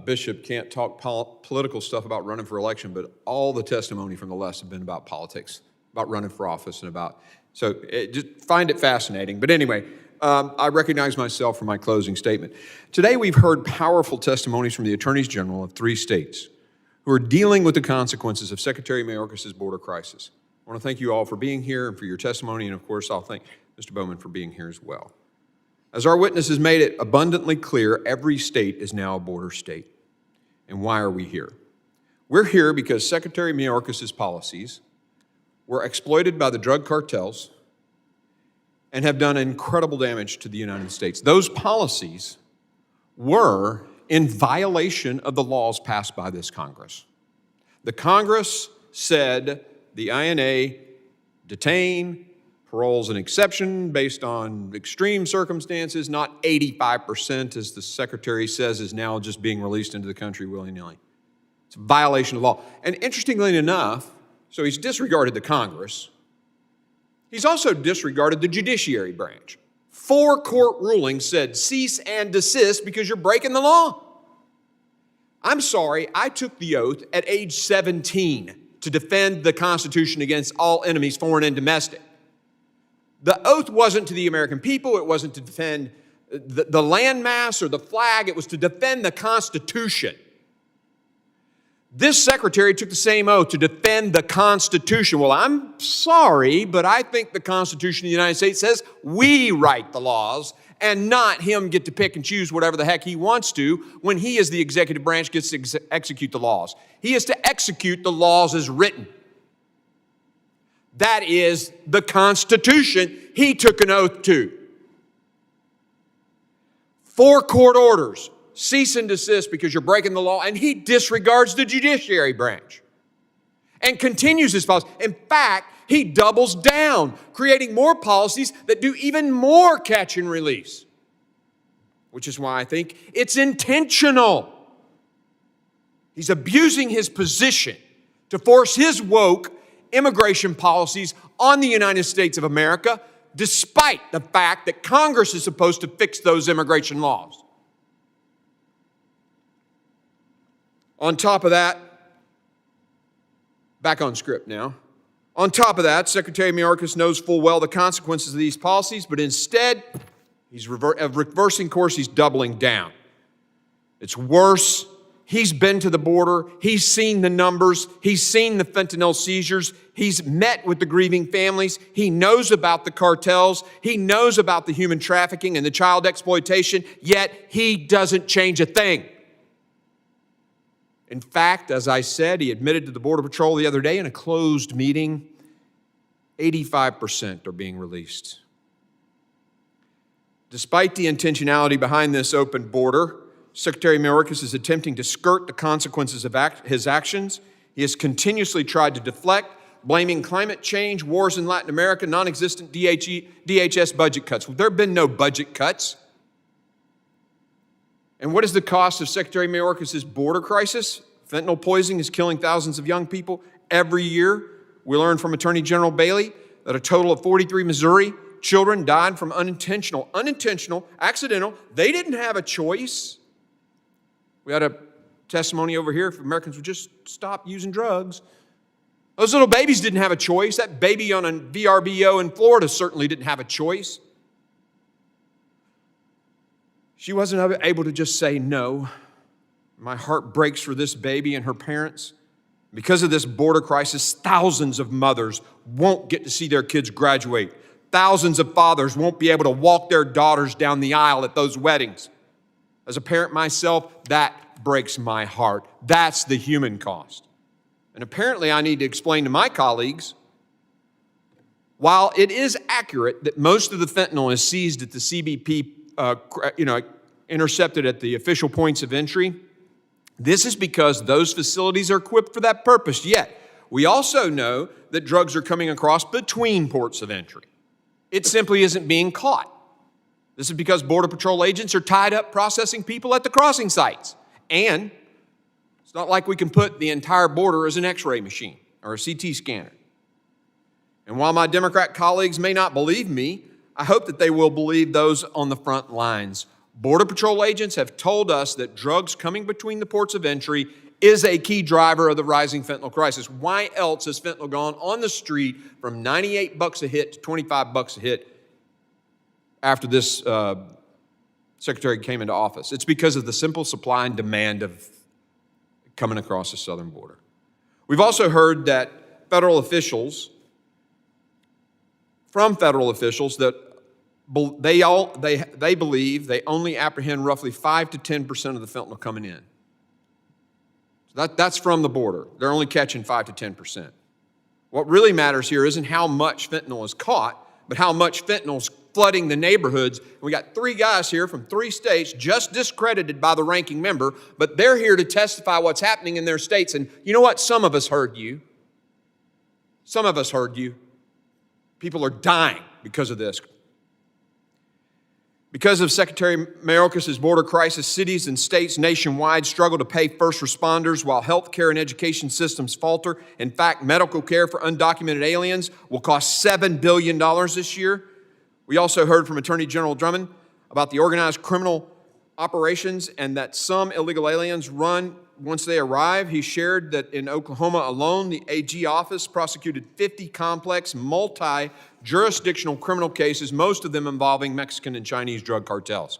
Bishop can't talk political stuff about running for election, but all the testimony from the left have been about politics, about running for office, and about, so just find it fascinating. But anyway, I recognize myself for my closing statement. Today we've heard powerful testimonies from the attorneys general of 3 states who are dealing with the consequences of Secretary Mayorkas' border crisis. I want to thank you all for being here and for your testimony, and of course, I'll thank Mr. Bowman for being here as well. As our witnesses made it abundantly clear, every state is now a border state. And why are we here? We're here because Secretary Mayorkas' policies were exploited by the drug cartels and have done incredible damage to the United States. Those policies were in violation of the laws passed by this Congress. The Congress said the INA detain, parole's an exception based on extreme circumstances, not 85%, as the Secretary says, is now just being released into the country willy-nilly. It's a violation of law. And interestingly enough, so he's disregarded the Congress. He's also disregarded the judiciary branch. 4 court rulings said cease and desist because you're breaking the law. I'm sorry, I took the oath at age 17 to defend the Constitution against all enemies, foreign and domestic. The oath wasn't to the American people, it wasn't to defend the landmass or the flag, it was to defend the Constitution. This secretary took the same oath to defend the Constitution. Well, I'm sorry, but I think the Constitution of the United States says we write the laws and not him get to pick and choose whatever the heck he wants to when he, as the executive branch, gets to execute the laws. He is to execute the laws as written. That is the Constitution he took an oath to. 4 court orders. Cease and desist because you're breaking the law, and he disregards the judiciary branch and continues his policy. In fact, he doubles down, creating more policies that do even more catch and release, which is why I think it's intentional. He's abusing his position to force his woke immigration policies on the United States of America, despite the fact that Congress is supposed to fix those immigration laws. On top of that, Back on script now. On top of that, Secretary Mayorkas knows full well the consequences of these policies, but instead, he's reversing course, he's doubling down. It's worse. He's been to the border. He's seen the numbers. He's seen the fentanyl seizures. He's met with the grieving families. He knows about the cartels. He knows about the human trafficking and the child exploitation, yet he doesn't change a thing. In fact, as I said, he admitted to the Border Patrol the other day in a closed meeting, 85% are being released. Despite the intentionality behind this open border, Secretary Mayorkas is attempting to skirt the consequences of his actions. He has continuously tried to deflect, blaming climate change, wars in Latin America, non-existent DHS budget cuts. There have been no budget cuts. And what is the cost of Secretary Mayorkas' border crisis? Fentanyl poisoning is killing thousands of young people every year. We learned from Attorney General Bailey that a total of 43 Missouri children died from accidental, they didn't have a choice. We had a testimony over here if Americans would just stop using drugs. Those little babies didn't have a choice. That baby on a VRBO in Florida certainly didn't have a choice. She wasn't able to just say no. My heart breaks for this baby and her parents. Because of this border crisis, thousands of mothers won't get to see their kids graduate. Thousands of fathers won't be able to walk their daughters down the aisle at those weddings. As a parent myself, that breaks my heart. That's the human cost. And apparently I need to explain to my colleagues, while it is accurate that most of the fentanyl is seized at the CBP, intercepted at the official points of entry, this is because those facilities are equipped for that purpose. Yet, we also know that drugs are coming across between ports of entry. It simply isn't being caught. This is because Border Patrol agents are tied up processing people at the crossing sites. And it's not like we can put the entire border as an X-ray machine or a CT scanner. And while my Democrat colleagues may not believe me, I hope that they will believe those on the front lines. Border Patrol agents have told us that drugs coming between the ports of entry is a key driver of the rising fentanyl crisis. Why else has fentanyl gone on the street from 98 bucks a hit to 25 bucks a hit after this secretary came into office? It's because of the simple supply and demand of coming across the southern border. We've also heard that from federal officials that they believe they only apprehend roughly 5 to 10% of the fentanyl coming in. So that's from the border. They're only catching 5 to 10%. What really matters here isn't how much fentanyl is caught, but how much fentanyl is flooding the neighborhoods. We got 3 guys here from 3 states, just discredited by the ranking member, but they're here to testify what's happening in their states. And you know what? Some of us heard you. Some of us heard you. People are dying because of this. Because of Secretary Mayorkas' border crisis, cities and states nationwide struggle to pay first responders while health care and education systems falter. In fact, medical care for undocumented aliens will cost $7 billion this year. We also heard from Attorney General Drummond about the organized criminal operations and that some illegal aliens run once they arrive. He shared that in Oklahoma alone, the AG office prosecuted 50 complex, multi-jurisdictional criminal cases, most of them involving Mexican and Chinese drug cartels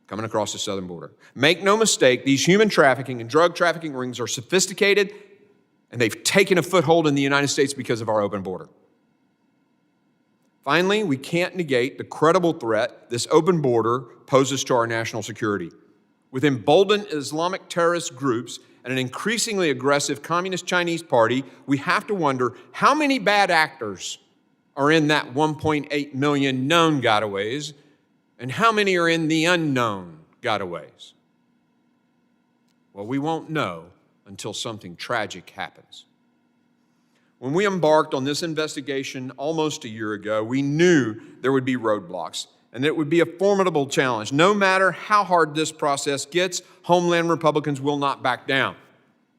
coming across the southern border. Make no mistake, these human trafficking and drug trafficking rings are sophisticated, and they've taken a foothold in the United States because of our open border. Finally, we can't negate the credible threat this open border poses to our national security. With emboldened Islamic terrorist groups and an increasingly aggressive Communist Chinese party, we have to wonder how many bad actors are in that 1.8 million known gotaways and how many are in the unknown gotaways. Well, we won't know until something tragic happens. When we embarked on this investigation almost a year ago, we knew there would be roadblocks and that it would be a formidable challenge. No matter how hard this process gets, Homeland Republicans will not back down.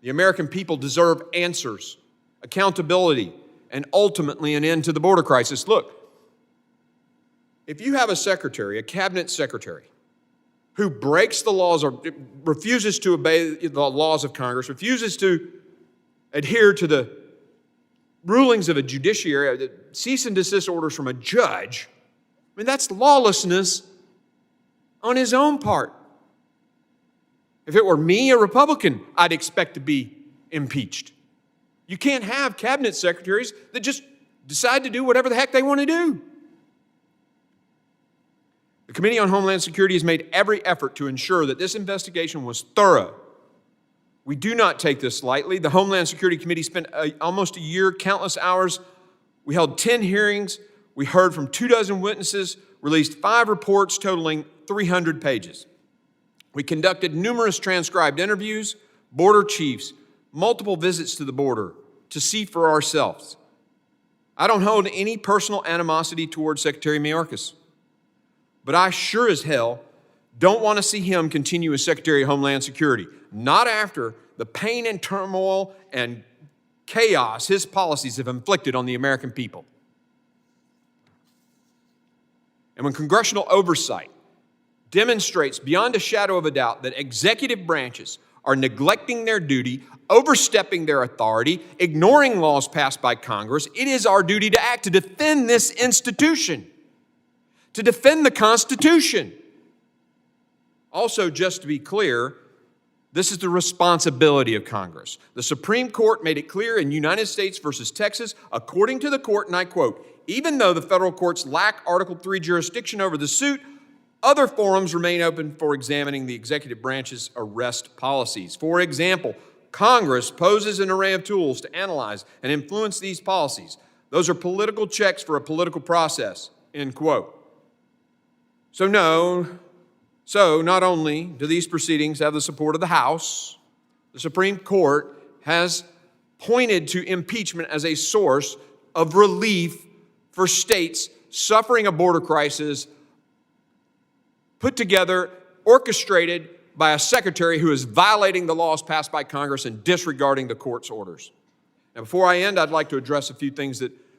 The American people deserve answers, accountability, and ultimately an end to the border crisis. Look, if you have a secretary, a cabinet secretary, who breaks the laws or refuses to obey the laws of Congress, refuses to adhere to the rulings of a judiciary, the cease and desist orders from a judge, I mean, that's lawlessness on his own part. If it were me, a Republican, I'd expect to be impeached. You can't have cabinet secretaries that just decide to do whatever the heck they want to do. The Committee on Homeland Security has made every effort to ensure that this investigation was thorough. We do not take this lightly. The Homeland Security Committee spent almost a year, countless hours. We held 10 hearings. We heard from 24 witnesses, released 5 reports totaling 300 pages. We conducted numerous transcribed interviews, border chiefs, multiple visits to the border to see for ourselves. I don't hold any personal animosity towards Secretary Mayorkas, but I sure as hell don't want to see him continue as Secretary of Homeland Security, not after the pain and turmoil and chaos his policies have inflicted on the American people. And when congressional oversight demonstrates beyond a shadow of a doubt that executive branches are neglecting their duty, overstepping their authority, ignoring laws passed by Congress, it is our duty to act to defend this institution, to defend the Constitution. Also, just to be clear, this is the responsibility of Congress. The Supreme Court made it clear in United States versus Texas, according to the court, and I quote, even though the federal courts lack Article III jurisdiction over the suit, other forums remain open for examining the executive branch's arrest policies. For example, Congress poses an array of tools to analyze and influence these policies. Those are political checks for a political process, end quote. So not only do these proceedings have the support of the House, the Supreme Court has pointed to impeachment as a source of relief for states suffering a border crisis put together, orchestrated by a secretary who is violating the laws passed by Congress and disregarding the court's orders. Now, before I end, I'd like to address a few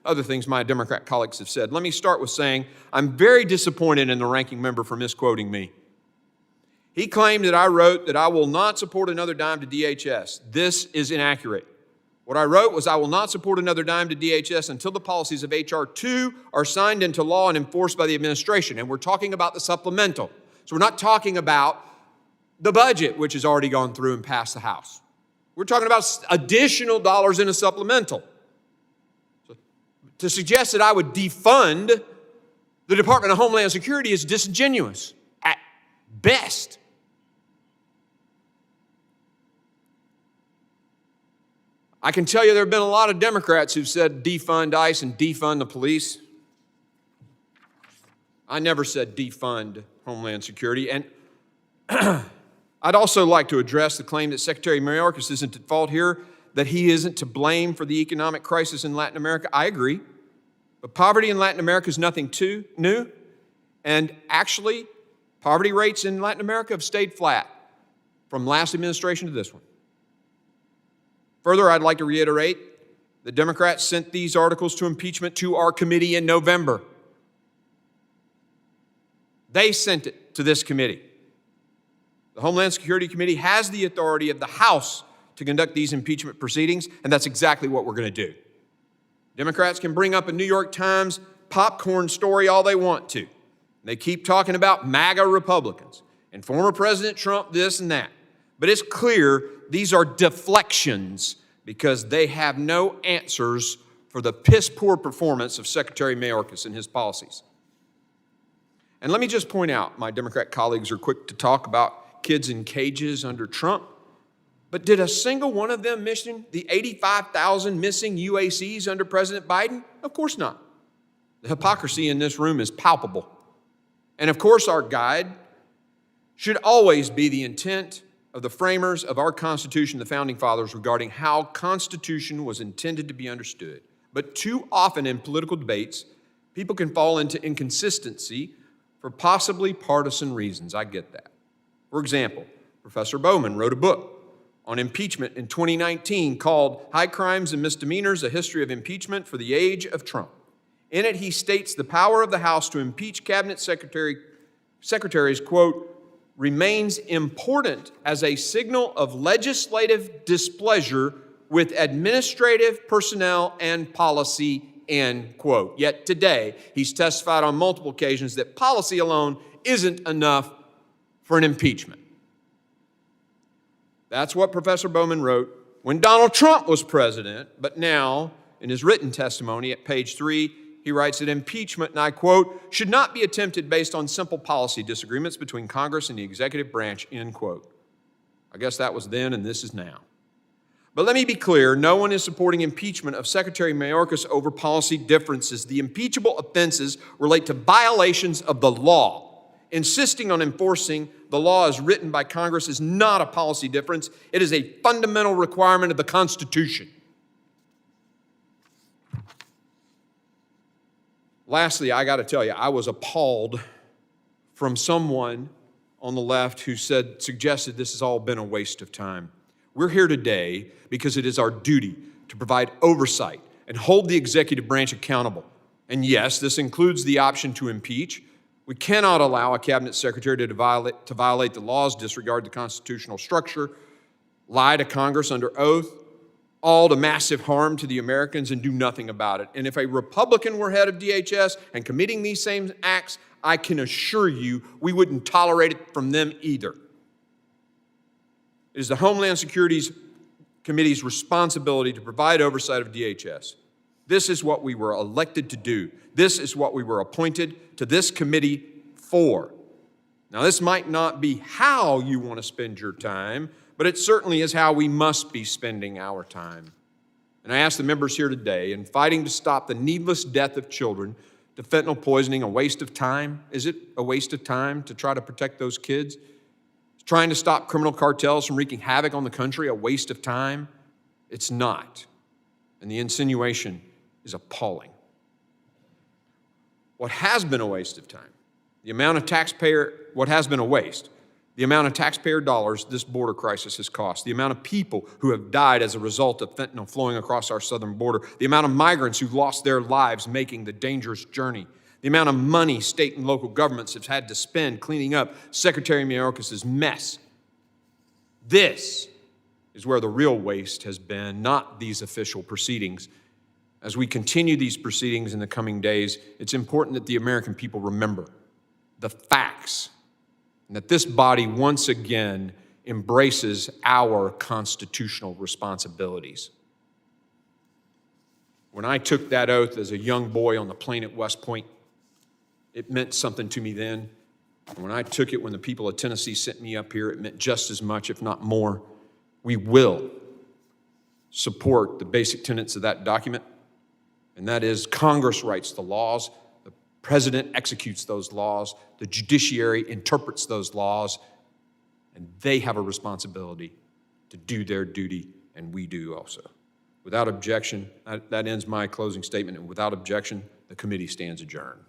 other things my Democrat colleagues have said. Let me start with saying I'm very disappointed in the ranking member for misquoting me. He claimed that I wrote that I will not support another dime to DHS. This is inaccurate. What I wrote was I will not support another dime to DHS until the policies of H.R. 2 are signed into law and enforced by the administration. And we're talking about the supplemental. So we're not talking about the budget, which has already gone through and passed the House. We're talking about additional dollars in a supplemental. So to suggest that I would defund the Department of Homeland Security is disingenuous at best. I can tell you there have been a lot of Democrats who've said defund ICE and defund the police. I never said defund Homeland Security. And I'd also like to address the claim that Secretary Mayorkas isn't at fault here, that he isn't to blame for the economic crisis in Latin America. I agree. But poverty in Latin America is nothing too new. And actually, poverty rates in Latin America have stayed flat from last administration to this one. Further, I'd like to reiterate the Democrats sent these articles to impeachment to our committee in November. They sent it to this committee. The Homeland Security Committee has the authority of the House to conduct these impeachment proceedings, and that's exactly what we're going to do. Democrats can bring up a New York Times popcorn story all they want to. They keep talking about MAGA Republicans and former President Trump this and that. But it's clear these are deflections because they have no answers for the piss-poor performance of Secretary Mayorkas and his policies. And let me just point out, my Democrat colleagues are quick to talk about kids in cages under Trump, but did a single one of them mention the 85,000 missing UACs under President Biden? Of course not. The hypocrisy in this room is palpable. And of course, our guide should always be the intent of the framers of our Constitution, the Founding Fathers, regarding how Constitution was intended to be understood. But too often in political debates, people can fall into inconsistency for possibly partisan reasons. I get that. For example, Professor Bowman wrote a book on impeachment in 2019 called High Crimes and Misdemeanors, A History of Impeachment for the Age of Trump. In it, he states the power of the House to impeach cabinet secretaries, quote, remains important as a signal of legislative displeasure with administrative personnel and policy, end quote. Yet today, he's testified on multiple occasions that policy alone isn't enough for an impeachment. That's what Professor Bowman wrote when Donald Trump was president, but now, in his written testimony at page 3, he writes that impeachment, and I quote, should not be attempted based on simple policy disagreements between Congress and the executive branch, end quote. I guess that was then and this is now. But let me be clear, no one is supporting impeachment of Secretary Mayorkas over policy differences. The impeachable offenses relate to violations of the law. Insisting on enforcing the law as written by Congress is not a policy difference. It is a fundamental requirement of the Constitution. Lastly, I got to tell you, I was appalled from someone on the left who suggested this has all been a waste of time. We're here today because it is our duty to provide oversight and hold the executive branch accountable. And yes, this includes the option to impeach. We cannot allow a cabinet secretary to violate the laws, disregard the constitutional structure, lie to Congress under oath, all to massive harm to the Americans and do nothing about it. And if a Republican were head of DHS and committing these same acts, I can assure you we wouldn't tolerate it from them either. It is the Homeland Security Committee's responsibility to provide oversight of DHS. This is what we were elected to do. This is what we were appointed to this committee for. Now, this might not be how you want to spend your time, but it certainly is how we must be spending our time. And I ask the members here today, in fighting to stop the needless death of children to fentanyl poisoning, a waste of time? Is it a waste of time to try to protect those kids? Is trying to stop criminal cartels from wreaking havoc on the country a waste of time? It's not. And the insinuation is appalling. What has been a waste of time, the amount of taxpayer dollars this border crisis has cost, the amount of people who have died as a result of fentanyl flowing across our southern border, the amount of migrants who've lost their lives making the dangerous journey, the amount of money state and local governments have had to spend cleaning up Secretary Mayorkas' mess. This is where the real waste has been, not these official proceedings. As we continue these proceedings in the coming days, it's important that the American people remember the facts and that this body once again embraces our constitutional responsibilities. When I took that oath as a young boy on the plane at West Point, it meant something to me then. And when I took it when the people of Tennessee sent me up here, it meant just as much, if not more. We will support the basic tenets of that document, and that is Congress writes the laws, the president executes those laws, the judiciary interprets those laws, and they have a responsibility to do their duty, and we do also. Without objection, that ends my closing statement, and without objection, the committee stands adjourned.